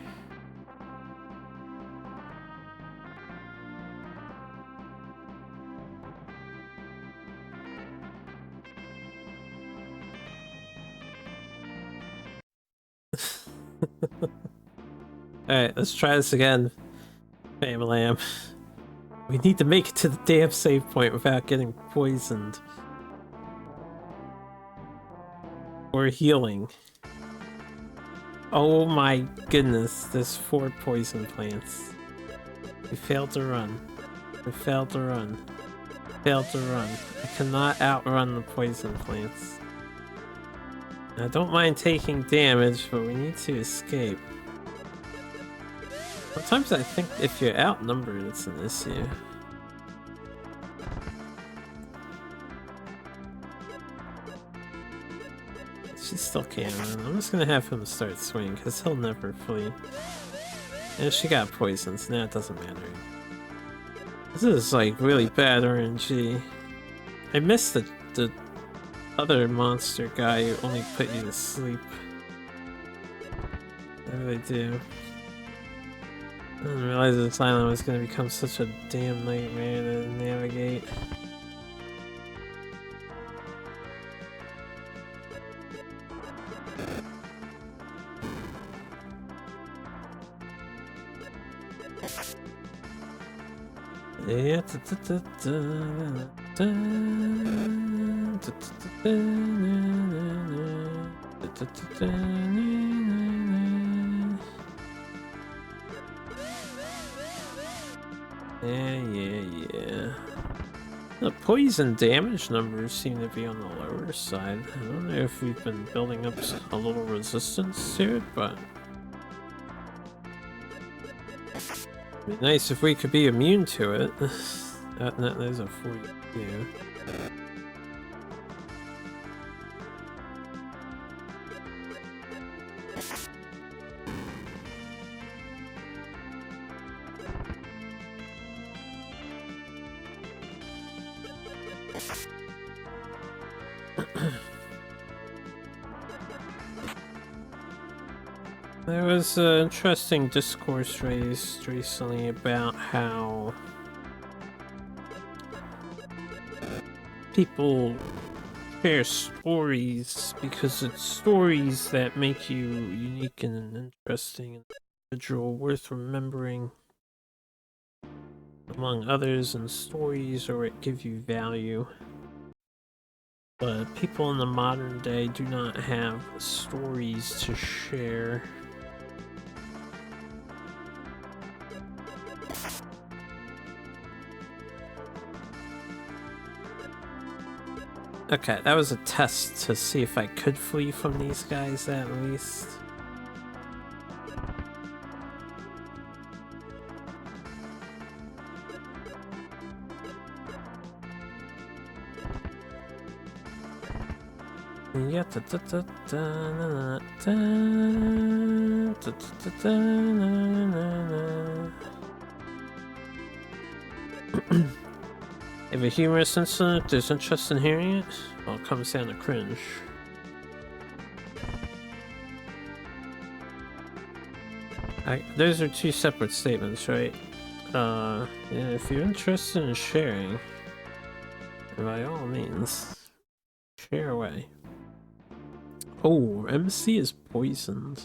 Alright, let's try this again, Family. We need to make it to the damn save point without getting poisoned. Or healing. Oh my goodness, there's 4 poison plants. We failed to run. We failed to run. Failed to run. I cannot outrun the poison plants. I don't mind taking damage, but we need to escape. Sometimes I think if you're outnumbered, it's an issue. She still can't run. I'm just gonna have him start swinging, because he'll never flee. And she got poisoned, so now it doesn't matter. This is like really bad RNG. I missed the other monster guy who only put you to sleep. I really do. I didn't realize this island was going to become such a damn nightmare to navigate. Yeah. Yeah. The poison damage numbers seem to be on the lower side. I don't know if we've been building up a little resistance to it, but it'd be nice if we could be immune to it. There's a 42. There was an interesting discourse raised recently about how people share stories because it's stories that make you unique and an interesting individual worth remembering among others, and stories or it give you value. But people in the modern day do not have stories to share. Okay, that was a test to see if I could flee from these guys at least. Yeah, if a humorous incident, if there's interest in hearing it, well, it comes down to cringe. Those are 2 separate statements, right? Yeah, if you're interested in sharing, by all means, share away. Oh, MC is poisoned.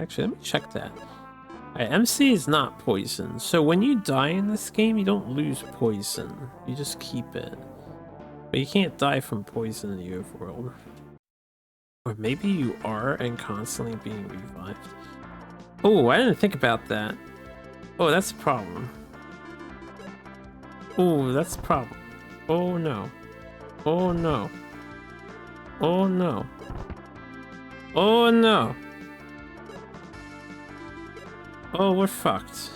Actually, let me check that. Alright, MC is not poison, so when you die in this game, you don't lose poison. You just keep it. But you can't die from poison in the overworld. Or maybe you are and constantly being revived. Oh, I didn't think about that. Oh, that's a problem. Oh, that's a problem. Oh no. Oh no. Oh no. Oh no. Oh, we're fucked.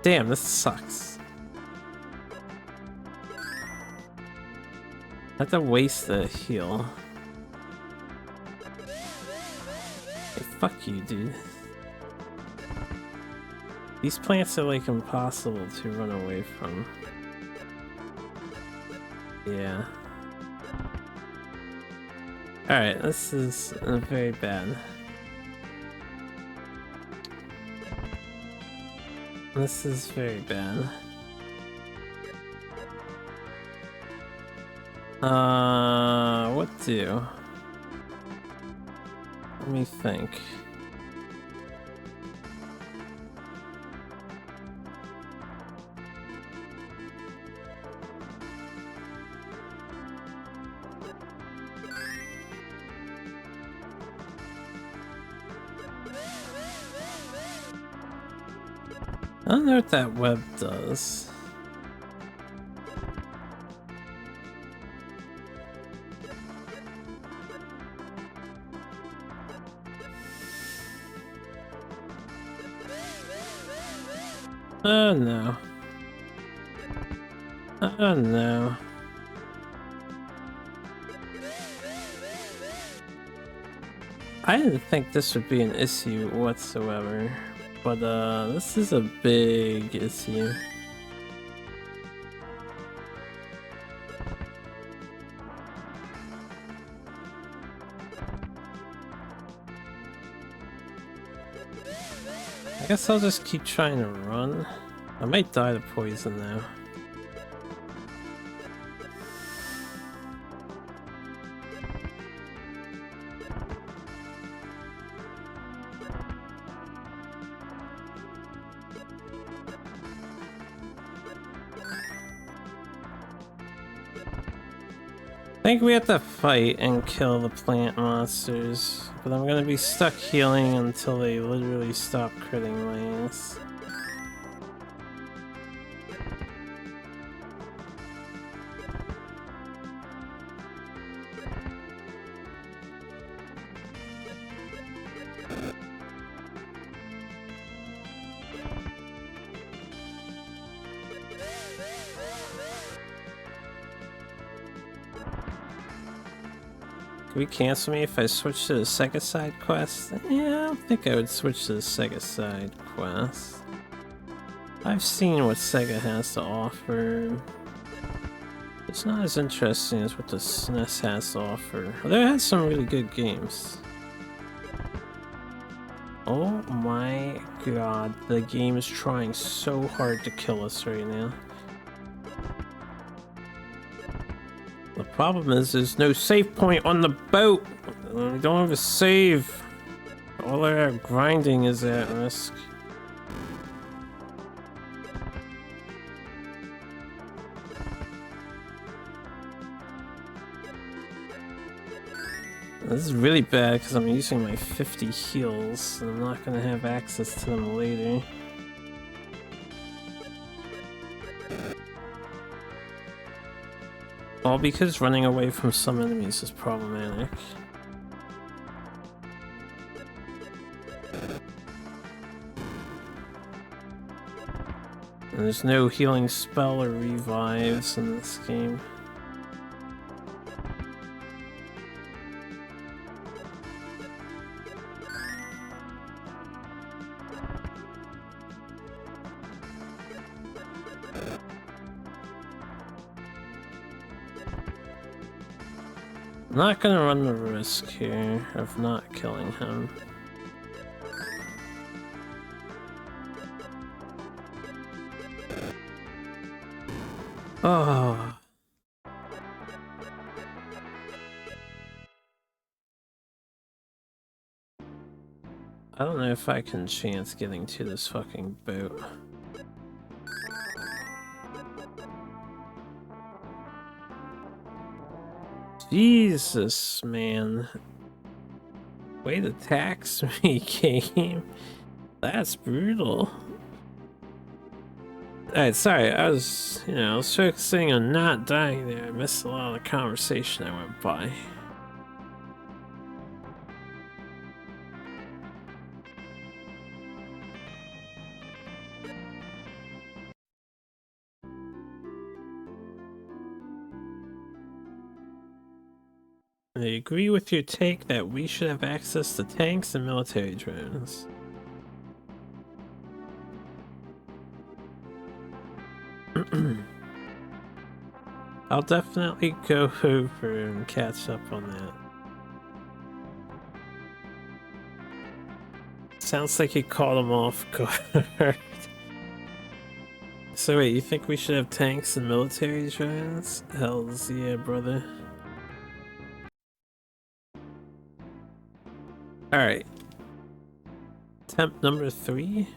Damn, this sucks. I have to waste a heal. Hey, fuck you, dude. These plants are like impossible to run away from. Yeah. Alright, this is very bad. This is very bad. What do? Let me think. I don't know what that web does. Oh no. Oh no. I didn't think this would be an issue whatsoever, but this is a big issue. I guess I'll just keep trying to run. I might die to poison now. I think we have to fight and kill the plant monsters, but I'm gonna be stuck healing until they literally stop critting my ass. Can we cancel me if I switch to the Sega side quest? Yeah, I don't think I would switch to the Sega side quest. I've seen what Sega has to offer. It's not as interesting as what the SNES has to offer. Although it has some really good games. Oh my god, the game is trying so hard to kill us right now. The problem is there's no save point on the boat. We don't have a save. All our grinding is at risk. This is really bad because I'm using my 50 heals and I'm not going to have access to them later. All because running away from some enemies is problematic. And there's no healing spell or revives in this game. I'm not gonna run the risk here of not killing him. Oh. I don't know if I can chance getting to this fucking boat. Jesus, man. Way to tax me, game. That's brutal. Alright, sorry, I was focusing on not dying there. I missed a lot of the conversation I went by. I agree with your take that we should have access to tanks and military drones. I'll definitely go over and catch up on that. Sounds like he caught him off guard. So wait, you think we should have tanks and military drones? Hells yeah, brother. Alright. Attempt number 3?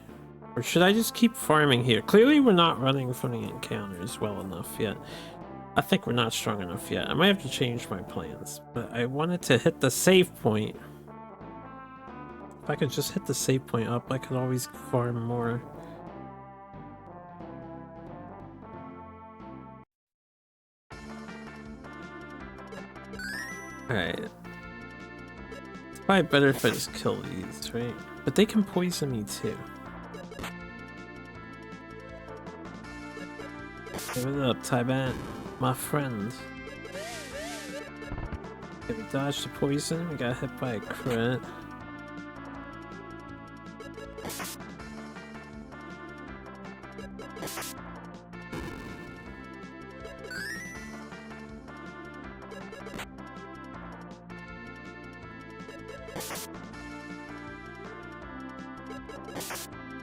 Or should I just keep farming here? Clearly we're not running from the encounters well enough yet. I think we're not strong enough yet. I might have to change my plans. But I wanted to hit the save point. If I could just hit the save point up, I could always farm more. Alright. It's probably better if I just kill these, right? But they can poison me too. Give it up, Taibat, my friend. Okay, we dodged the poison, we got hit by a crit.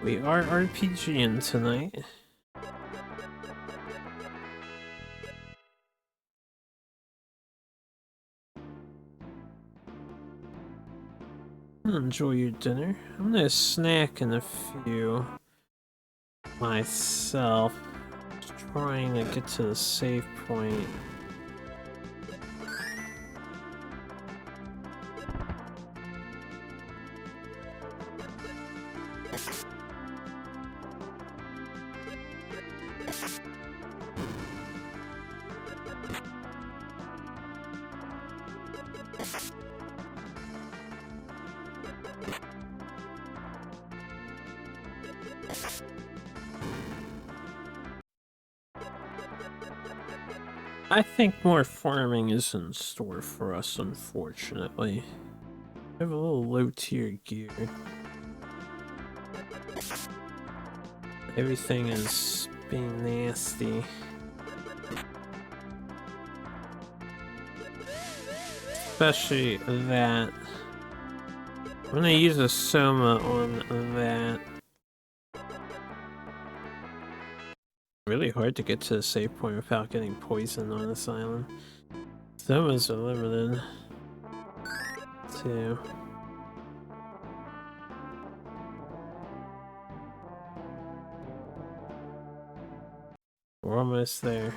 We are RPGing tonight. Enjoy your dinner. I'm gonna snack in a few myself. Just trying to get to the save point. I think more farming is in store for us, unfortunately. We have a little low tier gear. Everything is being nasty. Especially that. I'm gonna use a Soma on that. Really hard to get to the save point without getting poisoned on this island. Somas are limited too. We're almost there.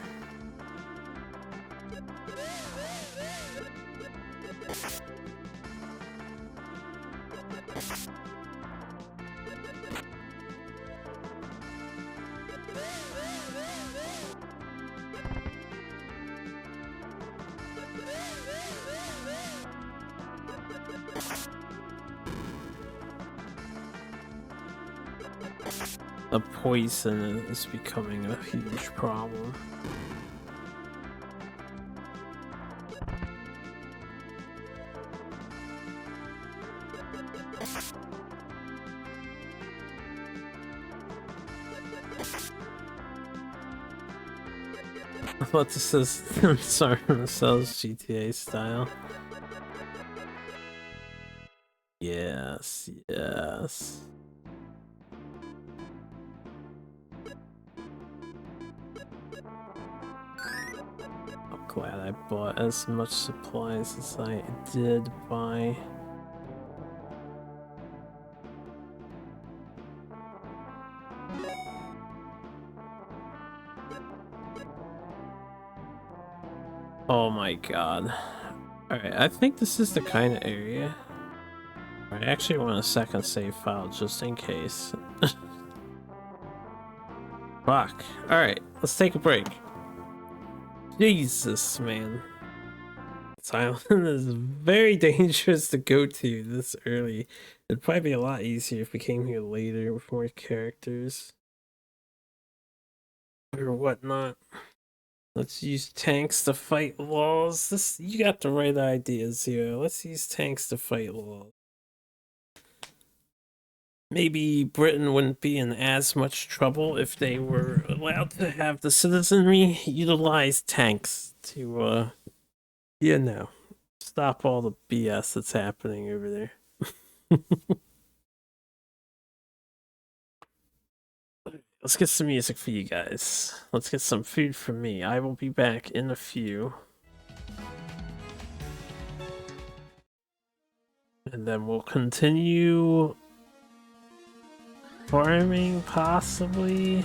The poison is becoming a huge problem. What this is, sorry, themselves GTA style. Yes, yes. I'm glad I bought as much supplies as I did buy. Oh my god. Alright, I think this is the kind of area. I actually want a second save file just in case. Fuck. Alright, let's take a break. Jesus, man. This island is very dangerous to go to this early. It'd probably be a lot easier if we came here later with more characters. Or whatnot. Let's use tanks to fight walls. You got the right ideas here. Let's use tanks to fight walls. Maybe Britain wouldn't be in as much trouble if they were allowed to have the citizenry utilize tanks to, you know, stop all the BS that's happening over there. Let's get some music for you guys. Let's get some food for me. I will be back in a few. And then we'll continue farming, possibly.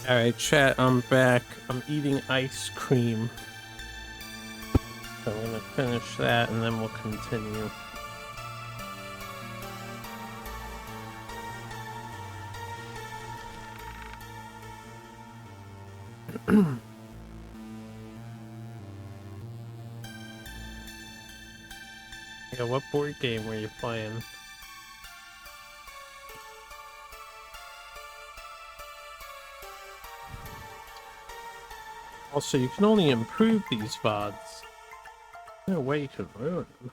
Alright, chat, I'm back. I'm eating ice cream. So I'm gonna finish that and then we'll continue. Yeah, what board game were you playing? Also, you can only improve these VODs. No way you can ruin them.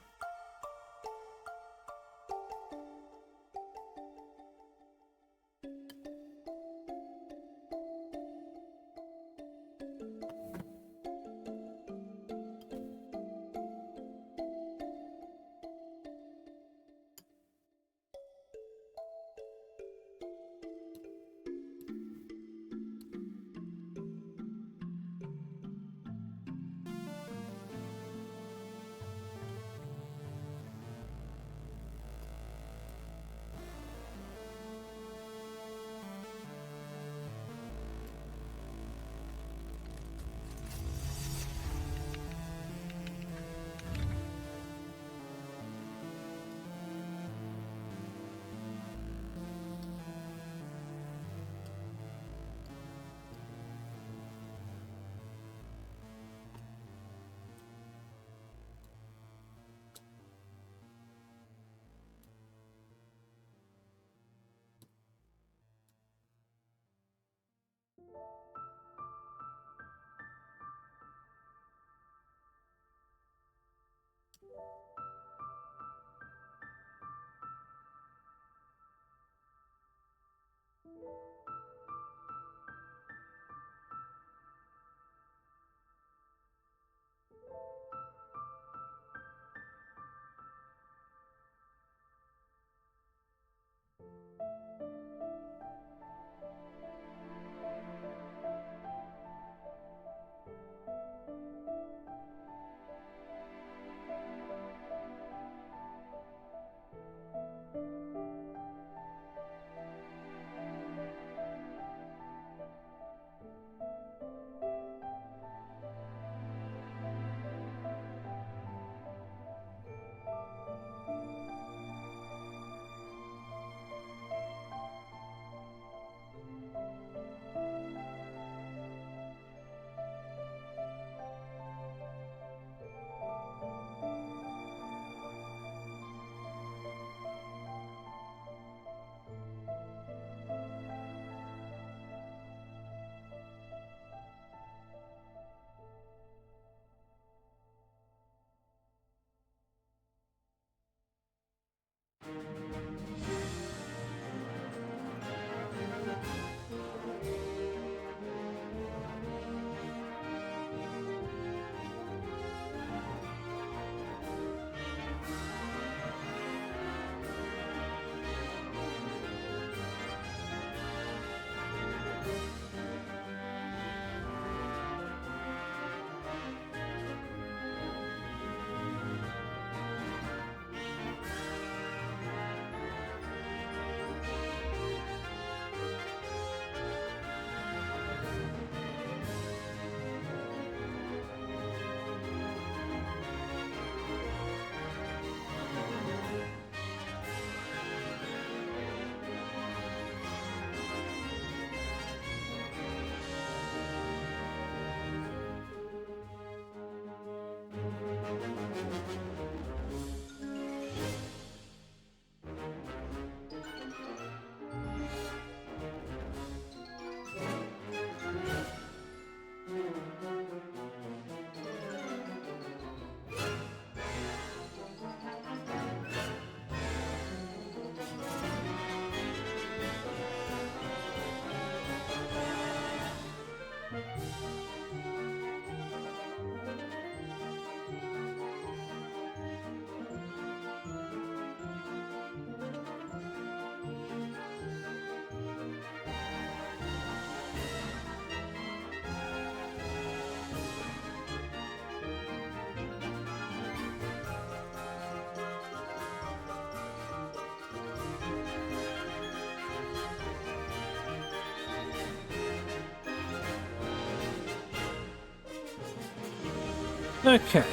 Okay.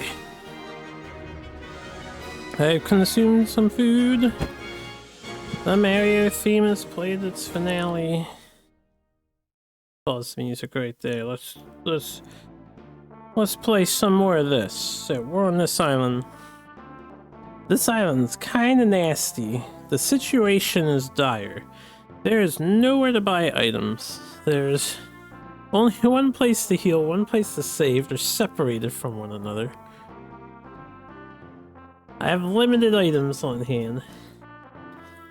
I've consumed some food. The Mario theme has played its finale. Pause music right there. Let's play some more of this. So we're on this island. This island's kinda nasty. The situation is dire. There is nowhere to buy items. There's only one place to heal, one place to save. They're separated from one another. I have limited items on hand.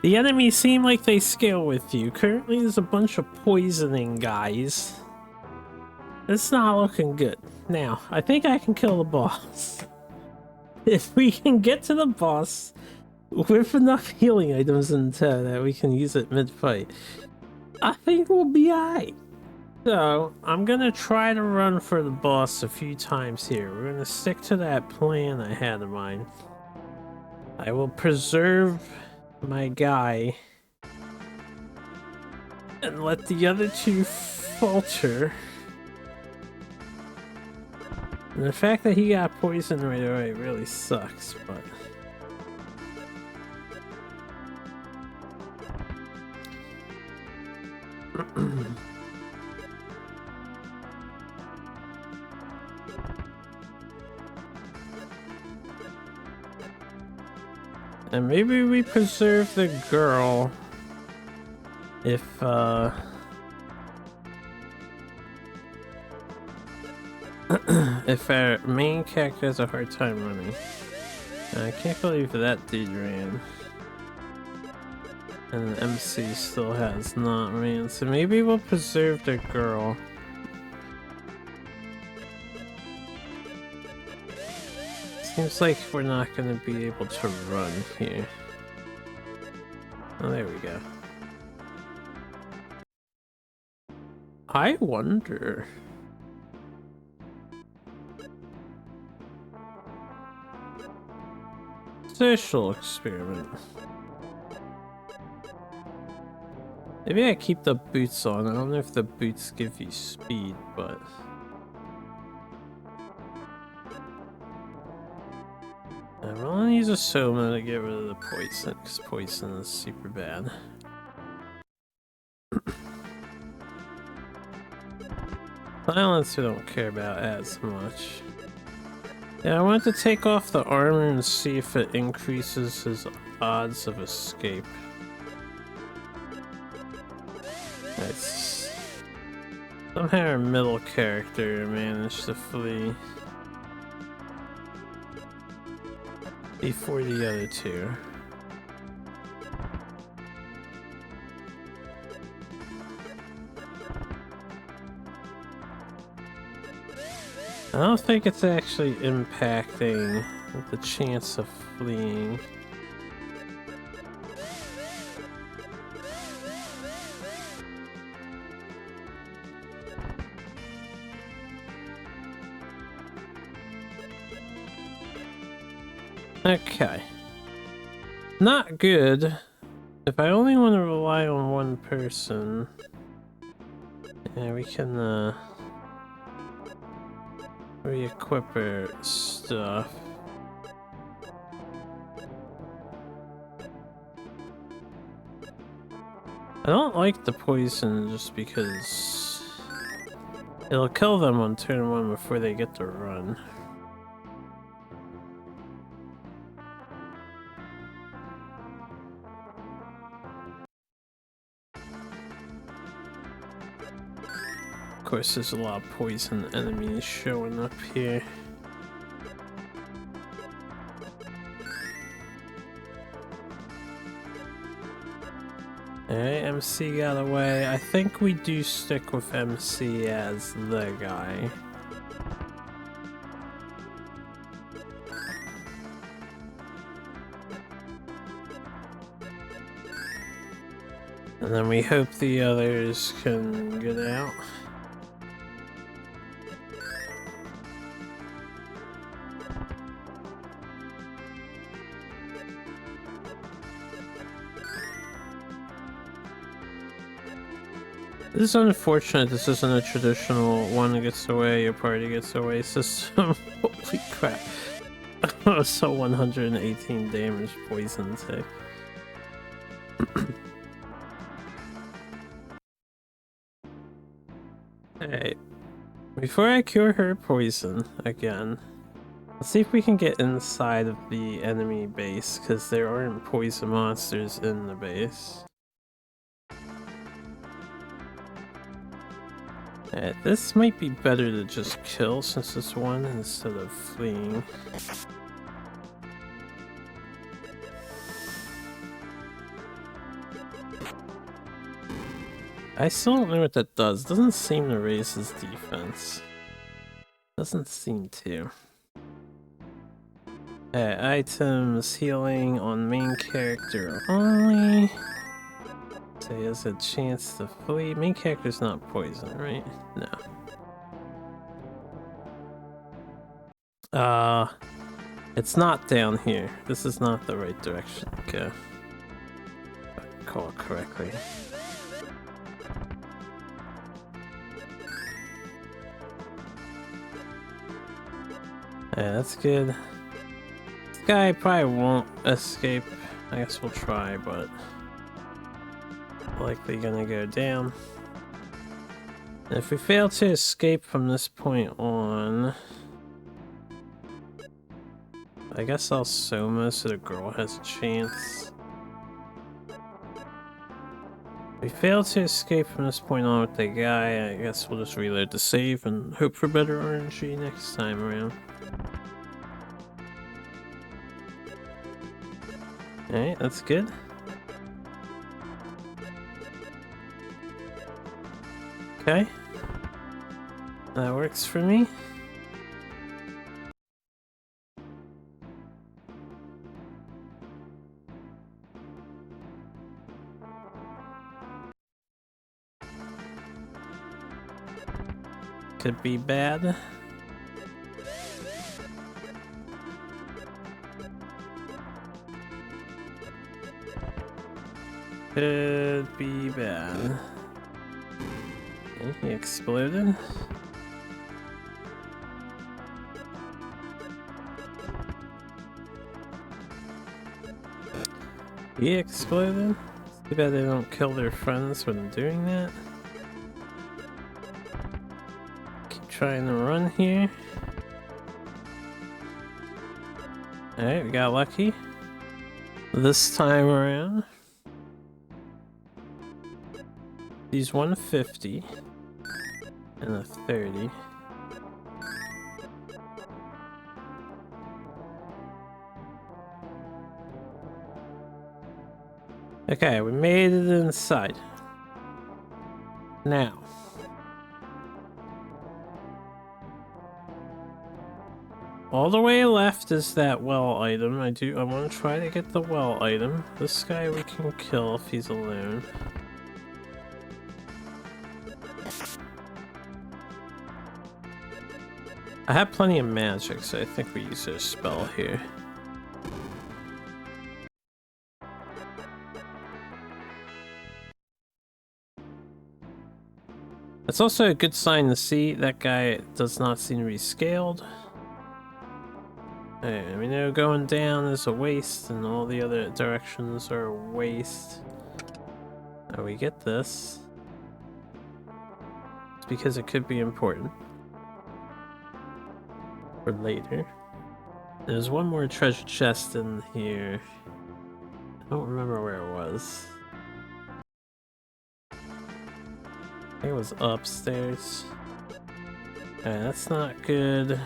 The enemies seem like they scale with you. Currently there's a bunch of poisoning guys. It's not looking good. Now, I think I can kill the boss. If we can get to the boss with enough healing items in tow that we can use it mid-fight, I think we'll be alright. So, I'm gonna try to run for the boss a few times here. We're gonna stick to that plan I had in mind. I will preserve my guy and let the other two falter. And the fact that he got poisoned right away really sucks, but... And maybe we preserve the girl if if our main character has a hard time running. I can't believe that dude ran. And the MC still has not ran, so maybe we'll preserve the girl. Seems like we're not gonna be able to run here. Oh, there we go. I wonder... Social experiment. Maybe I keep the boots on. I don't know if the boots give you speed, but... I'm gonna use a Soma to get rid of the poison, because poison is super bad. Silence we don't care about as much. Yeah, I want to take off the armor and see if it increases his odds of escape. Nice. Somehow our middle character managed to flee before the other two. I don't think it's actually impacting the chance of fleeing. Okay. Not good. If I only want to rely on one person, yeah, we can re-equip our stuff. I don't like the poison just because it'll kill them on turn 1 before they get to run. Of course, there's a lot of poison enemies showing up here. Alright, MC got away. I think we do stick with MC as the guy. And then we hope the others can get out. This is unfortunate. This isn't a traditional one gets away, your party gets away system Holy crap. So 118 damage poison tick. Hey, before I cure her poison again, let's see if we can get inside of the enemy base, because there aren't poison monsters in the base. This might be better to just kill since it's one instead of fleeing. I still don't know what that does. Doesn't seem to raise his defense. Doesn't seem to. Items, healing on main character only. So he has a chance to flee. Main character's not poison, right? No. It's not down here. This is not the right direction to go. If I recall correctly. Yeah, that's good. This guy probably won't escape. I guess we'll try, but likely gonna go down. And if we fail to escape from this point on, I guess I'll Soma so the girl has a chance. If we fail to escape from this point on with the guy, I guess we'll just reload the save and hope for better RNG next time around. Alright, that's good. Okay. That works for me. Could be bad. Could be bad. Okay, he exploded. He exploded. It's too bad they don't kill their friends when doing that. Keep trying to run here. Alright, we got lucky. This time around. He's 150 and a 30. Okay, we made it inside. Now, all the way left is that well item. I want to try to get the well item. This guy we can kill if he's alone. I have plenty of magic, so I think we use a spell here. It's also a good sign to see that guy does not seem to be scaled. We know going down is a waste and all the other directions are a waste. Now we get this. It's because it could be important. For later. There's one more treasure chest in here. I don't remember where it was. I think it was upstairs. Okay, that's not good.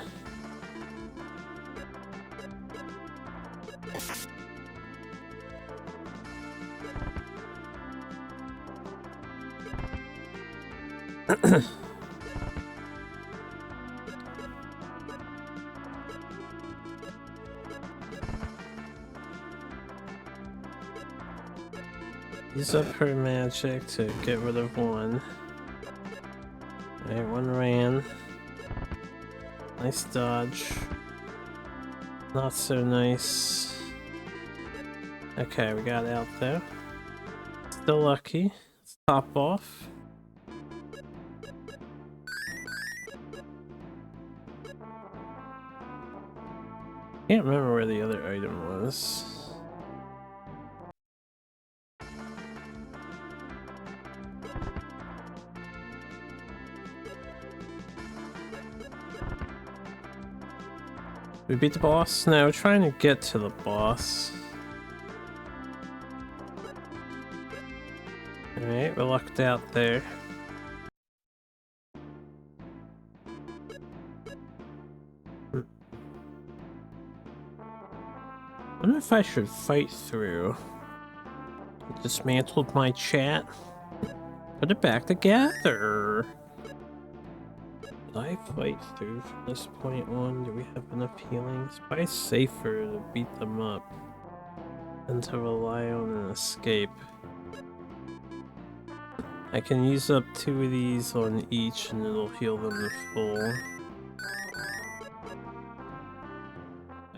Use up her magic to get rid of one. Alright, one ran. Nice dodge. Not so nice. Okay, we got out there. Still lucky. Let's top off. Can't remember where the other item was. We beat the boss? No, we're trying to get to the boss. Alright, we're lucked out there. I wonder if I should fight through. I dismantled my chat. Put it back together. Did I fight through from this point on? Do we have enough healing? It's probably safer to beat them up than to rely on an escape. I can use up 2 of these on each and it'll heal them to full.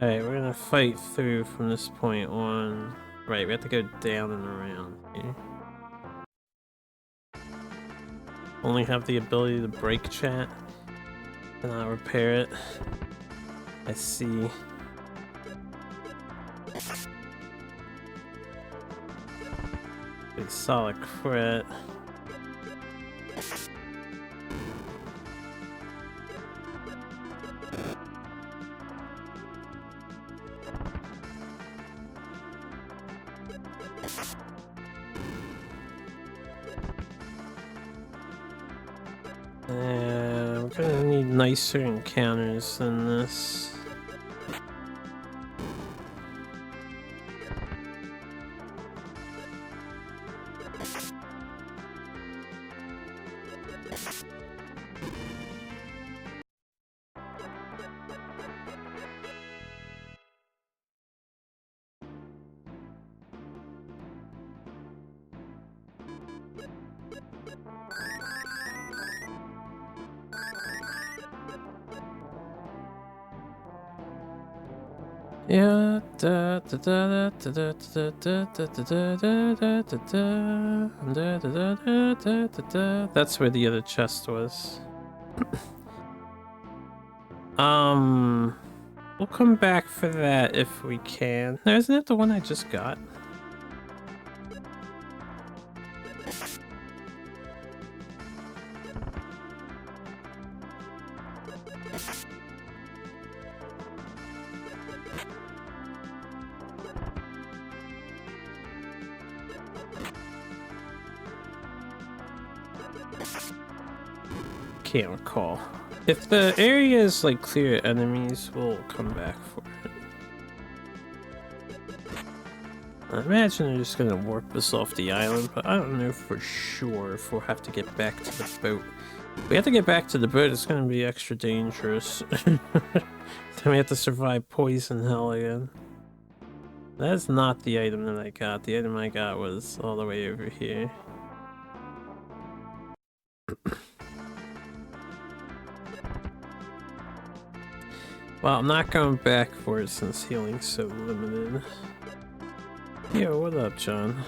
Alright, we're gonna fight through from this point on. Right, we have to go down and around here. Only have the ability to break chat. Cannot repair it. I see. Big solid crit. I'm gonna need nicer encounters than this. Yeah, that's where the other chest was. We'll come back for that if we can. No, isn't that the one I just got? Can't recall. If the area is like clear enemies, we'll come back for it. I imagine they're just gonna warp us off the island, but I don't know for sure if we'll have to get back to the boat. If we have to get back to the boat, it's gonna be extra dangerous. Then we have to survive poison hell again. That's not the item that I got. The item I got was all the way over here. Well, I'm not going back for it since healing's so limited. Yo, what up, John?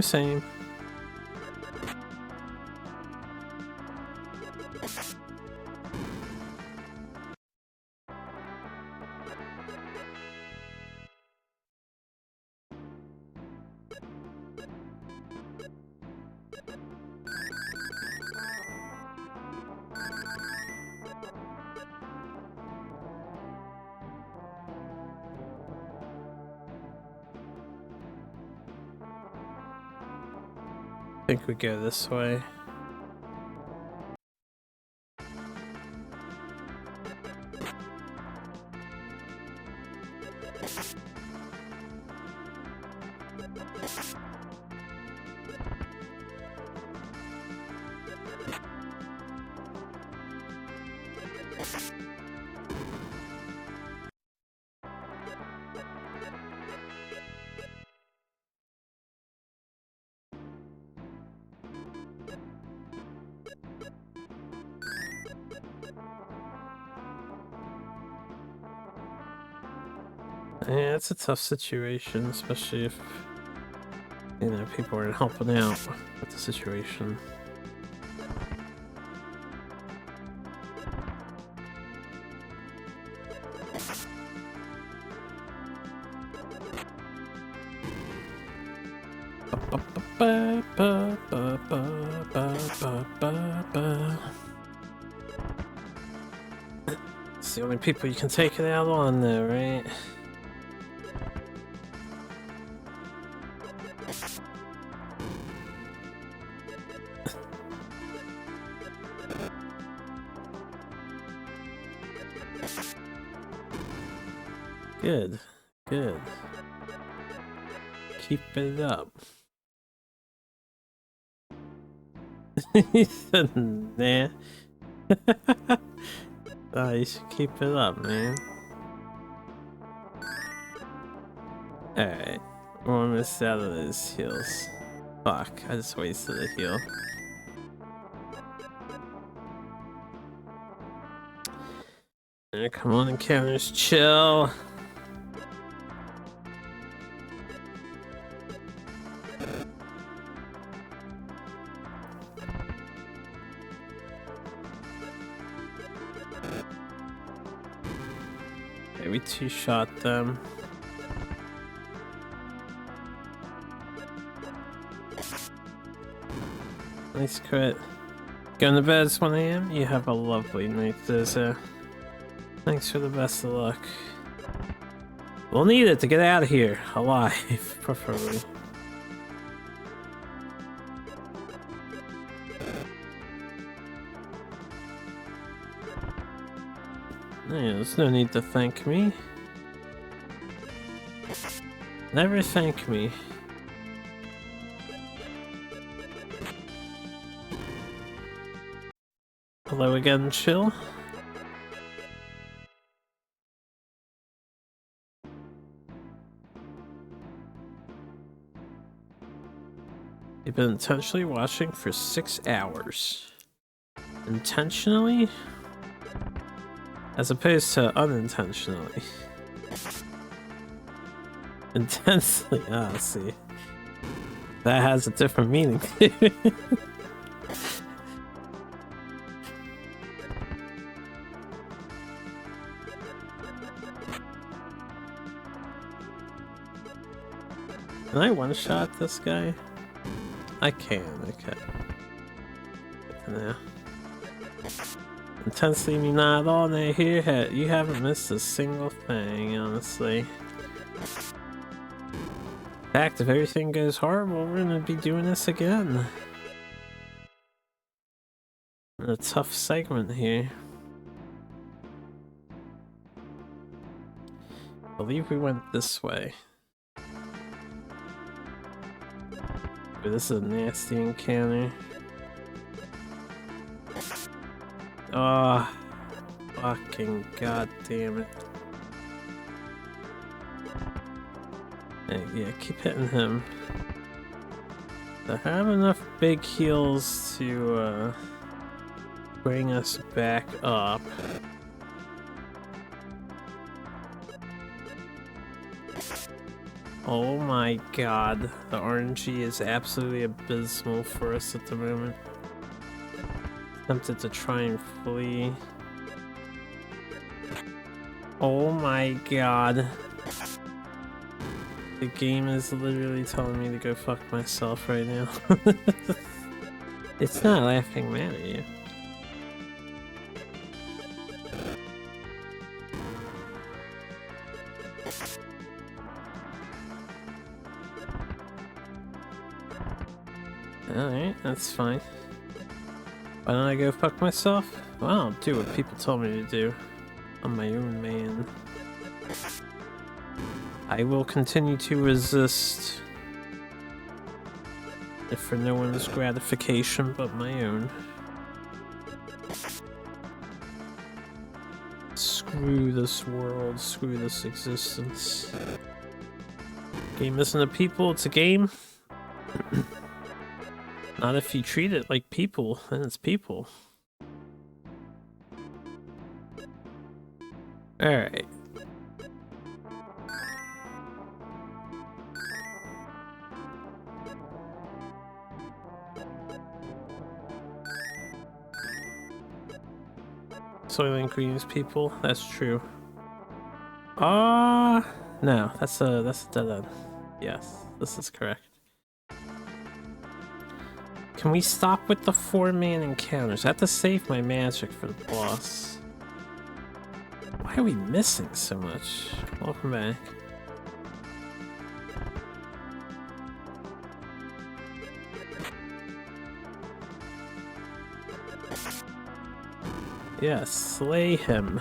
Same. I think we go this way. Yeah, it's a tough situation, especially if, you know, people aren't helping out with the situation. It's the only people you can take it out on there, right? Good, good. Keep it up. He said, nah. Oh, you should keep it up, man. Alright. We're almost out of those heals. Fuck, I just wasted a heal. Come on, encounters, chill. Okay, we two-shot them. Nice crit. Going to bed, it's 1 AM? You have a lovely night, Zozo. Thanks for the best of luck. We'll need it to get out of here. Alive, preferably. Yeah, there's no need to thank me. Never thank me. Hello again, chill. You've been intentionally watching for 6 hours. Intentionally? As opposed to unintentionally. Intensely, ah, see. That has a different meaning too. Can I one-shot this guy? I can, okay. Now. Intensely me not all day here. You haven't missed a single thing, honestly. In fact, if everything goes horrible, we're gonna be doing this again. A tough segment here. I believe we went this way. But this is a nasty encounter. Oh, fucking goddamn it. Hey, yeah, keep hitting him. I have enough big heals to bring us back up. Oh my god, the RNG is absolutely abysmal for us at the moment. Tempted to try and flee. Oh my god. The game is literally telling me to go fuck myself right now. It's not laughing mad at you. Alright, that's fine. Why don't I go fuck myself? Well, I'll do what people told me to do. I'm my own man. I will continue to resist. If for no one's gratification but my own. Screw this world, screw this existence. Game isn't a people, it's a game. Not if you treat it like people, then it's people. Alright. Soylent Green's people, that's true. No, that's a dead end. Yes, this is correct. Can we stop with the 4-man encounters? I have to save my magic for the boss. Why are we missing so much? Welcome back. Yes, slay him.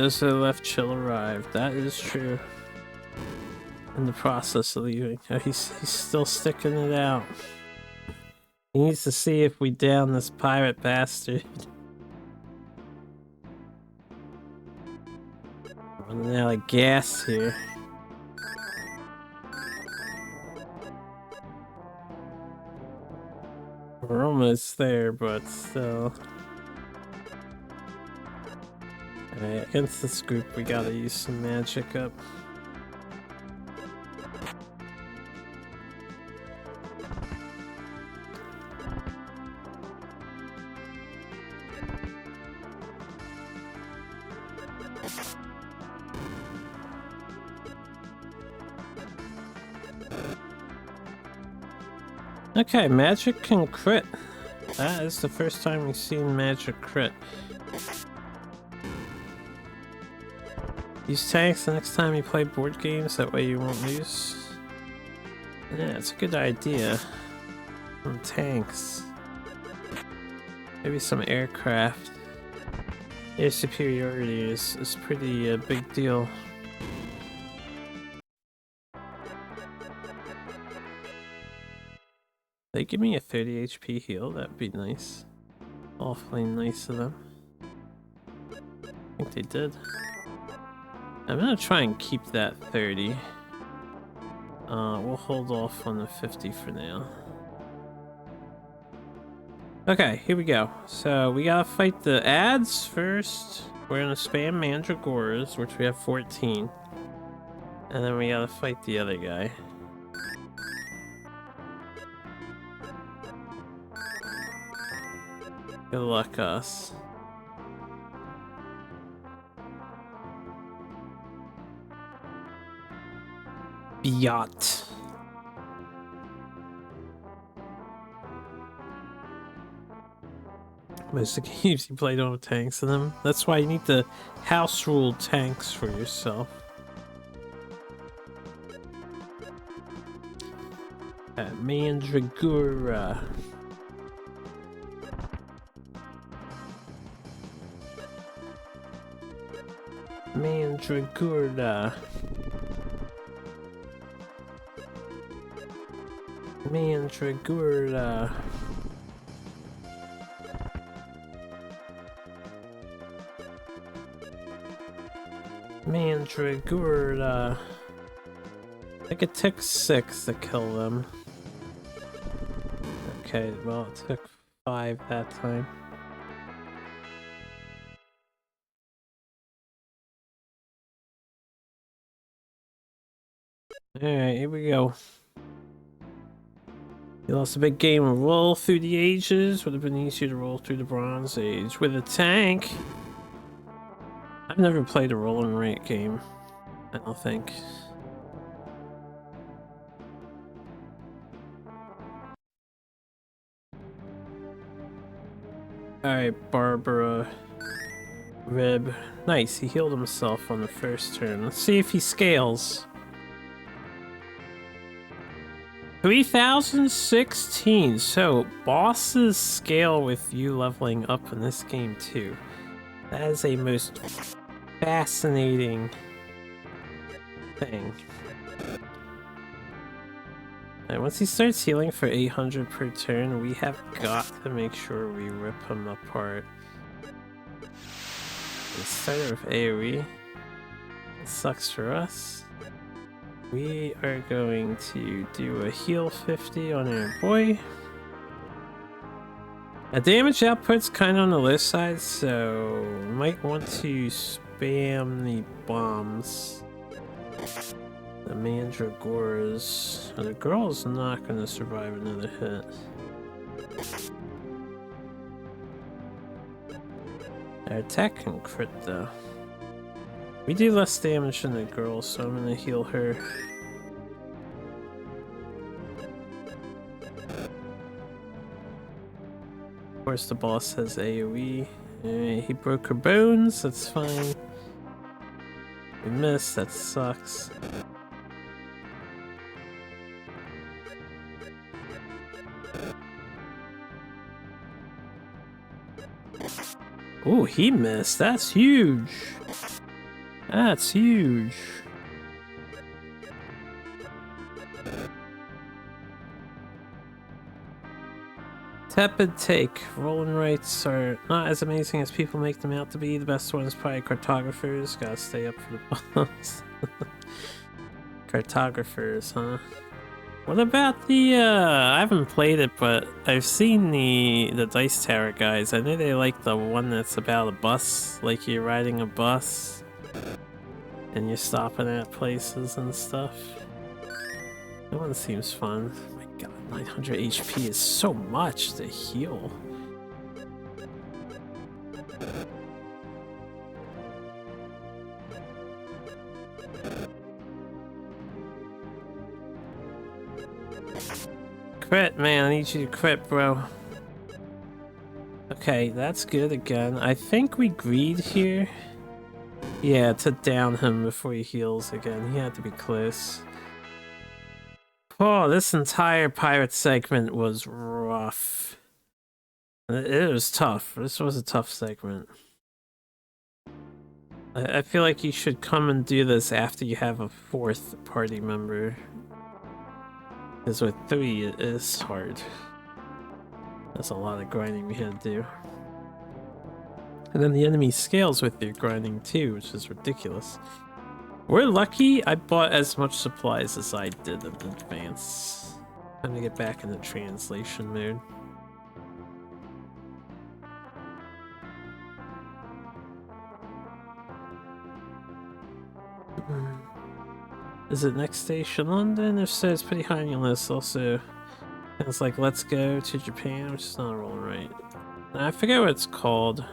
So left, chill arrived. That is true. In the process of leaving. Oh, he's still sticking it out. He needs to see if we down this pirate bastard. Running out of gas here. We're almost there, but still. Alright, against this group we gotta use some magic up. Okay, magic can crit. That is the first time we've seen magic crit. Use tanks the next time you play board games, that way you won't lose. Yeah, it's a good idea. Some tanks. Maybe some aircraft. Air superiority is pretty big deal. They give me a 30 HP heal, that'd be nice. Awfully nice of them. I think they did. I'm gonna try and keep that 30. We'll hold off on the 50 for now. Okay, here we go. So we gotta fight the ads first. We're gonna spam Mandragoras, which we have 14. And then we gotta fight the other guy. Good luck, us. Yacht. Most of the games you play don't have tanks in them. That's why you need to house rule tanks for yourself. Mandragora. Mandragora. Mandragora. Mandragora. I think it took 6 to kill them. Okay, well, it took 5 that time. Alright, here we go. You lost a big game of roll through the ages. Would have been easier to roll through the Bronze Age with a tank. I've never played a roll and rate game, I don't think. Alright, Barbara. Rib. Nice, he healed himself on the first turn. Let's see if he scales. 3016. So bosses scale with you leveling up in this game too. That is a most fascinating thing. And once he starts healing for 800 per turn, we have got to make sure we rip him apart. Let's start with AoE. It sucks for us. We are going to do a heal 50 on our boy. A damage output's kind of on the low side, so might want to spam the bombs. The mandragoras. The girl's not going to survive another hit. Our attack can crit though. We do less damage than the girl, so I'm going to heal her. Of course the boss has AoE. He broke her bones, that's fine. We missed, that sucks. Oh, he missed. That's huge. That's huge. Tepid take. Rolling rights are not as amazing as people make them out to be. The best one is probably cartographers. Gotta stay up for the boss. Cartographers, huh? What about the, I haven't played it, but I've seen the Dice Tower guys. I know they like the one that's about a bus, like you're riding a bus and you're stopping at places and stuff. That one seems fun. Oh my god, 900 HP is so much to heal. Crit, man, I need you to crit, bro. Okay, that's good again. I think we greed here. Yeah, to down him before he heals again. He had to be close. Oh, this entire pirate segment was rough. It was tough. This was a tough segment. I feel like you should come and do this after you have a fourth party member. Because with 3, it is hard. That's a lot of grinding we had to do. And then the enemy scales with your grinding too, which is ridiculous. We're lucky I bought as much supplies as I did in advance. Time to get back into translation mode. Is it next station London? If so, it's pretty high on your list. Also, it's like Let's Go to Japan, which is not rolling right. I forget what it's called.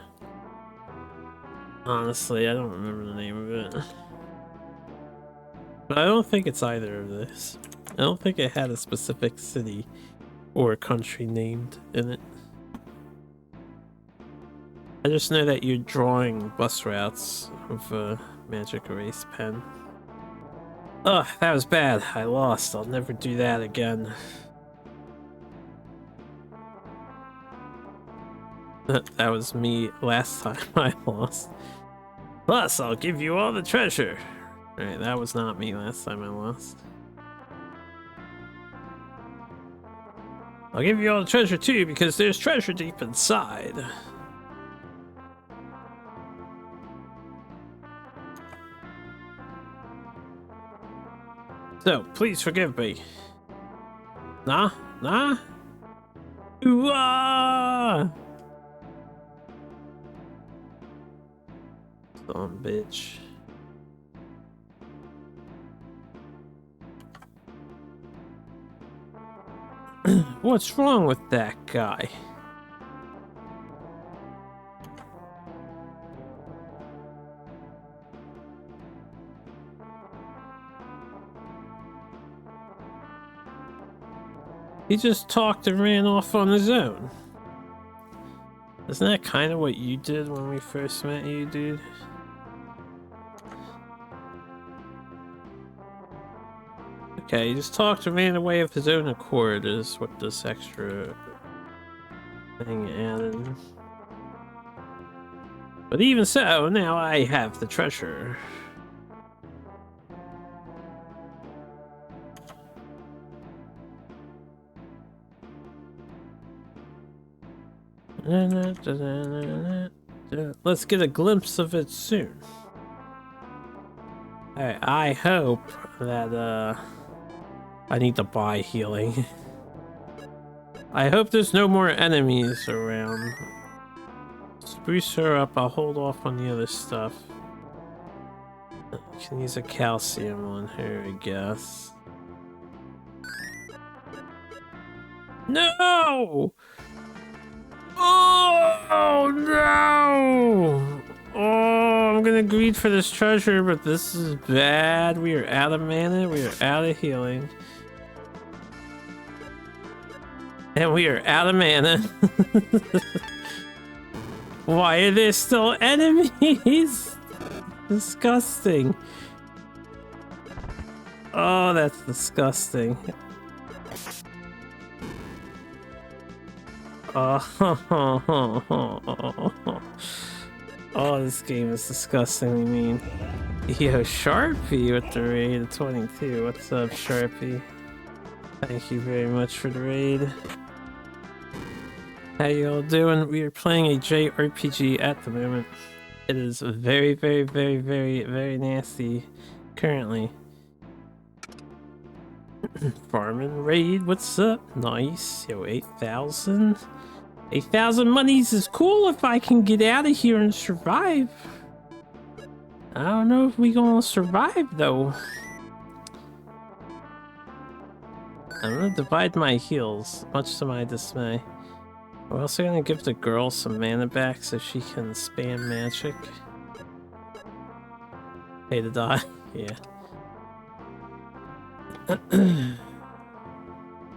Honestly, I don't remember the name of it. But I don't think it's either of this. I don't think it had a specific city or country named in it. I just know that you're drawing bus routes with a magic erase pen. Ugh, that was bad. I lost. I'll never do that again. That was me last time I lost. Plus, I'll give you all the treasure. Alright, that was not me last time I lost. I'll give you all the treasure too, because there's treasure deep inside. So, please forgive me. Nah? Nah? Ooh-ah! Son bitch. What's wrong with that guy? He just talked and ran off on his own. Isn't that kind of what you did when we first met you, dude? Okay, he just talked and ran away of his own accord is what this extra thing added. But even so, now I have the treasure. Let's get a glimpse of it soon. I hope that I need to buy healing. I hope there's no more enemies around. Spruce her up, I'll hold off on the other stuff. Can use a calcium on her, I guess. No! Oh no! Oh, I'm gonna greed for this treasure, but this is bad. We are out of mana, we are out of healing. And we are out of mana. Why are there still enemies? Disgusting. Oh, that's disgusting. Oh, this game is disgustingly mean. Yo, Sharpie with the raid of 22. What's up, Sharpie? Thank you very much for the raid. How you all doing? We are playing a JRPG at the moment. It is very, very, very, very, very nasty currently. Farming raid, what's up? Nice. Yo, 8,000. 8,000 monies is cool if I can get out of here and survive. I don't know if we gonna survive though. I'm gonna divide my heals, much to my dismay. We're also gonna give the girl some mana back so she can spam magic. Pay to die. Yeah.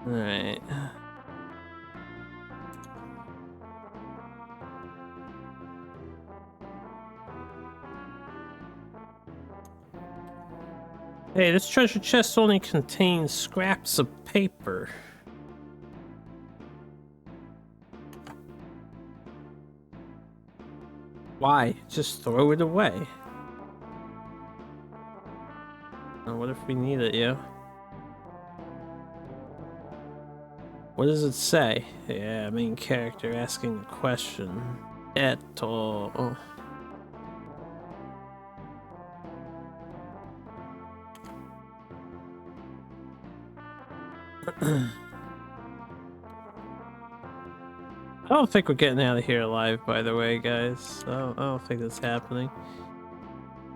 Alright. Hey, this treasure chest only contains scraps of paper. Why? Just throw it away. Now, what if we need it, yeah? What does it say? Yeah, main character asking a question. Eto. I don't think we're getting out of here alive, by the way, guys. I don't think that's happening.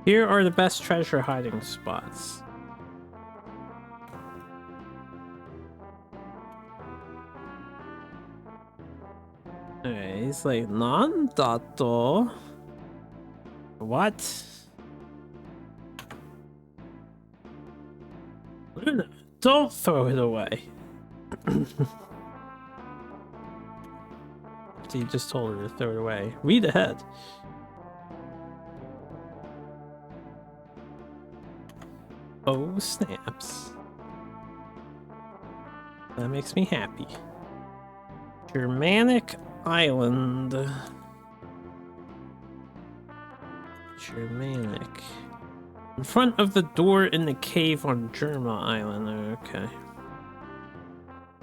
Here are the best treasure hiding spots. Alright, he's like, Nandato? What? Luna, don't throw it away. You just told her to throw it away. Read ahead. Oh, snaps. That makes me happy. Germanic Island. Germanic. In front of the door in the cave on Germa Island. Okay.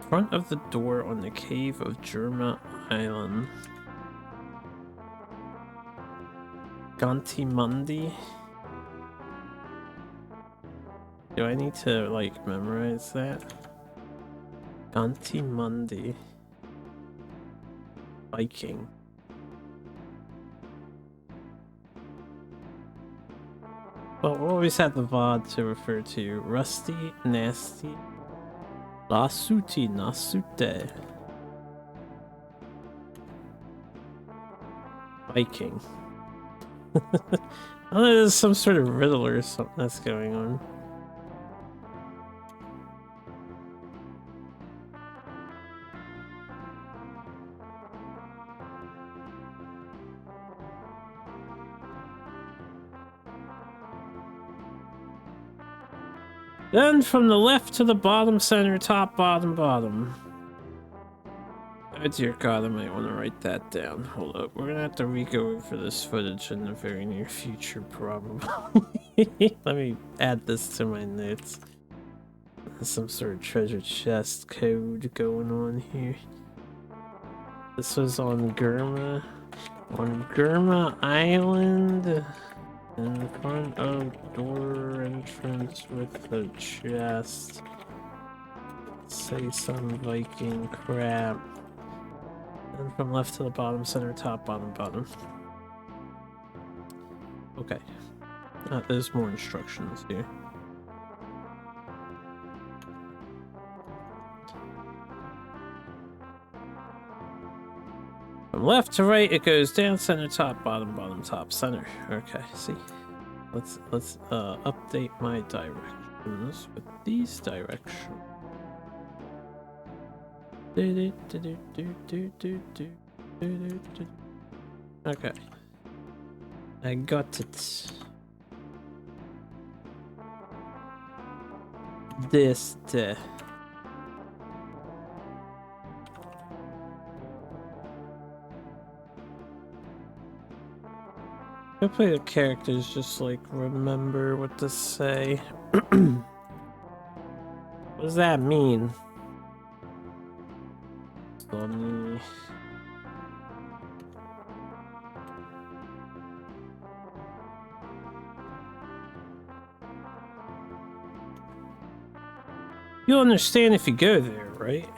Front of the door on the cave of Germa Island. Gantimundi. Do I need to, like, memorize that? Gantimundi. Viking. Well, we'll always have the VOD to refer to. Rusty, nasty. Lasuti, nasute. Viking. I don't know, there's some sort of riddle or something that's going on. Then from the left to the bottom, center, top, bottom, bottom. Oh dear God, I might want to write that down. Hold up, we're gonna have to re-go over this footage in the very near future, probably. Let me add this to my notes. There's some sort of treasure chest code going on here. This was on Germa. On Germa Island. In front of door entrance with the chest. Say some Viking crap. And from left to the bottom, center, top, bottom, bottom. Okay. There's more instructions here. From left to right, it goes down, center, top, bottom, bottom, top, center. Okay, see. Let's update my directions with these directions. Okay. I got it. This. Hopefully the characters just like remember what to say. What does that mean? Funny. You'll understand if you go there, right?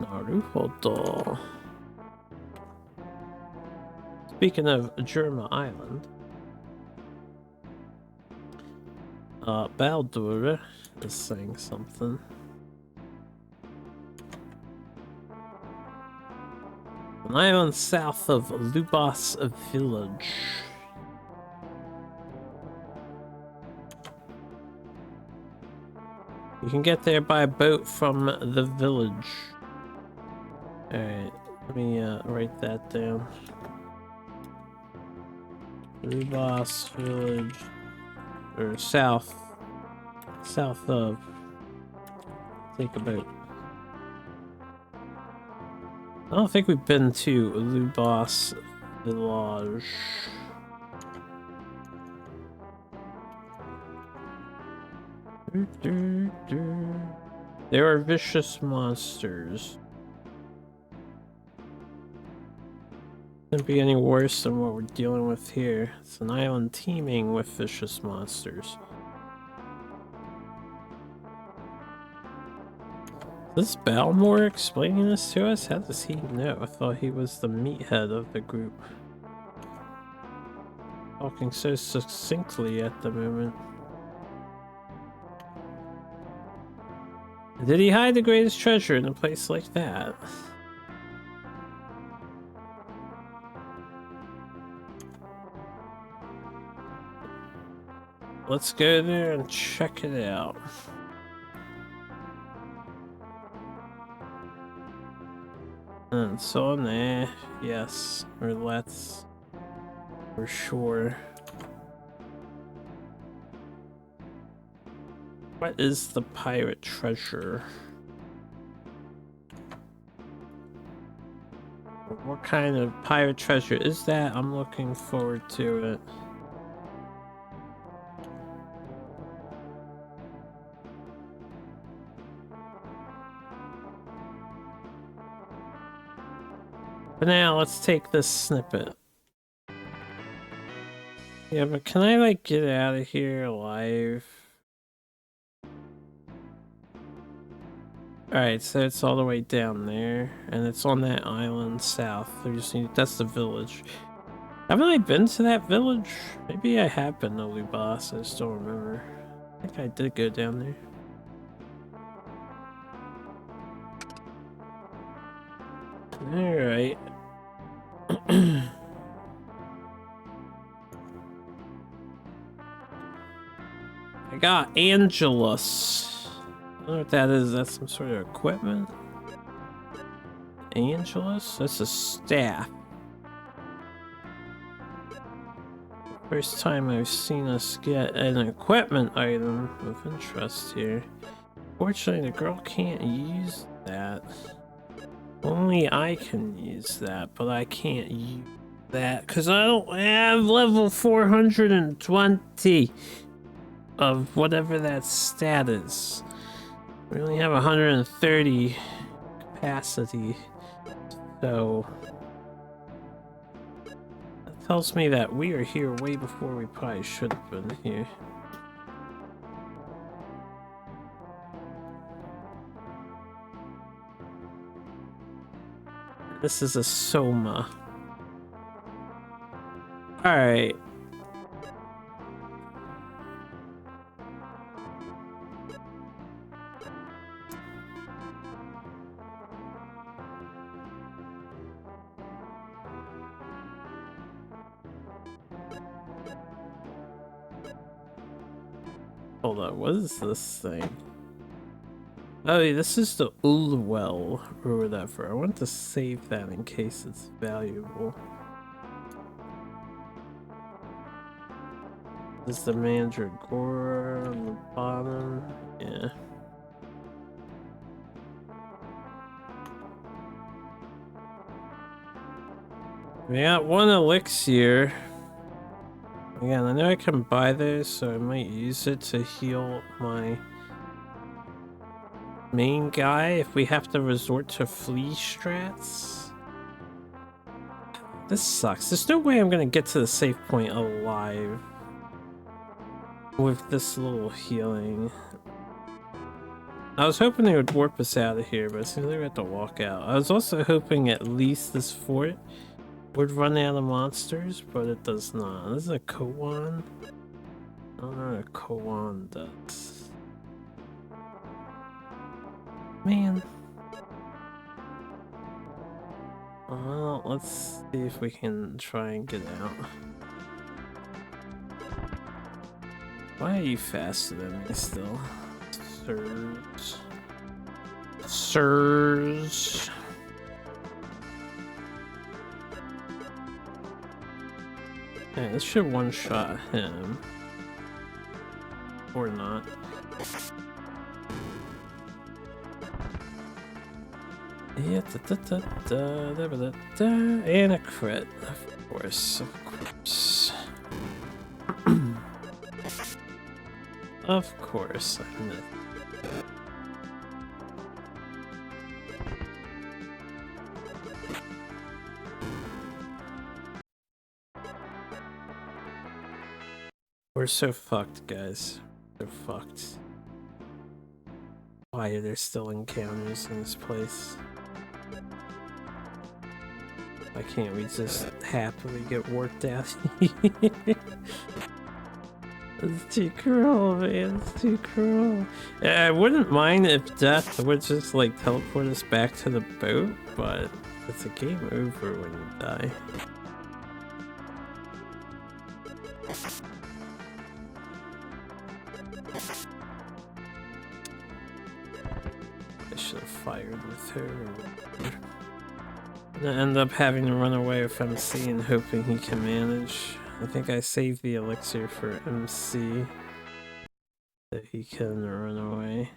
Naruhodo. Speaking of Germa Island, Baldur is saying something. An island south of Lubas village. You can get there by boat from the village. Alright, let me write that down. Lubas village, or south of. Take a boat. I don't think we've been to Lubas village. There are vicious monsters. Couldn't be any worse than what we're dealing with here. It's an island teeming with vicious monsters. Is this Balmore explaining this to us? How does he know? I thought he was the meathead of the group. Talking so succinctly at the moment. Did he hide the greatest treasure in a place like that? Let's go there and check it out. And so nah, yes, or let's, for sure. What is the pirate treasure? What kind of pirate treasure is that? I'm looking forward to it. But now let's take this snippet. Yeah, but can I like get out of here alive? Alright, so it's all the way down there, and it's on that island south. That's the village. Haven't I been to that village? Maybe I have been to Lubas, I just don't remember. I think I did go down there. Alright. I got Angelus. I don't know what that is. That's some sort of equipment. Angelus? That's a staff. First time I've seen us get an equipment item of interest here. Fortunately, the girl can't use that. Only I can use that, but I can't use that because I don't have level 420 of whatever that stat is. We only have 130 capacity, so tells me that we are here way before we probably should have been here. This is a Soma. Alright. Hold on, what is this thing? Oh, yeah, this is the Ulwell or whatever. I want to save that in case it's valuable. This is the Mandragora on the bottom. Yeah. We got one elixir. Again, I know I can buy this, so I might use it to heal my main guy if we have to resort to flea strats. This sucks. There's no way I'm gonna get to the safe point alive with this little healing. I was hoping they would warp us out of here, but it seems like we have to walk out. I was also hoping at least this fort would run out of monsters, but it does not. This is a koan. I don't know what a koan does. Man. Well, let's see if we can try and get out. Why are you faster than me still? Sirs. Sirs. Yeah, this should one-shot him. Or not. Yeah, and a crit, of course, of course. Of course, I missed. We're so fucked, guys. We're fucked. Why are there still encounters in this place? Why can't we just happily get warped out? It's too cruel, man. It's too cruel. I wouldn't mind if death would just like teleport us back to the boat, but it's a game over when you die. I should have fired with her. I'm gonna end up having to run away with MC and hoping he can manage. I think I saved the elixir for MC that he can run away.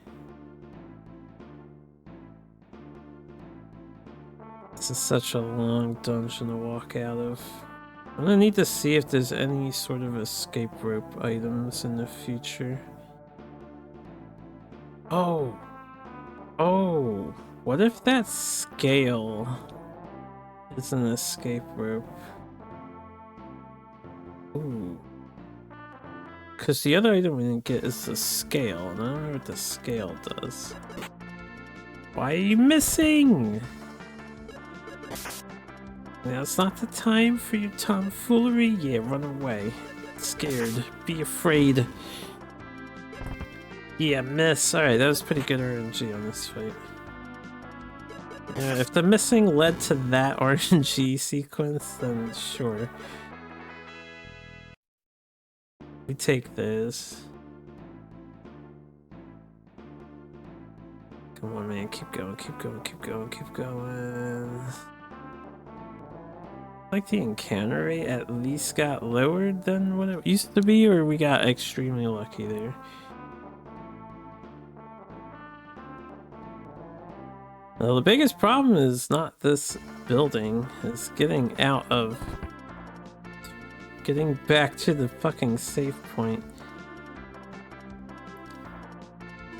This is such a long dungeon to walk out of. I'm gonna need to see if there's any sort of escape rope items in the future. Oh! Oh! What if that scale is an escape rope? Ooh. Because the other item we didn't get is the scale, and I don't know what the scale does. Why are you missing? Now it's not the time for your tomfoolery. Yeah, run away. Scared. Be afraid. Yeah, miss. Alright, that was pretty good RNG on this fight. Yeah, if the missing led to that RNG sequence, then sure. We take this. Come on, man. Keep going, keep going, keep going, keep going. Like the encounter rate at least got lowered than what it used to be, or we got extremely lucky there. Well, the biggest problem is not this building, it's getting back to the fucking safe point.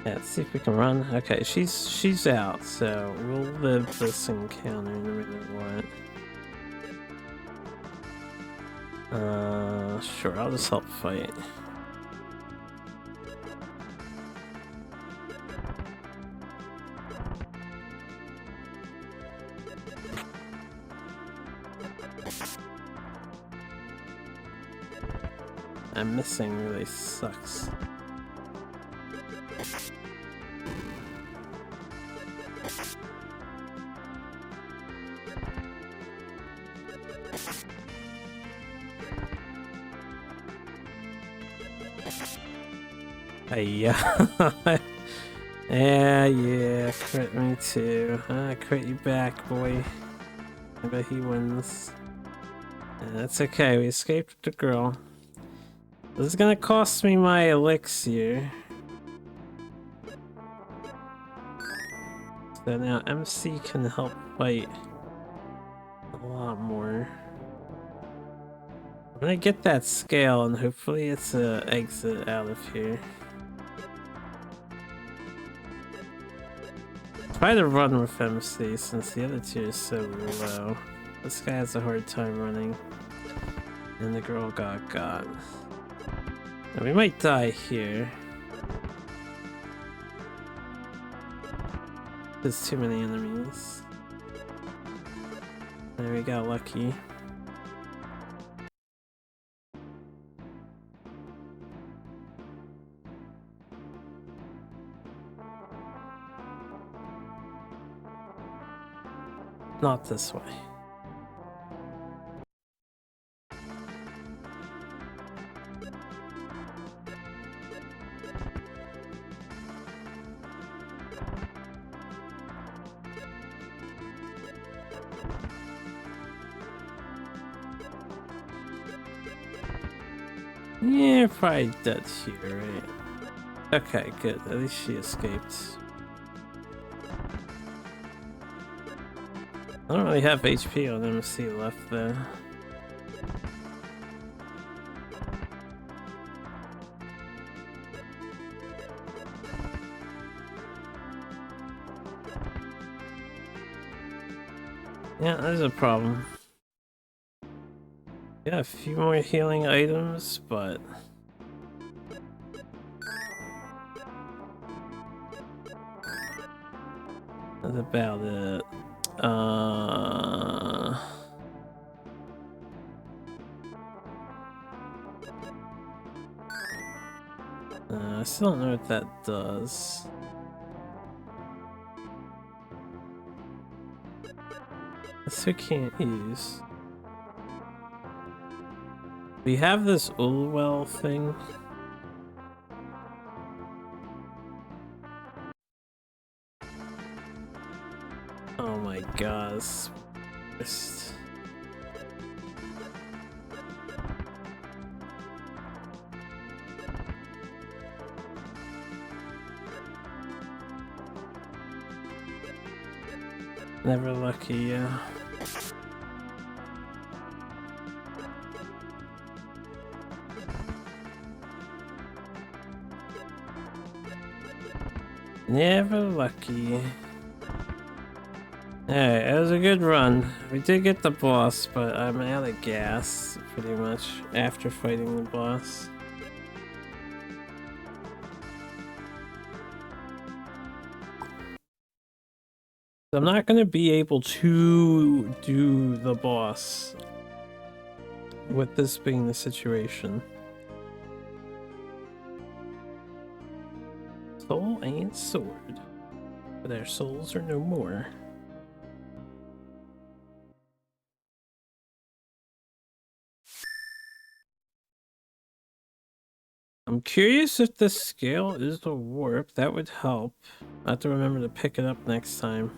Yeah, let's see if we can run. Okay, she's out, so we'll live this encounter no matter what. Sure, I'll just help fight. I'm missing really sucks. Yeah. Yeah, crit me too. Crit you back, boy. I bet he wins. That's okay, we escaped the girl. This is gonna cost me my elixir. So now MC can help fight a lot more. I'm gonna get that scale and hopefully it's a exit out of here. Try to run with MC since the other two is so low. This guy has a hard time running. And the girl got. Now we might die here. There's too many enemies. There we got lucky. Not this way. Yeah, probably dead here, right? Okay, good. At least she escaped. I don't really have HP on MC left though. Yeah, there's a problem. Yeah, a few more healing items, but that's about it. I still don't know what that does. This we can't use. We have this Ulwell thing. Oh my gosh. Just... Never lucky, yeah. Never lucky. Alright, it was a good run. We did get the boss, but I'm out of gas, pretty much, after fighting the boss. I'm not going to be able to do the boss with this being the situation. Soul ain't sword, but our souls are no more. I'm curious if the scale is the warp. That would help. I have to remember to pick it up next time.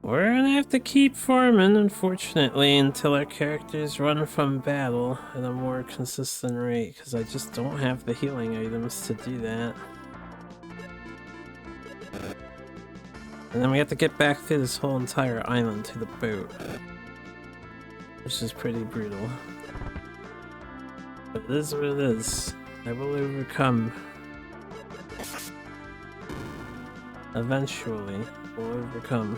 We're gonna have to keep farming, unfortunately, until our characters run from battle at a more consistent rate, because I just don't have the healing items to do that. And then we have to get back through this whole entire island to the boat, which is pretty brutal. But it is what it is. I will overcome. Eventually, we'll overcome.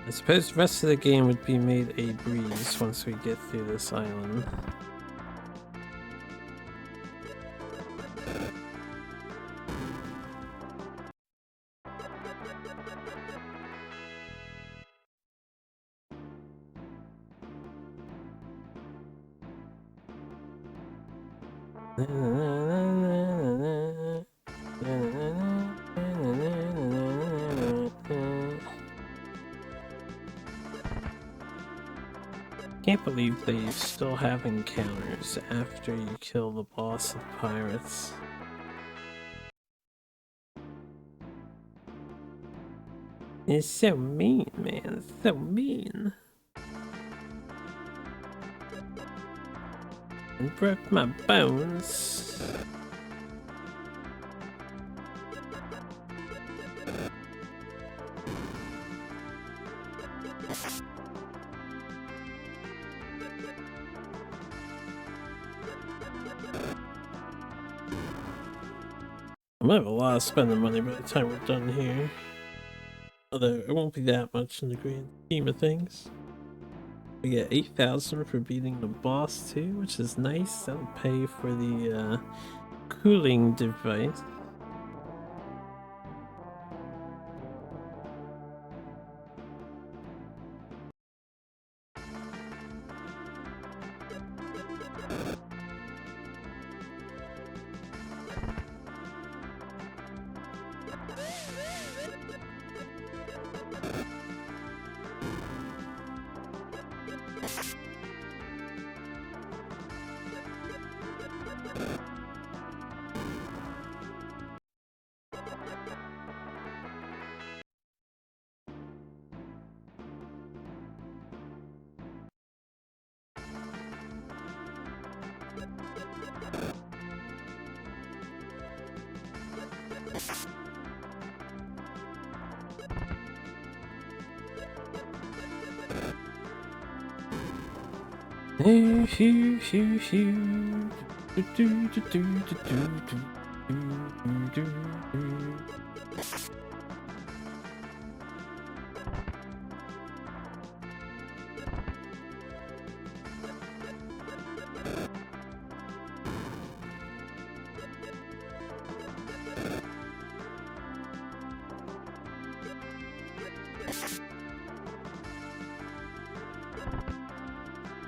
I suppose the rest of the game would be made a breeze once we get through this island. Can't believe they still have encounters after you kill the boss of pirates. It's so mean, man. It's so mean. And broke my bones. I might have a lot of spending money by the time we're done here. Although it won't be that much in the grand scheme of things. We get 8,000 for beating the boss too, which is nice. That'll pay for the cooling device.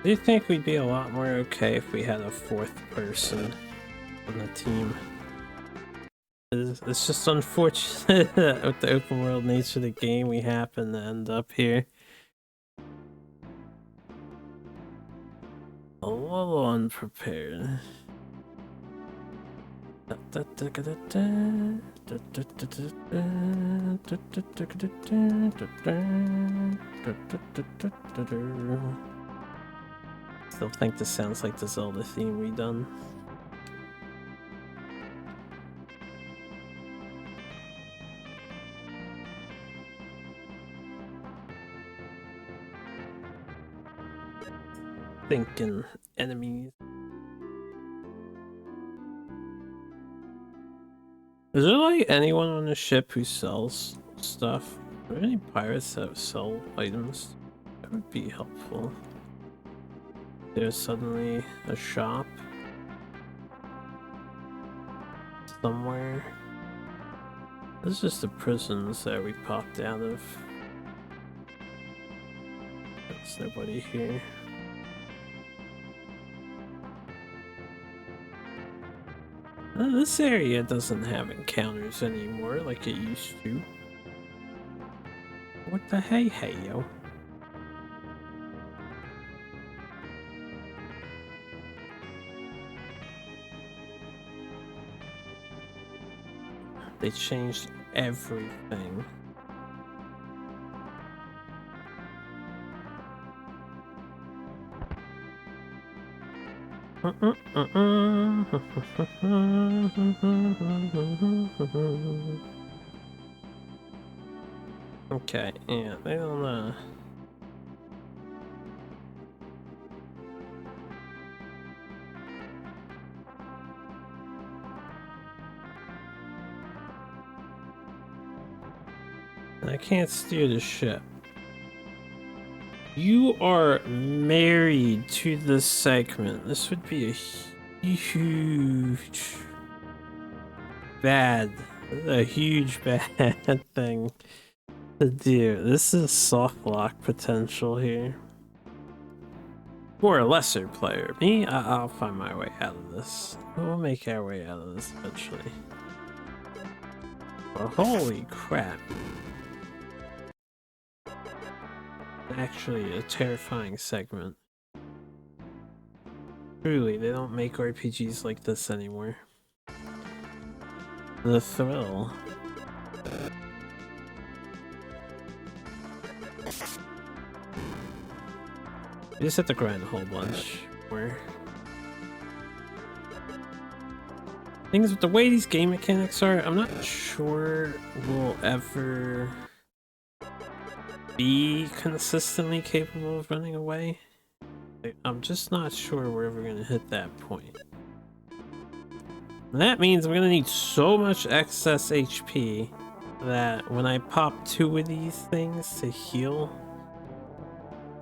Do you think we'd be a lot more okay if we had a fourth person on the team? It's just unfortunate that with the open world nature of the game, we happen to end up here. A little unprepared. Still think this sounds like the Zelda theme redone. Thinking enemies. Is there like anyone on the ship who sells stuff? Are there any pirates that sell items? That would be helpful. There's suddenly a shop somewhere. This is just the prisons that we popped out of. There's nobody here. This area doesn't have encounters anymore like it used to. What the hey yo? They changed everything. Okay, yeah, they don't I can't steer the ship. You are married to this segment. This would be a huge bad thing to do. This is soft lock potential here. For a lesser player. Me, I'll find my way out of this. We'll make our way out of this eventually. Well, holy crap. Actually a terrifying segment. Truly, they don't make RPGs like this anymore. The thrill. You just have to grind a whole bunch more. Things with the way these game mechanics are, I'm not sure we'll ever be consistently capable of running away. I'm just not sure we're ever gonna hit that point. And that means we're gonna need so much excess HP that when I pop 2 of these things to heal,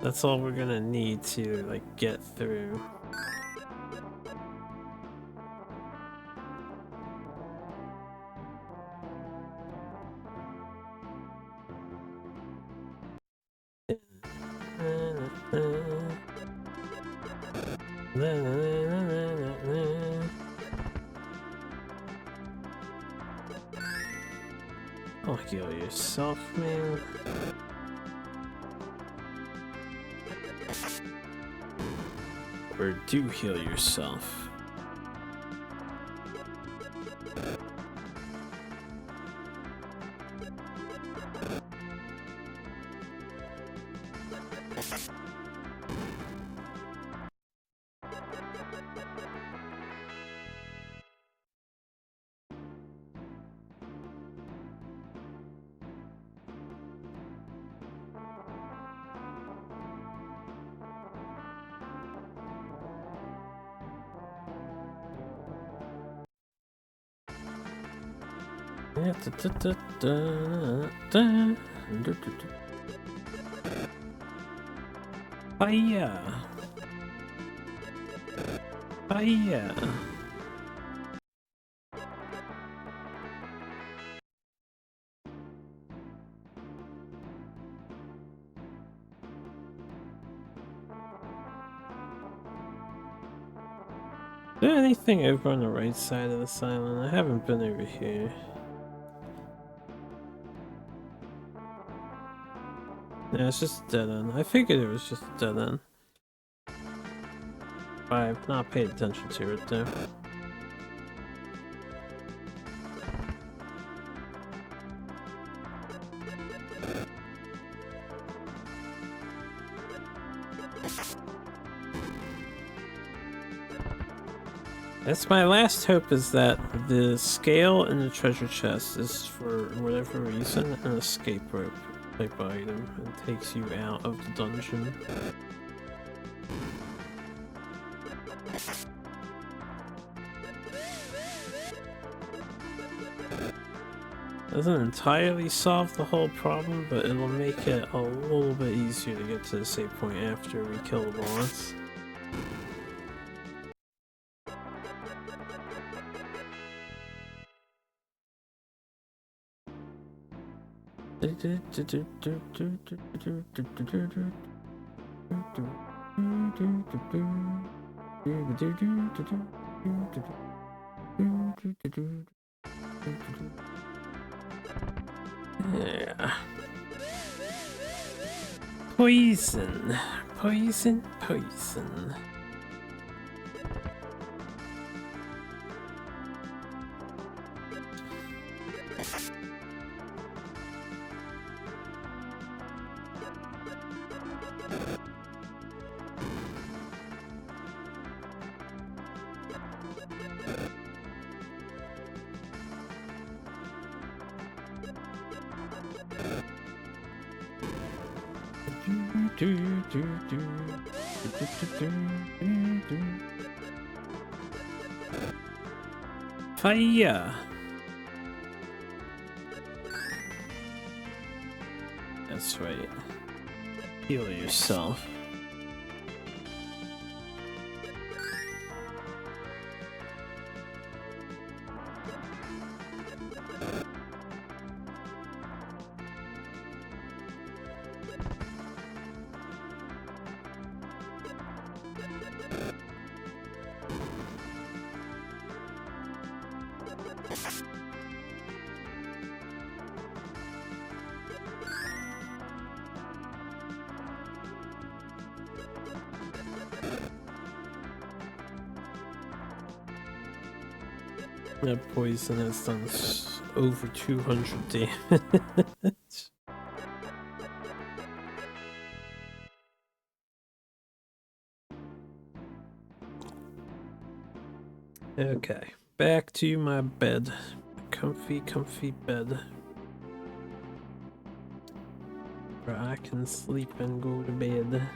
that's all we're gonna need to like get through. Oh, heal yourself, man. Or do heal yourself. Fire! Fire! Is there anything over on the right side of this island? I haven't been over here. Yeah, it's just a dead end. I figured it was just a dead end. I've not paid attention to it though. That's my last hope, is that the scale in the treasure chest is, for whatever reason, an escape rope type item and takes you out of the dungeon. Doesn't entirely solve the whole problem, but it'll make it a little bit easier to get to the save point after we kill the boss. Yeah. Poison. Poison, poison. Fire! That's right. Heal yourself. That poison has done over 200 damage. Okay, back to my bed. Comfy, comfy bed. Where I can sleep and go to bed.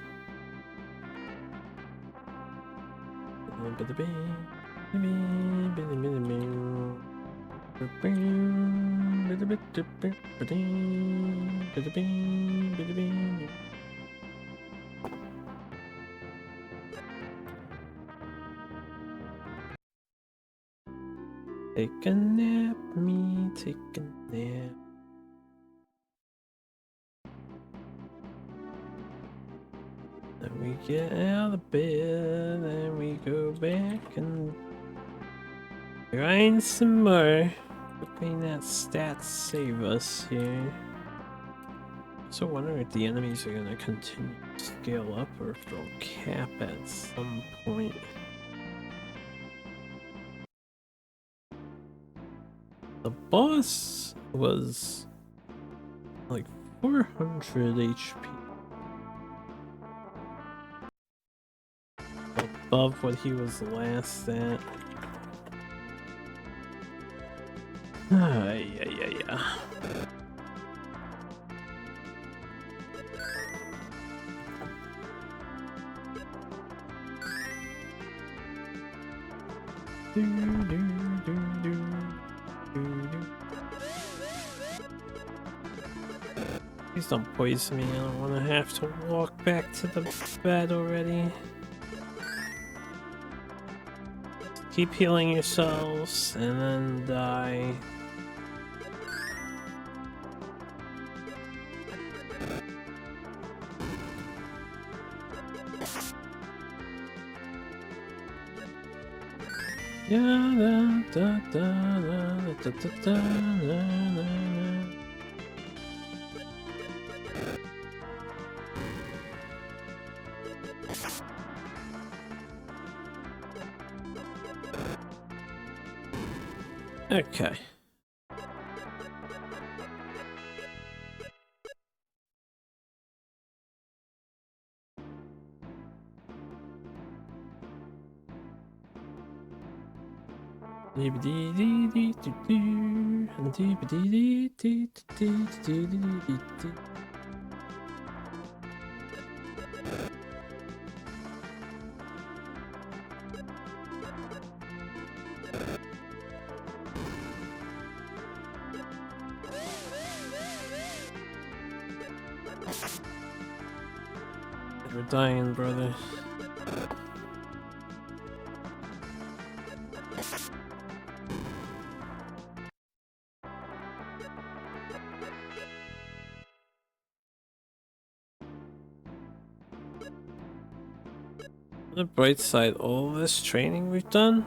Take a nap, me, take a nap. Then we get out of bed and we go back and grind some more. Hoping that stats save us here. So wondering if the enemies are gonna continue to scale up or if they'll cap at some point. The boss was like 400 HP. Above what he was last at. Yeah. Please don't poison me. I don't want to have to walk back to the bed already. Keep healing yourselves and then die. Okay. We're dying, brother. On the bright side, all this training we've done.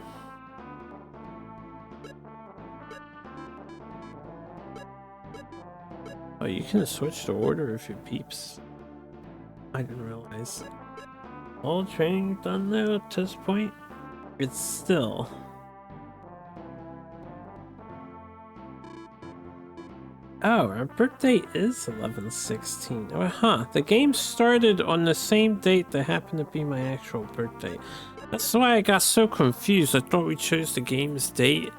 Oh, you can switch the order of your peeps. I didn't realize. All the training you've done though up to this point, it's still. Oh, our birthday is 11/16. Oh, huh. The game started on the same date that happened to be my actual birthday. That's why I got so confused. I thought we chose the game's date.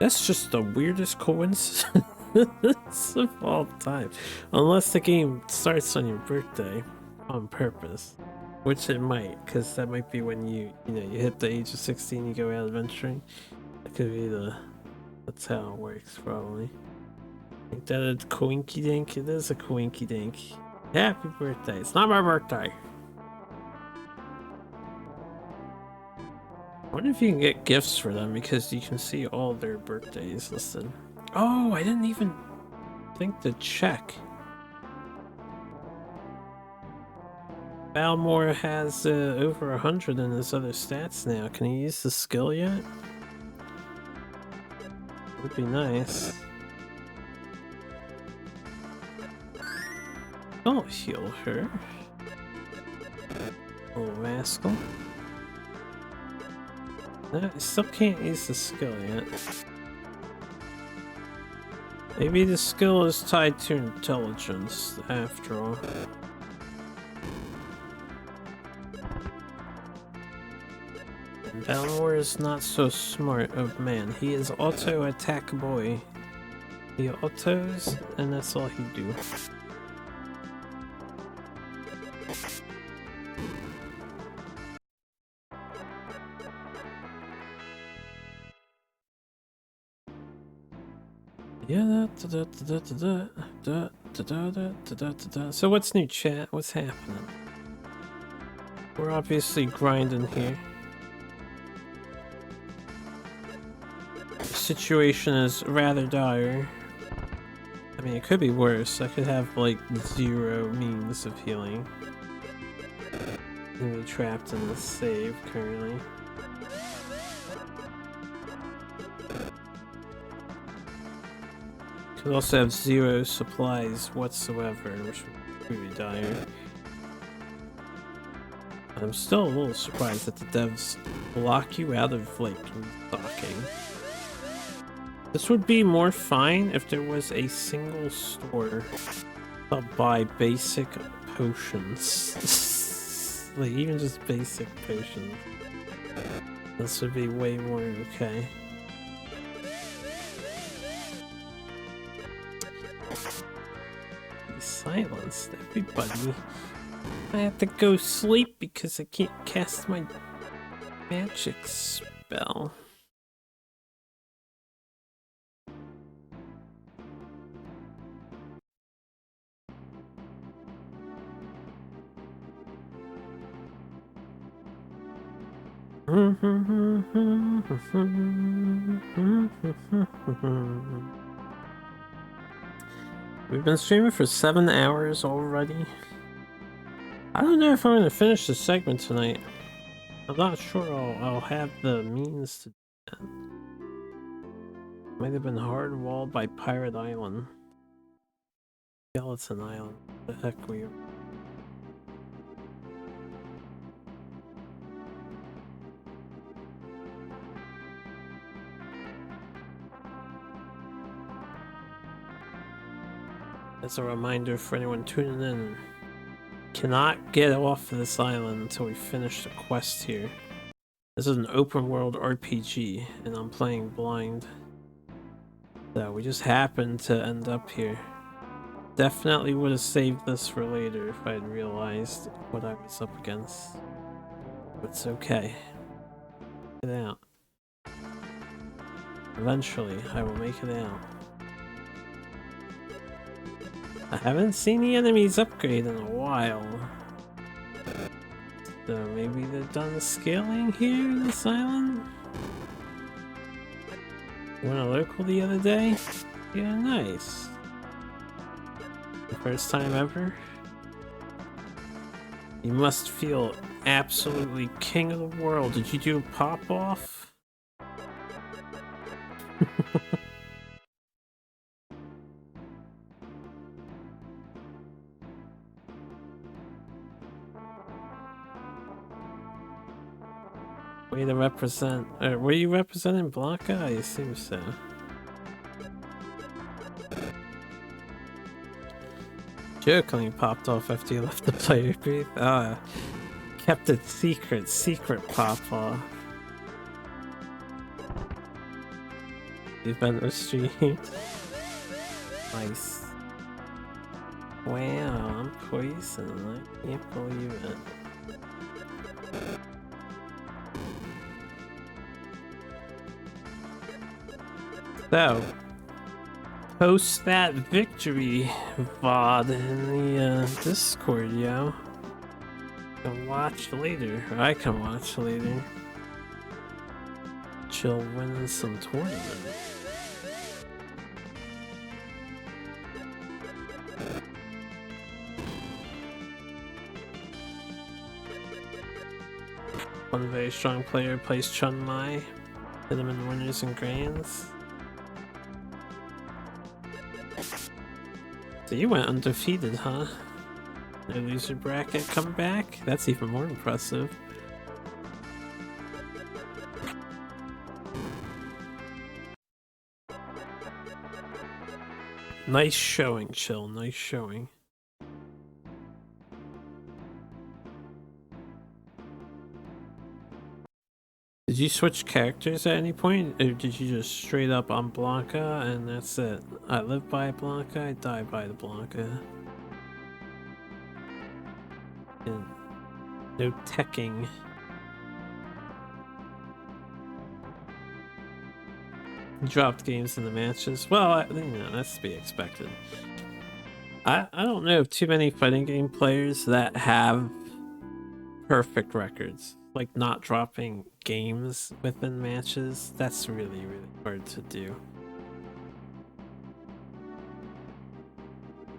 That's just the weirdest coincidence of all time. Unless the game starts on your birthday on purpose. Which it might, because that might be when you hit the age of 16, you go out adventuring. That could be that's how it works, probably. Think that a coinky dink? It is a coinky dink. Happy birthday. It's not my birthday. I wonder if you can get gifts for them because you can see all their birthdays listed. Oh, I didn't even think to check. Balmore has over 100 in his other stats now. Can he use the skill yet? Would be nice. I'll heal her. Little rascal. No, I still can't use the skill yet. Maybe the skill is tied to intelligence, after all. And Balmore is not so smart of man. He is auto attack boy. He autos, and that's all he do. Yeah, so what's new, chat? What's happening? We're obviously grinding here. The situation is rather dire. I mean, it could be worse. I could have like 0 means of healing. And be trapped in the save currently. Could also have 0 supplies whatsoever, which would be really dire. I'm still a little surprised that the devs lock you out of, like, restocking. This would be more fine if there was a single store to buy basic potions. Like, even just basic potions. This would be way more okay. Silenced everybody. I have to go sleep because I can't cast my magic spell. We've been streaming for 7 hours already. I don't know if I'm going to finish this segment tonight. I'm not sure I'll have the means to do that. Might have been hard walled by Pirate Island. Skeleton Island. What the heck we are. As a reminder for anyone tuning in, cannot get off of this island until we finish the quest here. This is an open world RPG, and I'm playing blind. So we just happened to end up here. Definitely would have saved this for later if I had realized what I was up against. But it's okay. Get out. Eventually, I will make it out. I haven't seen the enemies upgrade in a while. So maybe they're done scaling here in this island? Went a local the other day? Yeah, nice. The first time ever? You must feel absolutely king of the world. Did you do a pop-off? Way to represent. Were you representing Blanca? I assume so. Jokingly popped off after you left the player booth. Kept it secret pop off. Event restrained. Nice. Wow, I'm poisoned. I can't believe it. So, post that victory VOD in the Discord, yo. You can watch later. Or I can watch later. Chill winning some tournament. One very strong player plays Chun Mai. Hit him in winners and grands. So you went undefeated, huh? No loser bracket comeback? That's even more impressive. Nice showing, Chill. Nice showing. Did you switch characters at any point, or did you just straight up on Blanca and that's it? I live by Blanca, I die by the Blanca. And no teching. Dropped games in the matches. Well, you know, that's to be expected. I don't know of too many fighting game players that have perfect records. Like not dropping games within matches. That's really, really hard to do.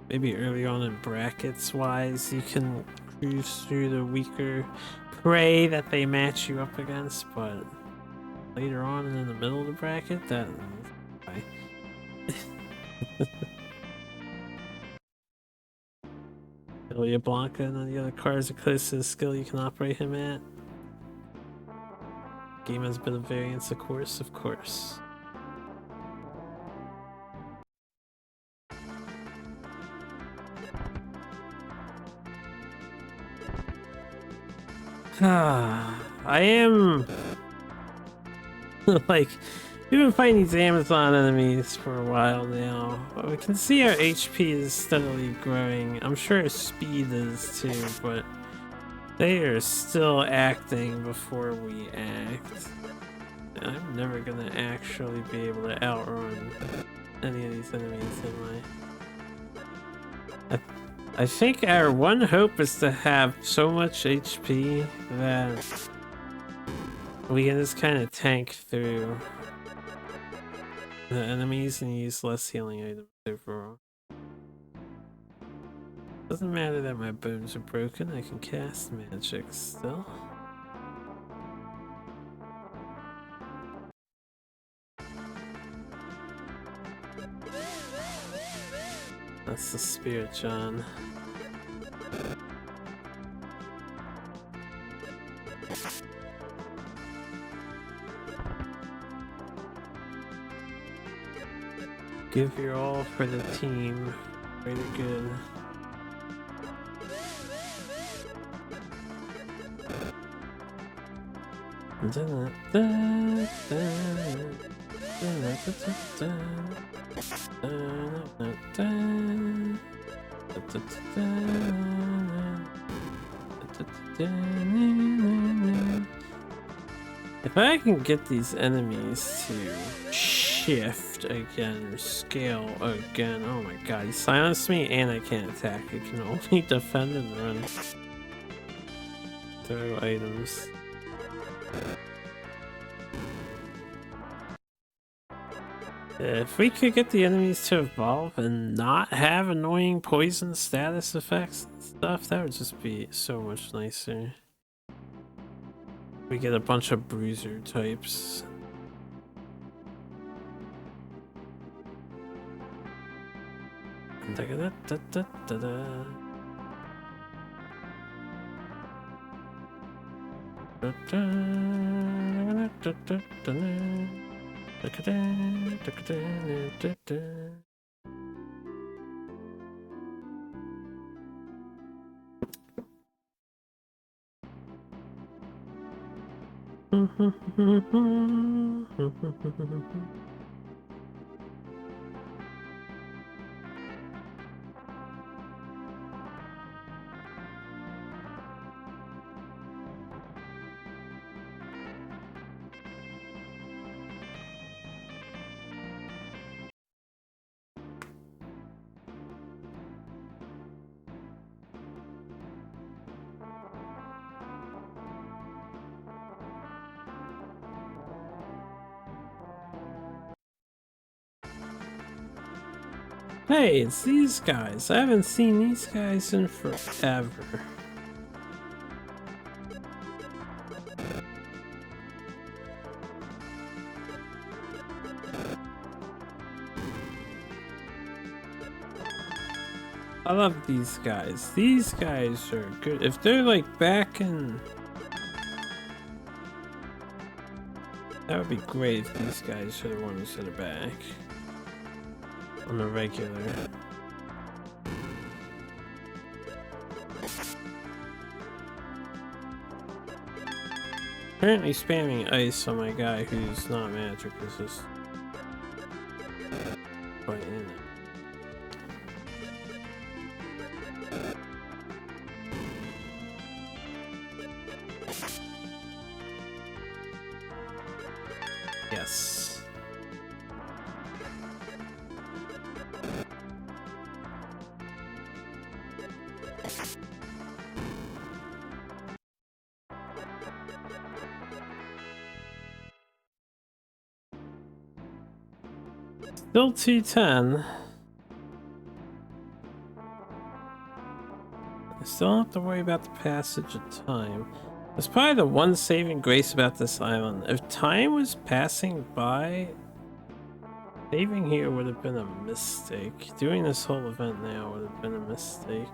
Maybe early on in brackets wise, you can cruise through the weaker prey that they match you up against, but later on and in the middle of the bracket, that... Ilya Blanca and then the other cards are close to the skill you can operate him at. Game has been a variance, of course, of course. I am like, we've been fighting these Amazon enemies for a while now. We can see our HP is steadily growing. I'm sure our speed is too, but they are still acting before we act. I'm never gonna actually be able to outrun any of these enemies, am I? I think our one hope is to have so much HP that we can just kind of tank through the enemies and use less healing items overall. Doesn't matter that my bones are broken, I can cast magic still. That's the Spirit John. Give your all for the team. Very good. If I can get these enemies to shift again or scale again, oh my god, he silenced me and I can't attack. I can only defend and run. Throw items. If we could get the enemies to evolve and not have annoying poison status effects and stuff, that would just be so much nicer. We get a bunch of bruiser types. Hey, it's these guys. I haven't seen these guys in forever. I love these guys. These guys are good. If they're like back in... That would be great if these guys are the ones that are back. On the regular. Apparently spamming ice on my guy who's not magic is just... quite in it. Yes. Still 210. I still don't have to worry about the passage of time. That's probably the one saving grace about this island. If time was passing by, saving here would have been a mistake. Doing this whole event now would have been a mistake.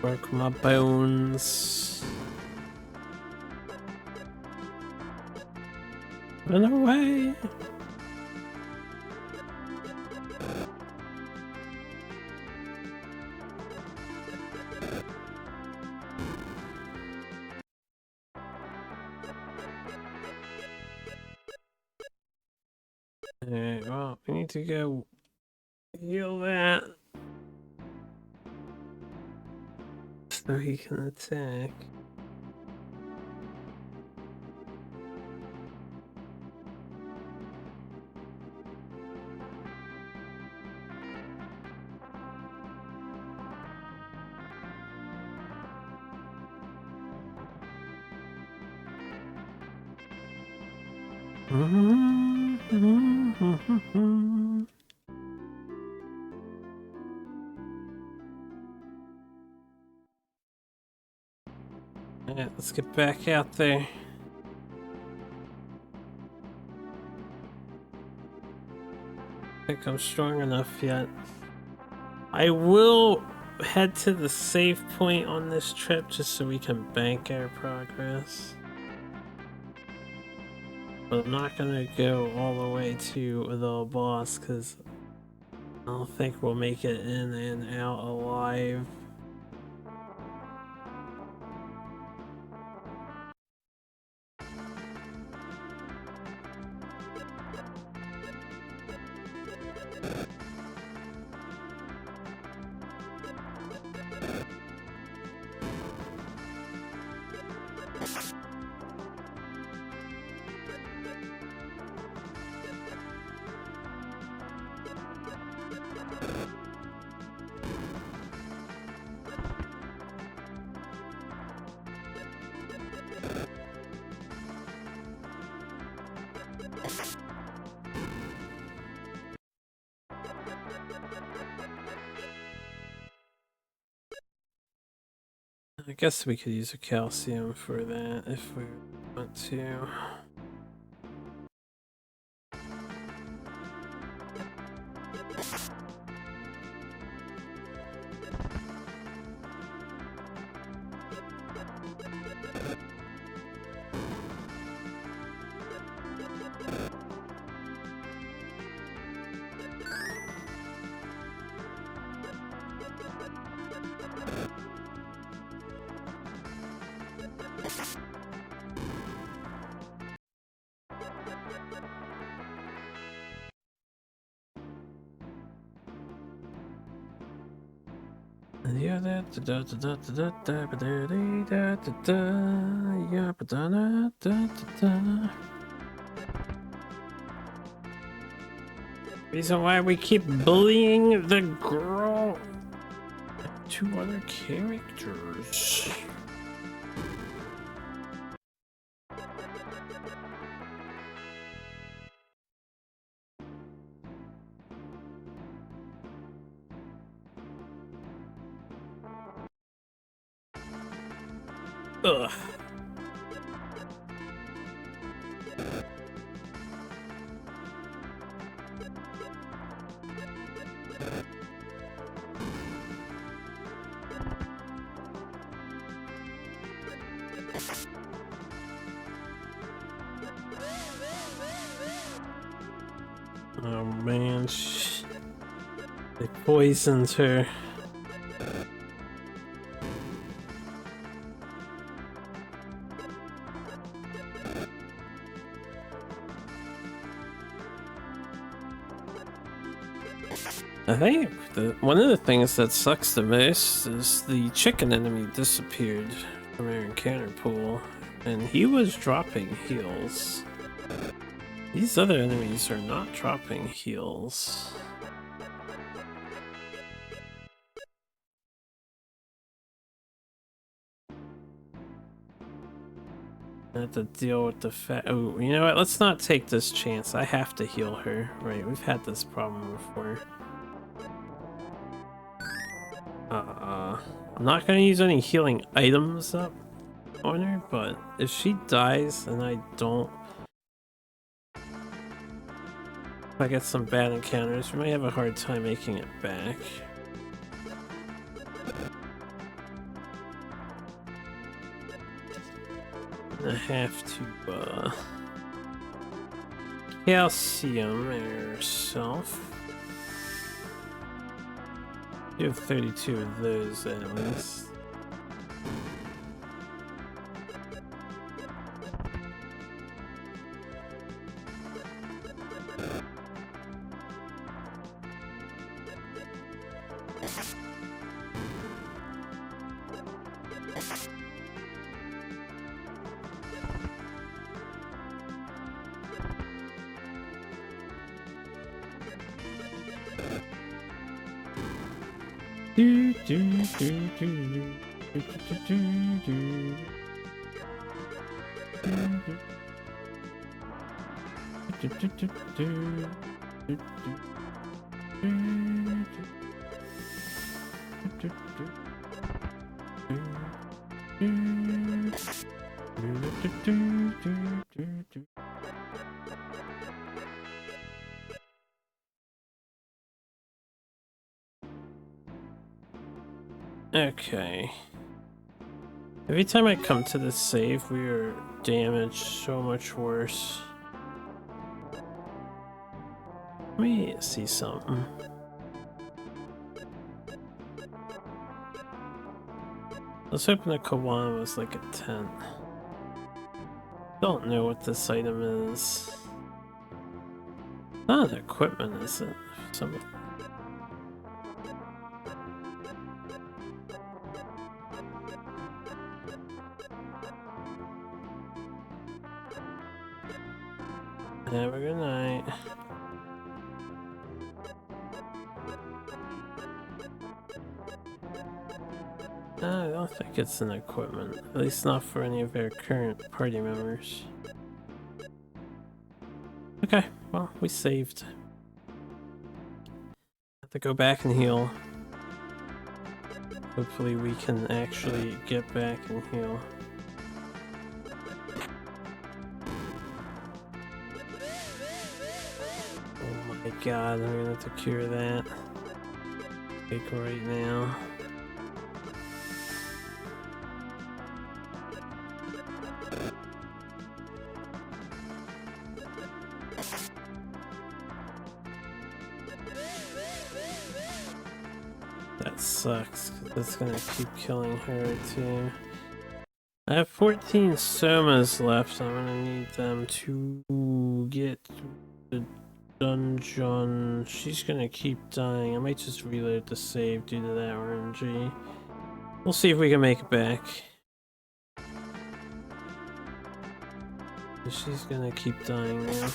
Work my bones. Run away. Alright, well, we need to go heal that so he can attack. Alright, let's get back out there. I think I'm strong enough yet. I will head to the save point on this trip just so we can bank our progress. But I'm not gonna go all the way to the boss because I don't think we'll make it in and out alive. I guess we could use a calcium for that if we want to. Reason why we keep bullying the girl. Two other characters. Ugh. Oh man, they poisoned her. I think one of the things that sucks the most is the chicken enemy disappeared from our encounter pool, and he was dropping heals. These other enemies are not dropping heals. I have to deal with the fact. Oh, you know what? Let's not take this chance. I have to heal her. Right, we've had this problem before. I'm not gonna use any healing items up on her, but if she dies and I don't, if I get some bad encounters, we may have a hard time making it back. I have to calcium herself. You have 32 of those at least. Okay. Every time I come to this save, we are damaged so much worse. Let me see something. Let's open the Kawana was like a tent. Don't know what this item is. Not an equipment, is it? Some. Have a good night. I don't think it's an equipment, at least not for any of our current party members. Okay, well, we saved. Have to go back and heal. Hopefully we can actually get back and heal. Oh my god, I'm gonna have to cure that. Like right now. That sucks, because it's gonna keep killing her too. I have 14 somas left, so I'm gonna need them to get the dungeon. She's gonna keep dying. I might just reload the save due to that RNG. We'll see if we can make it back. She's gonna keep dying now.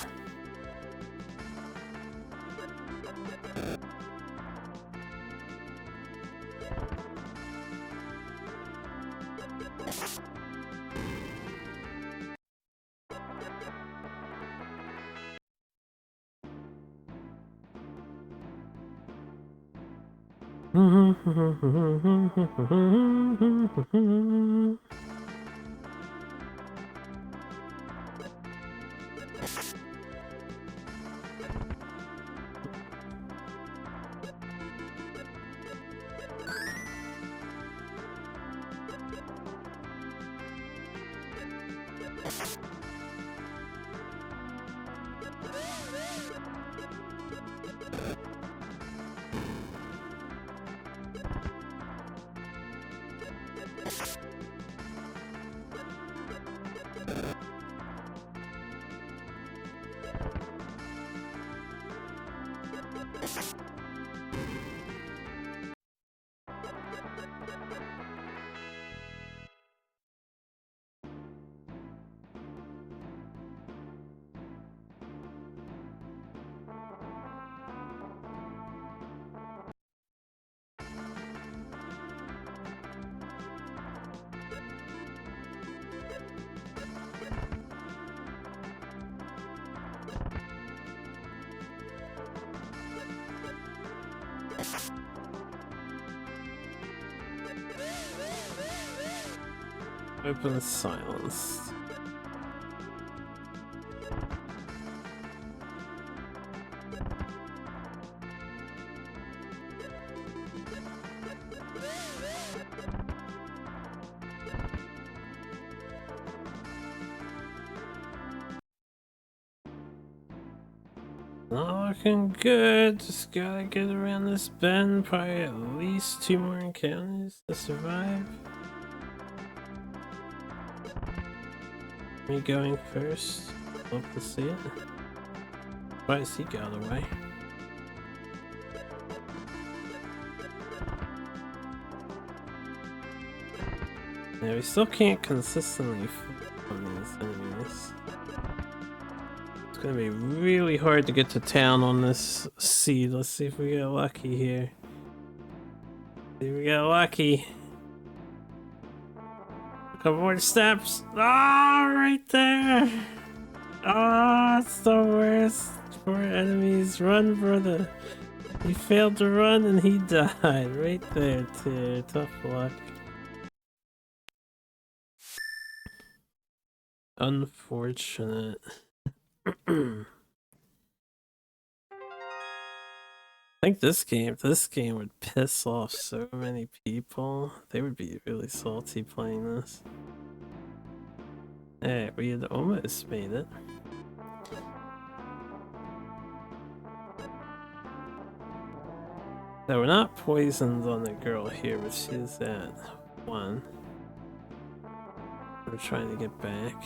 Open silence. Not looking good. Just gotta get around this bend. Probably at least 2 more encounters to survive. Me going first. Love to see it. Why does he go the way? Yeah, we still can't consistently flip on these enemies. It's gonna be really hard to get to town on this seed. Let's see if we get lucky here. See if we get lucky. A couple more steps. Ah, oh, right there. Ah, oh, it's the worst for enemies. Run, brother. He failed to run and he died right there too. Tough luck. Unfortunate. I think this game would piss off so many people. They would be really salty playing this. Hey, we had almost made it. So we're not poisoned on the girl here, but she's at 1. We're trying to get back.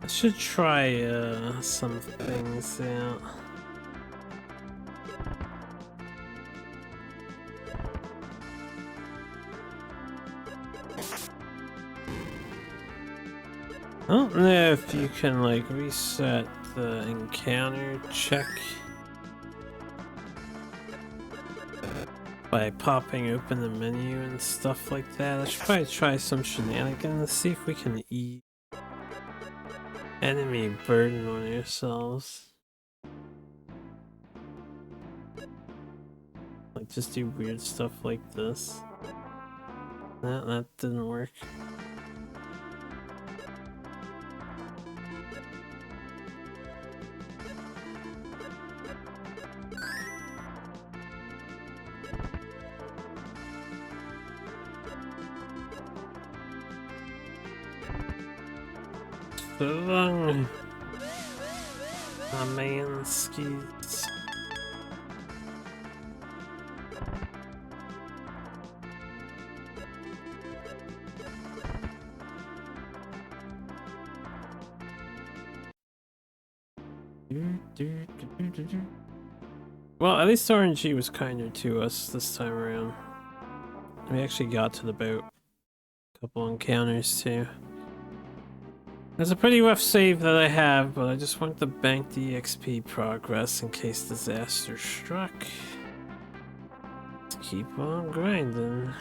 I should try some things out. I don't know if you can like reset the encounter check by popping open the menu and stuff like that. I should probably try some shenanigans, see if we can eat enemy burden on ourselves. Like just do weird stuff like this. That didn't work. so long. My man skis. Well, at least RNG was kinder to us this time around. We actually got to the boat. A couple encounters too. It's a pretty rough save that I have, but I just want to bank the XP progress in case disaster struck. Let's keep on grinding.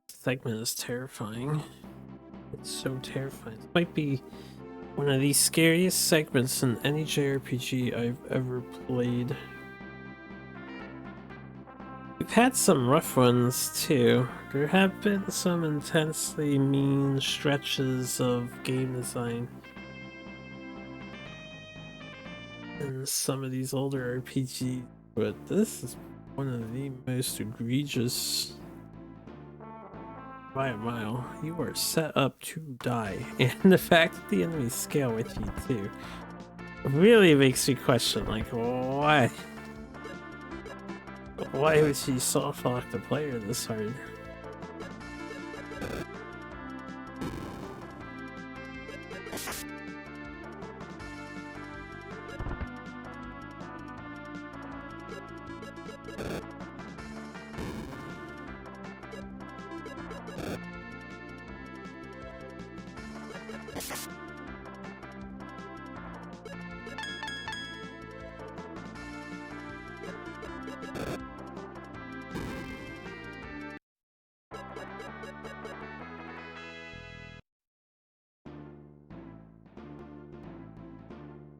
Segment is terrifying. It's so terrifying. It might be one of the scariest segments in any JRPG I've ever played. We've had some rough ones too. There have been some intensely mean stretches of game design in some of these older RPGs, but this is one of the most egregious. By a mile, you are set up to die, and the fact that the enemies scale with you too really makes me question, like, why would she soft lock the player this hard?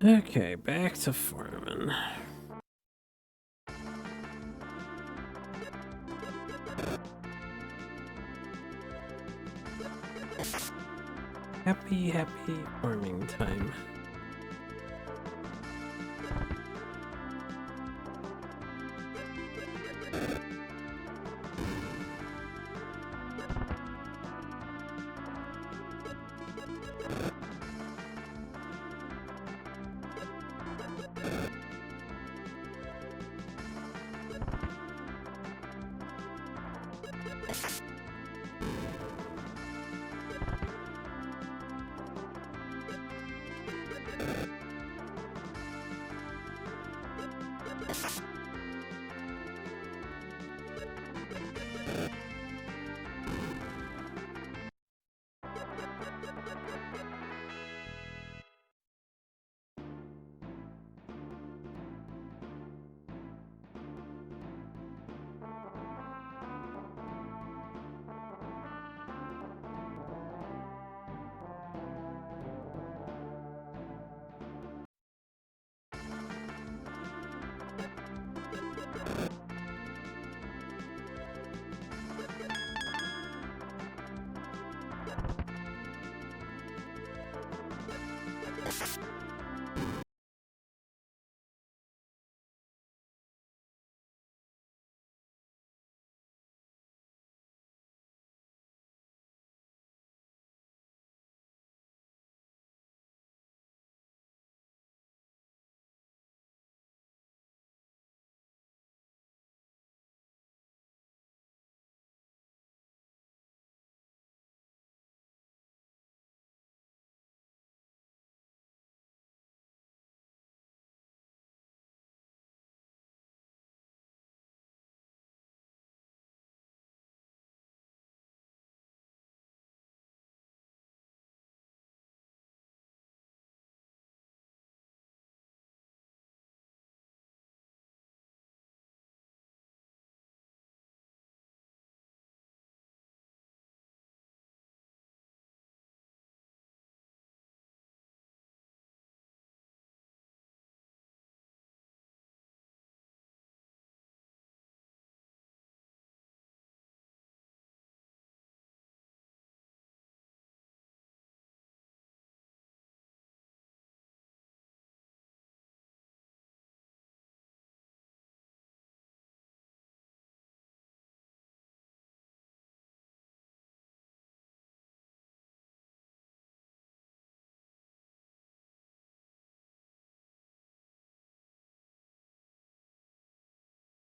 Okay, back to farming. Happy farming time.